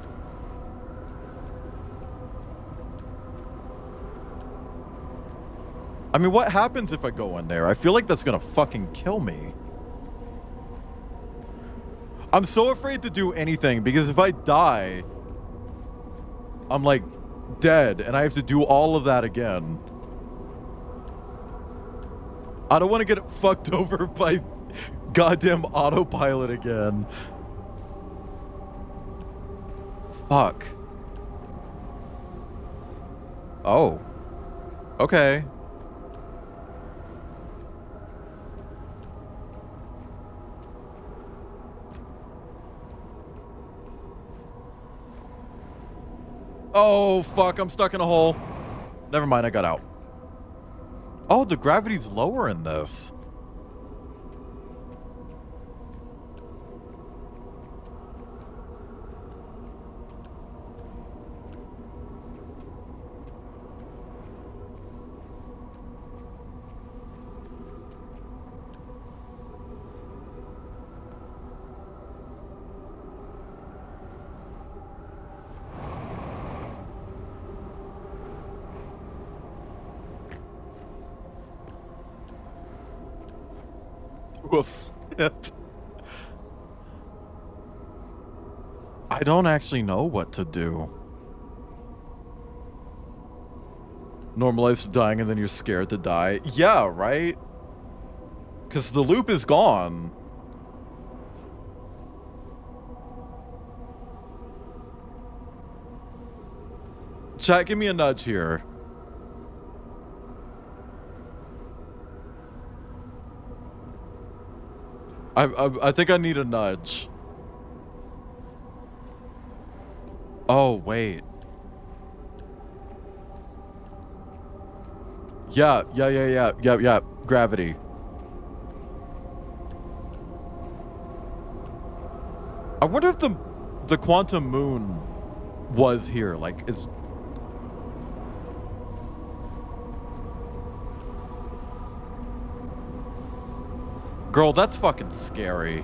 I mean, what happens if I go in there? I feel like that's gonna fucking kill me. I'm so afraid to do anything because if I die, I'm like dead and I have to do all of that again. I don't want to get fucked over by goddamn autopilot again. Fuck. Oh. Okay. Oh, fuck, I'm stuck in a hole. Never mind, I got out. Oh, the gravity's lower in this. Woof. I don't actually know what to do. Normalize dying and then you're scared to die. Yeah, right? Because the loop is gone. Chat, give me a nudge here. I think I need a nudge. Oh, wait. Yeah. Gravity. I wonder if the quantum moon was here. Like, it's... Girl, that's fucking scary.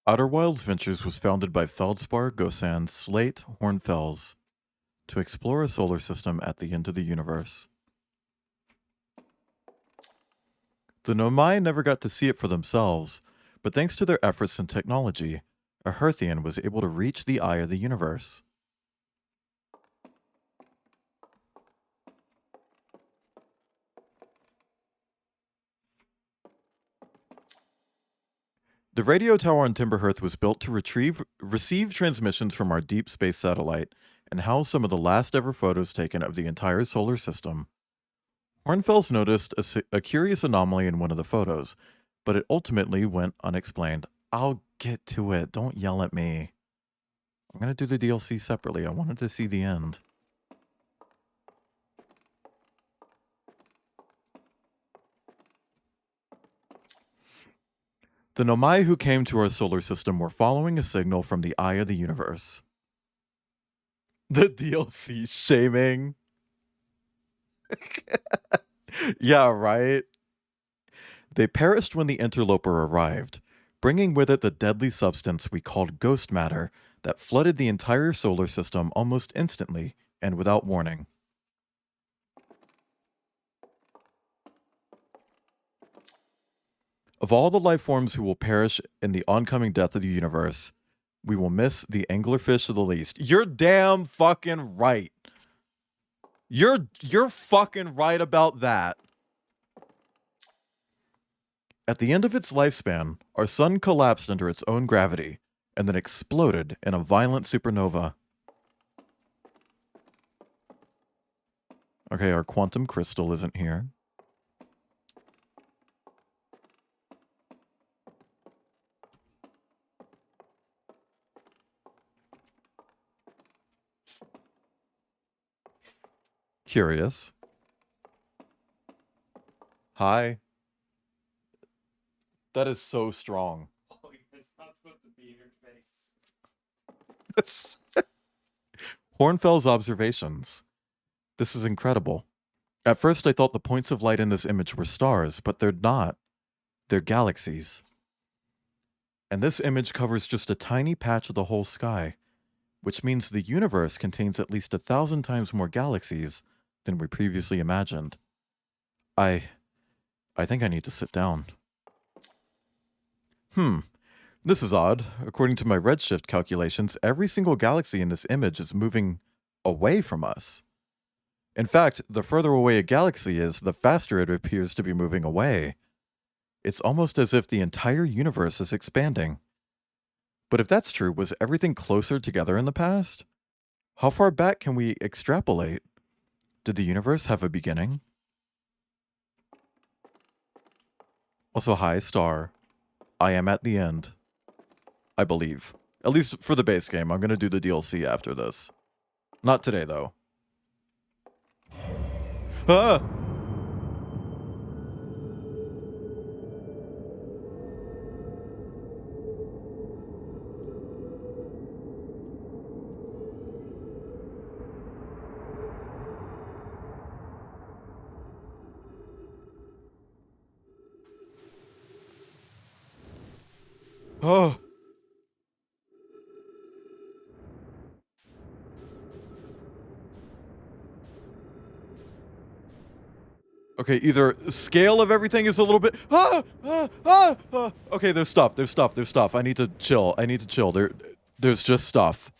Outer Wilds Ventures was founded by Feldspar, Gosan, Slate, Hornfels to explore a solar system at the end of the universe. The Nomai never got to see it for themselves, but thanks to their efforts and technology, a Hearthian was able to reach the eye of the universe. The radio tower on Timberhearth was built to receive transmissions from our deep space satellite and house some of the last ever photos taken of the entire solar system. Hornfels noticed a curious anomaly in one of the photos, but it ultimately went unexplained. I'll get to it. Don't yell at me. I'm going to do the DLC separately. I wanted to see the end. The Nomai who came to our solar system were following a signal from the eye of the universe. The DLC shaming. Yeah, right? They perished when the interloper arrived, bringing with it the deadly substance we called ghost matter that flooded the entire solar system almost instantly and without warning. Of all the life forms who will perish in the oncoming death of the universe, we will miss the anglerfish the least. You're damn fucking right. You're fucking right about that. At the end of its lifespan, our sun collapsed under its own gravity and then exploded in a violent supernova. Okay, our quantum crystal isn't here. Curious. Hi. That is so strong. Oh, it's not supposed to be in your face. Hornfels observations. This is incredible. At first, I thought the points of light in this image were stars, but they're not. They're galaxies. And this image covers just a tiny patch of the whole sky, which means the universe contains at least 1,000 times more galaxies than we previously imagined. I think I need to sit down. This is odd. According to my redshift calculations, every single galaxy in this image is moving away from us. In fact, the further away a galaxy is, the faster it appears to be moving away. It's almost as if the entire universe is expanding. But if that's true, was everything closer together in the past? How far back can we extrapolate? Did the universe have a beginning? Also, hi, Star. I am at the end. I believe. At least for the base game. I'm going to do the DLC after this. Not today, though. Ah! Oh! Okay, either scale of everything is a little bit. Okay, there's stuff. I need to chill. There's just stuff.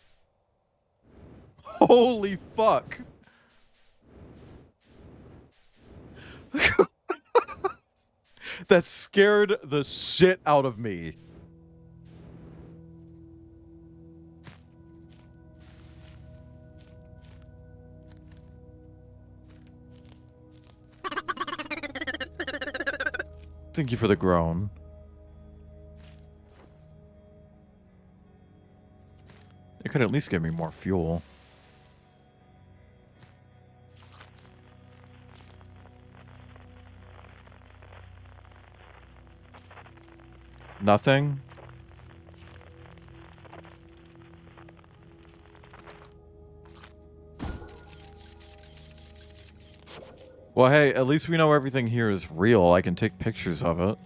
Holy fuck. That scared the shit out of me. Thank you for the groan. It could at least give me more fuel. Nothing? Well, hey, at least we know everything here is real. I can take pictures of it.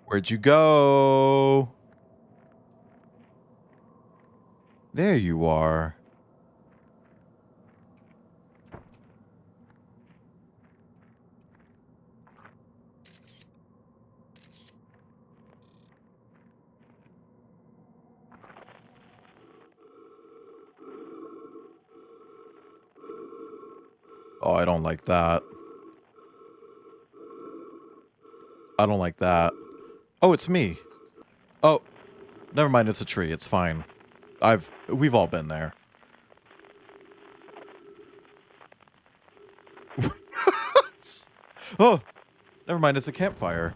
Where'd you go? There you are. Oh, I don't like that. I don't like that. Oh, it's me. Oh, never mind. It's a tree. It's fine. We've all been there. Oh, never mind. It's a campfire.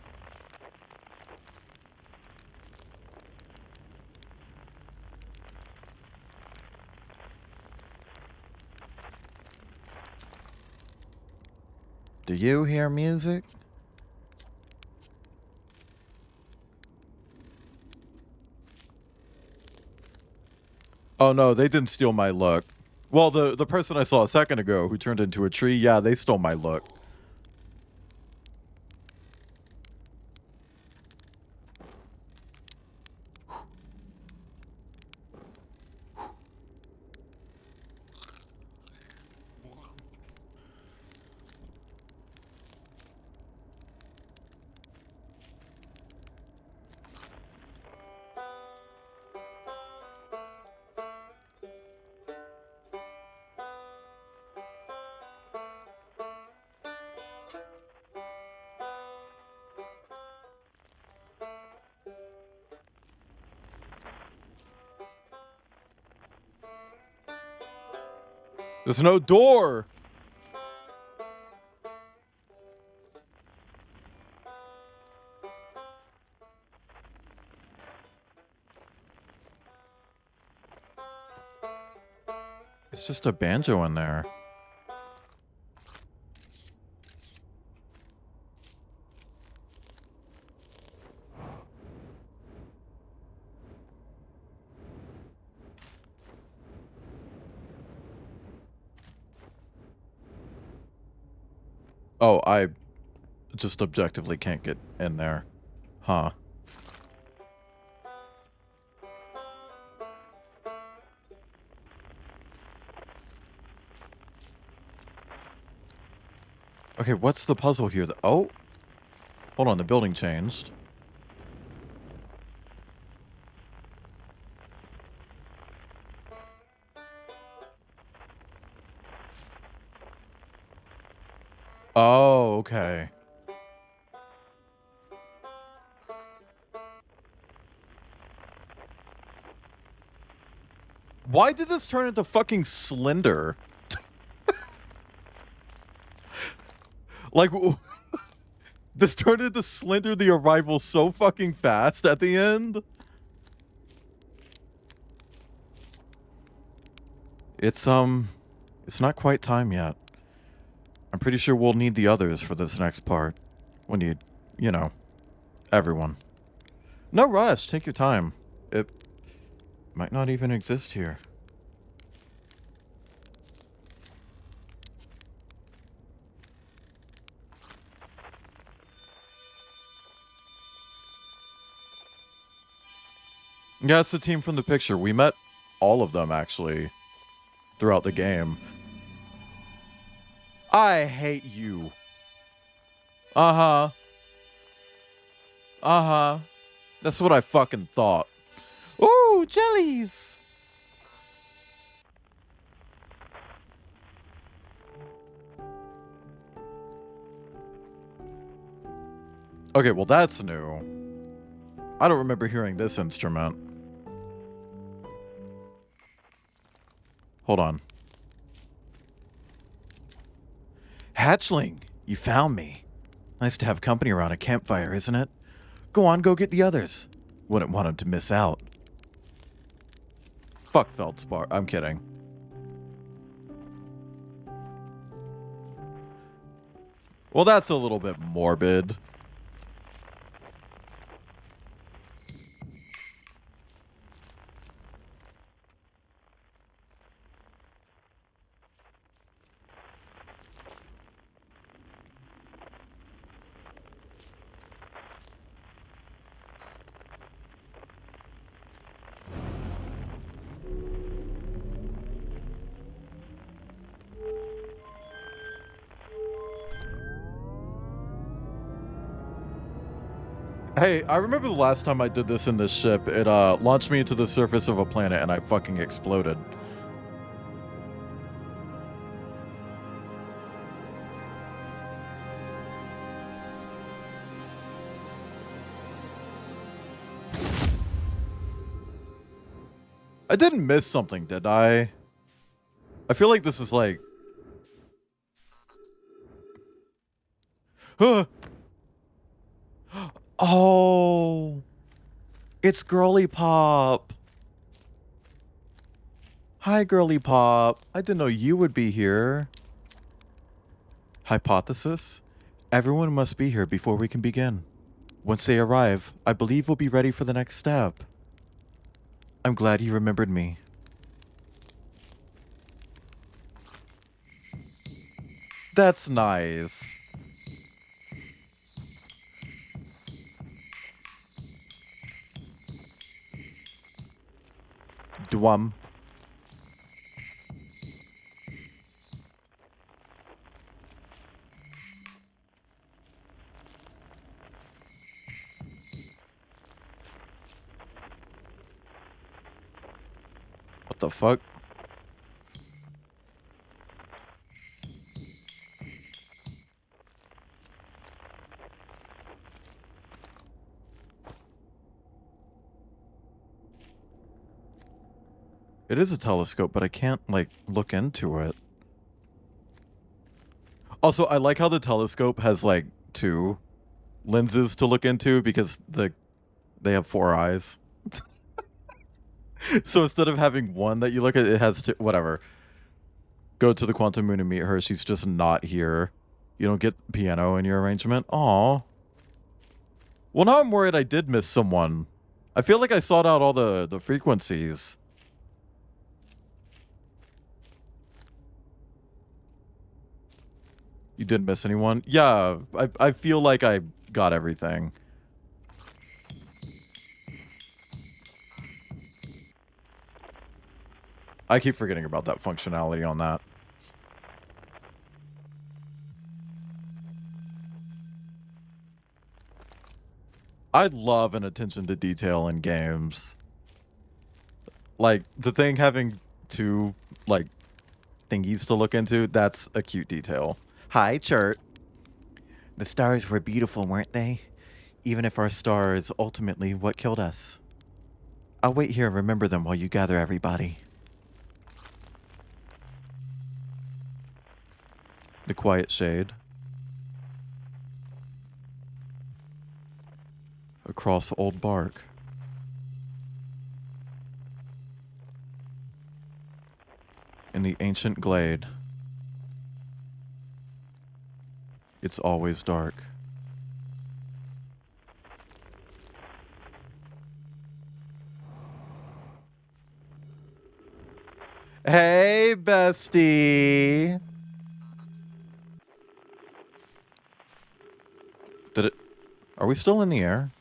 Do you hear music? Oh no, they didn't steal my look. Well, the person I saw a second ago who turned into a tree, yeah, they stole my look. There's no door. It's just a banjo in there. Oh, I just objectively can't get in there. Huh. Okay, what's the puzzle here? Oh! Hold on, the building changed. Oh, okay. Why did this turn into fucking Slender? Like, this turned into Slender the Arrival so fucking fast at the end. It's not quite time yet. I'm pretty sure we'll need the others for this next part. We'll need, you know, everyone. No rush, take your time. It might not even exist here. Yeah, it's the team from the picture. We met all of them, actually, throughout the game. I hate you. Uh-huh. Uh-huh. That's what I fucking thought. Ooh, jellies! Okay, well that's new. I don't remember hearing this instrument. Hold on. Hatchling, you found me. Nice to have company around a campfire, isn't it? Go on, go get the others. Wouldn't want them to miss out. Fuck Feldspar. I'm kidding. Well, that's a little bit morbid. Hey, I remember the last time I did this in this ship. It launched me into the surface of a planet and I fucking exploded. I didn't miss something, did I? I feel like this is like... Oh, it's Girly Pop. Hi, Girly Pop. I didn't know you would be here. Hypothesis? Everyone must be here before we can begin. Once they arrive, I believe we'll be ready for the next step. I'm glad you remembered me. That's nice. Dwum. What the fuck? It is a telescope, but I can't, like, look into it. Also, I like how the telescope has like 2 lenses to look into because they have 4 eyes. So instead of having one that you look at, it has 2. Whatever. Go to the quantum moon and meet her. She's just not here. You don't get piano in your arrangement. Aw. Well, now I'm worried I did miss someone. I feel like I sought out all the frequencies. You didn't miss anyone? Yeah, I feel like I got everything. I keep forgetting about that functionality on that. I love an attention to detail in games. Like, the thing having 2, like, thingies to look into, that's a cute detail. Hi, Chert. The stars were beautiful, weren't they? Even if our star is ultimately what killed us. I'll wait here and remember them while you gather everybody. The quiet shade. Across old bark. In the ancient glade. It's always dark. Hey, bestie. Did it... Are we still in the air?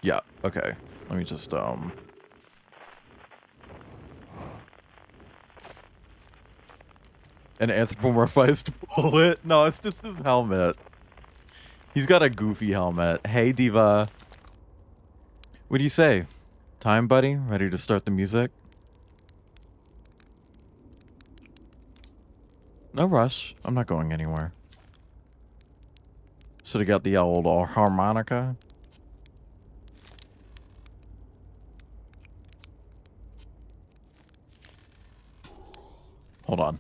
Yeah, okay. Let me just, An anthropomorphized bullet? No, it's just his helmet. He's got a goofy helmet. Hey, Diva. What do you say? Time, buddy? Ready to start the music? No rush. I'm not going anywhere. Should have got the old harmonica. Hold on.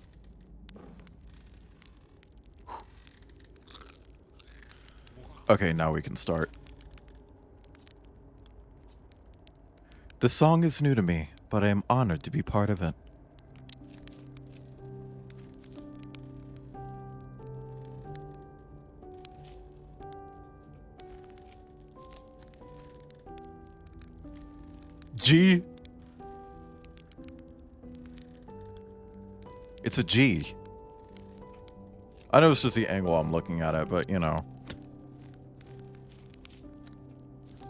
Okay, now we can start. The song is new to me, but I am honored to be part of it. G. It's a G. I know it's just the angle I'm looking at it, but you know.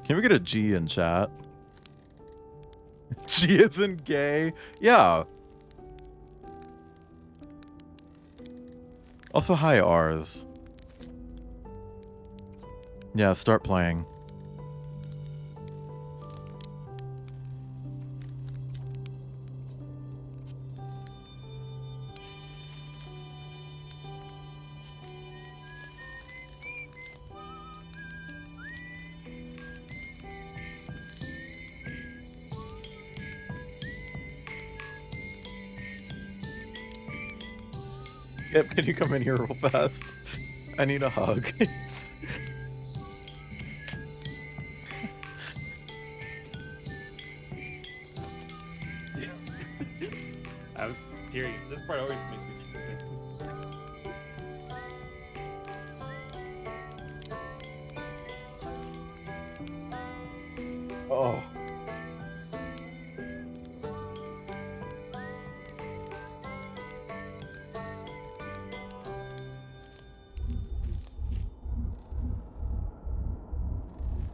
Can we get a G in chat? G isn't gay. Yeah. Also, hi, R's. Yeah, start playing. Yep, can you come in here real fast? I need a hug. I was hearing this part always makes me Oh.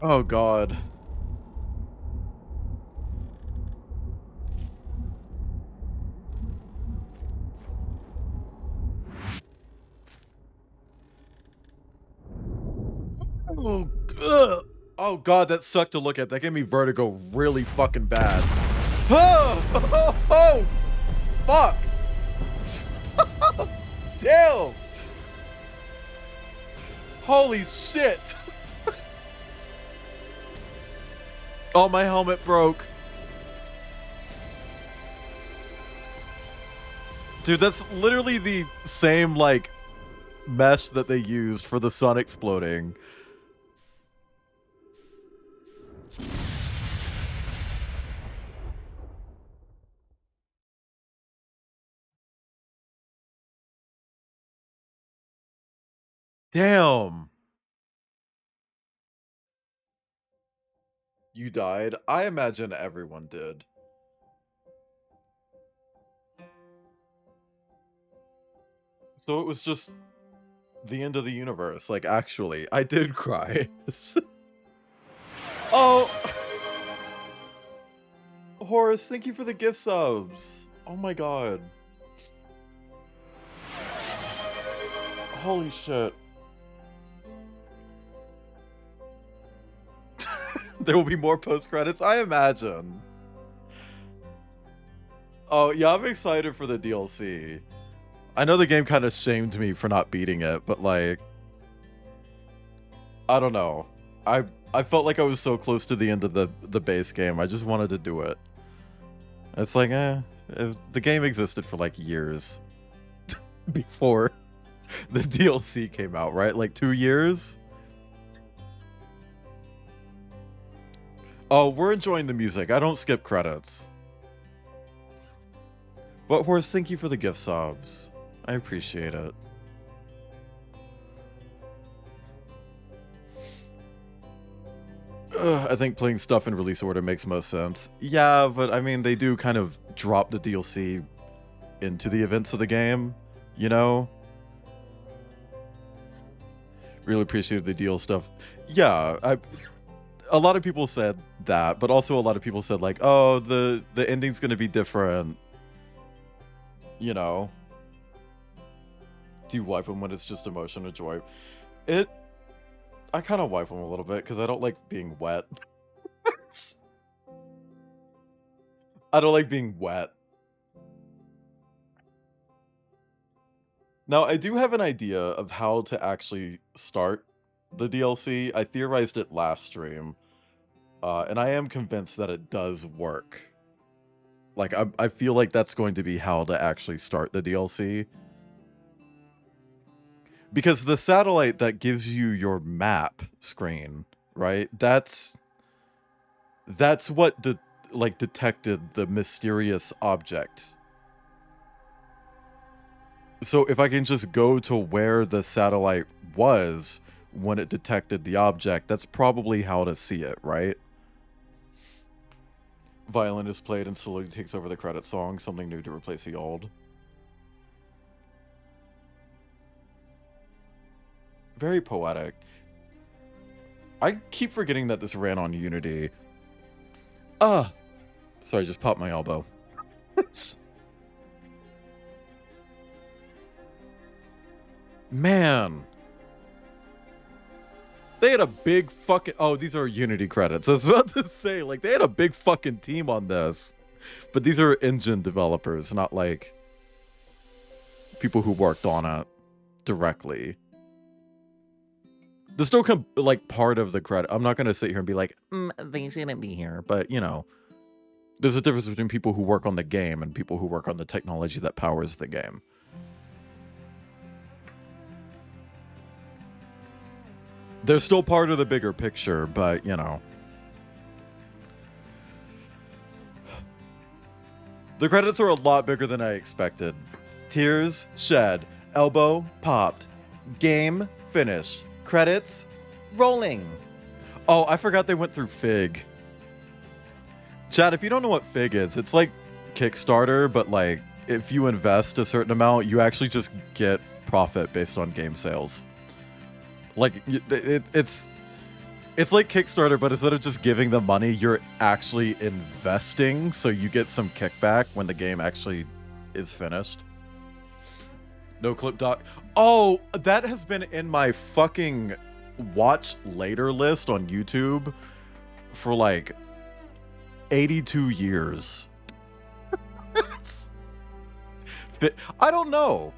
Oh God. Oh, ugh. Oh God, that sucked to look at. That gave me vertigo really fucking bad. Oh, oh, oh, fuck. Damn. Holy shit. Oh, my helmet broke. Dude, that's literally the same, like, mesh that they used for the sun exploding. Damn. You died? I imagine everyone did. So it was just the end of the universe. Like, actually, I did cry. Oh! Horace, thank you for the gift subs. Oh my god. Holy shit. There will be more post-credits, I imagine. Oh, yeah, I'm excited for the DLC. I know the game kind of shamed me for not beating it, but like... I don't know. I felt like I was so close to the end of the base game, I just wanted to do it. It's like, if the game existed for like years before the DLC came out, right? Like 2 years? Oh, we're enjoying the music. I don't skip credits. But Horace, thank you for the gift subs. I appreciate it. I think playing stuff in release order makes most sense. Yeah, but I mean, they do kind of drop the DLC into the events of the game, you know? Really appreciated the deal stuff. Yeah, a lot of people said that, but also a lot of people said like, oh, the ending's gonna be different. You know? Do you wipe them when it's just emotion or joy? I kind of wipe them a little bit because I don't like being wet. I don't like being wet. Now, I do have an idea of how to actually start the DLC. I theorized it last stream. And I am convinced that it does work. Like, I feel like that's going to be how to actually start the DLC. Because the satellite that gives you your map screen, right? That's what detected the mysterious object. So if I can just go to where the satellite was when it detected the object, that's probably how to see it, right? Violin is played and slowly takes over the credit song, something new to replace the old. Very poetic. I keep forgetting that this ran on Unity. Sorry, just popped my elbow. Man. They had a big fucking... Oh, these are Unity credits. I was about to say, like, they had a big fucking team on this. But these are engine developers, not, like, people who worked on it directly. They're still, like, part of the credit. I'm not going to sit here and be like, they shouldn't be here. But, you know, there's a difference between people who work on the game and people who work on the technology that powers the game. They're still part of the bigger picture, but, you know. The credits are a lot bigger than I expected. Tears shed. Elbow popped. Game finished. Credits rolling. Oh, I forgot they went through Fig. Chad, if you don't know what Fig is, it's like Kickstarter, but like if you invest a certain amount, you actually just get profit based on game sales. Like it's like Kickstarter, but instead of just giving them money, you're actually investing, so you get some kickback when the game actually is finished. No clip doc. Oh, that has been in my fucking watch later list on YouTube for like 82 years. I don't know.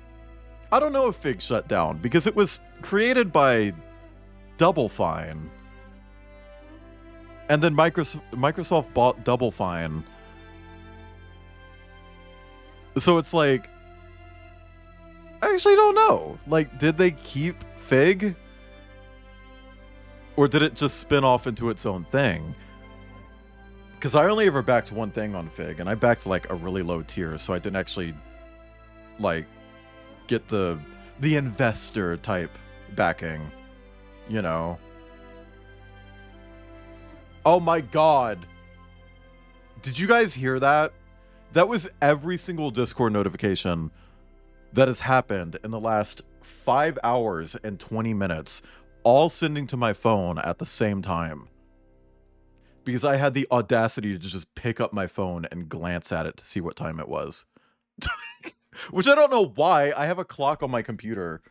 I don't know if Fig shut down because it was created by Double Fine. And then Microsoft bought Double Fine. So it's like I actually don't know. Like, did they keep Fig? Or did it just spin off into its own thing? Because I only ever backed one thing on Fig, and I backed like a really low tier, so I didn't actually like get the investor type backing, you know. Oh my god. Did you guys hear that? That was every single Discord notification that has happened in the last 5 hours and 20 minutes, all sending to my phone at the same time. Because I had the audacity to just pick up my phone and glance at it to see what time it was. Which I don't know why. I have a clock on my computer.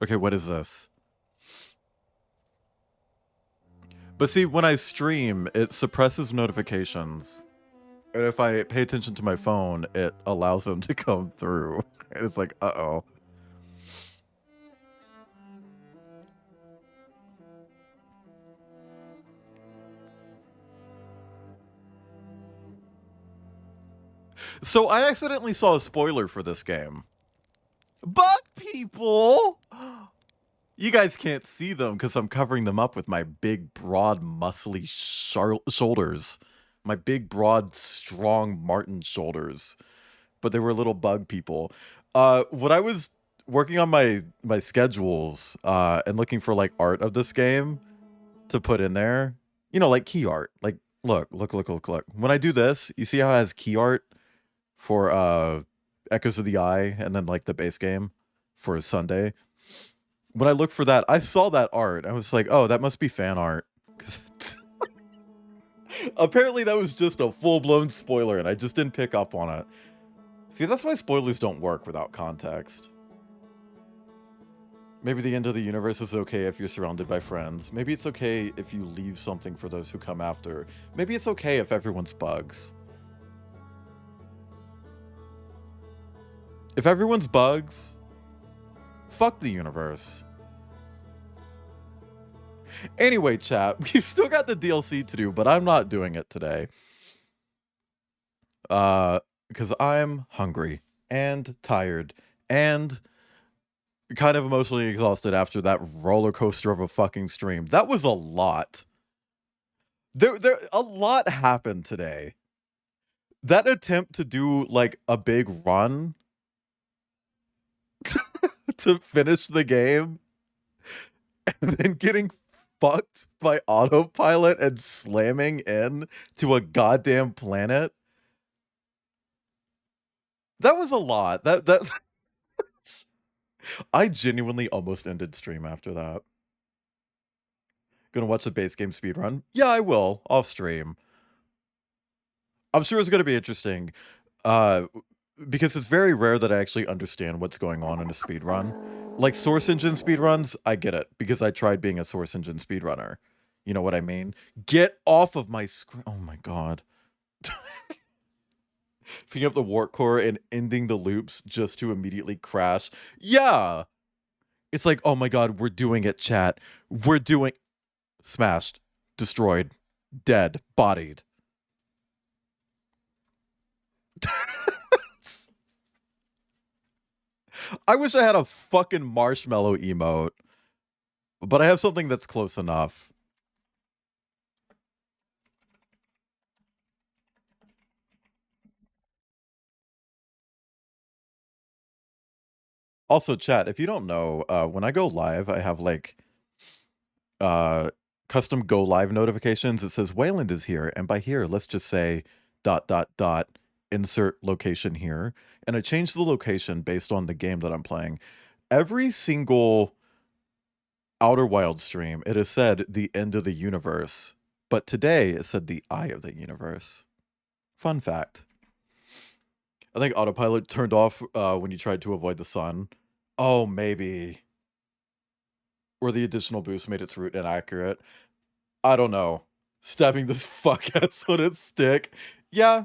Okay, what is this? But see, when I stream, it suppresses notifications. And if I pay attention to my phone, it allows them to come through. And it's like, uh-oh. So I accidentally saw a spoiler for this game. Bug people! You guys can't see them because I'm covering them up with my big, broad, muscly shoulders. My big, broad, strong Martin shoulders. But they were little bug people. When I was working on my schedules and looking for like art of this game to put in there, you know, like key art. Like, look. When I do this, you see how it has key art for Echoes of the Eye and then like the base game for Sunday? When I looked for that, I saw that art. I was like, oh, that must be fan art. Because apparently that was just a full-blown spoiler, and I just didn't pick up on it. See, that's why spoilers don't work without context. Maybe the end of the universe is okay if you're surrounded by friends. Maybe it's okay if you leave something for those who come after. Maybe it's okay if everyone's bugs. If everyone's bugs, fuck the universe. Anyway, chat, we've still got the DLC to do, but I'm not doing it today. Because I'm hungry and tired and kind of emotionally exhausted after that roller coaster of a fucking stream. That was a lot. A lot happened today. That attempt to do like a big run to finish the game and then getting fucked by autopilot and slamming in to a goddamn planet. That was a lot. That I genuinely almost ended stream after that. Gonna watch the base game speedrun? Yeah, I will. Off stream. I'm sure it's gonna be interesting. Because it's very rare that I actually understand what's going on in a speedrun. Like Source Engine speedruns, I get it, because I tried being a Source Engine speedrunner. You know what I mean? Get off of my screen. Oh my god. Picking up the warp core and ending the loops just to immediately crash. Yeah! It's like, oh my god, we're doing it, chat. We're doing... Smashed. Destroyed. Dead. Bodied. I wish I had a fucking marshmallow emote. But I have something that's close enough. Also, chat, if you don't know, when I go live, I have like custom go live notifications. It says Wayland is here, and by here, let's just say ... insert location here. And I change the location based on the game that I'm playing. Every single Outer Wild stream, it has said the end of the universe. But today, it said the eye of the universe. Fun fact. I think autopilot turned off when you tried to avoid the sun. Oh, maybe. Or the additional boost made its route inaccurate. I don't know. Stabbing this fuck ass on its stick. Yeah,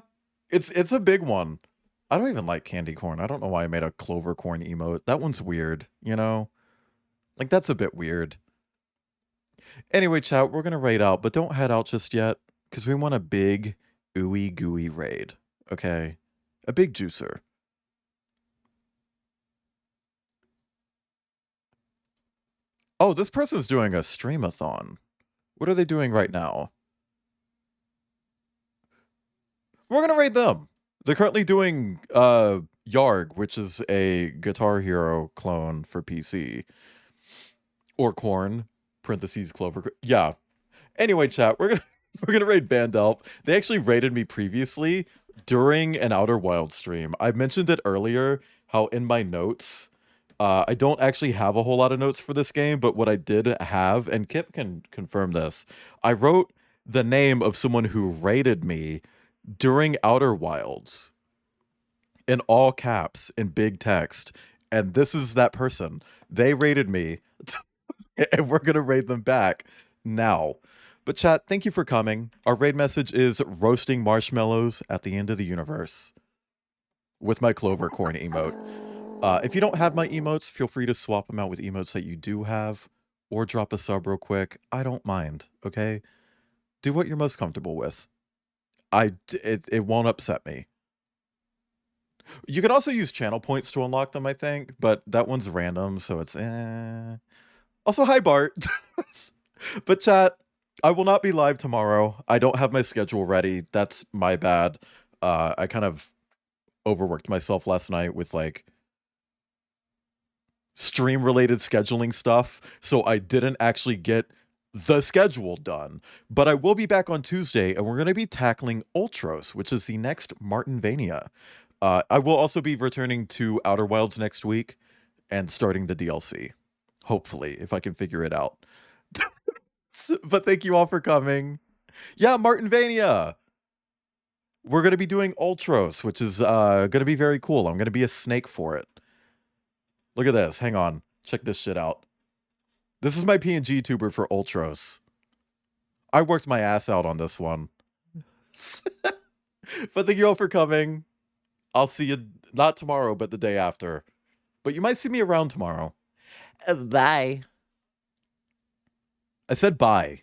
it's a big one. I don't even like candy corn. I don't know why I made a clover corn emote. That one's weird, you know? Like, that's a bit weird. Anyway, chat, we're gonna raid out, but don't head out just yet, because we want a big, ooey gooey raid, okay? A big juicer. Oh, this person's doing a streamathon. What are they doing right now? We're gonna raid them. They're currently doing Yarg, which is a Guitar Hero clone for PC. Or Corn, parentheses Clover. Yeah. Anyway, chat, we're gonna raid Bandelp. They actually raided me previously during an Outer Wild stream. I mentioned it earlier how in my notes, I don't actually have a whole lot of notes for this game, but what I did have, and Kip can confirm this, I wrote the name of someone who raided me during Outer Wilds in all caps in big text, and this is that person. They raided me, and we're gonna raid them back now. But chat, thank you for coming. Our raid message is roasting marshmallows at the end of the universe with my Clover Corn emote. If you don't have my emotes, feel free to swap them out with emotes that you do have, or drop a sub real quick. I don't mind, okay? Do what you're most comfortable with. It won't upset me. You can also use channel points to unlock them, I think, but that one's random, so it's Also, hi Bart. But chat, I will not be live tomorrow. I don't have my schedule ready. That's my bad. I kind of overworked myself last night with like stream related scheduling stuff, so I didn't actually get the schedule done. But I will be back on Tuesday, and we're going to be tackling Ultros, which is the next Martinvania. I will also be returning to Outer Wilds next week and starting the DLC. Hopefully, if I can figure it out. But thank you all for coming. Yeah, Martinvania. We're going to be doing Ultros, which is going to be very cool. I'm going to be a snake for it. Look at this. Hang on. Check this shit out. This is my PNG tuber for Ultros. I worked my ass out on this one. But thank you all for coming. I'll see you not tomorrow, but the day after. But you might see me around tomorrow. Bye. I said bye.